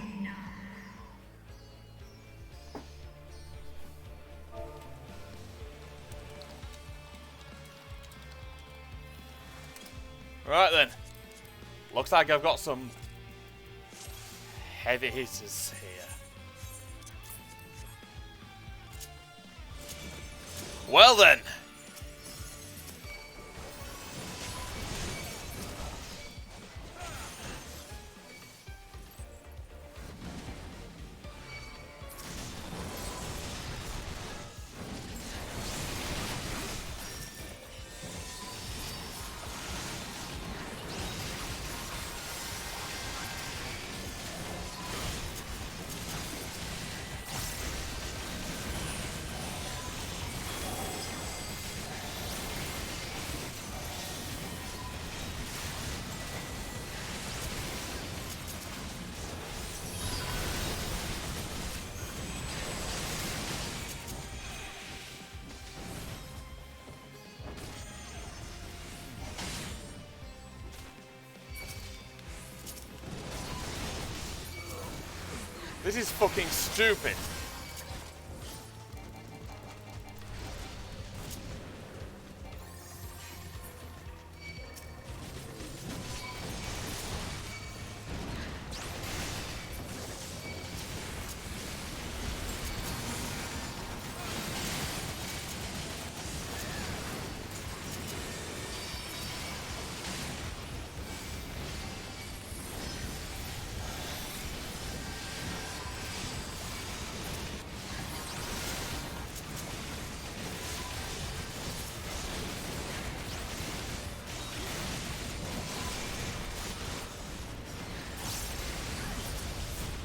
Right then. Looks like I've got some heavy hitters here. Well then. This is fucking stupid.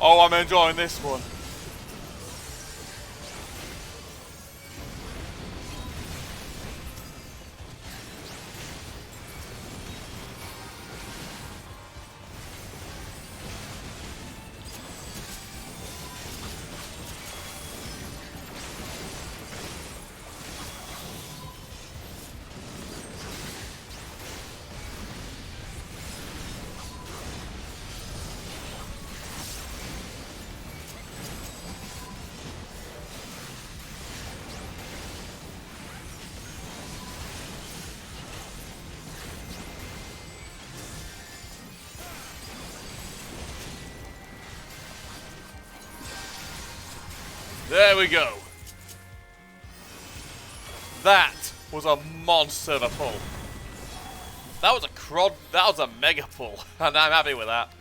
Oh, I'm enjoying this one. There we go. That was a monster of a pull. That was a that was a mega pull, and I'm happy with that.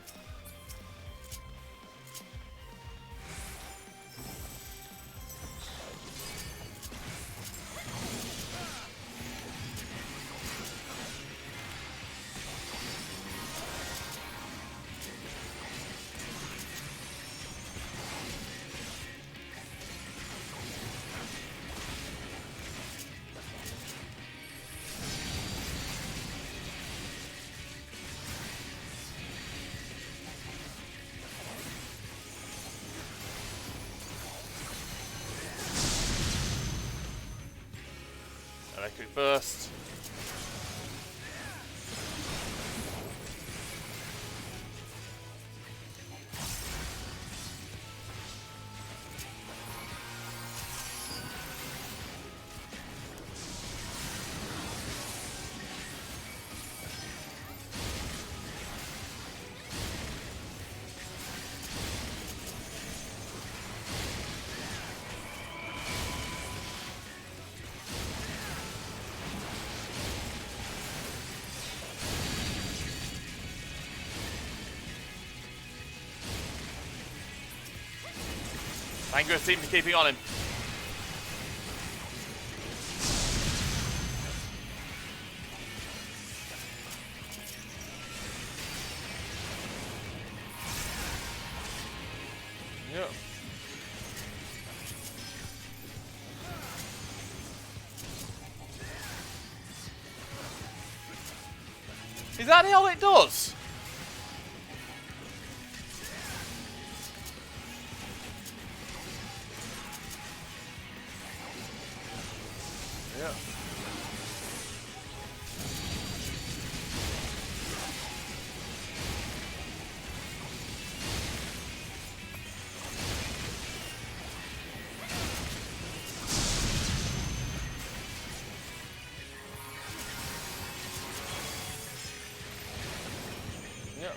Electric burst. Anger seems to be keeping on him. Yep. Is that all it does? Yeah. Yeah.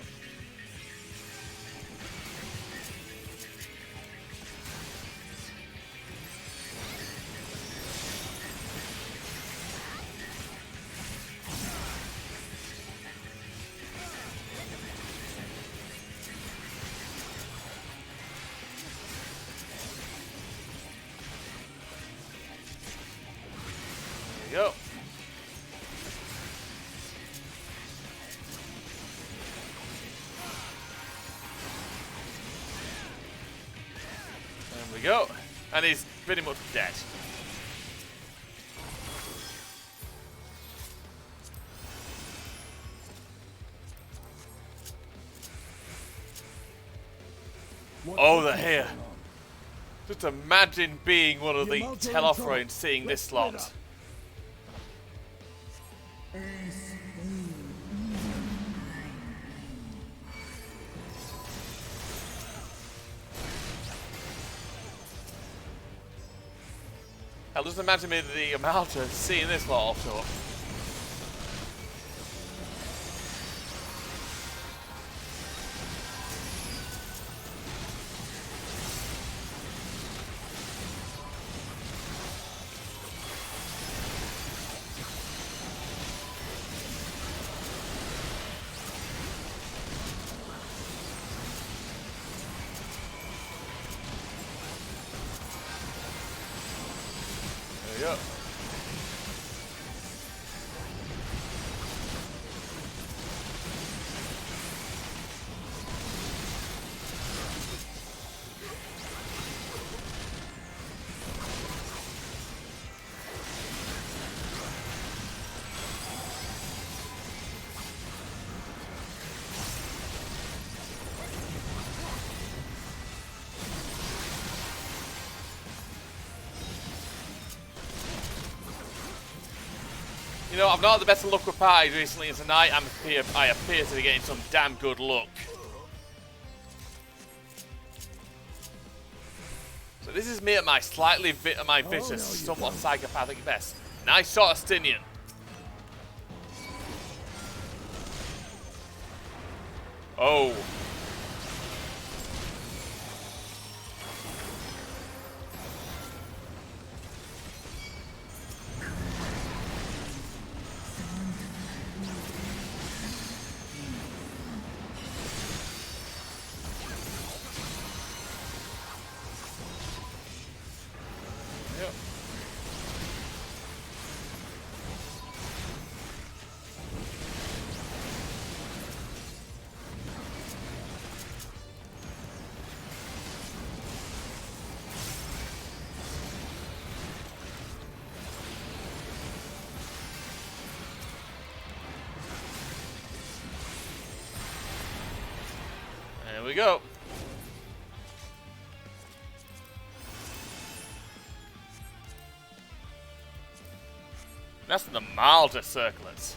There you go. There we go. And he's pretty much dead. Oh, they're here. Just imagine being one of the Telethra and seeing this lot. Hell, just imagine me the amount of seeing this lot offshore. There we go. You know, I've not had the best of luck with parties recently, and tonight I appear to be getting some damn good luck. So this is me at my slightly vicious, somewhat psychopathic best. Nice shot of Stinian. Oh. Yep. There we go. That's the mildest circlets.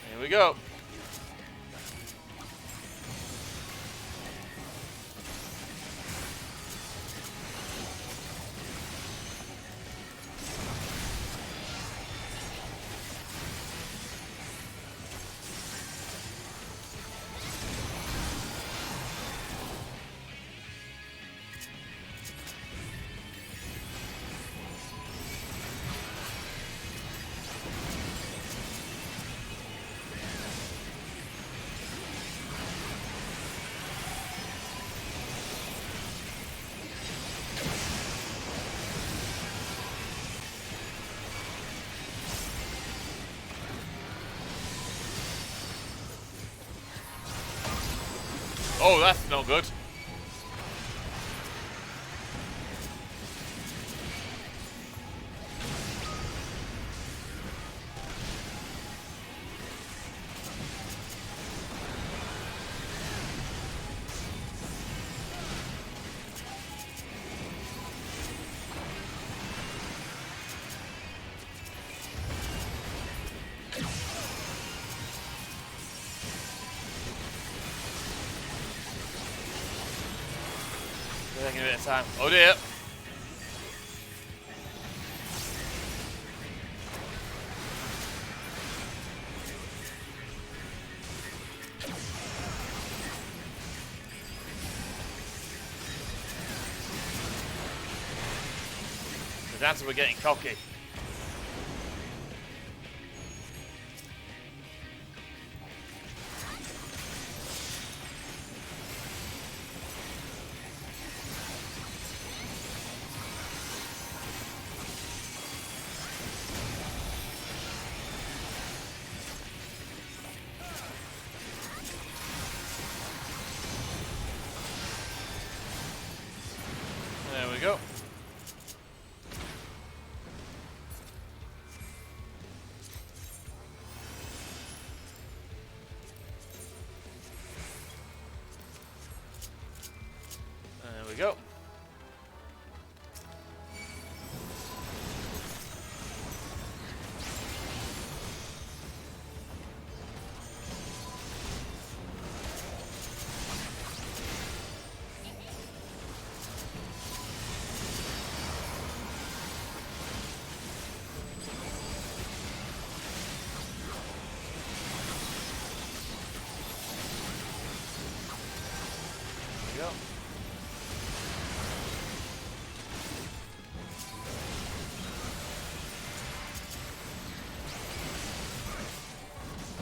Here we go. Oh, that's no good. Taking a bit of time. Oh dear. The dancers were getting cocky.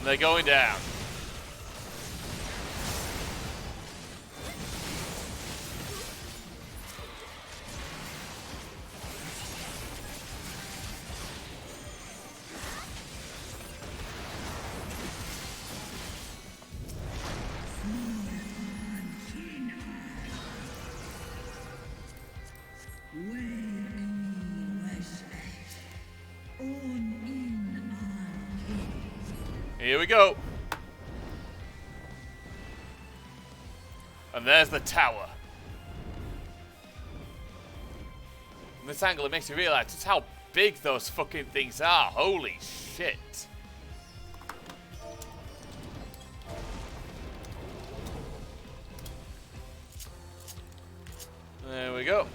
And they're going down. Here we go. And there's the tower. From this angle, it makes you realize just how big those fucking things are. Holy shit. There we go.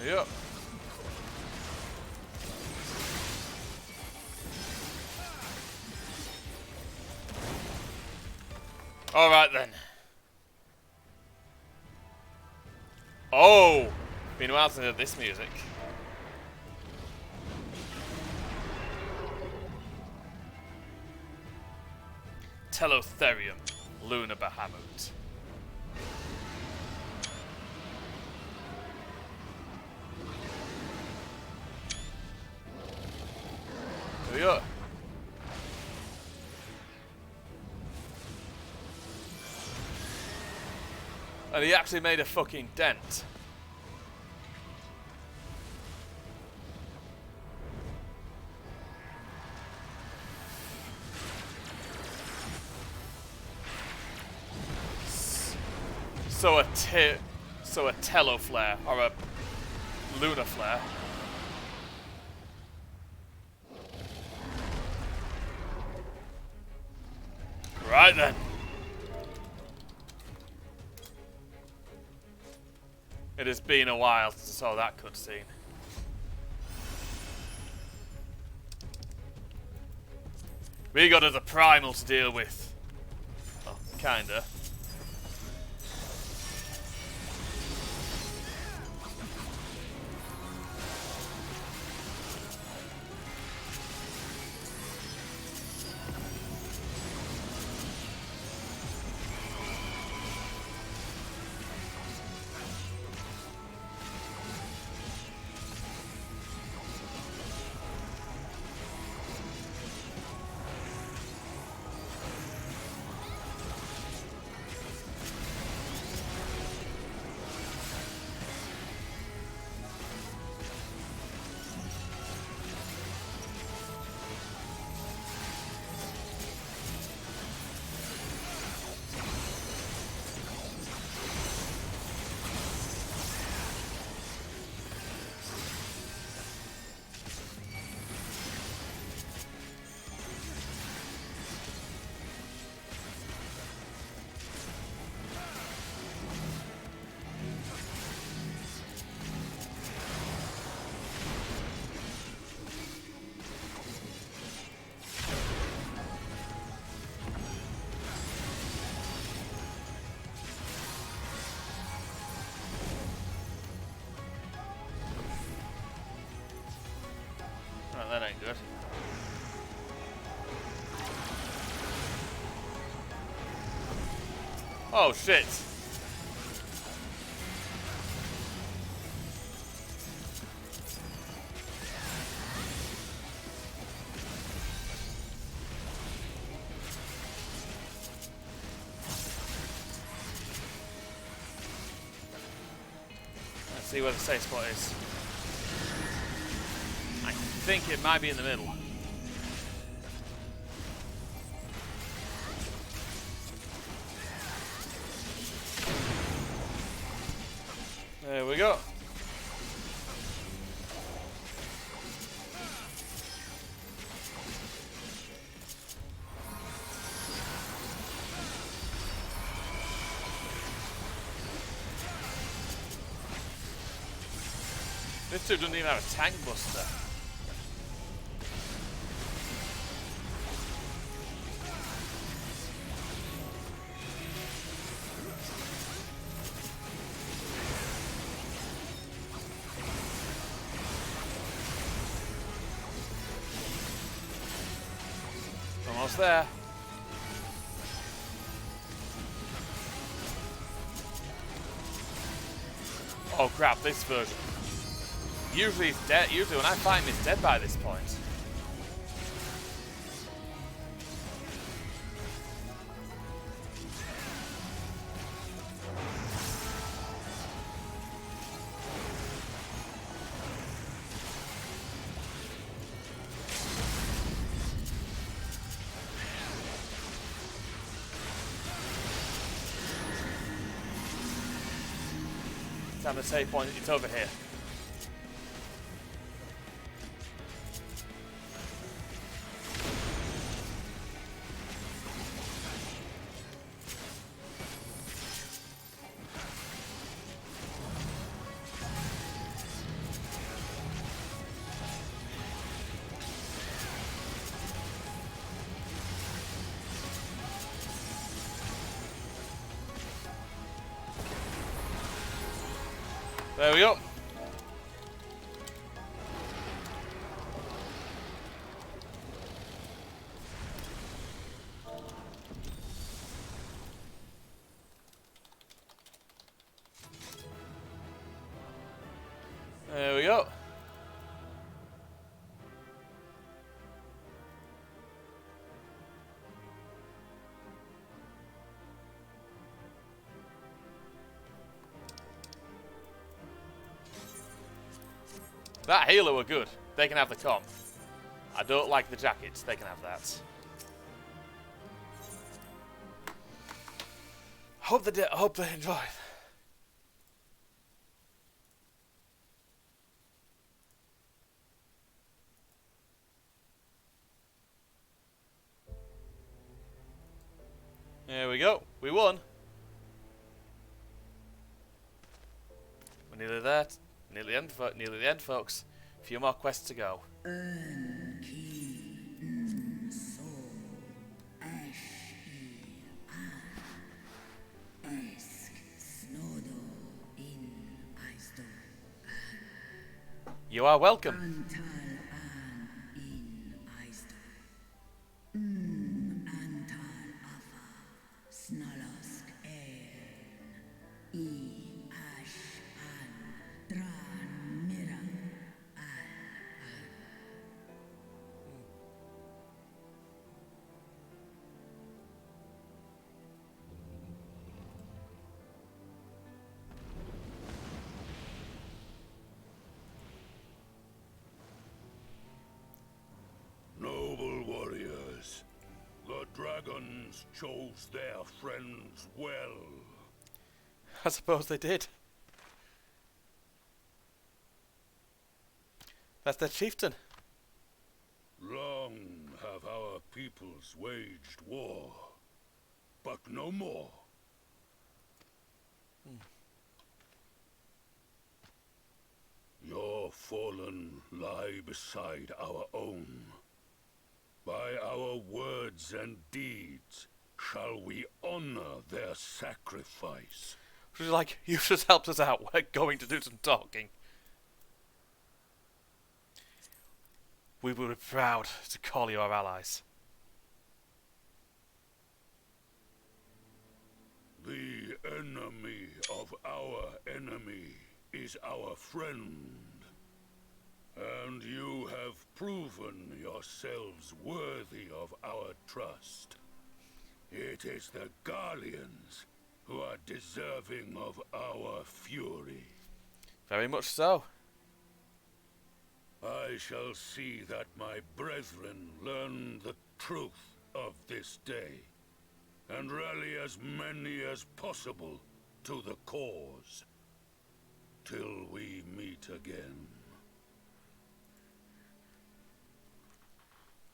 Yep. All right then. Oh, been a while since I heard this music. Telotherium, Lunar Bahamut. Here we go. And he actually made a fucking dent. So a Telo flare or a lunar flare. Right then. It has been a while since I saw that cutscene. We got the primal to deal with. Well, kinda. Oh, that ain't good. Oh shit. See where the safe spot is. I think it might be in the middle. There we go. This dude doesn't even have a tank buster. Almost there. Oh crap, this version. Usually he's dead. Usually when I fight him, he's dead by this point. Time to save point. It's over here. There we go. There we go. That healer were good. They can have the comp. I don't like the jackets. They can have that. Hope they enjoy. There we go. We won. We're nearly there. Nearly the end, folks. A few more quests to go. You are welcome. Dragons chose their friends well. I suppose they did. That's their chieftain. Long have our peoples waged war, but no more. Your fallen lie beside our own. By our words and deeds shall we honor their sacrifice. She's like, you just helped us out. We're going to do some talking. We will be proud to call you our allies. The enemy of our enemy is our friend. And you have proven yourselves worthy of our trust. It is the Guardians who are deserving of our fury. Very much so. I shall see that my brethren learn the truth of this day, and rally as many as possible to the cause, till we meet again.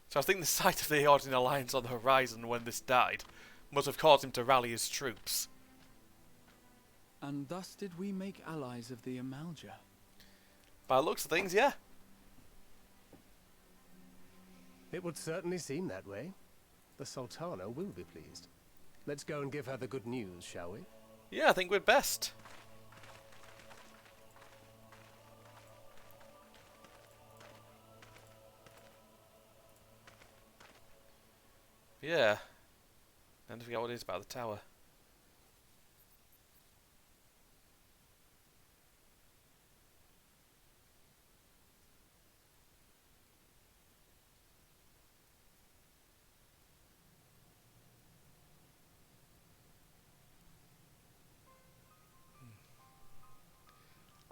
So I think the sight of the Ordinary Alliance on the horizon when this died must have caused him to rally his troops. And thus did we make allies of the Amalja. By the looks of things, yeah. It would certainly seem that way. The Sultana will be pleased. Let's go and give her the good news, shall we? Yeah, I think we're best. Yeah. And forget what it is about the tower.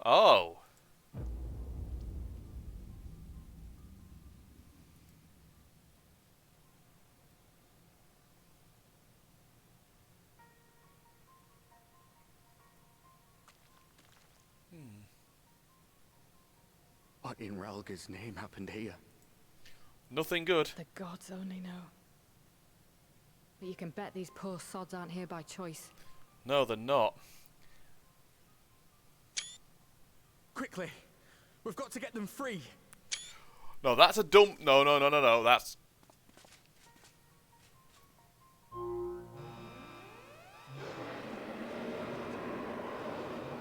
Oh. What in Ralga's name happened here? Nothing good. The gods only know. But you can bet these poor sods aren't here by choice. No, they're not. Quickly! We've got to get them free! No, that's a dump. No, no, no, no, no. That's...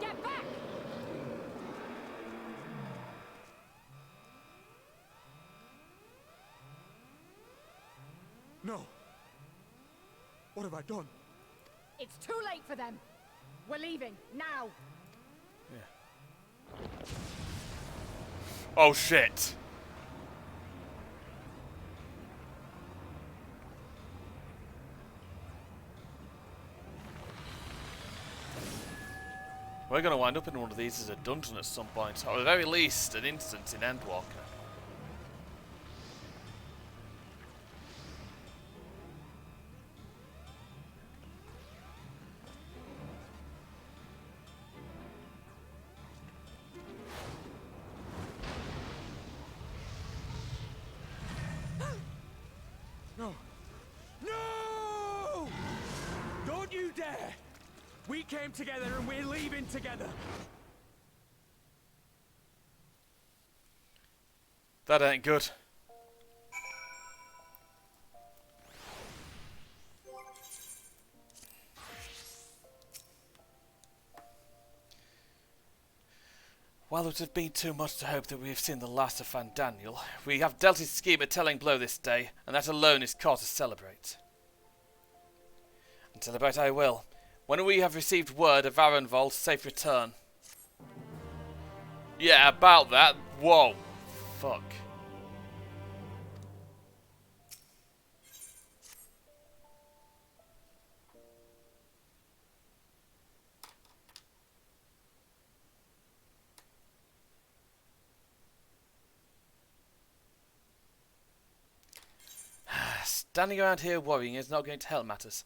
Get back! No! What have I done? It's too late for them! We're leaving, now! Oh, shit. We're going to wind up in one of these as a dungeon at some point, or at the very least, an instance in Endwalker. No! No! Don't you dare! We came together and we're leaving together! That ain't good. While it would have been too much to hope that we have seen the last of Van Daniel, we have dealt his scheme a telling blow this day, and that alone is cause to celebrate. And celebrate I will, when we have received word of Arenvold's safe return. Yeah, about that. Whoa. Fuck. Standing around here worrying is not going to help matters.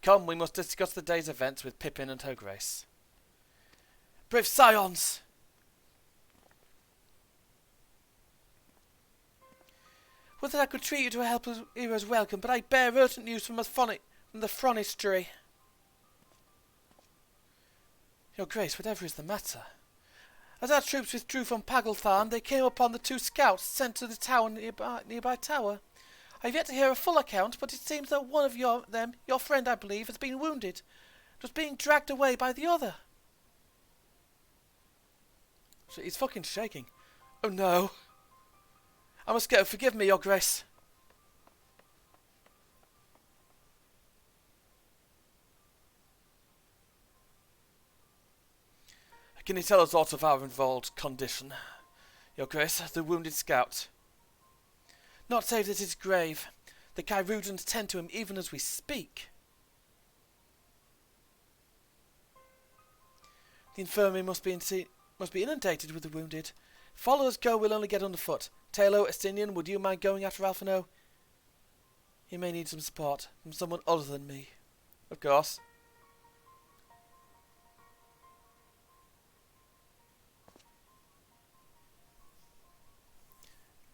Come, we must discuss the day's events with Pippin and her grace. Brave scions! Would that I could treat you to a helpless hero's welcome, but I bear urgent news from the Fronistery. Your grace, whatever is the matter? As our troops withdrew from Pageltharn, they came upon the 2 scouts sent to the tower nearby tower. I have yet to hear a full account, but it seems that one of them, your friend I believe, has been wounded. It was being dragged away by the other. So he's fucking shaking. Oh no. I must go. Forgive me, your grace. Can you tell us aught of Arenvold's condition? Your grace, the wounded scout. Not save that his grave. The Kyrudans tend to him even as we speak. The infirmary must be must be inundated with the wounded. If all of us go, we'll only get underfoot. Taylor, Estinian, would you mind going after Alphino? He may need some support from someone other than me. Of course.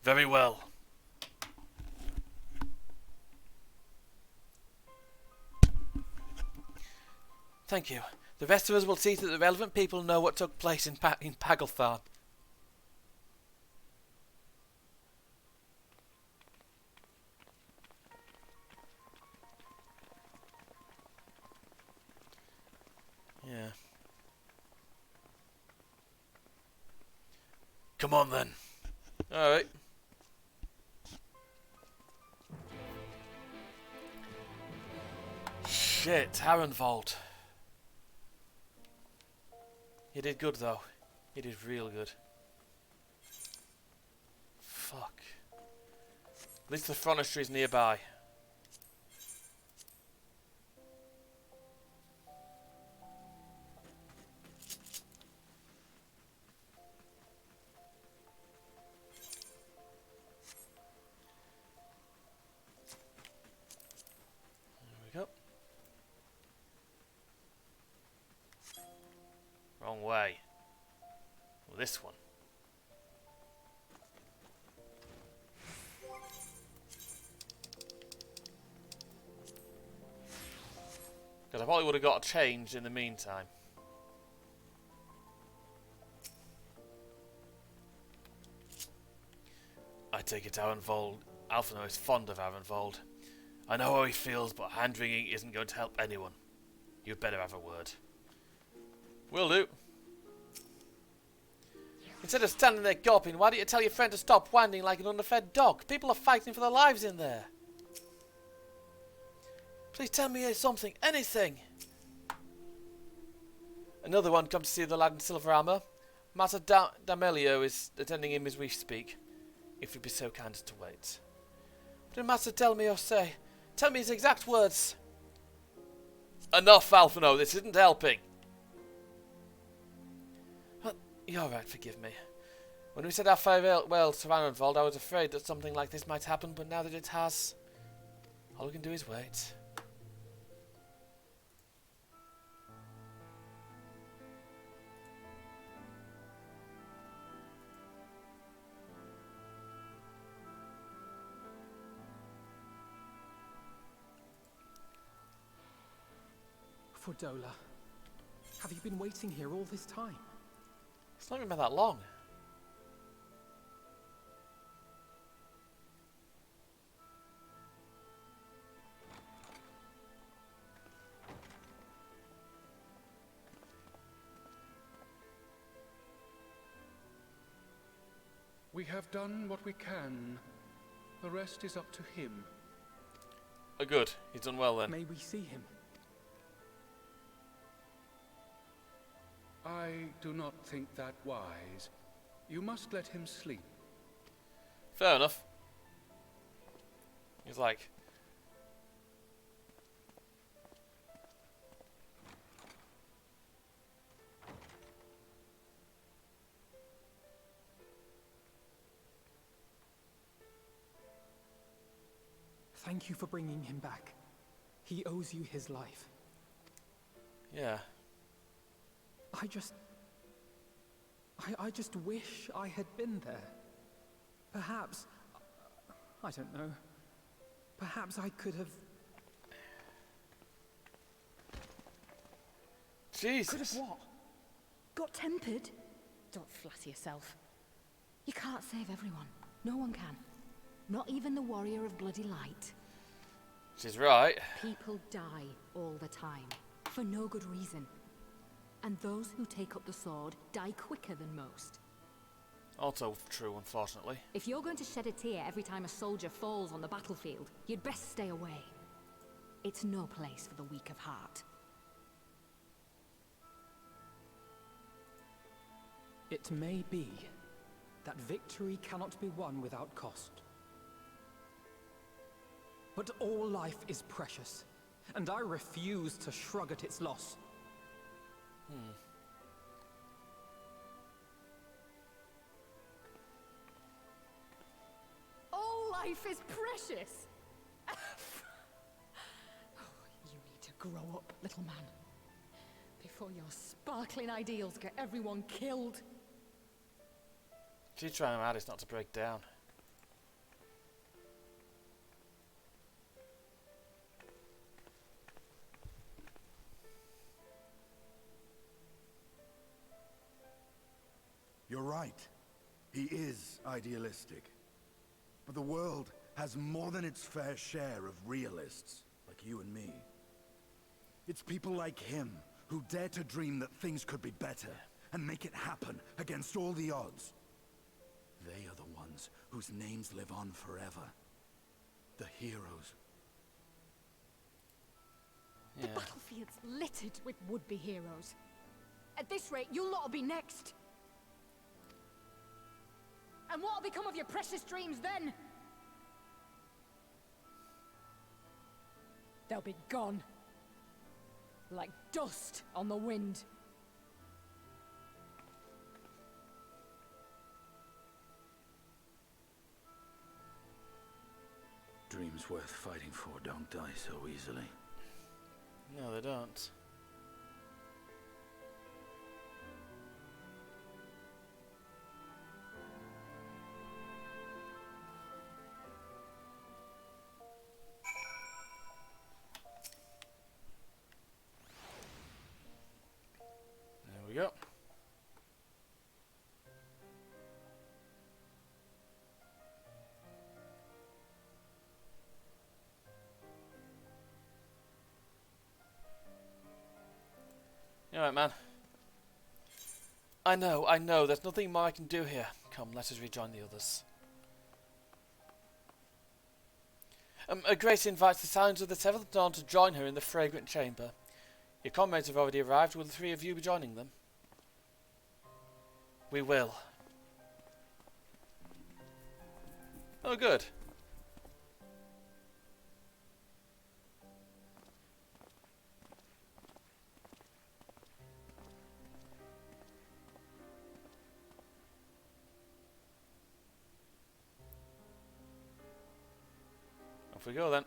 Very well. Thank you. The rest of us will see that the relevant people know what took place in Pagelthorn. Yeah. Come on then. Alright. Shit, Harrenvold. You did good though. You did real good. Fuck. At least the Fronistry is nearby. Wrong way. Well, this one. Because I probably would have got a change in the meantime. I take it Harrenvold. Alphino is fond of Harrenvold. I know how he feels, but hand-wringing isn't going to help anyone. You'd better have a word. Will do. Instead of standing there gawping, why don't you tell your friend to stop whining like an underfed dog? People are fighting for their lives in there. Please tell me something, anything. Another one come to see the lad in silver armour. Master D'Amelio is attending him as we speak. If you'd be so kind as to wait. What did Master tell me or say? Tell me his exact words. Enough, Alphino, this isn't helping. You're right, forgive me. When we said our farewell to Harrenvold, I was afraid that something like this might happen, but now that it has, all we can do is wait. Fordola, have you been waiting here all this time? It's not even been that long. We have done what we can. The rest is up to him. Oh, good. He's done well then. May we see him? I do not think that wise. You must let him sleep. Fair enough. He's like... Thank you for bringing him back. He owes you his life. Yeah. I just wish I had been there. Perhaps, I don't know. Perhaps I could have... Jesus. Could have what? Got tempered? Don't flatter yourself. You can't save everyone. No one can. Not even the warrior of bloody light. She's right. People die all the time, for no good reason. And those who take up the sword die quicker than most. Also true, unfortunately. If you're going to shed a tear every time a soldier falls on the battlefield, you'd best stay away. It's no place for the weak of heart. It may be that victory cannot be won without cost. But all life is precious, and I refuse to shrug at its loss. life is precious. Oh, you need to grow up, little man. Before your sparkling ideals get everyone killed. She's trying her hardest not to break down. You're right. He is idealistic. But the world has more than its fair share of realists, like you and me. It's people like him who dare to dream that things could be better and make it happen against all the odds. They are the ones whose names live on forever. The heroes. The battlefield's littered with would-be heroes. At this rate, you lot'll be next. And what'll become of your precious dreams then? They'll be gone. Like dust on the wind. Dreams worth fighting for don't die so easily. No, they don't. There we go. Alright, man. I know, there's nothing more I can do here. Come, let us rejoin the others. Grace invites the Silence of the Seventh Dawn to join her in the fragrant chamber. Your comrades have already arrived. Will the three of you be joining them? We will. Oh, good. Off we go then.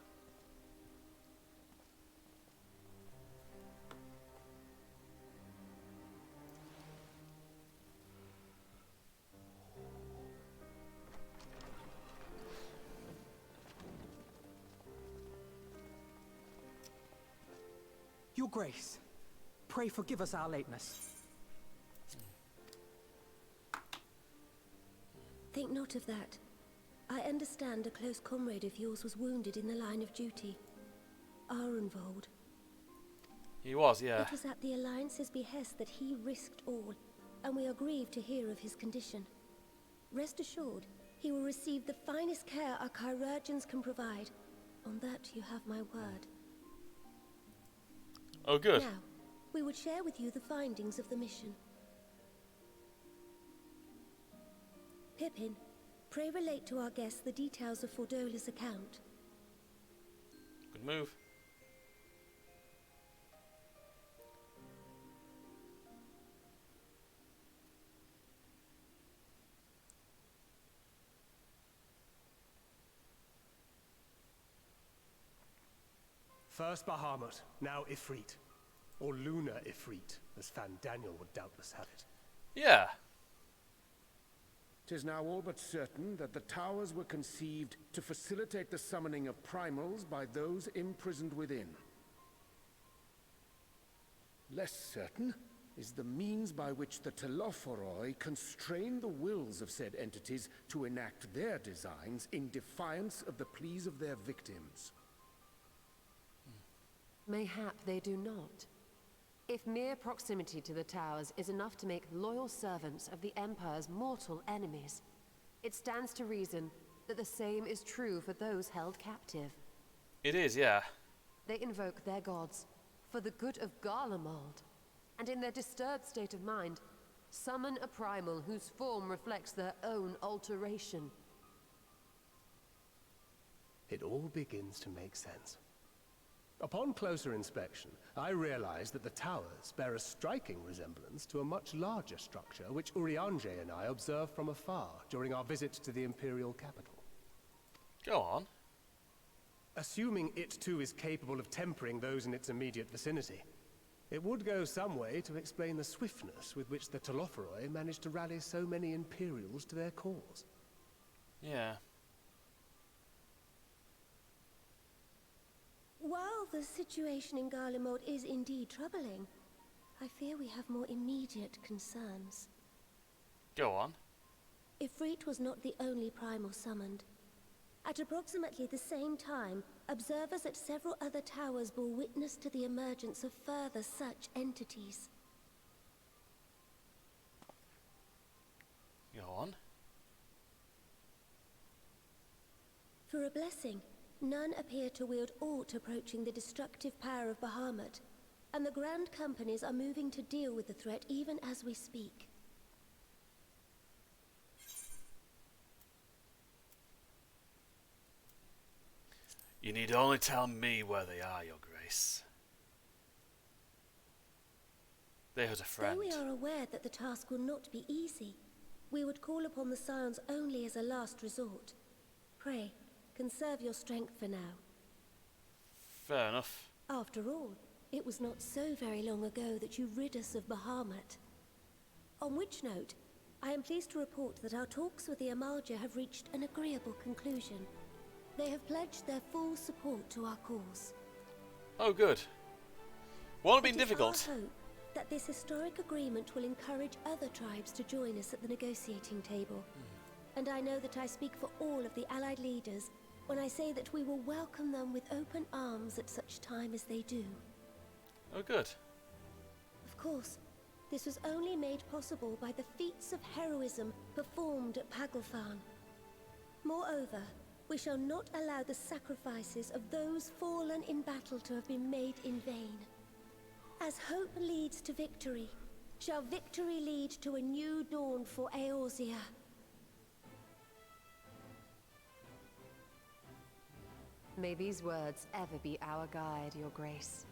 Your Grace, pray forgive us our lateness. Think not of that. I understand a close comrade of yours was wounded in the line of duty. Arenvold. He was, yeah. It was at the Alliance's behest that he risked all, and we are grieved to hear of his condition. Rest assured, he will receive the finest care our chirurgeons can provide. On that you have my word. Oh, good. Now, we would share with you the findings of the mission. Pippin, pray relate to our guests the details of Fordola's account. Good move. First Bahamut, now Ifrit. Or Lunar Ifrit, as Fan Daniel would doubtless have it. Yeah. 'Tis now all but certain that the towers were conceived to facilitate the summoning of primals by those imprisoned within. Less certain is the means by which the Telophoroi constrain the wills of said entities to enact their designs in defiance of the pleas of their victims. Mayhap they do not. If mere proximity to the towers is enough to make loyal servants of the Empire's mortal enemies, it stands to reason that the same is true for those held captive. It is, yeah. They invoke their gods for the good of Garlemald, and in their disturbed state of mind, summon a primal whose form reflects their own alteration. It all begins to make sense. Upon closer inspection, I realized that the towers bear a striking resemblance to a much larger structure which Urianger and I observed from afar during our visit to the Imperial capital. Go on. Assuming it too is capable of tempering those in its immediate vicinity, it would go some way to explain the swiftness with which the Telophoroi managed to rally so many Imperials to their cause. Yeah. While the situation in Garlemald is indeed troubling, I fear we have more immediate concerns. Go on. Ifrit was not the only primal summoned. At approximately the same time, observers at several other towers bore witness to the emergence of further such entities. Go on. For a blessing, none appear to wield aught approaching the destructive power of Bahamut, and the Grand Companies are moving to deal with the threat even as we speak. You need only tell me where they are, Your Grace. They are a friend. Though we are aware that the task will not be easy, we would call upon the Scions only as a last resort. Pray, conserve your strength for now. Fair enough. After all, it was not so very long ago that you rid us of Bahamut. On which note, I am pleased to report that our talks with the Amalja have reached an agreeable conclusion. They have pledged their full support to our cause. Oh, good. Won't have been It is difficult. our hope that this historic agreement will encourage other tribes to join us at the negotiating table. And I know that I speak for all of the Allied leaders when I say that we will welcome them with open arms at such time as they do. Oh, good. Of course, this was only made possible by the feats of heroism performed at Paglfan. Moreover, we shall not allow the sacrifices of those fallen in battle to have been made in vain. As hope leads to victory, shall victory lead to a new dawn for Eorzea. May these words ever be our guide, Your Grace.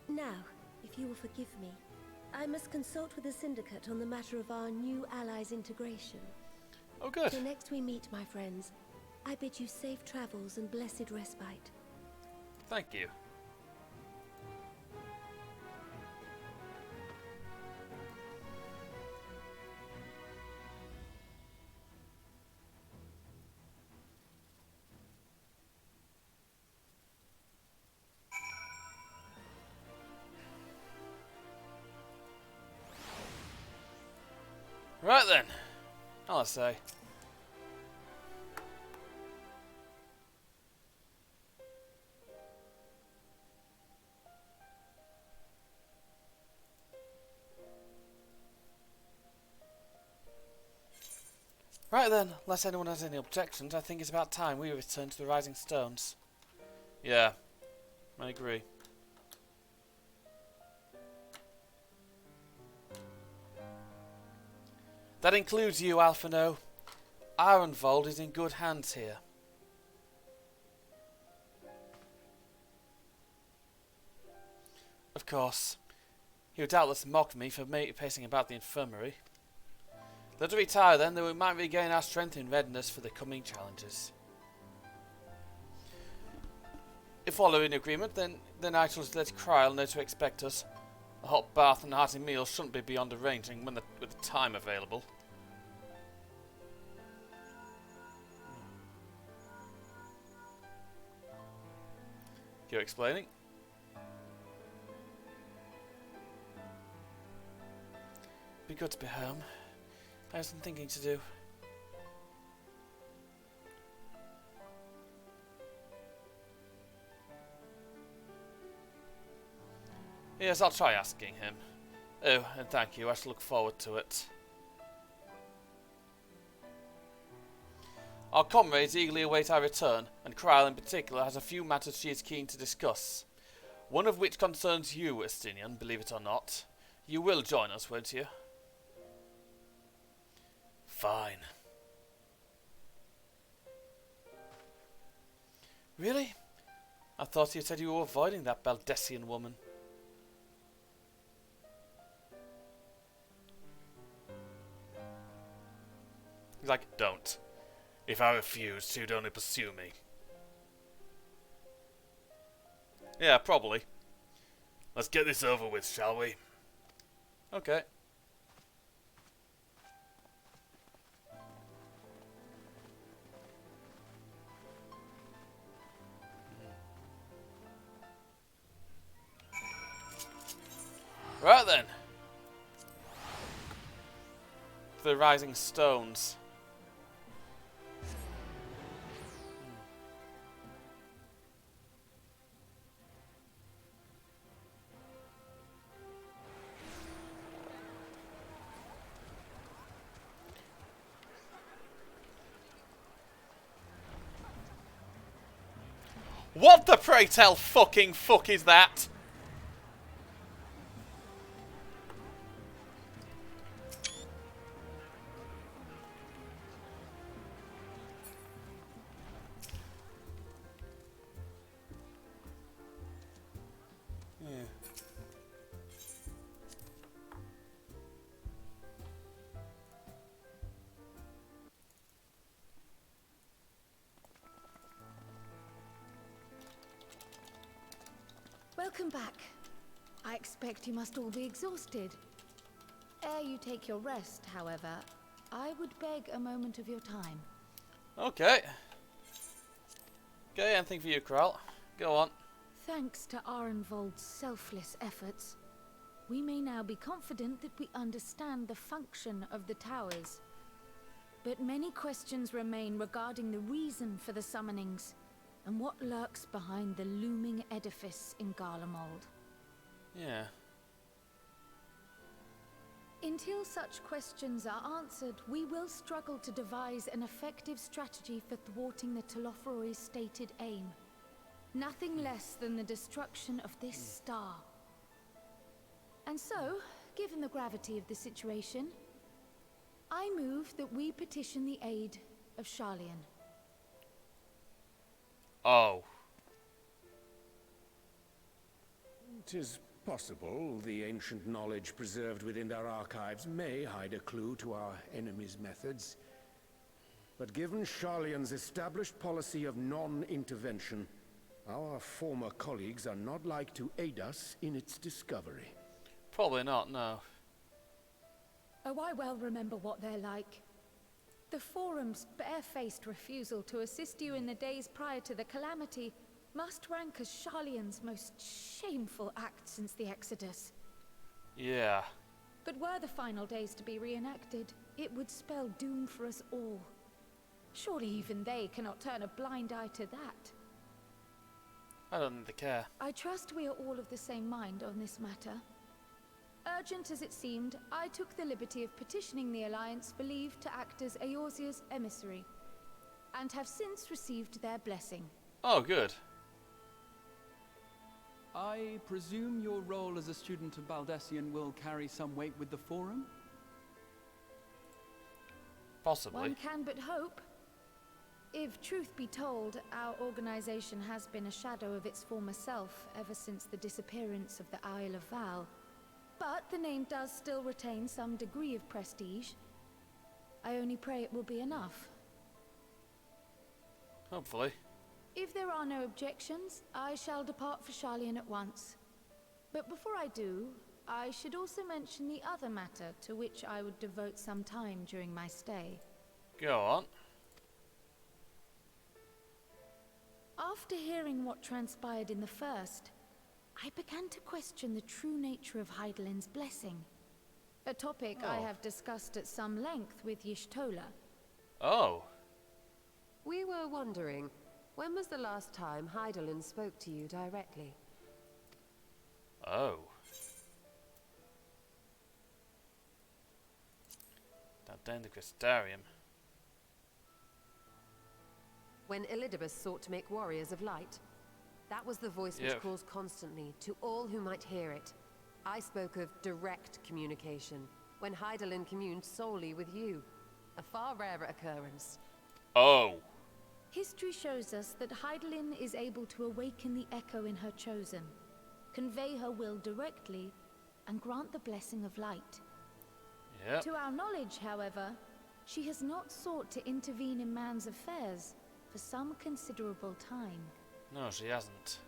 Now, if you will forgive me, I must consult with the Syndicate on the matter of our new allies' integration. Oh, good. So next we meet, my friends, I bid you safe travels and blessed respite. Thank you. Right then, I'll say. Right then, unless anyone has any objections, I think it's about time we return to the Rising Stones. Yeah, I agree. That includes you, Alphino. Ironvold is in good hands here. Of course, he would doubtless mock me for pacing about the infirmary. Let us retire then, though we might regain our strength in readiness for the coming challenges. If following agreement, then I shall let Kryl know to expect us. A hot bath and a hearty meal shouldn't be beyond arranging with the time available. You're explaining? Be good to be home. I have some thinking to do. Yes, I'll try asking him. Oh, and thank you. I shall look forward to it. Our comrades eagerly await our return, and Kryl in particular has a few matters she is keen to discuss. One of which concerns you, Estinian, believe it or not. You will join us, won't you? Fine. Really? I thought you said you were avoiding that Baldessian woman. He's like, don't. If I refuse, you'd only pursue me. Yeah, probably. Let's get this over with, shall we? Okay. Right then. The rising stones. What the pray tell fucking fuck is that? Welcome back. I expect you must all be exhausted. Ere you take your rest, however, I would beg a moment of your time. Okay. Okay, anything for you, Kral. Go on. Thanks to Arenvold's selfless efforts, we may now be confident that we understand the function of the towers. But many questions remain regarding the reason for the summonings, and what lurks behind the looming edifice in Garlemald. Yeah. Until such questions are answered, we will struggle to devise an effective strategy for thwarting the Telophoroi's stated aim. Nothing less than the destruction of this star. And so, given the gravity of the situation, I move that we petition the aid of Sharlayan. Oh. 'Tis possible the ancient knowledge preserved within our archives may hide a clue to our enemy's methods. But given Sharlayan's established policy of non-intervention, our former colleagues are not like to aid us in its discovery. Probably not, no. Oh, I well remember what they're like. The Forum's barefaced refusal to assist you in the days prior to the calamity must rank as Sharlayan's most shameful act since the Exodus. Yeah. But were the final days to be reenacted, it would spell doom for us all. Surely even they cannot turn a blind eye to that. I don't think they care. I trust we are all of the same mind on this matter. Urgent as it seemed, I took the liberty of petitioning the Alliance for leave to act as Eorzea's emissary, and have since received their blessing. Oh, good. I presume your role as a student of Baldessian will carry some weight with the Forum? Possibly. One can but hope. If truth be told, our organization has been a shadow of its former self ever since the disappearance of the Isle of Val. But the name does still retain some degree of prestige. I only pray it will be enough. Hopefully. If there are no objections, I shall depart for Sharlayan at once. But before I do, I should also mention the other matter to which I would devote some time during my stay. Go on. After hearing what transpired in the first, I began to question the true nature of Hydaelyn's blessing. A topic I have discussed at some length with Y'shtola. Oh. We were wondering, when was the last time Hydaelyn spoke to you directly? Oh. Down the Crystarium. When Elidibus sought to make warriors of light, that was the voice which calls constantly to all who might hear it. I spoke of direct communication, when Hydaelyn communed solely with you. A far rarer occurrence. Oh. History shows us that Hydaelyn is able to awaken the echo in her chosen, convey her will directly, and grant the blessing of light. Yep. To our knowledge, however, She has not sought to intervene in man's affairs for some considerable time. No, she hasn't.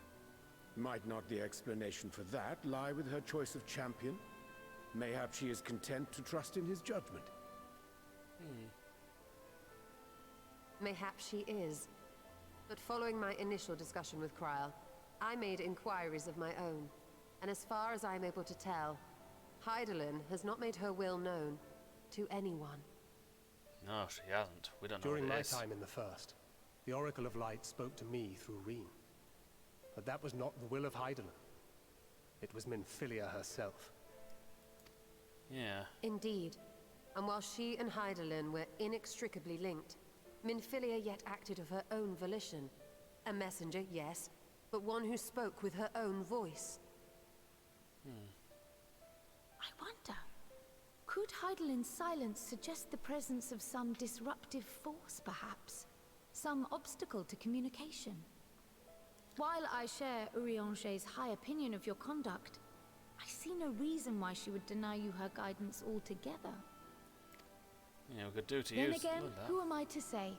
Might not the explanation for that lie with her choice of champion? Mayhap she is content to trust in his judgment. Mayhap she is. But following my initial discussion with Kryl, I made inquiries of my own. And as far as I'm able to tell, Hydaelyn has not made her will known to anyone. No, she hasn't. We don't know During what it my is. time in the First, the Oracle of Light spoke to me through Reen. But that was not the will of Hydaelyn. It was Minfilia herself. Yeah. Indeed. And while she and Hydaelyn were inextricably linked, Minfilia yet acted of her own volition. A messenger, yes, but one who spoke with her own voice. I wonder, could Hydaelyn's silence suggest the presence of some disruptive force, perhaps? Some obstacle to communication? While I share Urianger's high opinion of your conduct, I see no reason why she would deny you her guidance altogether. Yeah, we could do to Then use again, that. who am I to say?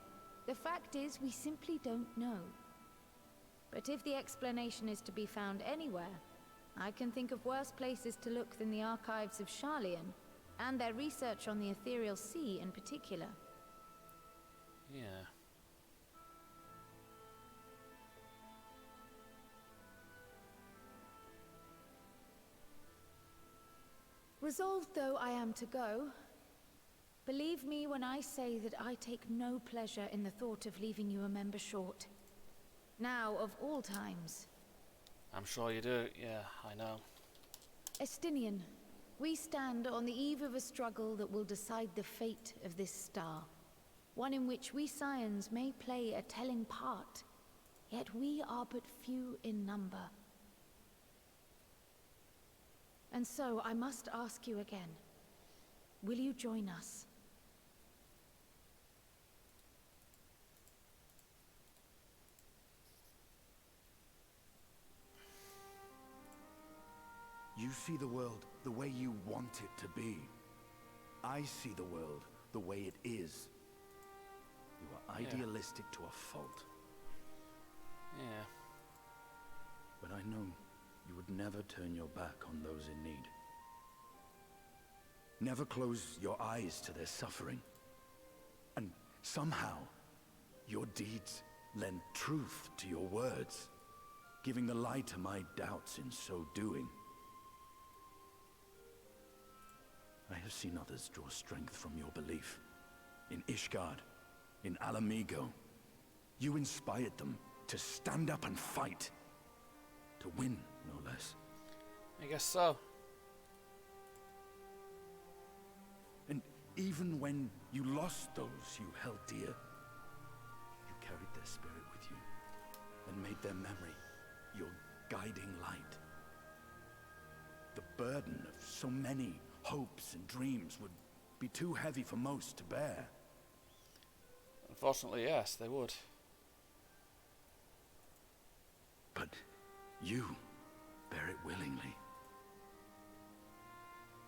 The fact is, we simply don't know. But if the explanation is to be found anywhere, I can think of worse places to look than the archives of Sharlayan, and their research on the Ethereal Sea in particular. Yeah. Resolved though I am to go, believe me when I say that I take no pleasure in the thought of leaving you a member short. Now, of all times. I'm sure you do. Yeah, I know. Estinian, we stand on the eve of a struggle that will decide the fate of this star. One in which we Scions may play a telling part, yet we are but few in number. And so I must ask you again, will you join us? You see the world the way you want it to be. I see the world the way it is. You are idealistic to a fault. Yeah. But I know you would never turn your back on those in need. Never close your eyes to their suffering. And somehow, your deeds lend truth to your words, giving the lie to my doubts in so doing. I have seen others draw strength from your belief. In Ishgard, in Alamigo. You inspired them to stand up and fight. To win, no less. I guess so. And even when you lost those you held dear, you carried their spirit with you and made their memory your guiding light. The burden of so many hopes and dreams would be too heavy for most to bear. Unfortunately, yes, they would. But you bear it willingly.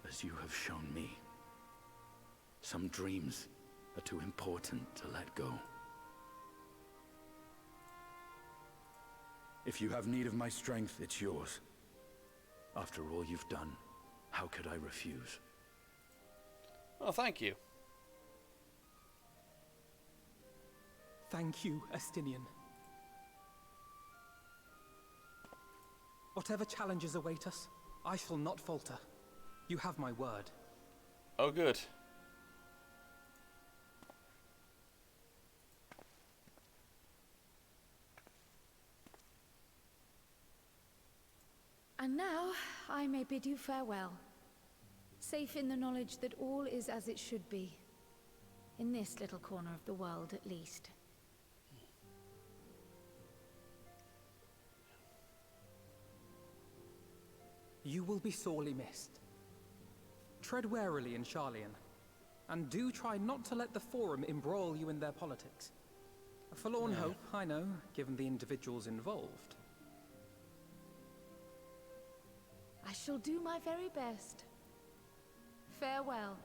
As you have shown me. Some dreams are too important to let go. If you have need of my strength, it's yours. After all you've done, how could I refuse? Well, thank you. Thank you, Estinian. Whatever challenges await us, I shall not falter. You have my word. Oh, good. And now, I may bid you farewell. Safe in the knowledge that all is as it should be. In this little corner of the world, at least. You will be sorely missed. Tread warily in Sharlayan, and do try not to let the Forum embroil you in their politics. A forlorn hope, I know, given the individuals involved. I shall do my very best. Farewell.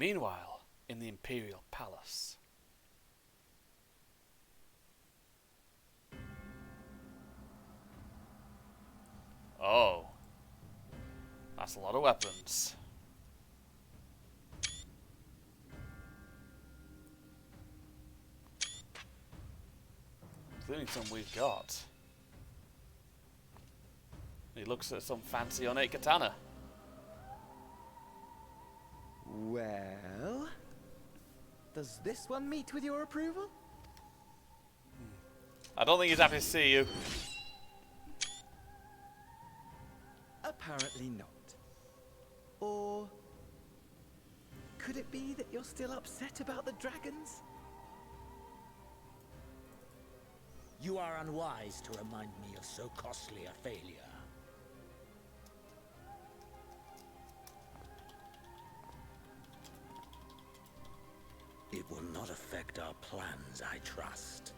Meanwhile, in the Imperial Palace. Oh. That's a lot of weapons. Including some we've got. He looks at some fancy ornate katana. Well, does this one meet with your approval? I don't think he's happy to see you. Apparently not. Or could it be that you're still upset about the dragons? You are unwise to remind me of so costly a failure. It will not affect our plans, I trust.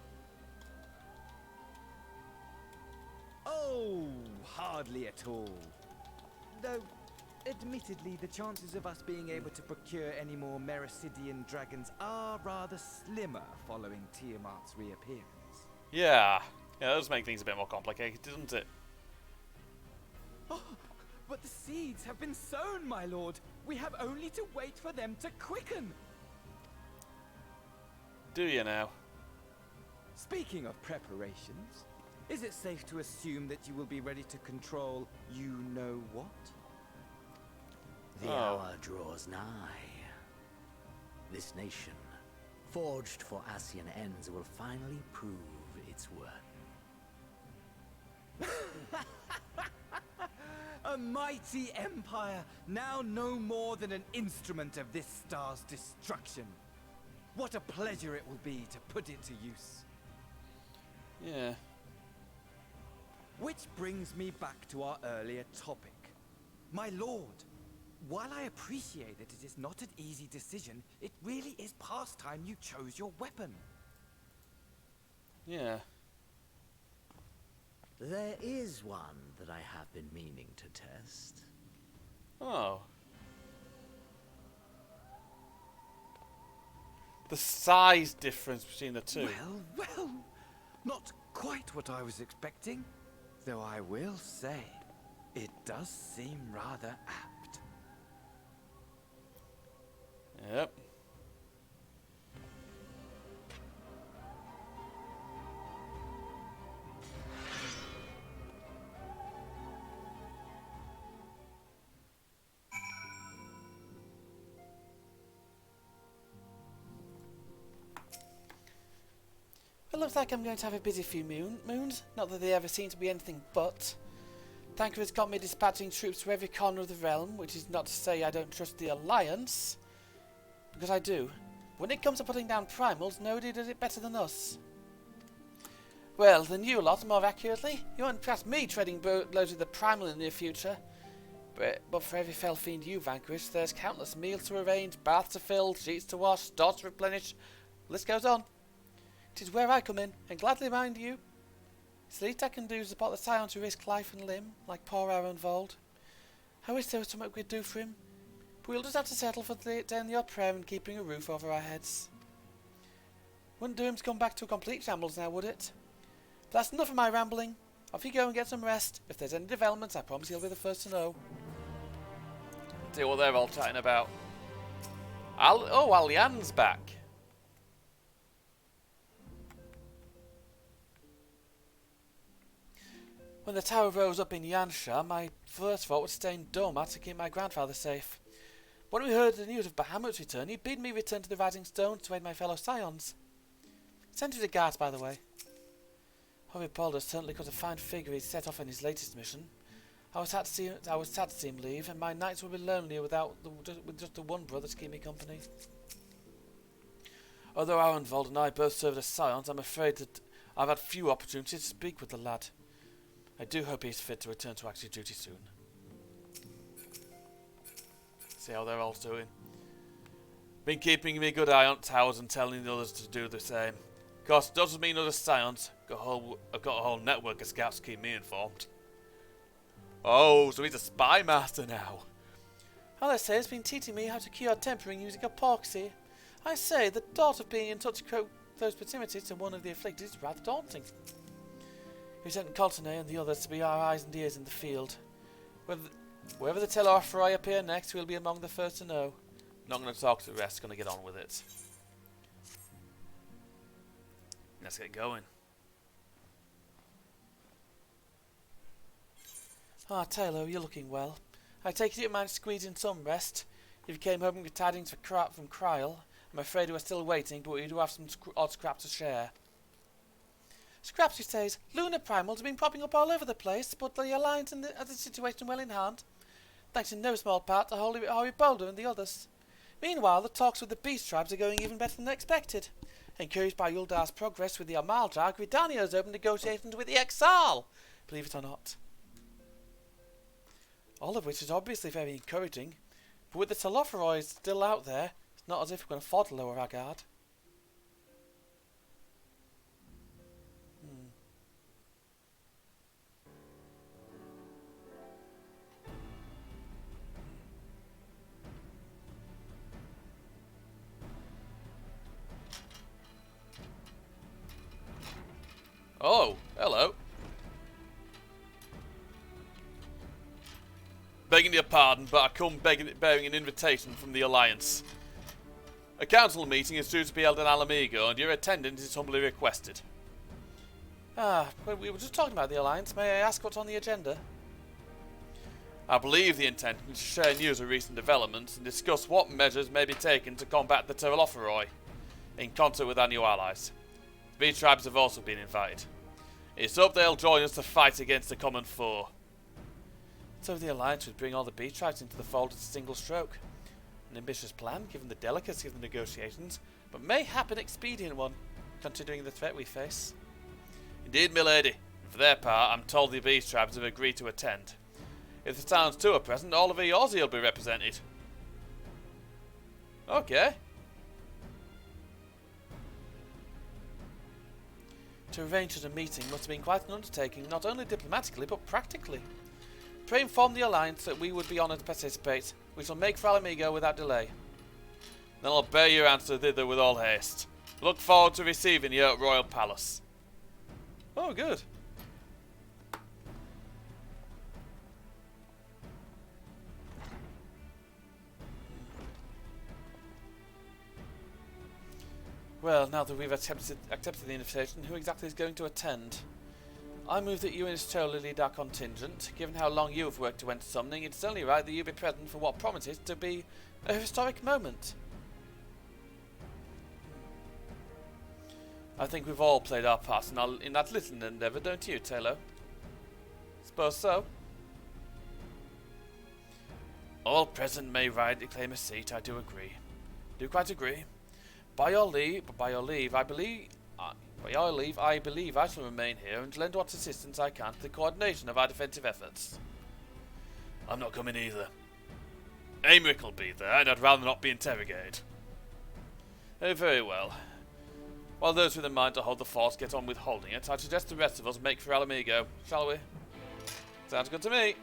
Oh, hardly at all. Though, admittedly, the chances of us being able to procure any more Mericidian dragons are rather slimmer following Tiamat's reappearance. Yeah, that does make things a bit more complicated, doesn't it? Oh, but the seeds have been sown, my lord. We have only to wait for them to quicken. Do you now? Speaking of preparations, is it safe to assume that you will be ready to control you-know-what? The hour draws nigh. This nation, forged for Ascian ends, will finally prove its worth. A mighty empire, now no more than an instrument of this star's destruction. What a pleasure it will be to put it to use. Yeah. Which brings me back to our earlier topic. My lord, while I appreciate that it is not an easy decision, it really is past time you chose your weapon. Yeah. There is one that I have been meaning to test. Oh. The size difference between the two. Well, not quite what I was expecting. Though I will say, it does seem rather apt. Yep. It looks like I'm going to have a busy few moons. Not that they ever seem to be anything but. Thanker has got me dispatching troops to every corner of the realm, which is not to say I don't trust the Alliance. Because I do. When it comes to putting down primals, nobody does it better than us. Well, than you lot, more accurately. You won't pass me treading blows with the primal in the near future. But for every fell fiend you vanquish, there's countless meals to arrange, baths to fill, sheets to wash, stores to replenish. The list goes on. It is where I come in, and gladly mind you. It's the least I can do is support the Scion to risk life and limb, like poor Arenvold. I wish there was something we could do for him, but we'll just have to settle for doing the odd prayer and keeping a roof over our heads. Wouldn't do him to come back to a complete shambles now, would it? But that's enough of my rambling. Off you go and get some rest. If there's any developments, I promise you'll be the first to know. See what they're all chatting about. Alian's back. When the tower rose up in Yansha, my first thought was stay in Doma to keep my grandfather safe. When we heard the news of Bahamut's return, he bid me return to the Rising Stones to aid my fellow Scions. Send you regards, by the way. Horrid certainly got a fine figure he set off in his latest mission. I was sad to see him leave, and my nights will be lonely with just the one brother to keep me company. Although Arenvold and I both served as Scions, I'm afraid that I've had few opportunities to speak with the lad. I do hope he's fit to return to active duty soon. See how they're all doing. Been keeping me good eye on towers and telling the others to do the same. Of course, doesn't mean other Scions. I've got a whole network of scouts to keep me informed. Oh, so he's a spy master now. Alice has been teaching me how to cure tempering using epoxy. I say, the thought of being in such close proximity to one of the afflicted is rather daunting. We sent Coultonay and the others to be our eyes and ears in the field. Wherever the Telorphoroi appear next, we'll be among the first to know. Not going to talk to the rest, going to get on with it. Let's get going. Ah, Taylor, you're looking well. I take it you managed to squeeze in some rest. If you came home with tidings from Kryl, I'm afraid we're still waiting, but we do have some odd scraps to share. Scraps, he says. Lunar primals have been popping up all over the place, but the Alliance has the situation well in hand. Thanks in no small part to Holy Boulder and the others. Meanwhile, the talks with the beast tribes are going even better than expected. Encouraged by Yuldar's progress with the Amaldrag, Gridania has opened negotiations with the Exal, believe it or not. All of which is obviously very encouraging, but with the Telorphoroi still out there, it's not as if we can afford to lower our guard. Oh, hello. Begging your pardon, but I come bearing an invitation from the Alliance. A council meeting is due to be held in Alamigo, and your attendance is humbly requested. Ah, well, we were just talking about the Alliance. May I ask what's on the agenda? I believe the intent is to share news of recent developments and discuss what measures may be taken to combat the Telorphoroi, in concert with our new allies. The beast tribes have also been invited. It's hoped they'll join us to fight against the common foe. So the Alliance would bring all the beast tribes into the fold at a single stroke. An ambitious plan, given the delicacy of the negotiations, but mayhap an expedient one, considering the threat we face. Indeed, milady. For their part, I'm told the beast tribes have agreed to attend. If the towns too are present, all of Eorzea will be represented. Okay. To arrange such a meeting must have been quite an undertaking, not only diplomatically, but practically. Pray inform the Alliance that we would be honoured to participate. We shall make for Alamigo without delay. Then I'll bear your answer thither with all haste. Look forward to receiving you at Royal Palace. Oh, good. Well, now that we've accepted the invitation, who exactly is going to attend? I move that you and Stola lead our contingent. Given how long you have worked to enter summoning, it's only right that you be present for what promises to be a historic moment. I think we've all played our parts in that little endeavour, don't you, Taylor? Suppose so. All present may rightly claim a seat, I do agree. Do quite agree. By your leave, I believe I shall remain here and lend what assistance I can to the coordination of our defensive efforts. I'm not coming either. Aymeric will be there, and I'd rather not be interrogated. Oh, very well. While those with a mind to hold the force get on with holding it, I suggest the rest of us make for Alamigo, shall we? Sounds good to me.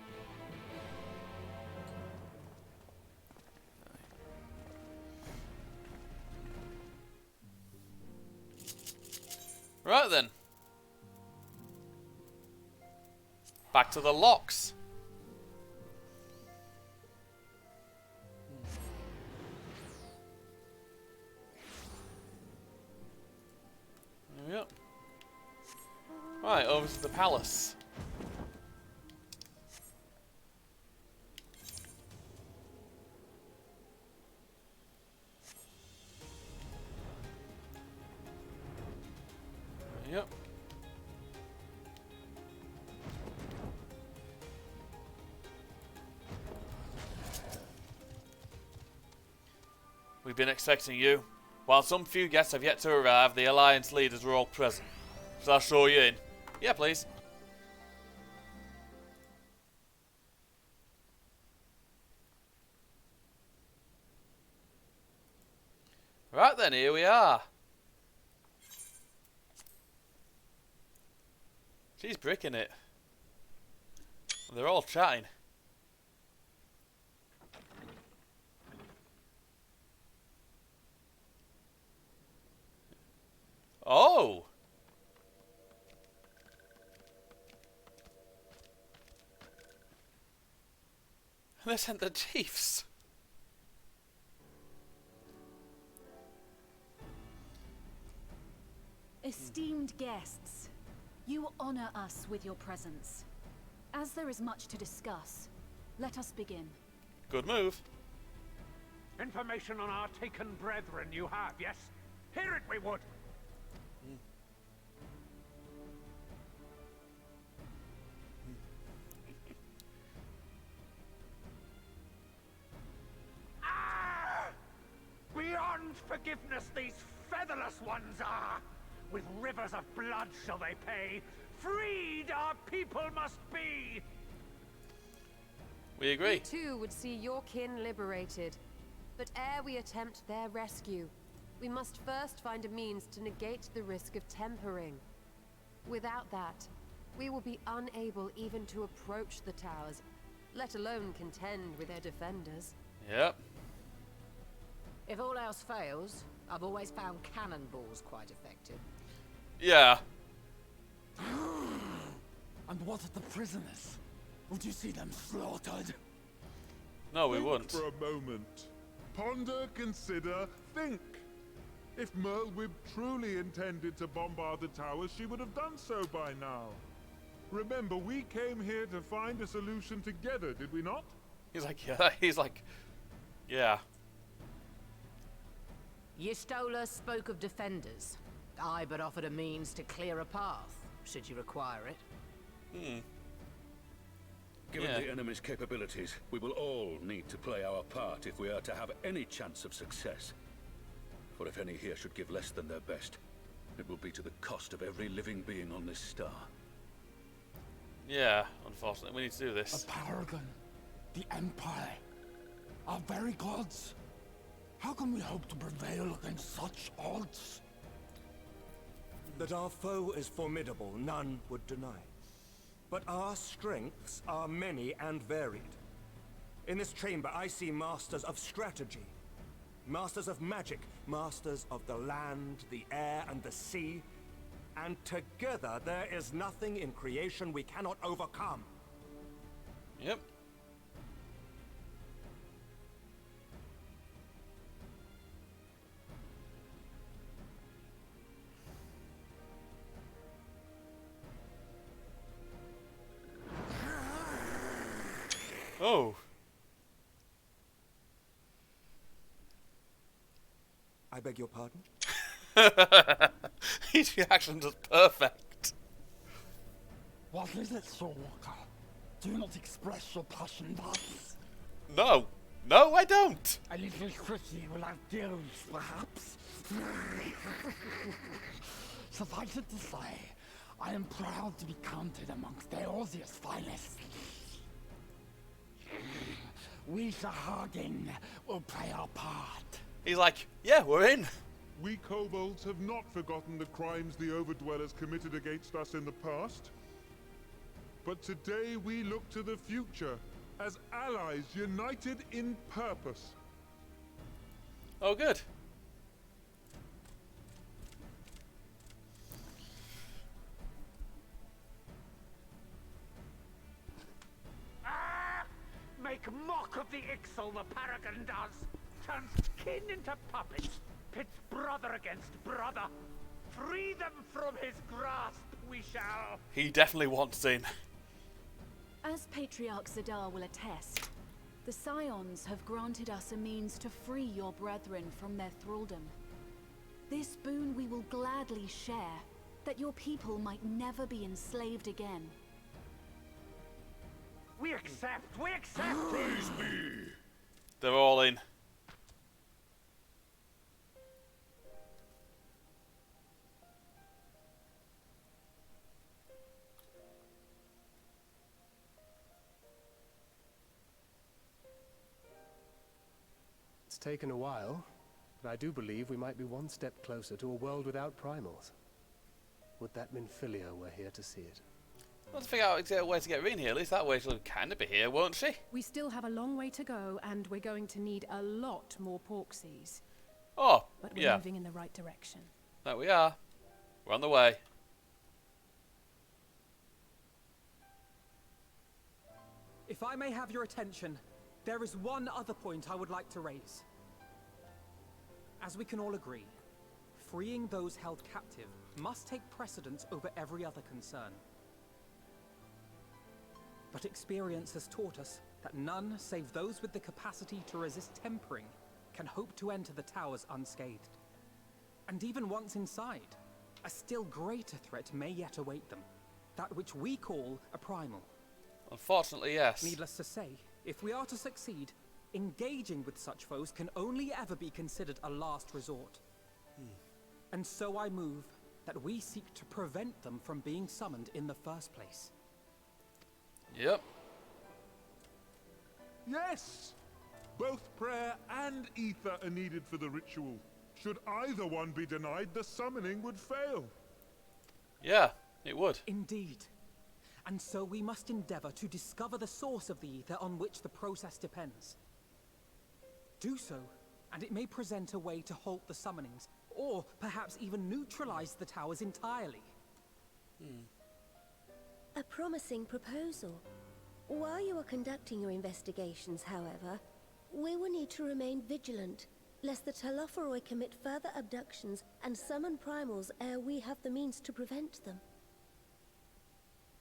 Right then. Back to the locks. There we go. Right, over to the palace. Yep. We've been expecting you. While some few guests have yet to arrive, the Alliance leaders are all present. Shall I show you in? Yeah, please. Right then, here we are. She's bricking it. They're all chatting. Oh! And they sent the chiefs. Esteemed guests, you honor us with your presence. As there is much to discuss, let us begin. Good move. Information on our taken brethren you have, yes? Hear it we would! Beyond forgiveness these featherless ones are! With rivers of blood shall they pay. Freed our people must be! We agree. We too would see your kin liberated. But ere we attempt their rescue, we must first find a means to negate the risk of tempering. Without that, we will be unable even to approach the towers, let alone contend with their defenders. Yep. If all else fails, I've always found cannonballs quite effective. Yeah. And what of the prisoners? Would you see them slaughtered? No, we wouldn't. For a moment. Ponder, consider, think. If Merlwyb truly intended to bombard the towers, she would have done so by now. Remember, we came here to find a solution together, did we not? He's like, yeah. He's like, yeah. Y'Stola spoke of defenders. I but offered a means to clear a path, should you require it. Given the enemy's capabilities, we will all need to play our part if we are to have any chance of success. For if any here should give less than their best, it will be to the cost of every living being on this star. Yeah, unfortunately, we need to do this. A paragon, the Empire, our very gods. How can we hope to prevail against such odds? That our foe is formidable, none would deny. But our strengths are many and varied. In this chamber, I see masters of strategy, masters of magic, masters of the land, the air, and the sea. And together, there is nothing in creation we cannot overcome. Yep. Oh. I beg your pardon? His reaction is perfect. What is it, Sir Walker? Do you not express your passion thus? No. No, I don't. A little tricky without gills, perhaps? Suffice it to say, I am proud to be counted amongst Eorzea's finest. We, Sahagin, will play our part. He's like, yeah, we're in. We kobolds have not forgotten the crimes the Overdwellers committed against us in the past. But today we look to the future as allies united in purpose. Oh, good. Make mock of the Ixal the Paragon does. Turns kin into puppets. Pits brother against brother. Free them from his grasp, we shall. He definitely wants in. As Patriarch Zadar will attest, the Scions have granted us a means to free your brethren from their thraldom. This boon we will gladly share, that your people might never be enslaved again. We accept! We accept! Praise me! They're all in. It's taken a while, but I do believe we might be one step closer to a world without primals. Would that Minfilia were here to see it. Let's figure out a way to get Reen here. At least that way she'll kind of be here, won't she? We still have a long way to go, and we're going to need a lot more Porksies. Oh, but we're yeah. moving in the right direction. That we are. We're on the way. If I may have your attention, there is one other point I would like to raise. As we can all agree, freeing those held captive must take precedence over every other concern. But experience has taught us that none save those with the capacity to resist tempering can hope to enter the towers unscathed. And even once inside, a still greater threat may yet await them, that which we call a primal. Unfortunately, yes. Needless to say, if we are to succeed, engaging with such foes can only ever be considered a last resort. And so I move that we seek to prevent them from being summoned in the first place. Yep. Yes! Both prayer and ether are needed for the ritual. Should either one be denied, the summoning would fail. Yeah, it would. Indeed. And so we must endeavor to discover the source of the ether on which the process depends. Do so, and it may present a way to halt the summonings, or perhaps even neutralize the towers entirely. A promising proposal. While you are conducting your investigations, however, we will need to remain vigilant, lest the Telophoroi commit further abductions and summon primals ere we have the means to prevent them.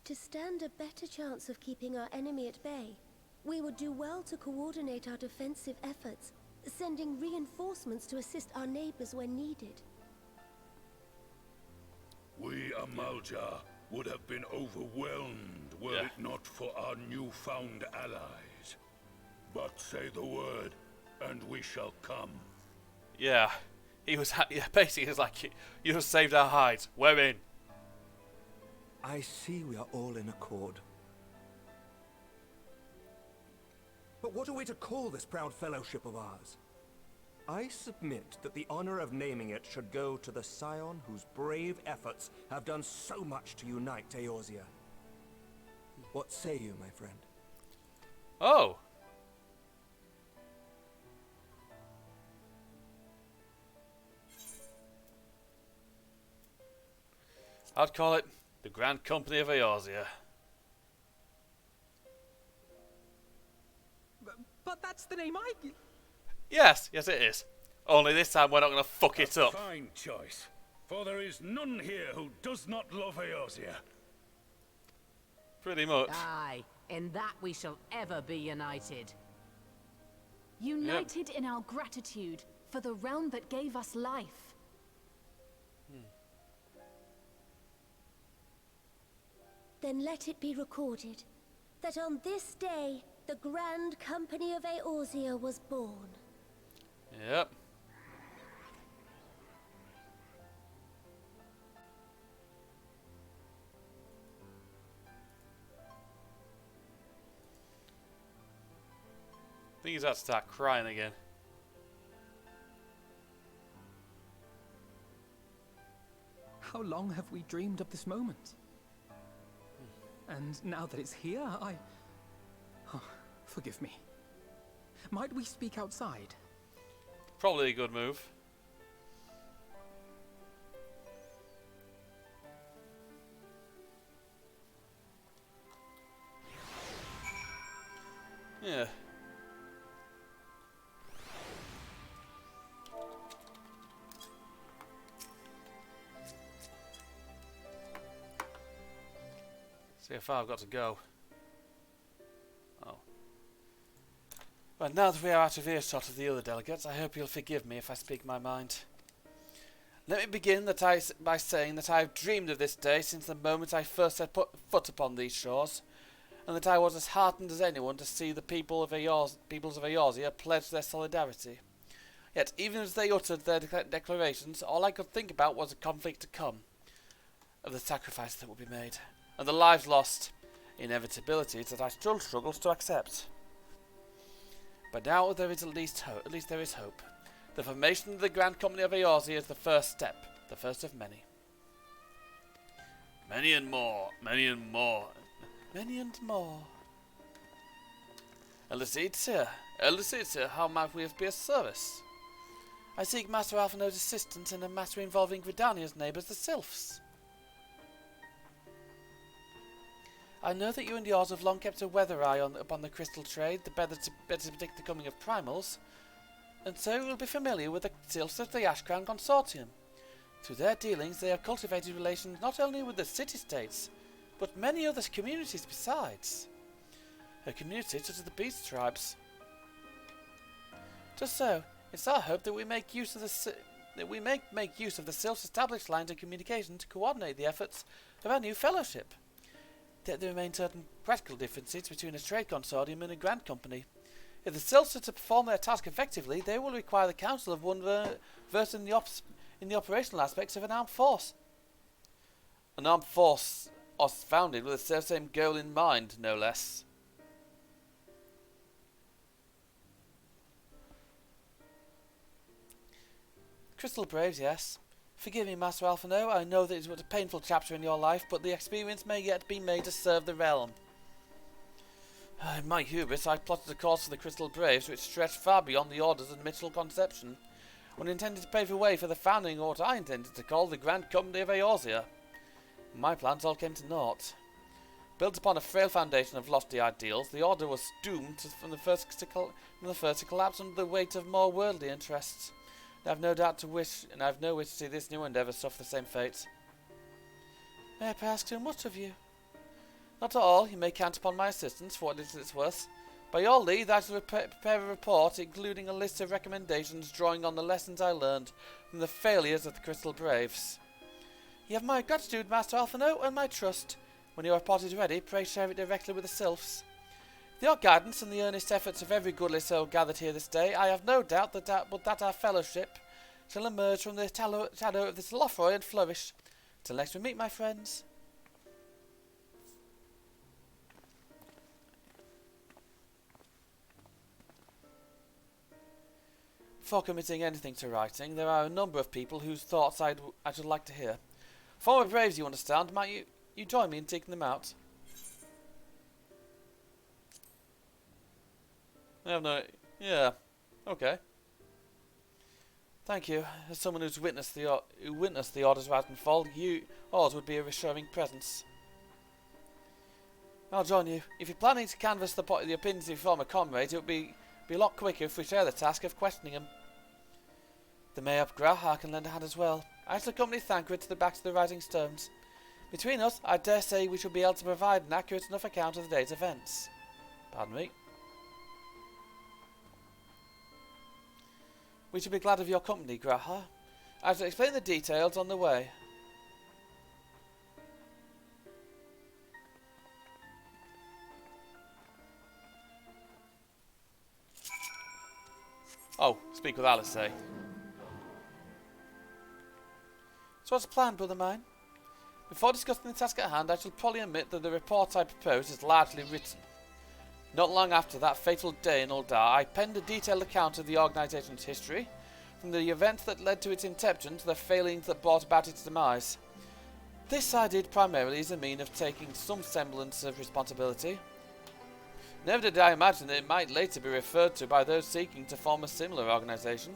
To stand a better chance of keeping our enemy at bay, we would do well to coordinate our defensive efforts, sending reinforcements to assist our neighbors when needed. We, Amalja, would have been overwhelmed were it not for our newfound allies. But say the word, and we shall come. Yeah. He was basically, he was like, you have saved our hides. We're in. I see we are all in accord. But what are we to call this proud fellowship of ours? I submit that the honor of naming it should go to the scion whose brave efforts have done so much to unite Eorzea. What say you, my friend? Oh. I'd call it the Grand Company of Eorzea. But that's the name I... Yes, it is. Only this time we're not going to fuck it up. Fine choice, for there is none here who does not love Eorzea. Pretty much. Aye, in that we shall ever be united. United in our gratitude for the realm that gave us life. Then let it be recorded that on this day, the Grand Company of Eorzea was born. Yep. I think he's about to start crying again. How long have we dreamed of this moment? And now that it's here, Oh, forgive me. Might we speak outside? Probably a good move. Yeah. See how far I've got to go. Oh. Well, now that we are out of earshot of the other delegates, I hope you'll forgive me if I speak my mind. Let me begin by saying that I have dreamed of this day since the moment I first set foot upon these shores, and that I was as heartened as anyone to see the peoples of Eorzea pledge their solidarity. Yet, even as they uttered their declarations, all I could think about was the conflict to come, of the sacrifice that would be made, and the lives lost, inevitabilities that I still struggle to accept. But now there is at least there is hope. The formation of the Grand Company of Eorzea is the first step, the first of many. Many and more, many and more, many and more. Elisitzer, how might we be of service? I seek Master Alphino's assistance in a matter involving Gridania's neighbours, the Sylphs. I know that you and yours have long kept a weather eye upon the crystal trade, the better to predict the coming of primals, and so you will be familiar with the Sylphs of the Ashcrown Consortium. Through their dealings, they have cultivated relations not only with the city-states, but many other communities besides. A community such as the Beast Tribes. Just so, it's our hope that we make use of the Sylphs' established lines of communication to coordinate the efforts of our new fellowship. Yet there remain certain practical differences between a trade consortium and a grand company. If the Sylphs are to perform their task effectively, they will require the counsel of one versed in the operational aspects of an armed force. An armed force founded with the same goal in mind, no less. Crystal Braves, yes. Forgive me, Master Alphino, I know that it was a painful chapter in your life, but the experience may yet be made to serve the realm. In my hubris, I plotted a course for the Crystal Braves which stretched far beyond the orders and mythical conception, when intended to pave the way for the founding of what I intended to call the Grand Company of Eorzea. My plans all came to naught. Built upon a frail foundation of lofty ideals, the Order was doomed from the first to collapse under the weight of more worldly interests. I have no wish to see this new endeavour suffer the same fate. May I ask too much of you? Not at all. You may count upon my assistance for what it's worth. By your leave, I shall prepare a report, including a list of recommendations drawing on the lessons I learned from the failures of the Crystal Braves. You have my gratitude, Master Alphino, and my trust. When your report is ready, pray share it directly with the Sylphs. With your guidance and the earnest efforts of every goodly soul gathered here this day, I have no doubt that our fellowship shall emerge from the shadow of this Lothroi and flourish. Till next we meet, my friends. Before committing anything to writing, there are a number of people whose thoughts I should like to hear. Former Braves, you understand. Might you join me in taking them out? I have no... Yeah. Okay. Thank you. As someone who's witnessed the Order's rise and fall, yours would be a reassuring presence. I'll join you. If you're planning to canvass the opinions of your former comrades, it would be a lot quicker if we share the task of questioning them. The Mayor Graha can lend a hand as well. I shall accompany Thancred to the backs of the Rising Stones. Between us, I dare say we shall be able to provide an accurate enough account of the day's events. Pardon me. We shall be glad of your company, Graha. I shall explain the details on the way. Oh, speak with Alice, eh? So what's the plan, brother mine? Before discussing the task at hand, I shall probably admit that the report I propose is largely written. Not long after that fatal day in Uldar, I penned a detailed account of the organisation's history, from the events that led to its inception to the failings that brought about its demise. This I did primarily as a means of taking some semblance of responsibility. Never did I imagine that it might later be referred to by those seeking to form a similar organisation.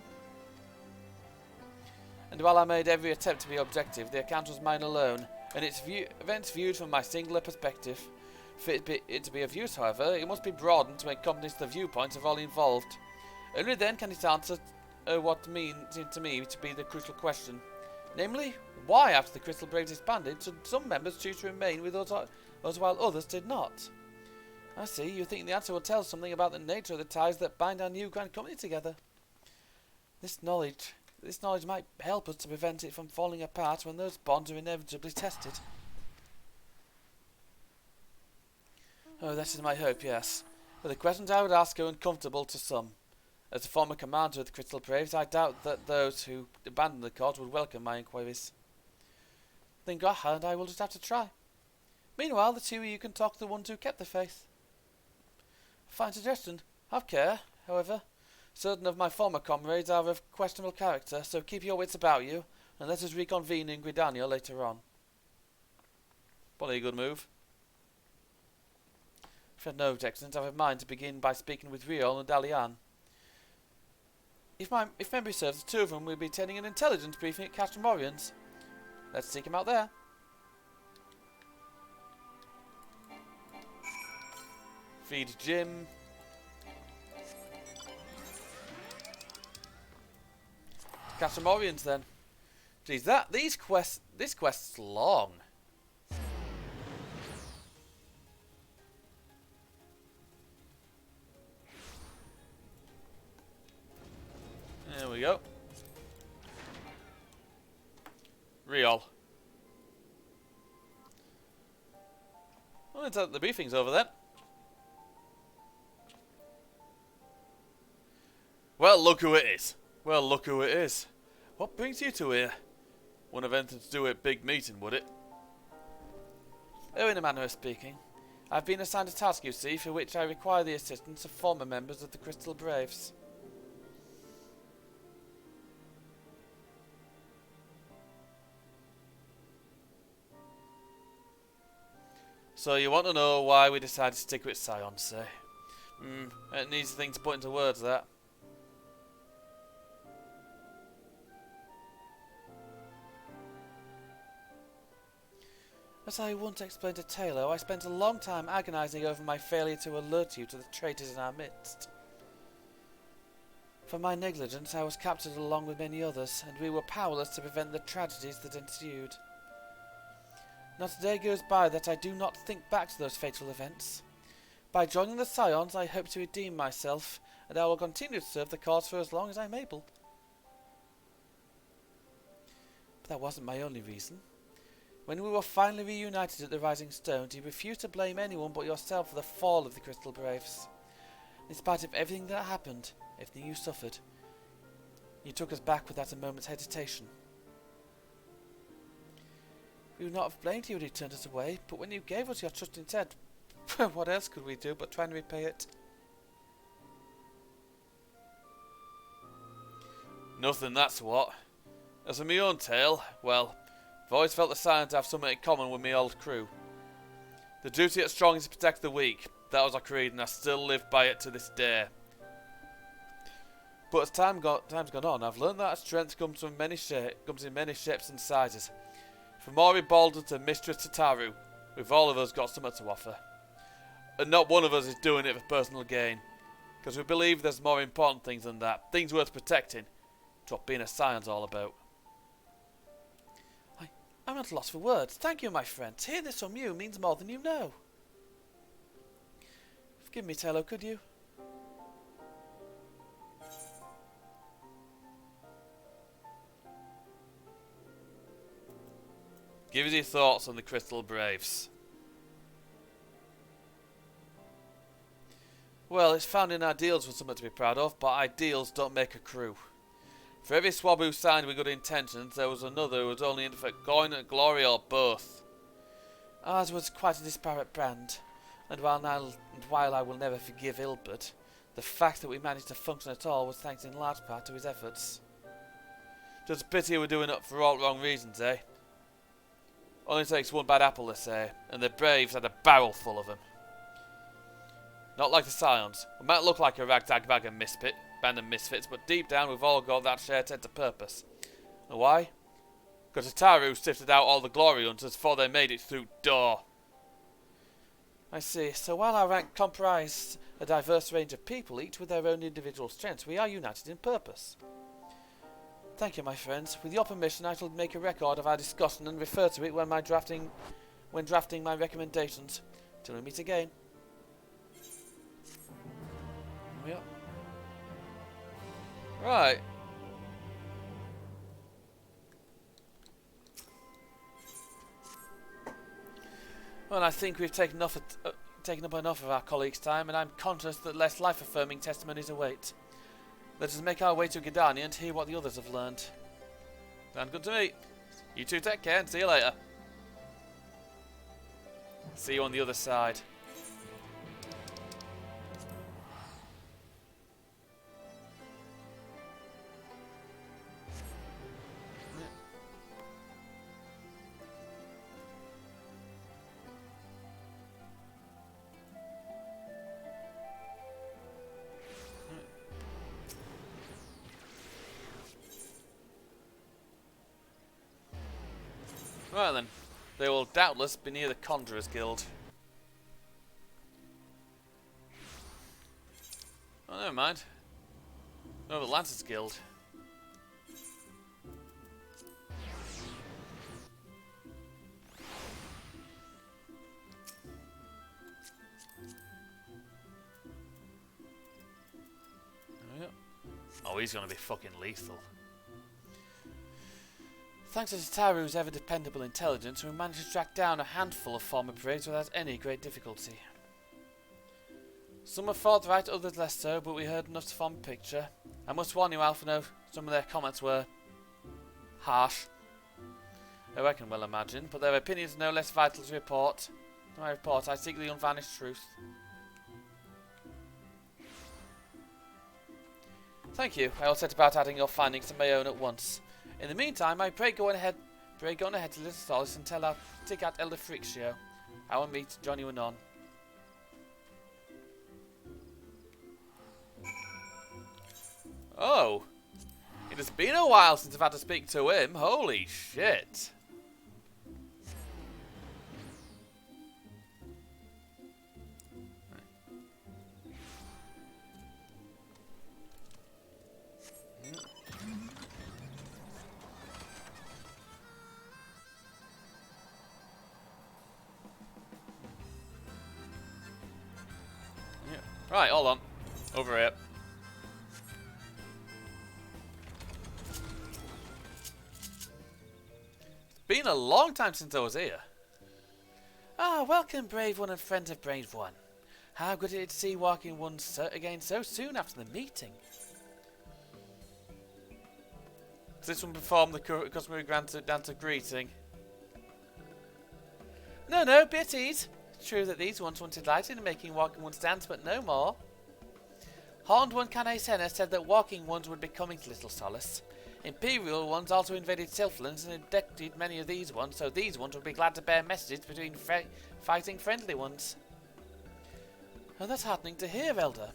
And while I made every attempt to be objective, the account was mine alone, and its events viewed from my singular perspective. For it to be of use, however, it must be broadened to encompass the viewpoints of all involved. Only then can it answer what means to me to be the crucial question. Namely, why after the Crystal Braves disbanded should some members choose to remain with us while others did not? I see, you think the answer will tell something about the nature of the ties that bind our new grand company together. This knowledge might help us to prevent it from falling apart when those bonds are inevitably tested. Oh, that is my hope, yes. But the questions I would ask are uncomfortable to some. As a former commander of the Crystal Braves, I doubt that those who abandon the cause would welcome my inquiries. Then Graha and I will just have to try. Meanwhile, the two of you can talk to the ones who kept the faith. Fine suggestion. Have care, however. Certain of my former comrades are of questionable character, so keep your wits about you, and let us reconvene in Gridania later on. Probably a good move. If you had no objections, I have in mind to begin by speaking with Riol and Dalian. If memory serves, the two of them will be attending an intelligence briefing at Castle Morians. Let's seek him out there. Feed Jim. Castle Morians then. Geez, this quest's long. There we go. Real. Well, the briefing's over then. Well, look who it is. Well, look who it is. What brings you to here? Wouldn't have anything to do with a big meeting, would it? Oh, in a manner of speaking. I've been assigned a task, you see, for which I require the assistance of former members of the Crystal Braves. So you want to know why we decided to stick with Scions, eh? It needs a thing to put into words, that. As I once explained to Taylor, I spent a long time agonizing over my failure to alert you to the traitors in our midst. For my negligence, I was captured along with many others, and we were powerless to prevent the tragedies that ensued. Not a day goes by that I do not think back to those fateful events. By joining the Scions, I hope to redeem myself, and I will continue to serve the cause for as long as I'm able. But that wasn't my only reason. When we were finally reunited at the Rising Stone, you refused to blame anyone but yourself for the fall of the Crystal Braves. In spite of everything that happened, everything you suffered, you took us back without a moment's hesitation. We would not have blamed you when you turned us away, but when you gave us your trust instead, what else could we do but try and repay it? Nothing, that's what. As for my own tale, well, I've always felt the Scions have something in common with my old crew. The duty at strong is to protect the weak. That was our creed, and I still live by it to this day. But as time's gone on, I've learned that strength comes in many shapes and sizes. From Mori Balder to Mistress Tataru, we've all of us got something to offer. And not one of us is doing it for personal gain, because we believe there's more important things than that, things worth protecting. It's what being a Scion's all about. I'm at a loss for words. Thank you, my friend. To hear this from you means more than you know. Forgive me, Taylor, could you? Give us your thoughts on the Crystal Braves. Well, it's founding ideals was something to be proud of, but ideals don't make a crew. For every swab who signed with good intentions, there was another who was only in for coin and glory or both. Ours was quite a disparate brand, and while I will never forgive Ilbert, the fact that we managed to function at all was thanks in large part to his efforts. Just a pity we're doing it for all wrong reasons, eh? Only takes one bad apple, they say, and the Braves had a barrel full of them. Not like the Scions. We might look like a ragtag band of misfits, but deep down we've all got that shared sense of purpose. And why? Because Tataru sifted out all the glory hunters before they made it through door. I see. So while our rank comprised a diverse range of people, each with their own individual strengths, we are united in purpose. Thank you, my friends. With your permission, I shall make a record of our discussion and refer to it when drafting my recommendations. Till we meet again. Yep. Right. Well, I think we've taken up enough of our colleagues' time, and I'm conscious that less life-affirming testimonies await. Let us make our way to Gidani and hear what the others have learned. Sounds good to me. You two take care and see you later. See you on the other side. Right then. They will doubtless be near the Conjurers Guild. Oh, never mind. No, the Lancers Guild. Oh, he's gonna be fucking lethal. Thanks to Taru's ever dependable intelligence, we managed to track down a handful of former braves without any great difficulty. Some are forthright, others less so, but we heard enough to form a picture. I must warn you, Alphino, some of their comments were harsh. I can well imagine, but their opinions are no less vital to report. In my report, I seek the unvarnished truth. Thank you. I will set about adding your findings to my own at once. In the meantime, I pray go on ahead to Little Solace and take out Elder Frixio. I will meet join you anon. Oh, it has been a while since I've had to speak to him. Holy shit. Right, hold on. Over here. Been a long time since I was here. Ah, welcome, brave one and friend of brave one. How good it is to see walking ones again so soon after the meeting. Does this one perform the customary dance of greeting? No, be at ease. True that these ones once delighted in making walking ones dance, but no more. Horned one Kanai-Senna said that walking ones would be coming to Little Solace. Imperial ones also invaded Sylphlands and abducted many of these ones, so these ones would be glad to bear messages between fighting friendly ones. And that's heartening to hear, Elder.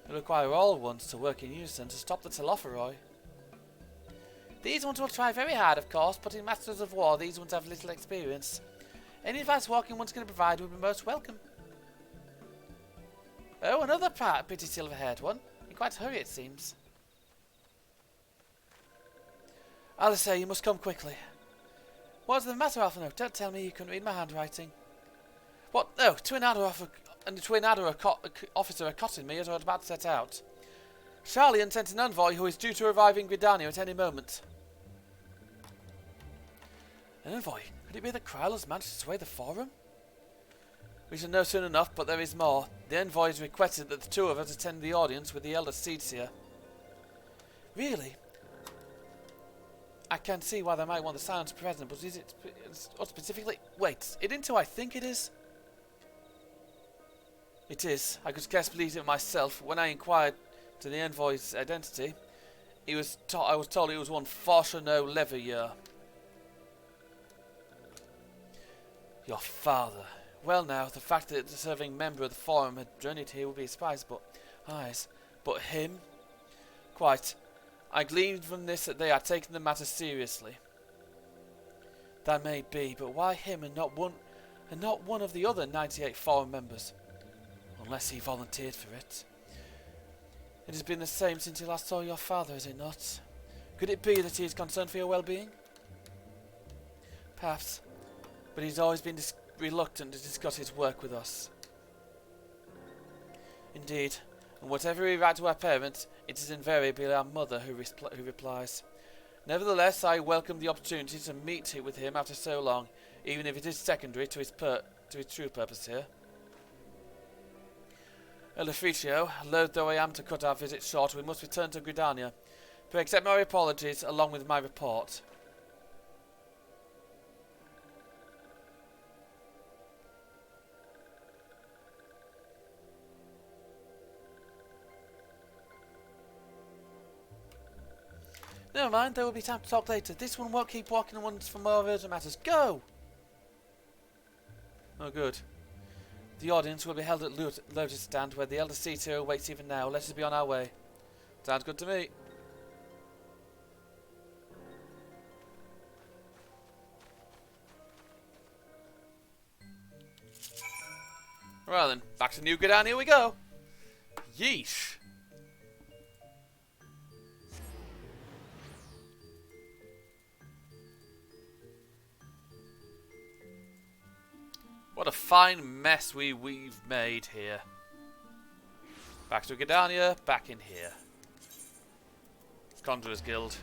It require all ones to work in unison to stop the Telophoroi. These ones will try very hard, of course, but in Masters of War these ones have little experience. Any advice walking ones can provide would be most welcome. Oh, another pretty silver-haired one. In quite a hurry, it seems. Alice, you must come quickly. What's the matter, Alphino? Don't tell me you couldn't read my handwriting. What? No, Twin Adder and the Twin Adder officer are cotting me as I was about to set out. Charlian sent an envoy who is due to arrive in Gridania at any moment. An envoy? Could it be that Krylos managed to sway the Forum? We shall know soon enough, but there is more. The envoy has requested that the two of us attend the audience with the Elder Seedseer. Really? I can see why they might want the silence present, but is it specifically... Wait, isn't who I think it is? It is. I could scarce believe it myself. When I inquired to the envoy's identity, I was told it was one Fortuno Leveilleur. Your father. Well now, the fact that the serving member of the Forum had journeyed here would be a surprise, but him? Quite. I gleaned from this that they are taking the matter seriously. That may be, but why him and not one of the other 98 Forum members? Unless he volunteered for it. It has been the same since you last saw your father, is it not? Could it be that he is concerned for your well-being? Perhaps, but he's always been reluctant to discuss his work with us. Indeed, and whatever we write to our parents, it is invariably our mother who replies. Nevertheless, I welcome the opportunity to meet with him after so long, even if it is secondary to his true purpose here. Elder Frixio, loath though I am to cut our visit short, we must return to Gridania. Pray accept my apologies along with my report. Never mind, there will be time to talk later. This one won't keep walking on ones for more urgent matters. Go! Oh, good. The audience will be held at Lotus Stand, where the Elder Seedseer awaits even now. Let us be on our way. Sounds good to me. Right then, back to New Gdannia here we go. Yeesh. What a fine mess we've made here. Back to Gdannia, back in here. Conjurer's Guild.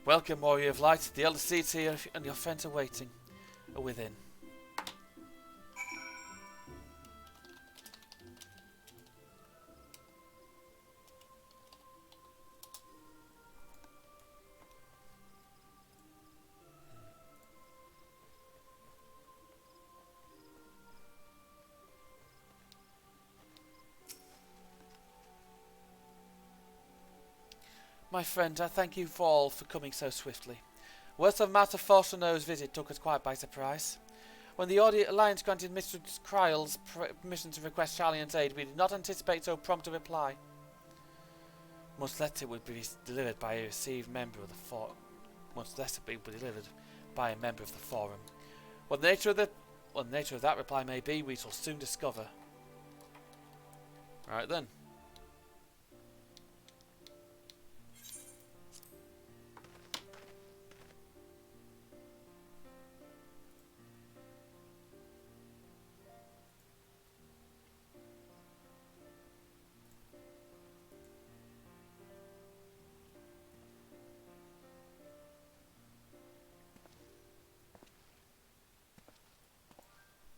Welcome, Warrior of Light. The Elder Seed's here and your friends are waiting. Are within. My friend, I thank you all for coming so swiftly. Words of Master Fortuno's visit took us quite by surprise. When the Alliance granted Mistress Kryle's permission to request Sharlayan's aid, we did not anticipate so prompt a reply. Much less it would be delivered by a received member of the forum. What the nature of that reply may be, we shall soon discover. Right then.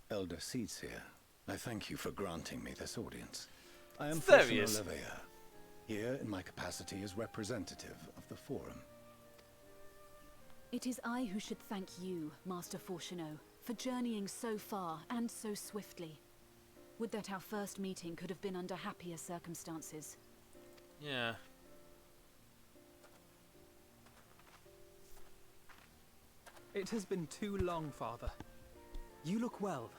Elder Seeds here. I thank you for granting me this audience. I am There he Fortuno is. Leveilleur, here in my capacity as representative of the Forum. It is I who should thank you, Master Fortuno, for journeying so far and so swiftly. Would that our first meeting could have been under happier circumstances. Yeah. It has been too long, Father. You look well.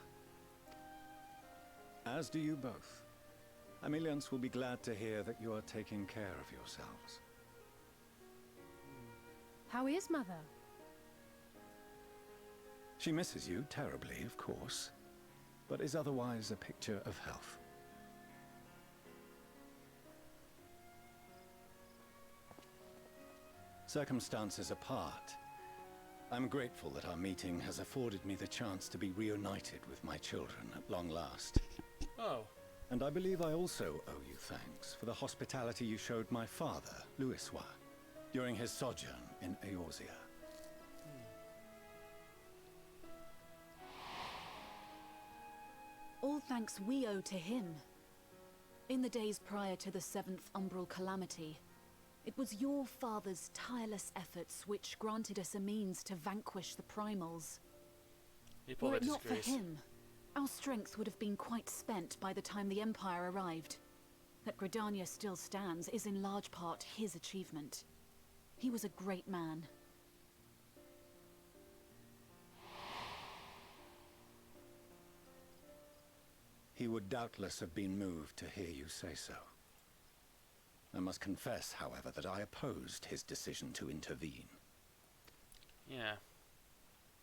As do you both. Ameliance will be glad to hear that you are taking care of yourselves. How is Mother? She misses you terribly, of course, but is otherwise a picture of health. Circumstances apart, I'm grateful that our meeting has afforded me the chance to be reunited with my children at long last. Oh. And I believe I also owe you thanks for the hospitality you showed my father, Louisois, during his sojourn in Eorzea. All thanks we owe to him. In the days prior to the 7th Umbral Calamity, it was your father's tireless efforts which granted us a means to vanquish the primals. Were it not for him, our strength would have been quite spent by the time the Empire arrived. That Gridania still stands is in large part his achievement. He was a great man. He would doubtless have been moved to hear you say so. I must confess, however, that I opposed his decision to intervene. Yeah.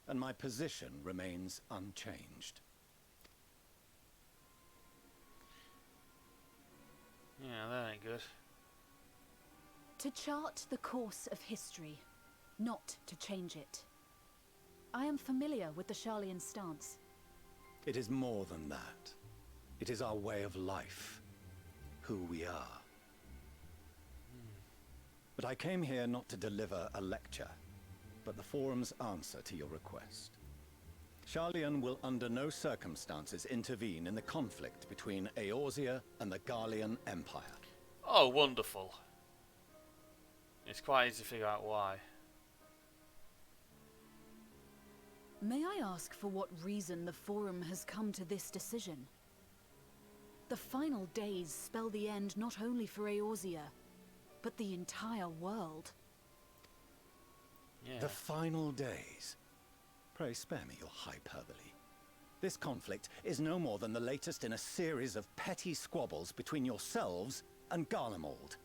And my position remains unchanged. Yeah, that ain't good. To chart the course of history, not to change it. I am familiar with the Sharlayan stance. It is more than that. It is our way of life, who we are. But I came here not to deliver a lecture, but the Forum's answer to your request. Sharlayan will under no circumstances intervene in the conflict between Eorzea and the Garlean Empire. Oh, wonderful. It's quite easy to figure out why. May I ask for what reason the Forum has come to this decision? The final days spell the end not only for Eorzea, but the entire world. Yeah. The final days? Pray spare me your hyperbole. This conflict is no more than the latest in a series of petty squabbles between yourselves and Garlemald.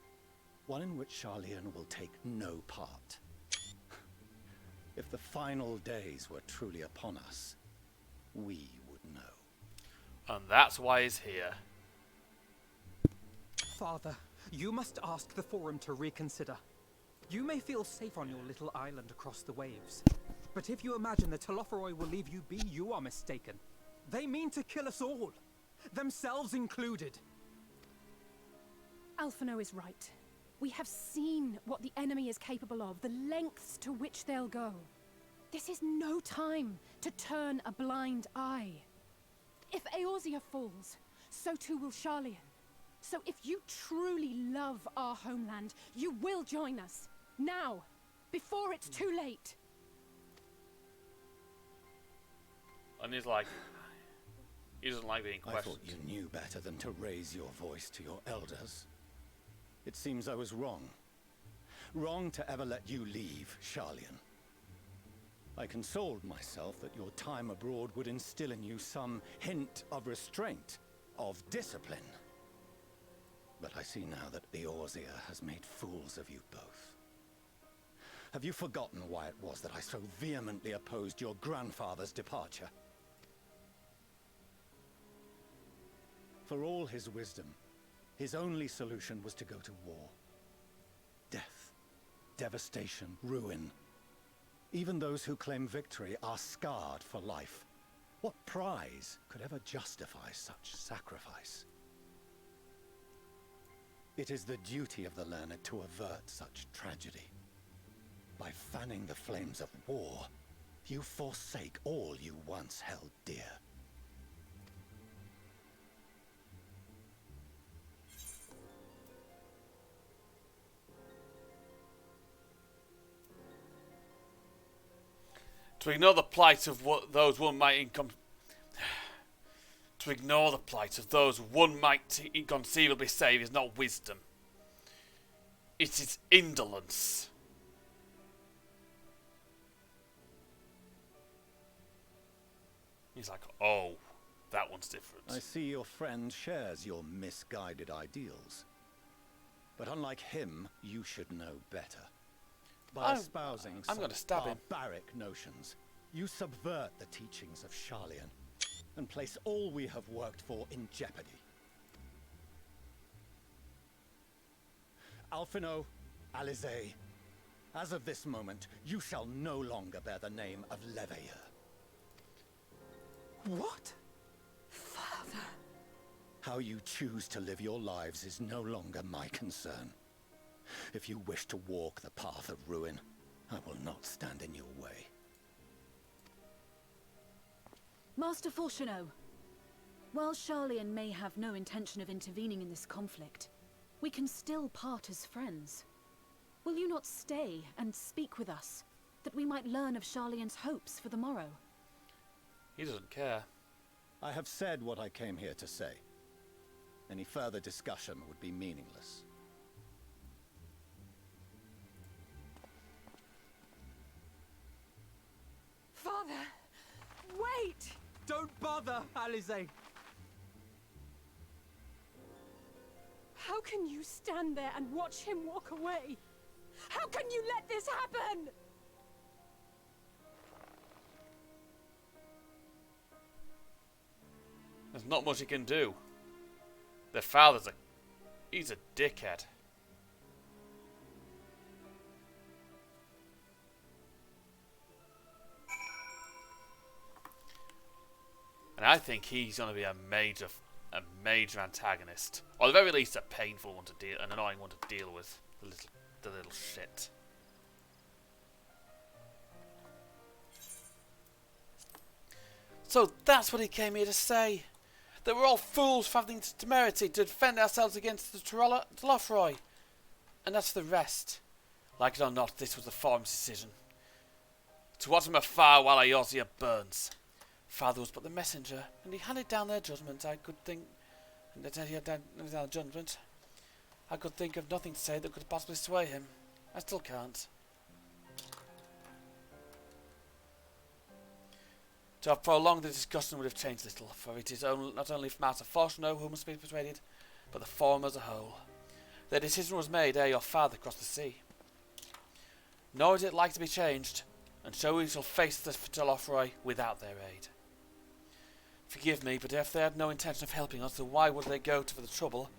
One in which Charlian will take no part. If the final days were truly upon us, we would know. And that's why he's here. Father, you must ask the Forum to reconsider. You may feel safe on your little island across the waves, but if you imagine the Telophoroi will leave you be, you are mistaken. They mean to kill us all, themselves included. Alphino is right. We have seen what the enemy is capable of, the lengths to which they'll go. This is no time to turn a blind eye. If Eorzea falls, so too will Charlian. So if you truly love our homeland, you will join us. Now, before it's too late. And he's like, he doesn't like being questioned. I thought you knew better than to raise your voice to your elders. It seems I was wrong. Wrong to ever let you leave, Charlian. I consoled myself that your time abroad would instill in you some hint of restraint, of discipline. But I see now that Eorzea has made fools of you both. Have you forgotten why it was that I so vehemently opposed your grandfather's departure? For all his wisdom, his only solution was to go to war. Death, devastation, ruin. Even those who claim victory are scarred for life. What prize could ever justify such sacrifice? It is the duty of the learned to avert such tragedy. By fanning the flames of war, you forsake all you once held dear. To ignore the plight of what those one might to ignore the plight of those one might inconceivably save is not wisdom. It is indolence. He's like, oh, that one's different. I see your friend shares your misguided ideals. But unlike him, you should know better. By espousing I'm gonna stab him. barbaric notions, you subvert the teachings of Charlian and place all we have worked for in jeopardy. Alphino, Alizé, as of this moment, you shall no longer bear the name of Leveilleur. What? Father. How you choose to live your lives is no longer my concern. If you wish to walk the path of ruin, I will not stand in your way. Master Fourcheneau, while Charlian may have no intention of intervening in this conflict, we can still part as friends. Will you not stay and speak with us, that we might learn of Charlian's hopes for the morrow? He doesn't care. I have said what I came here to say. Any further discussion would be meaningless. Father! Wait! Don't bother, Alizé! How can you stand there and watch him walk away? How can you let this happen? There's not much he can do. Their father's he's a dickhead. And I think he's going to be a major antagonist, or at the very least a painful one to deal, an annoying one to deal with. The little shit. So that's what he came here to say. That we're all fools for having temerity to defend ourselves against the Telophoroi. And that's the rest. Like it or not, this was the Forum's decision. To watch them afar while Eorzea burns. Father was but the messenger, and he handed down their judgment. I could think... And that he had down judgment. I could think of nothing to say that could possibly sway him. I still can't. To have prolonged the discussion would have changed little, for it is not only Master Fortuno who must be persuaded, but the Forum as a whole. Their decision was made ere your father crossed the sea. Nor is it like to be changed, and so we shall face the Telothroi without their aid. Forgive me, but if they had no intention of helping us, then why would they go to the trouble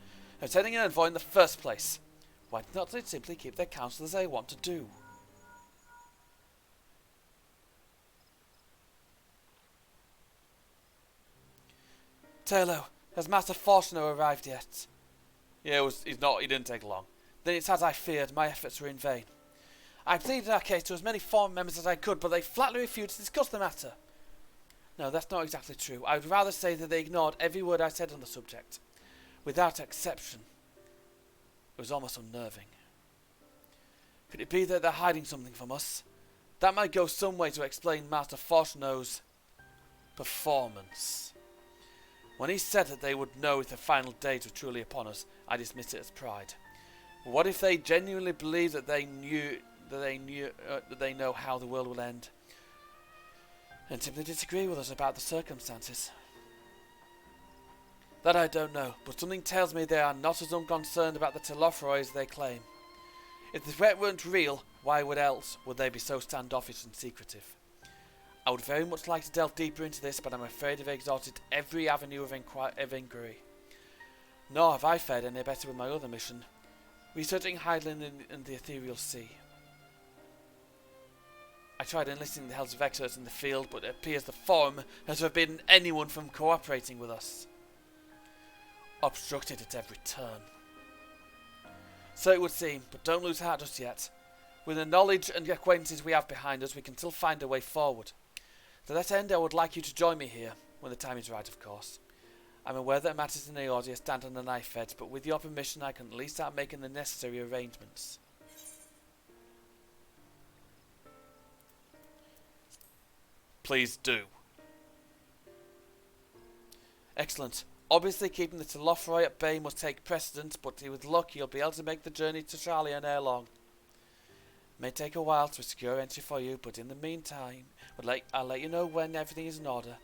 of sending an envoy in the first place? Why not they simply keep their counsel as they want to do? Taylor, has Master Fortuno arrived yet? Yeah, he didn't take long. Then it's as I feared, my efforts were in vain. I pleaded our case to as many Forum members as I could, but they flatly refused to discuss the matter. No, that's not exactly true. I would rather say that they ignored every word I said on the subject. Without exception. It was almost unnerving. Could it be that they're hiding something from us? That might go some way to explain Master Fortuno's performance. When he said that they would know if the final days were truly upon us, I dismissed it as pride. But what if they genuinely believed that they know how the world will end, and simply disagree with us about the circumstances? That I don't know, but something tells me they are not as unconcerned about the Telothroi as they claim. If the threat weren't real, why would they be so standoffish and secretive? I would very much like to delve deeper into this, but I'm afraid I've exhausted every avenue of inquiry. Nor have I fared any better with my other mission, researching Highland in the Ethereal Sea. I tried enlisting the help of experts in the field, but it appears the Forum has forbidden anyone from cooperating with us. Obstructed at every turn. So it would seem, but don't lose heart just yet. With the knowledge and acquaintances we have behind us, we can still find a way forward. To that end, I would like you to join me here, when the time is right, of course. I'm aware that matters in Eorzea stand on a knife edge, but with your permission I can at least start making the necessary arrangements. Please do. Excellent. Obviously keeping the Telothroi at bay must take precedence, but with luck you'll be able to make the journey to Sharlayan ere long. It may take a while to secure entry for you, but in the meantime, I'll let you know when everything is in order.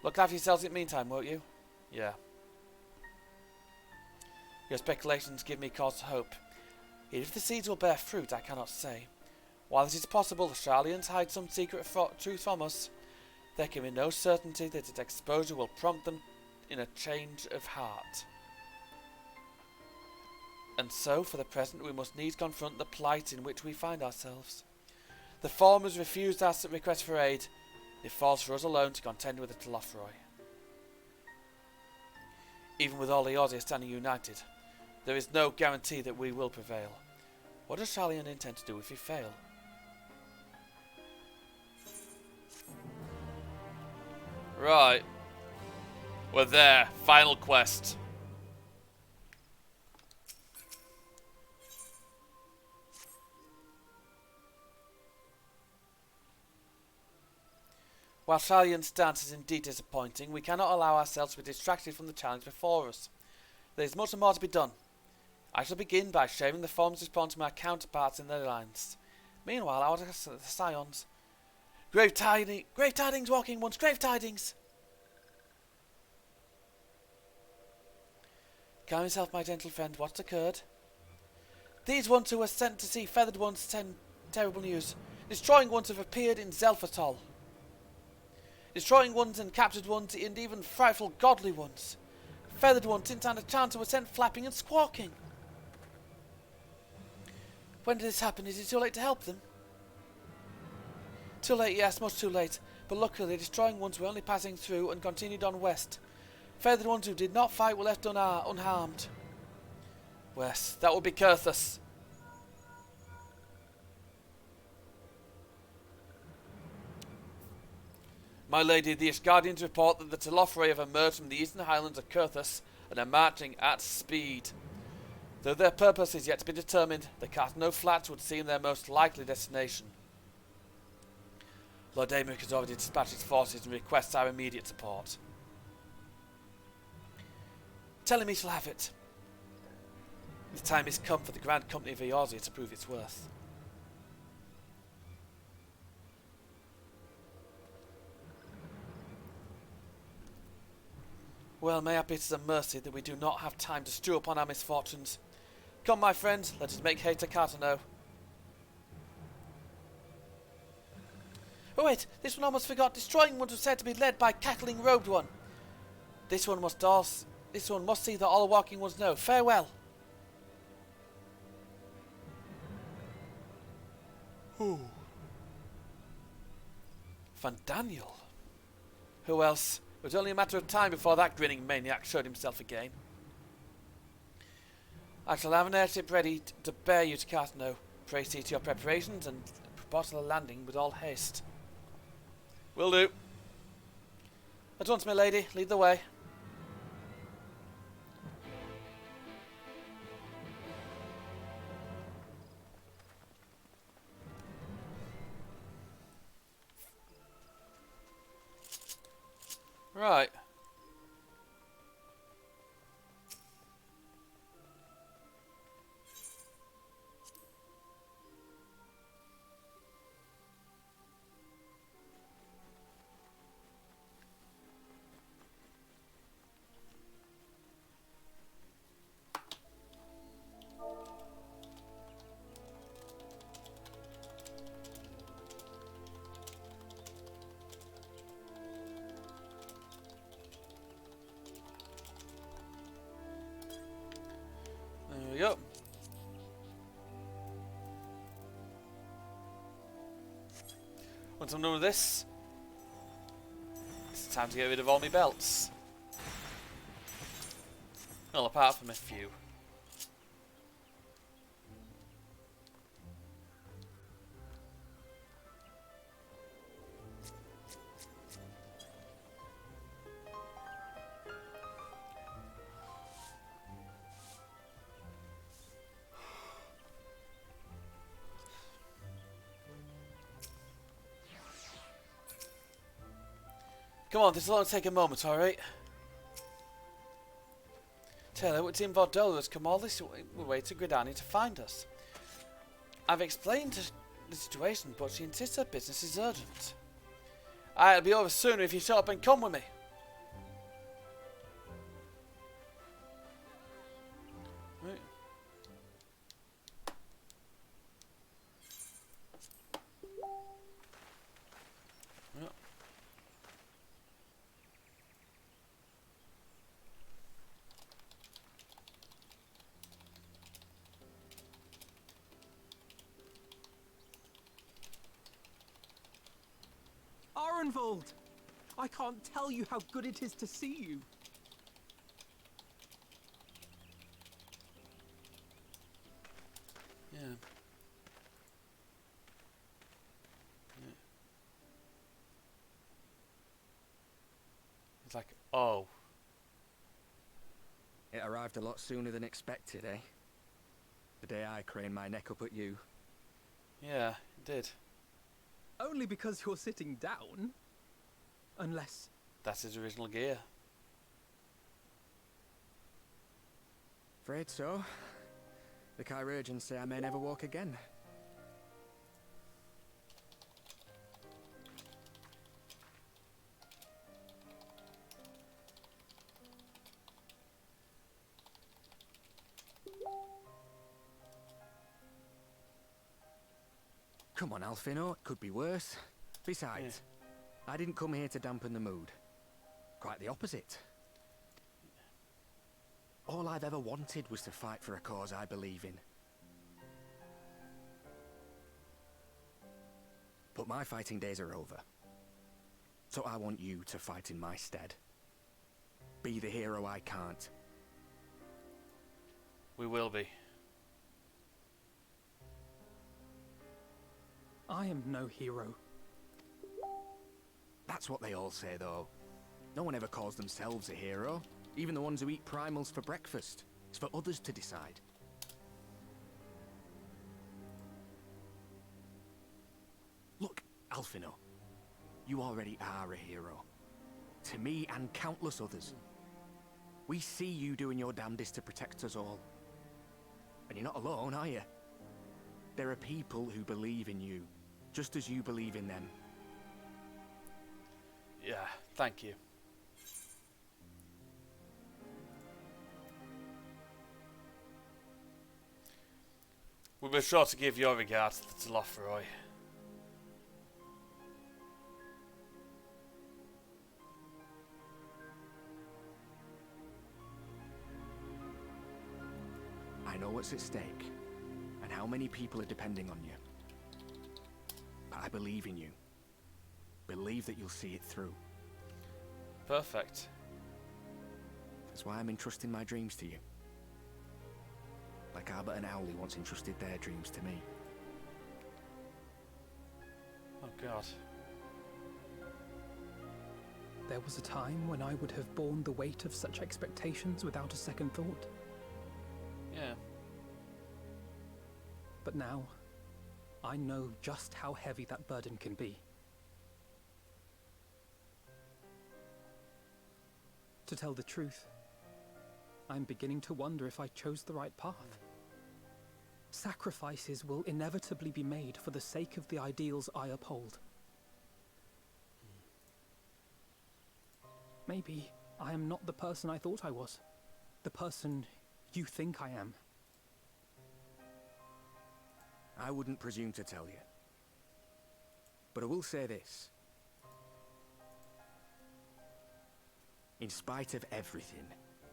Look after yourselves in the meantime, won't you? Yeah. Your speculations give me cause to hope. If the seeds will bear fruit, I cannot say. While it is possible the Sharlayans hide some secret truth from us, there can be no certainty that its exposure will prompt them in a change of heart. And so, for the present, we must needs confront the plight in which we find ourselves. The Forum has refused our request for aid. It falls for us alone to contend with the Telothroi. Even with all Eorzea standing united, there is no guarantee that we will prevail. What does Sharlayan intend to do if we fail? Right. We're there. Final quest. While Sharlayan's stance is indeed disappointing, we cannot allow ourselves to be distracted from the challenge before us. There is much more to be done. I shall begin by sharing the Forum's response to my counterparts in their alliance. Meanwhile, I will ask the Scions. Grave tidings, walking ones, grave tidings! Calm yourself, my gentle friend, what's occurred? These ones who were sent to see feathered ones send terrible news. Destroying ones have appeared in Zelfatol. Destroying ones and captured ones and even frightful godly ones. Feathered ones didn't stand a chance and were sent flapping and squawking. When did this happen? Is it too late to help them? Too late, yes, much too late. But luckily, destroying ones were only passing through and continued on west. Feathered ones who did not fight were left unharmed. West, that would be Kurthus. My lady, the Ishgardians report that the Telothroi have emerged from the eastern highlands of Kurthus and are marching at speed. Though their purpose is yet to be determined, the Cartano Flats would seem their most likely destination. Lord Aymeric has already dispatched his forces and requests our immediate support. Tell him he shall have it. The time has come for the Grand Company of Eorzea to prove its worth. Well, mayhap it is a mercy that we do not have time to stew upon our misfortunes. Come, my friends, let us make haste to Cartano. Oh wait, this one almost forgot. Destroying one was said to be led by cackling robed one. This one must see that all walking ones know. Farewell. Ooh. Van Daniel. Who else? It was only a matter of time before that grinning maniac showed himself again. I shall have an airship ready to bear you to Cartano. Pray see to your preparations and report to the landing with all haste. Will do. At once, my lady, lead the way. Right. There we go. Once I'm done with this, it's time to get rid of all my belts. Well, apart from a few. Come on, this will only take a moment, alright? Taylor, it's in Bordeaux has come all this way to Gridani to find us. I've explained the situation, but she insists her business is urgent. It'll be over sooner if you shut up and come with me. Right. Yep. Arenvold! I can't tell you how good it is to see you. Yeah. It's like, oh. It arrived a lot sooner than expected, eh? The day I craned my neck up at you. Yeah, it did. Only because you're sitting down. Unless... That's his original gear. Afraid so. The chirurgeons say I may never walk again. Come on, Alfino, it could be worse. Besides, I didn't come here to dampen the mood. Quite the opposite. All I've ever wanted was to fight for a cause I believe in. But my fighting days are over. So I want you to fight in my stead. Be the hero I can't. We will be. I am no hero. That's what they all say, though. No one ever calls themselves a hero. Even the ones who eat primals for breakfast. It's for others to decide. Look, Alfino. You already are a hero. To me and countless others. We see you doing your damnedest to protect us all. And you're not alone, are you? There are people who believe in you, just as you believe in them. Yeah, thank you. be sure to give your regards to Lothroy. I know what's at stake, and how many people are depending on you. But I believe in you. Believe that you'll see it through. Perfect. That's why I'm entrusting my dreams to you. Like Albert and Owley once entrusted their dreams to me. Oh God. There was a time when I would have borne the weight of such expectations without a second thought. Yeah. But now, I know just how heavy that burden can be. To tell the truth, I'm beginning to wonder if I chose the right path. Sacrifices will inevitably be made for the sake of the ideals I uphold. Maybe I am not the person I thought I was. The person you think I am. I wouldn't presume to tell you. But I will say this. In spite of everything,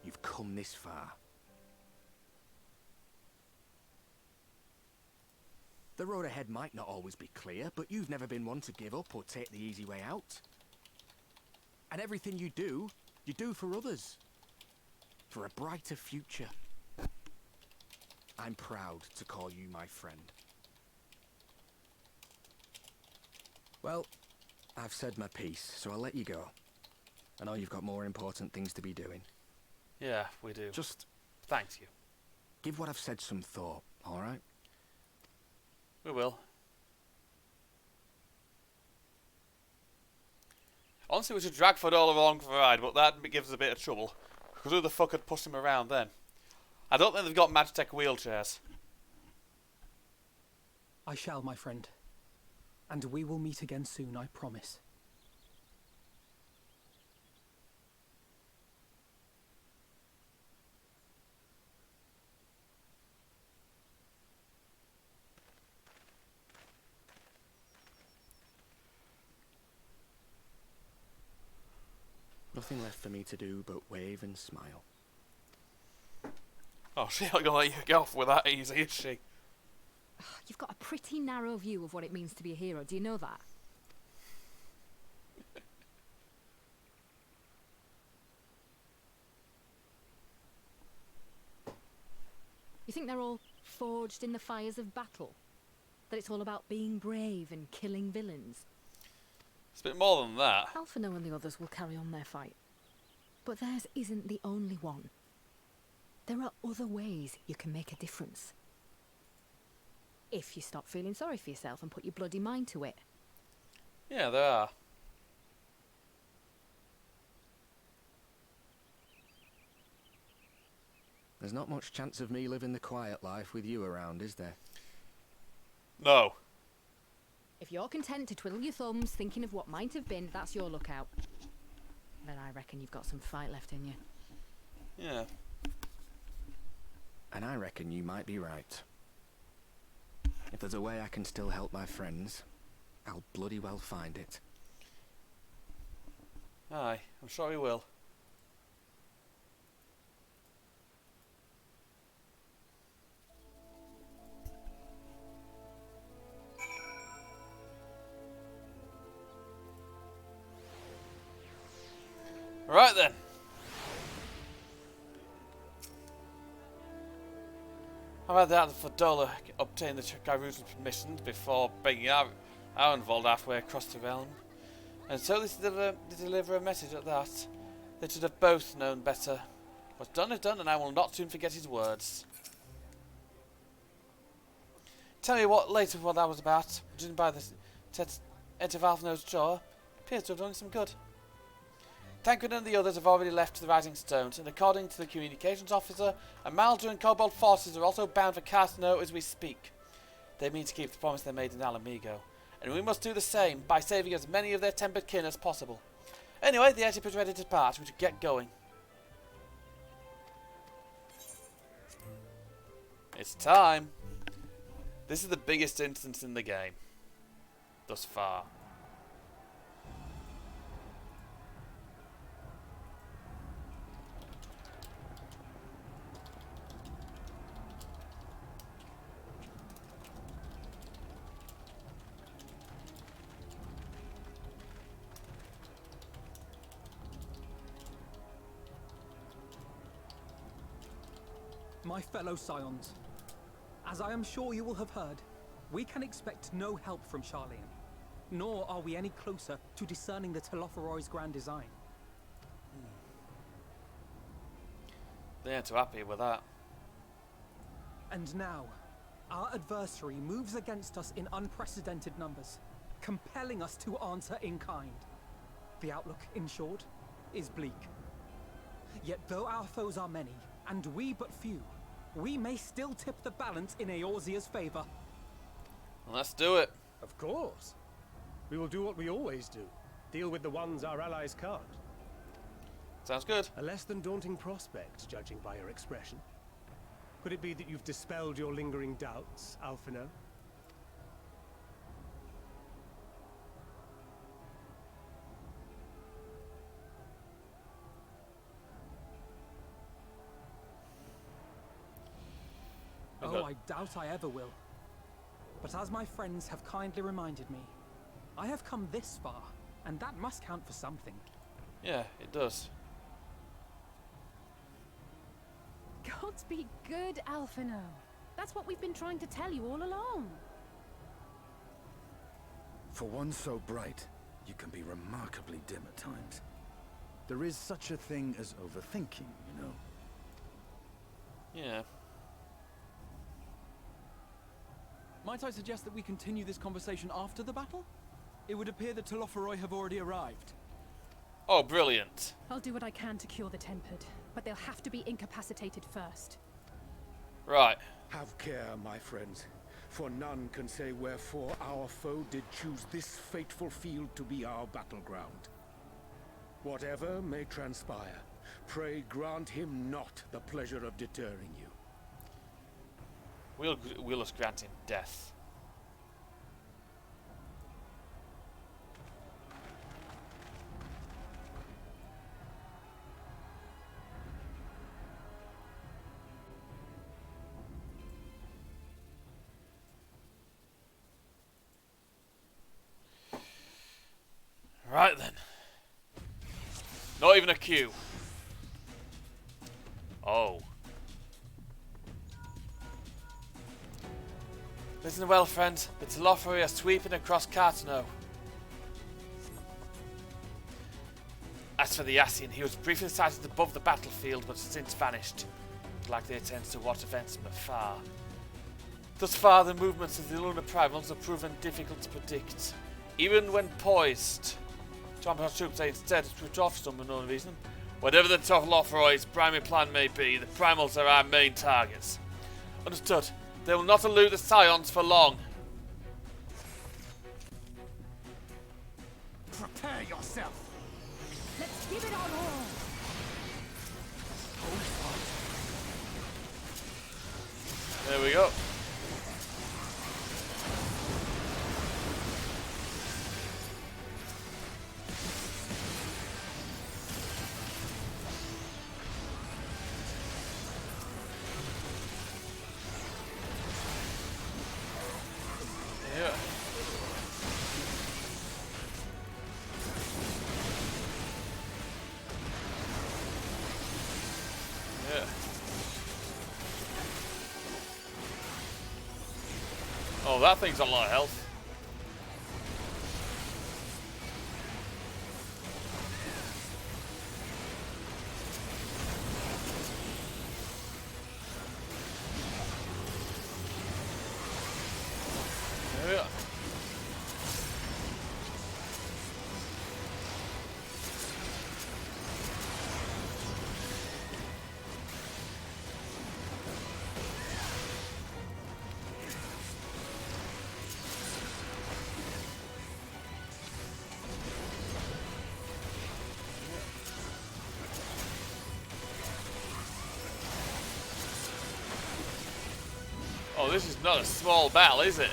you've come this far. The road ahead might not always be clear, but you've never been one to give up or take the easy way out. And everything you do for others. For a brighter future. I'm proud to call you my friend. Well, I've said my piece, so I'll let you go. I know you've got more important things to be doing. Yeah, we do. Just... thank you. Give what I've said some thought, alright? We will. Honestly, we should drag Fedora along for a ride, but that gives us a bit of trouble. Because who the fuck had pushed him around then? I don't think they've got Magitech wheelchairs. I shall, my friend. And we will meet again soon, I promise. Nothing left for me to do but wave and smile. Oh, she's not gonna let you get off with that easy, is she? You've got a pretty narrow view of what it means to be a hero. Do you know that? You think they're all forged in the fires of battle? That it's all about being brave and killing villains? It's a bit more than that. Alphino and the others will carry on their fight. But theirs isn't the only one. There are other ways you can make a difference. If you stop feeling sorry for yourself and put your bloody mind to it. Yeah, there are. There's not much chance of me living the quiet life with you around, is there? No. If you're content to twiddle your thumbs thinking of what might have been, that's your lookout. Then I reckon you've got some fight left in you. Yeah. And I reckon you might be right. If there's a way I can still help my friends, I'll bloody well find it. Aye, I'm sure he will. Right then. I've had that for Dola obtain the Gyru's permission before bringing Arenvold halfway across the realm. And so they deliver a message at that. They should have both known better. What's done is done, and I will not soon forget his words. Tell me what that was about. Judging by the edge of Alphino's jaw, appears to have done some good. Tancred and the others have already left the Rising Stones, and according to the communications officer, Amaldur and Kobold forces are also bound for Carsteno as we speak. They mean to keep the promise they made in Alamigo, and we must do the same by saving as many of their tempered kin as possible. Anyway, the airship is ready to depart. We should get going. It's time. This is the biggest instance in the game thus far. My fellow Scions, as I am sure you will have heard, we can expect no help from Charlian, nor are we any closer to discerning the Telophoroi's grand design. They ain't too happy with that. And now, our adversary moves against us in unprecedented numbers, compelling us to answer in kind. The outlook, in short, is bleak. Yet though our foes are many, and we but few, we may still tip the balance in Eorzea's favor. Let's do it. Of course. We will do what we always do. Deal with the ones our allies can't. Sounds good. A less than daunting prospect, judging by your expression. Could it be that you've dispelled your lingering doubts, Alphino? Oh, I doubt I ever will. But as my friends have kindly reminded me, I have come this far, and that must count for something. Yeah, it does. Gods be good, Alphino. That's what we've been trying to tell you all along. For one so bright, you can be remarkably dim at times. There is such a thing as overthinking, you know. Yeah. Might I suggest that we continue this conversation after the battle? It would appear the Telophoroi have already arrived. Oh, brilliant. I'll do what I can to cure the Tempered, but they'll have to be incapacitated first. Right. Have care, my friends, for none can say wherefore our foe did choose this fateful field to be our battleground. Whatever may transpire, pray grant him not the pleasure of deterring you. We'll just grant him death. Right then. Not even a queue. Oh. Listen well, friends. The Telophoroi are sweeping across Cartano. As for the Ascian, he was briefly sighted above the battlefield but has since vanished. Like they attend to watch events from afar. Thus far, the movements of the lunar primals have proven difficult to predict. Even when poised, Trump's troops are instead switched off for some unknown reason. Whatever the Telophoroi's primary plan may be, the primals are our main targets. Understood. They will not elude the Scions for long. Prepare yourself. Let's give it our all. There we go. Oh, that thing's a lot of health. There we are. this is not a small battle, is it?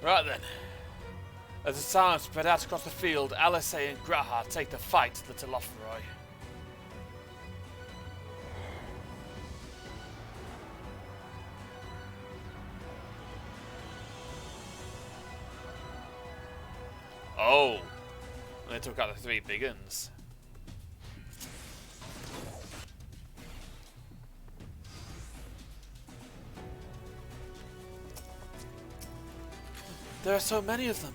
Right then. As the sound spread out across the field, Alisei and Graha take the fight to the Telophroi. Oh, and they took out the 3 big uns. There are so many of them.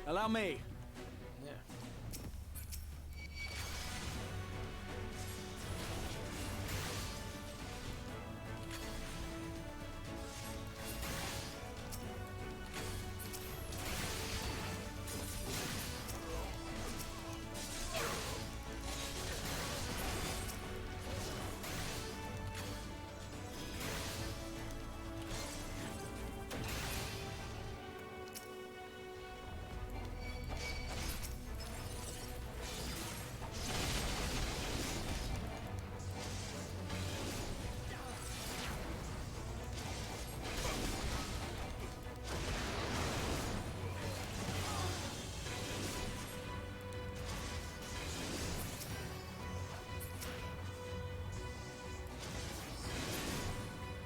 Allow me. Yeah.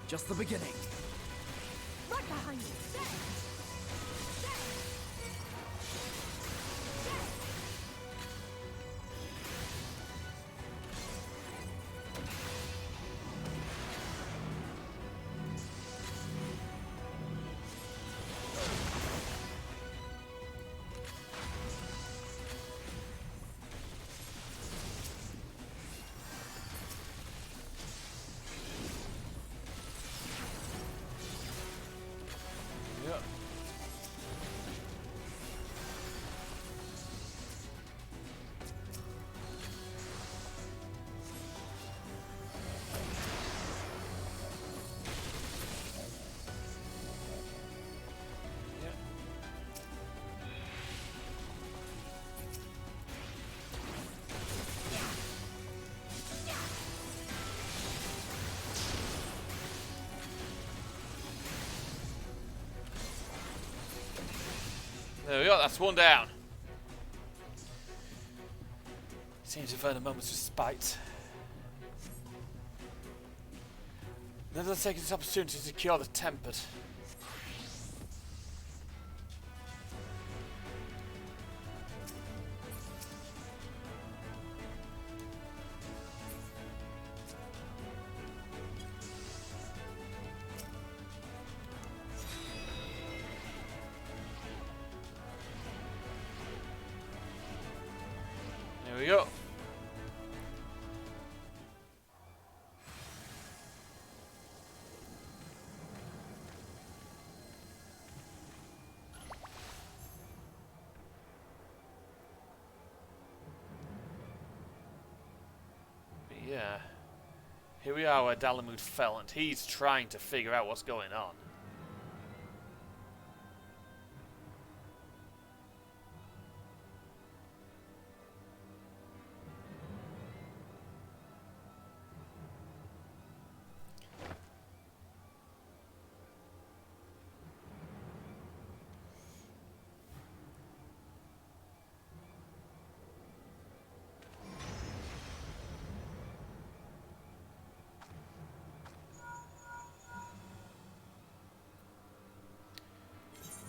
Just the beginning. Right behind you. There. There we go, that's one down. Seems to have earned a moment's respite. Nevertheless, taking this opportunity to secure the tempered. There we go. Yeah. Here we are where Dalamud fell, and he's trying to figure out what's going on.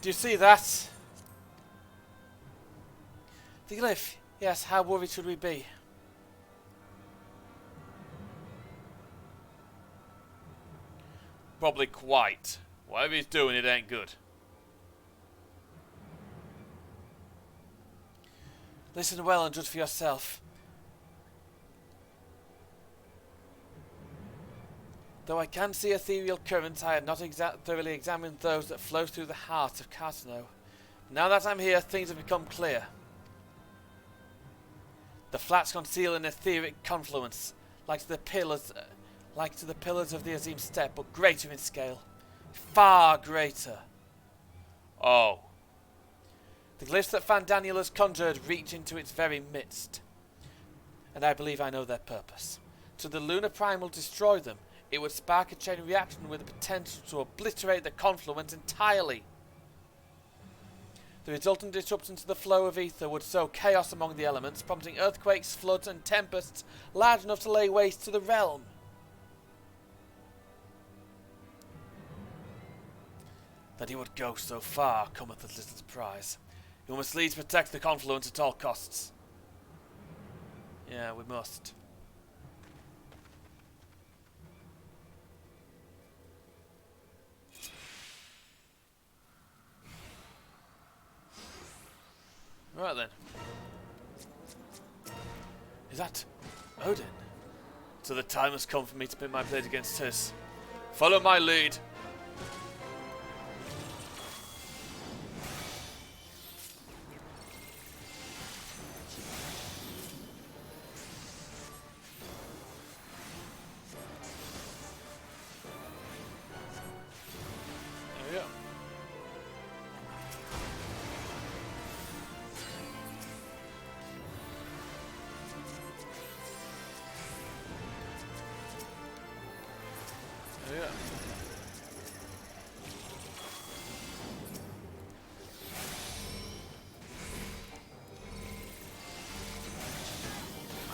Do you see that? The glyph. Yes, how worried should we be? Probably quite. Whatever he's doing, it ain't good. Listen well and judge for yourself. Though I can see ethereal currents, I had not thoroughly examined those that flow through the heart of Cartano. Now that I'm here, things have become clear. The flats conceal an etheric confluence, like to the pillars of the Azim Step, but greater in scale. Far greater. Oh. The glyphs that Fandaniel has conjured reach into its very midst. And I believe I know their purpose. Should the Lunar Primal destroy them, it would spark a chain reaction with the potential to obliterate the confluence entirely. The resultant disruption to the flow of ether would sow chaos among the elements, prompting earthquakes, floods, and tempests large enough to lay waste to the realm. That he would go so far cometh as little surprise. We must needs protect the confluence at all costs. Yeah, we must. Right then. Is that Odin? So the time has come for me to pit my blade against his. Follow my lead. There we go. Yeah.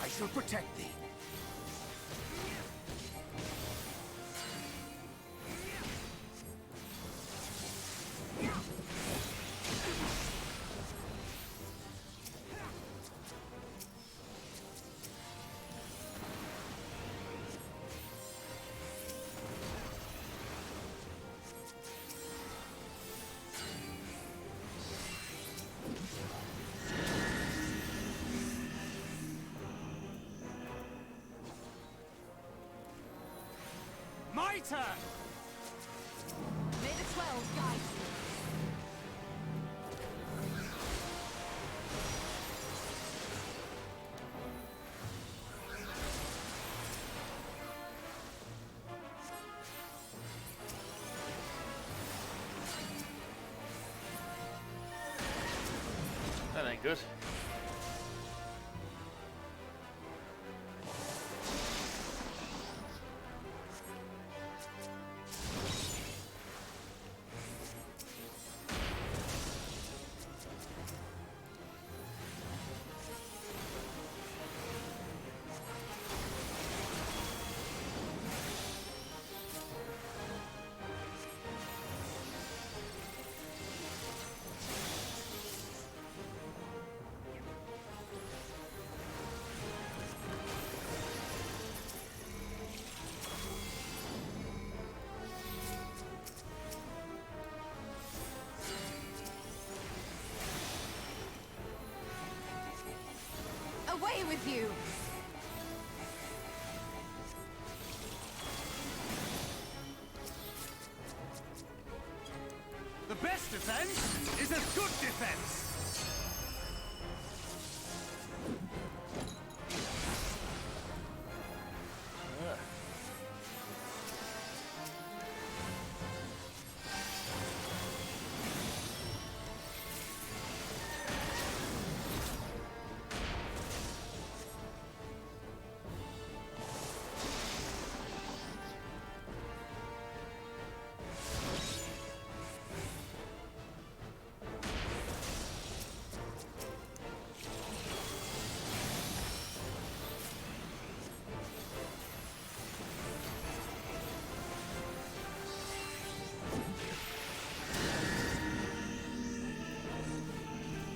I shall protect thee. My turn! May the 12 guide you. That ain't good. with you. The best defense is a good defense.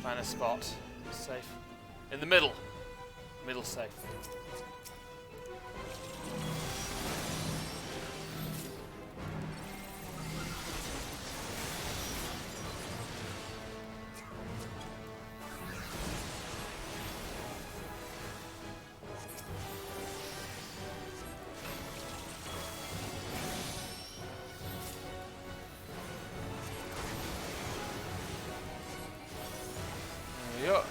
Find a spot. Safe. In the middle. Middle safe. There we go.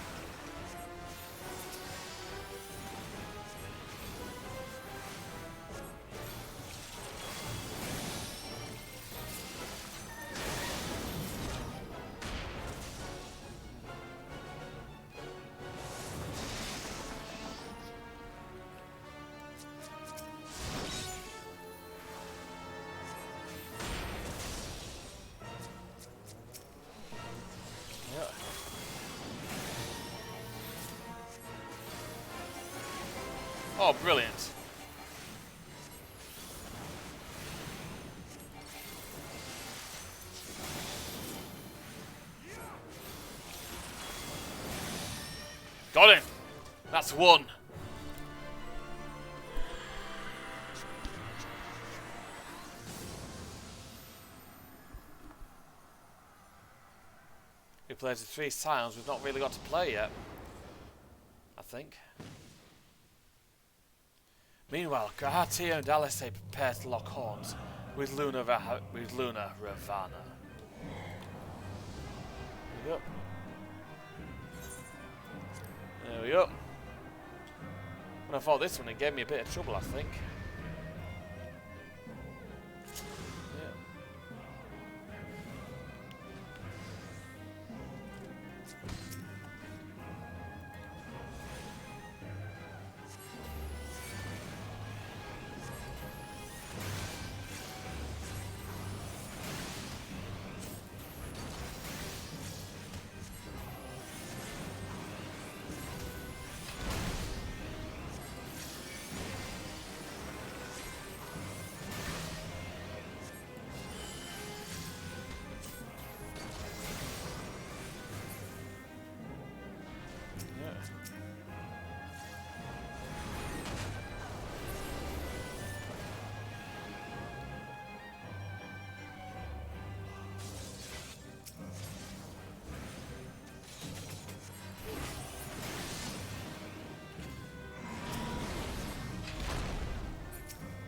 Yeah. Oh, brilliant. Got him. That's one. We played the 3 tiles we've not really got to play yet, I think. Meanwhile, Gahatia and Alisei prepare to lock horns with Luna Ravana. There we go. There we go. When I fought this one, it gave me a bit of trouble, I think.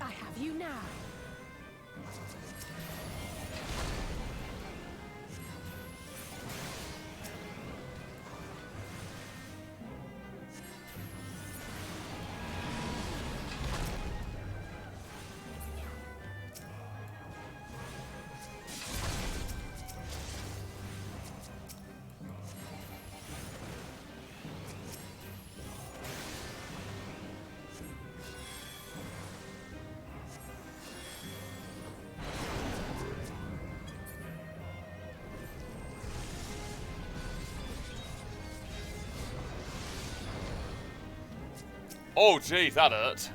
I have you now. Oh, gee, that hurt.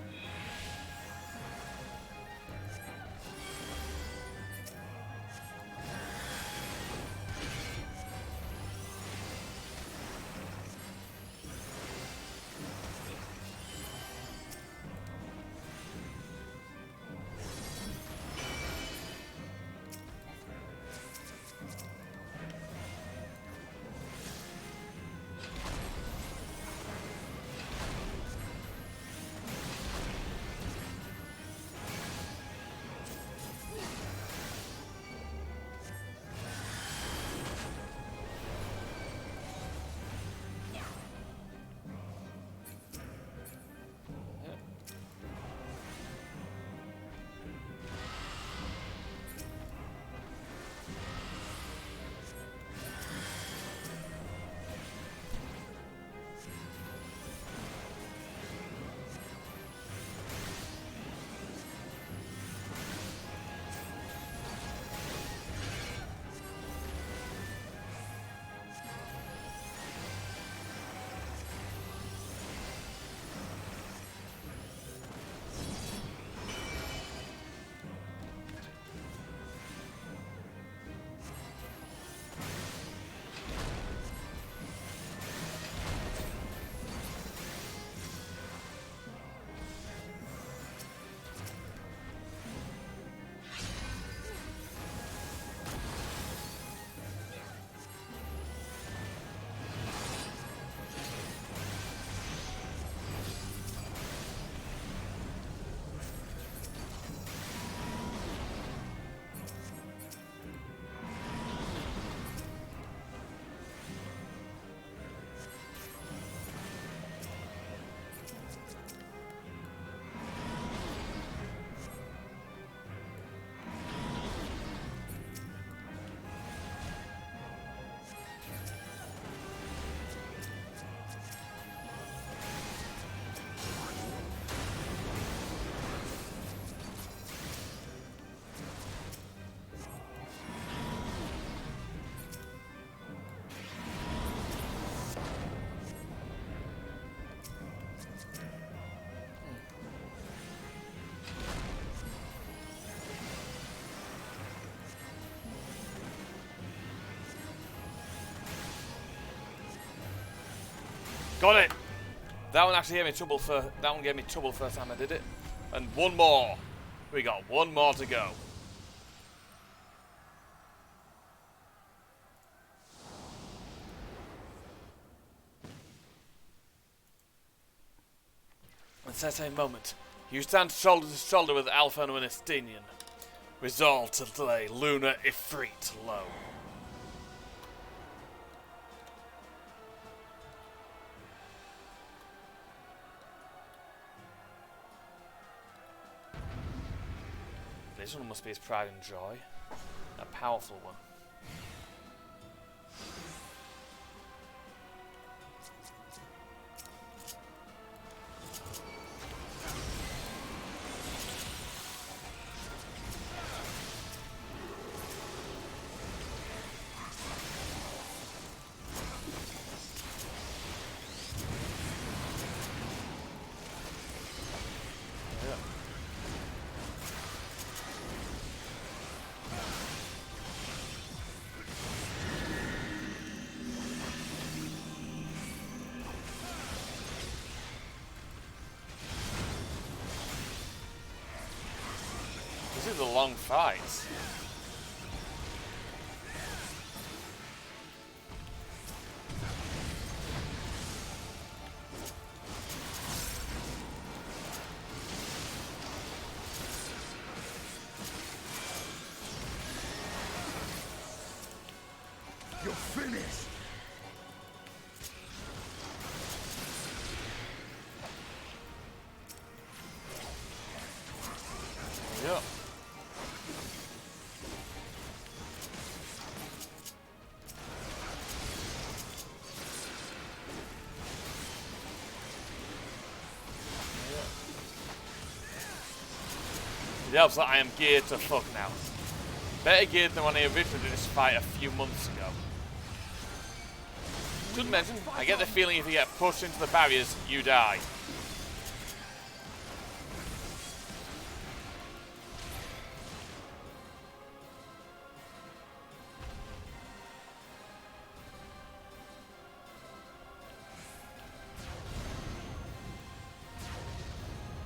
Got it! That one actually gave me trouble first time I did it. And one more. We got one more to go. At that same moment, you stand shoulder to shoulder with Alphano and Estinian, resolved to lay Luna Ifrit low. This one must be his pride and joy. A powerful one. This is a long fight. You're finished! Yeah. It helps that I am geared to fuck now. Better geared than when I originally did this fight a few months ago. Should mention, I get the feeling if you get pushed into the barriers, you die.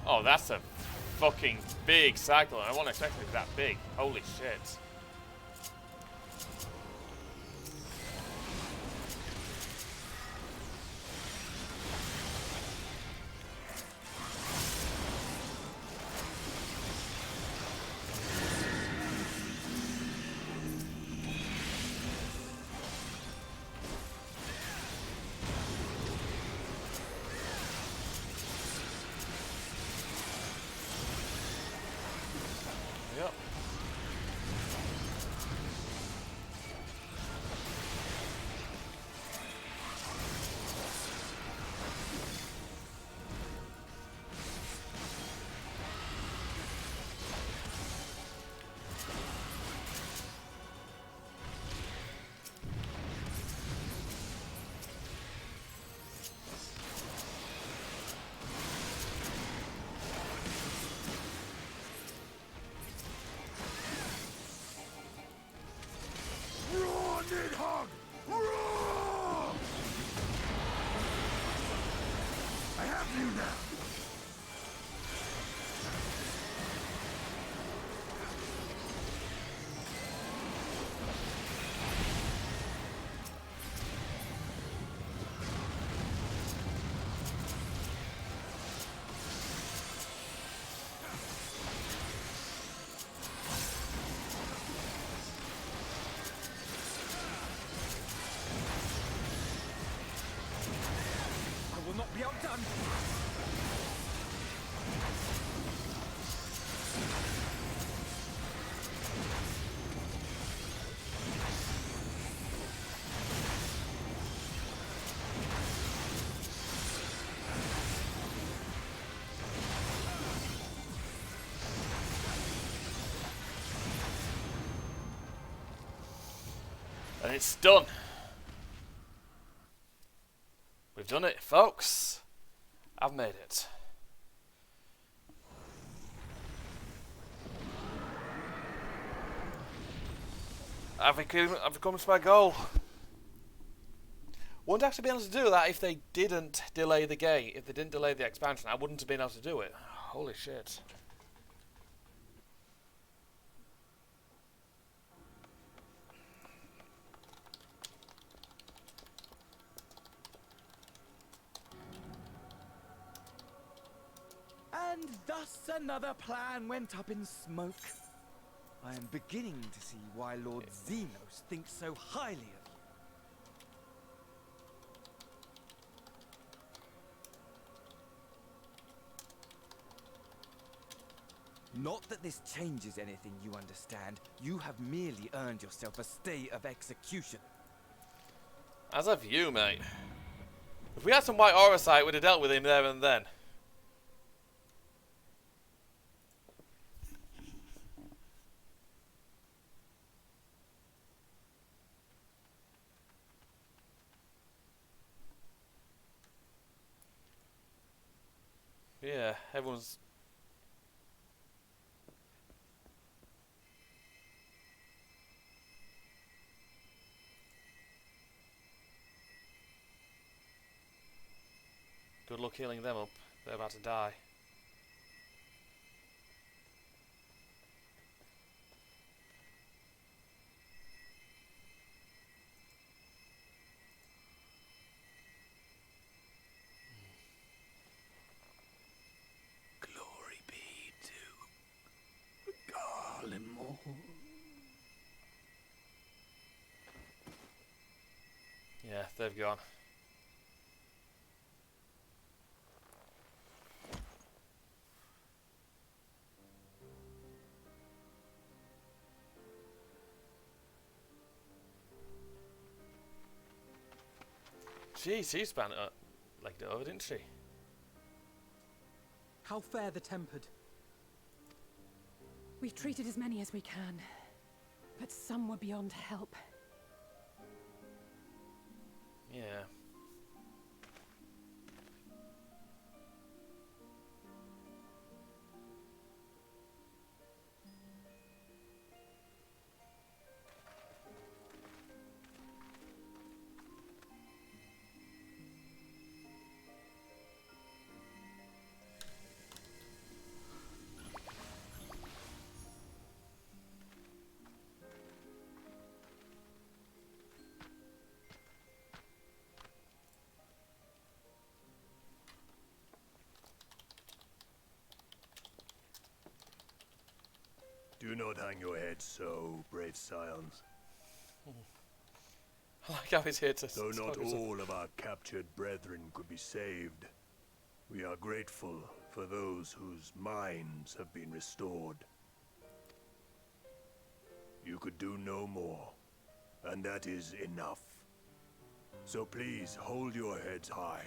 Oh, that's a fucking big cycle, and I wasn't expecting it to be that big. Holy shit. Yep. Nidhogg! Roar! I have you now! I will not be outdone! And it's done. We've done it, folks. I've made it. I've accomplished my goal. Wouldn't actually be able to do that if they didn't delay the game. If they didn't delay the expansion, I wouldn't have been able to do it. Holy shit. And thus another plan went up in smoke. I am beginning to see why Lord Xenos thinks so highly of you. Not that this changes anything, you understand. You have merely earned yourself a stay of execution. As of you, mate. If we had some white auracite, we'd have dealt with him there and then. Yeah, everyone's... Good luck healing them up. They're about to die. Glory be to Garlemore. Yeah, they've gone. Jeez, she spanned it up, legged it over, didn't she? How fare the tempered? We've treated as many as we can, but some were beyond help. Yeah. Do not hang your head so, brave scions. I like how he's here to... Though not all of our captured brethren could be saved, we are grateful for those whose minds have been restored. You could do no more, and that is enough. So please hold your heads high.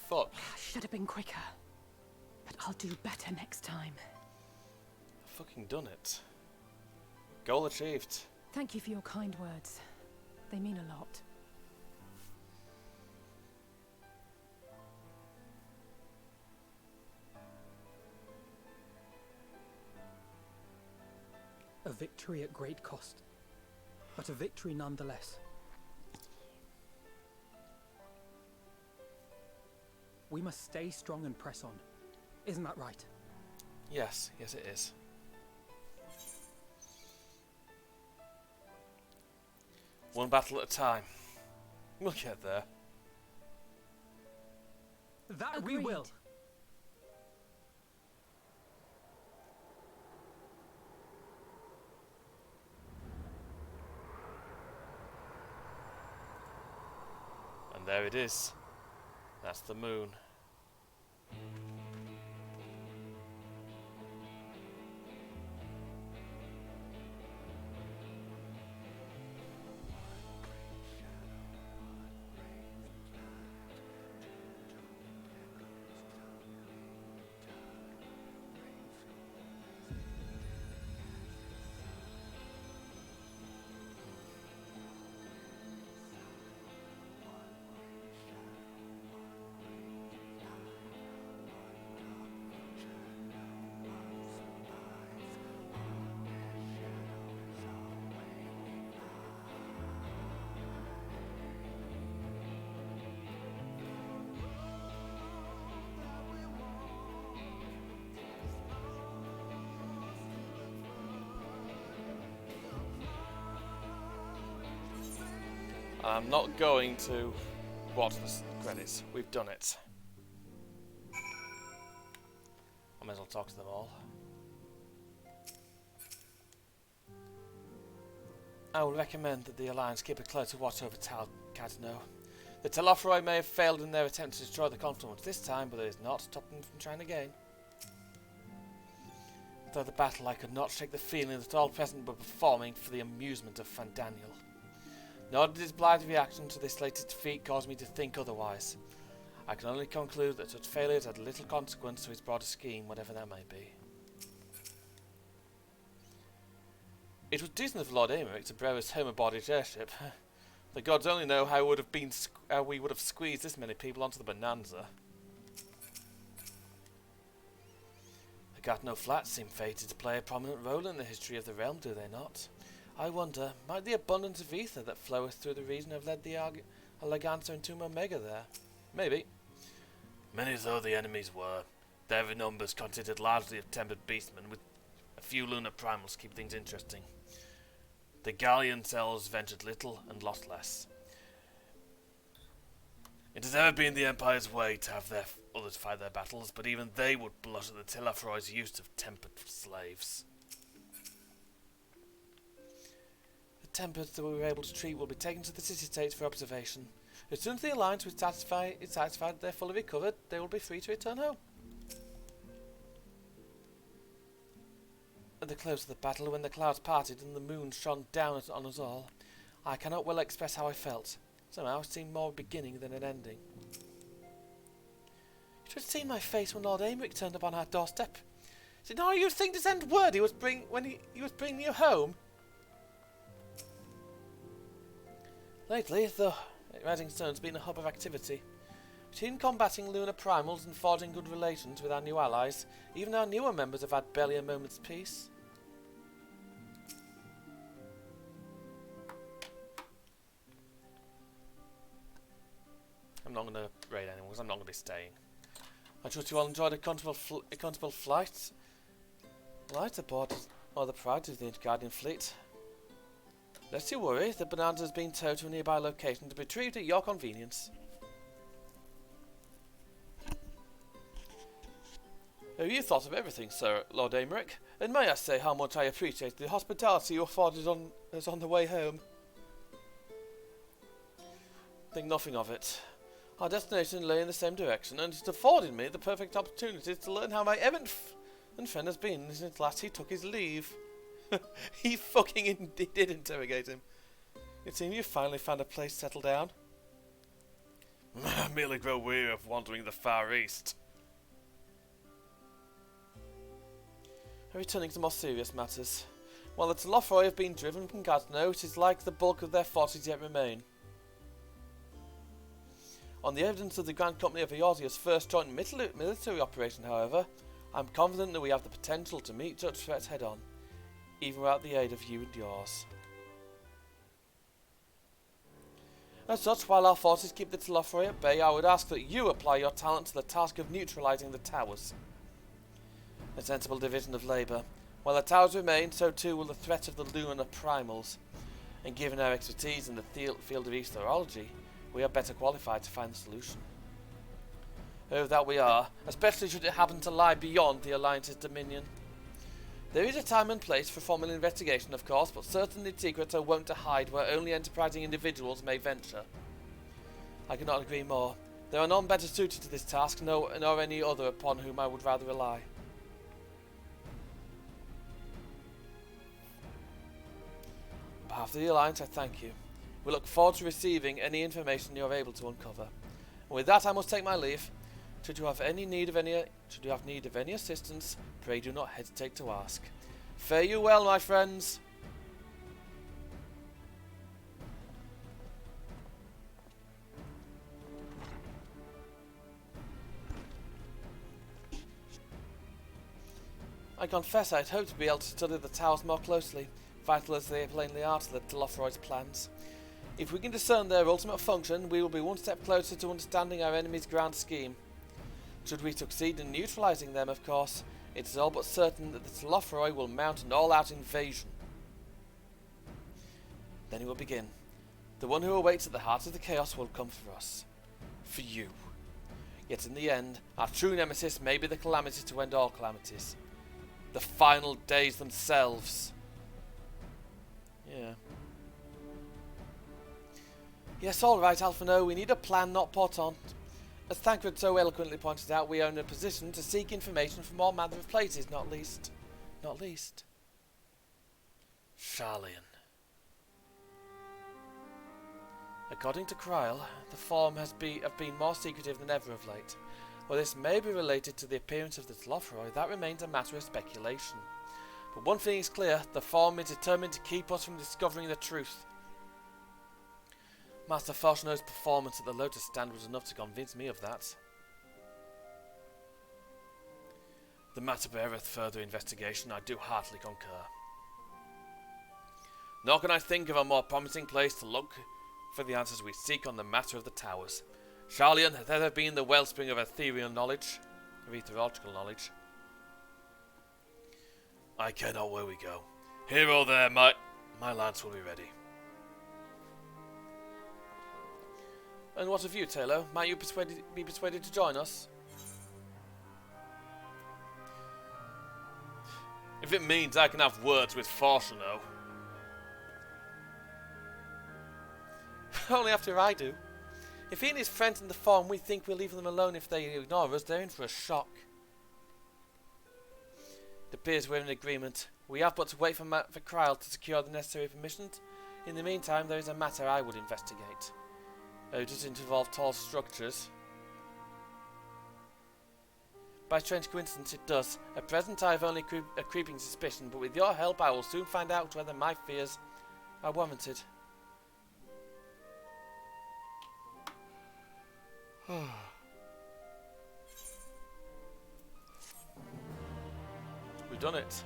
Fuck. Should have been quicker. But I'll do better next time. I've fucking done it. Goal achieved. Thank you for your kind words. They mean a lot. A victory at great cost, but a victory nonetheless. We must stay strong and press on. Isn't that right? Yes, yes it is. One battle at a time. We'll get there. That we will. And there it is. That's the moon. I'm not going to watch the credits. We've done it. I might as well talk to them all. I would recommend that the Alliance keep a closer watch over Cadno. The Telophoroi may have failed in their attempt to destroy the Confluence this time, but it has not stopped them from trying again. Through the battle, I could not shake the feeling that all present were performing for the amusement of Fandaniel. Nor did his blithe reaction to this latest defeat cause me to think otherwise. I can only conclude that such failures had little consequence to his broader scheme, whatever that may be. It was decent of Lord Aymeric to bear us home aboard his airship. The gods only know how we would have squeezed this many people onto the Bonanza. The Gatineau Flats seem fated to play a prominent role in the history of the realm, do they not? I wonder, might the abundance of ether that floweth through the region have led the Eleganza into Omega there? Maybe. Many though the enemies were, their numbers consisted largely of tempered beastmen, with a few lunar primals keep things interesting. The galleon cells ventured little and lost less. It has ever been the Empire's way to have their others fight their battles, but even they would blush at the Telophoroi's use of tempered slaves. The tempered that we were able to treat will be taken to the city-states for observation. As soon as the Alliance is satisfied that they're fully recovered, they will be free to return home. At the close of the battle, when the clouds parted and the moon shone down on us all, I cannot well express how I felt. Somehow it seemed more a beginning than an ending. You should have seen my face when Lord Aymeric turned up on our doorstep. Is it not your thing to send word he was bringing you home? Lately, the Rising Stone's been a hub of activity. Between combating lunar primals and forging good relations with our new allies, even our newer members have had barely a moment's peace. I'm not going to raid anyone because I'm not going to be staying. I trust you all enjoyed a comfortable flight. Light aboard or the pride of the Guardian fleet. Lest you worry, the Bonanza has been towed to a nearby location to be retrieved at your convenience. You thought of everything, Sir Lord Aymeric, and may I say how much I appreciate the hospitality you afforded us on the way home. Think nothing of it. Our destination lay in the same direction, and it afforded me the perfect opportunity to learn how my errant friend has been since last he took his leave. He fucking did interrogate him. It seems you finally found a place to settle down. I merely grow weary of wandering the Far East. Returning to more serious matters. While the Telophoroi have been driven from Gatineau, it is like the bulk of their forces yet remain. On the evidence of the Grand Company of Eorzea's first joint military operation, however, I am confident that we have the potential to meet such threats head-on, even without the aid of you and yours. As such, while our forces keep the Telophoroi at bay, I would ask that you apply your talent to the task of neutralising the towers. A sensible division of labour. While the towers remain, so too will the threat of the lunar primals, and given our expertise in the field of etherology, we are better qualified to find the solution. Oh, that we are, especially should it happen to lie beyond the Alliance's dominion. There is a time and place for formal investigation, of course, but certainly secrets are wont to hide where only enterprising individuals may venture. I cannot agree more. There are none better suited to this task, nor any other upon whom I would rather rely. On behalf of the Alliance, I thank you. We look forward to receiving any information you are able to uncover. And with that, I must take my leave. Should you have need of any assistance, pray do not hesitate to ask. Fare you well, my friends. I confess I had hoped to be able to study the towers more closely, vital as they plainly are to the Telophoroid's plans. If we can discern their ultimate function, we will be one step closer to understanding our enemy's grand scheme. Should we succeed in neutralising them, of course, it is all but certain that the Telophoroi will mount an all-out invasion. Then it will begin. The one who awaits at the heart of the chaos will come for us. For you. Yet in the end, our true nemesis may be the calamity to end all calamities. The final days themselves. Yeah. Yes, alright, Alphino, we need a plan, not pot on. As Thancred so eloquently pointed out, we are in a position to seek information from all manner of places, not least. Sharlayan. According to Kryl, the Form have been more secretive than ever of late. While this may be related to the appearance of the Tlofroi, that remains a matter of speculation. But one thing is clear, the Form is determined to keep us from discovering the truth. Master Fortuno's performance at the Lotus Stand was enough to convince me of that. The matter beareth further investigation, I do heartily concur. Nor can I think of a more promising place to look for the answers we seek on the matter of the towers. Sharlayan hath ever been the wellspring of ethereal knowledge, of etheriological knowledge. I care not where we go. Here or there, my lance will be ready. And what of you, Taylor? Might you be persuaded to join us? If it means I can have words with Fortuno. Only after I do. If he and his friends in the Form, we think we'll leave them alone if they ignore us, they're in for a shock. It appears we're in agreement. We have but to wait for Kryl to secure the necessary permissions. In the meantime, there is a matter I would investigate. It doesn't involve tall structures. By strange coincidence, it does. At present, I have only a creeping suspicion, but with your help, I will soon find out whether my fears are warranted. We've done it.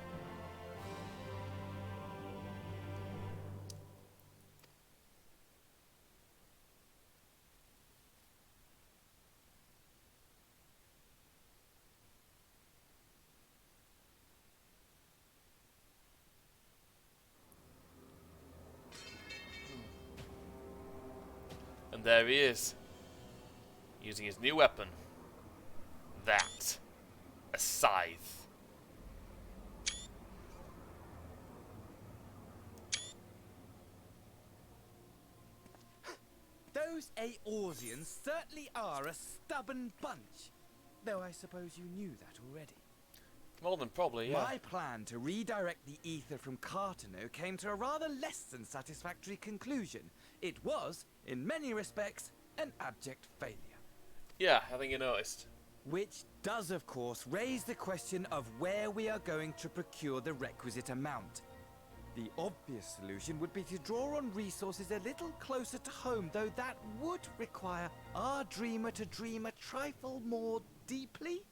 And there he is, using his new weapon. That. A scythe. Those Eorzeans certainly are a stubborn bunch. Though I suppose you knew that already. More than probably, yeah. My plan to redirect the ether from Cartano came to a rather less than satisfactory conclusion. It was, in many respects, an abject failure. Yeah, I think you noticed. Which does, of course, raise the question of where we are going to procure the requisite amount. The obvious solution would be to draw on resources a little closer to home, though that would require our dreamer to dream a trifle more deeply.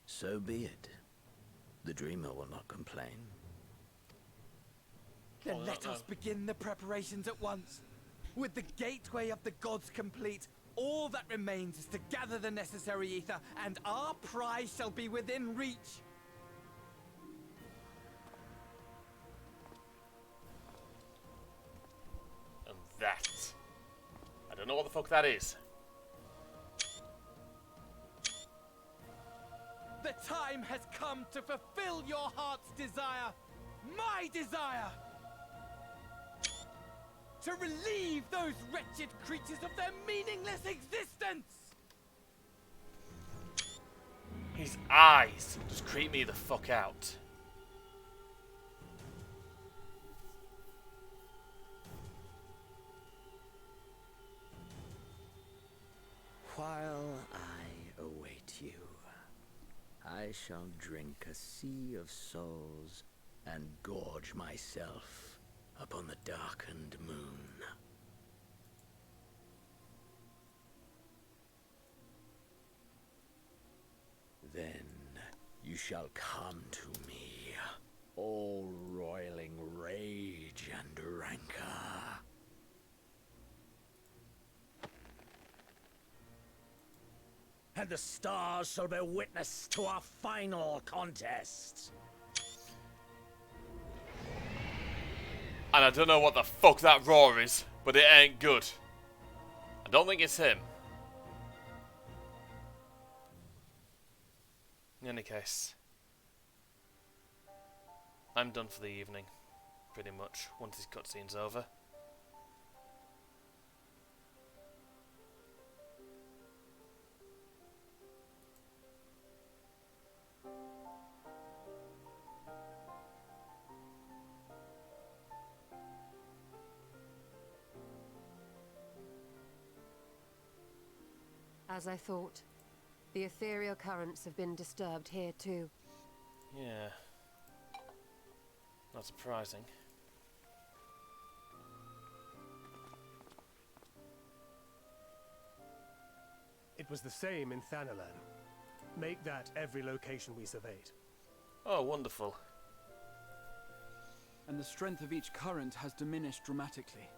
So be it. The dreamer will not complain. Then let us begin the preparations at once. With the gateway of the gods complete, all that remains is to gather the necessary ether, and our prize shall be within reach. And that. I don't know what the fuck that is. The time has come to fulfill your heart's desire, my desire! To relieve those wretched creatures of their meaningless existence! His eyes just creep me the fuck out. While I await you, I shall drink a sea of souls and gorge myself upon the darkened moon. Then you shall come to me, all roiling rage and rancor. And the stars shall bear witness to our final contest. And I don't know what the fuck that roar is, but it ain't good. I don't think it's him. In any case, I'm done for the evening, pretty much, once this cutscene's over. As I thought, the ethereal currents have been disturbed here too. Yeah. Not surprising. It was the same in Thanalan. Make that every location we surveyed. Oh, wonderful. And the strength of each current has diminished dramatically,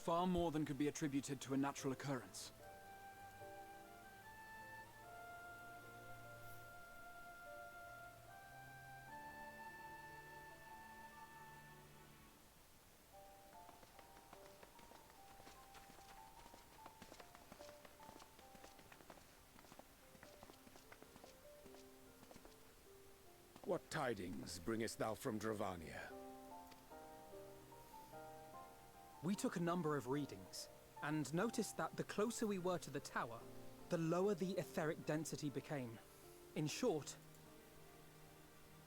far more than could be attributed to a natural occurrence. What tidings bringest thou from Dravania? We took a number of readings, and noticed that the closer we were to the tower, the lower the etheric density became. In short,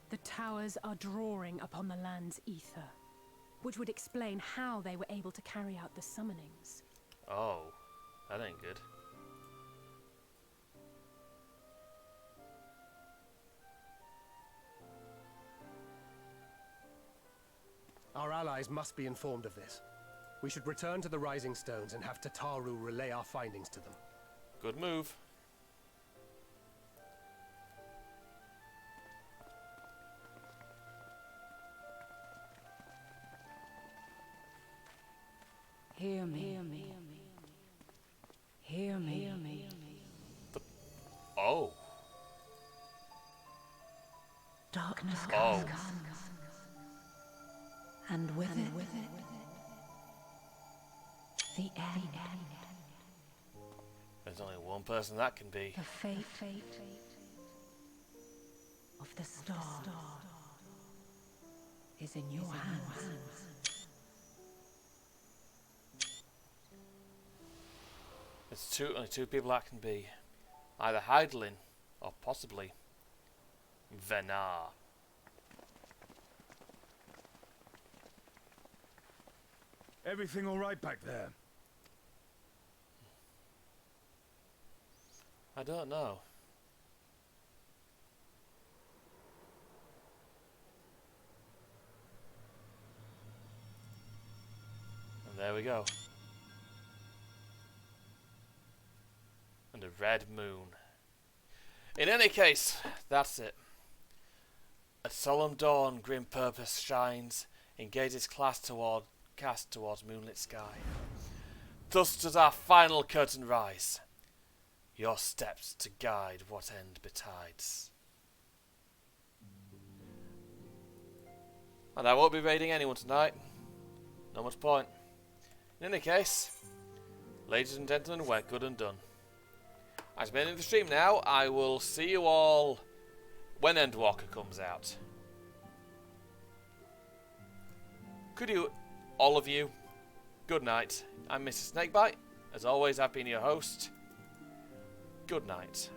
the towers are drawing upon the land's ether, which would explain how they were able to carry out the summonings. Oh, that ain't good. Our allies must be informed of this. We should return to the Rising Stones and have Tataru relay our findings to them. Good move. Hear me. Hear me. Hear me. Hear me. Oh. Darkness Oh. comes. And with it, the end. There's only one person that can be. The fate of the star is in your hands. There's only two people that can be. Either Hydaelyn or possibly Venar. Everything all right back there? I don't know. And there we go. And a red moon. In any case, that's it. A solemn dawn, grim purpose shines, engages cast towards moonlit sky. Thus does our final curtain rise. Your steps to guide what end betides. And I won't be raiding anyone tonight. Not much point. In any case, ladies and gentlemen, we're good and done. As been in the stream now, I will see you all when Endwalker comes out. Could you, all of you, good night. I'm Mr. Snakebite. As always, I've been your host. Good night.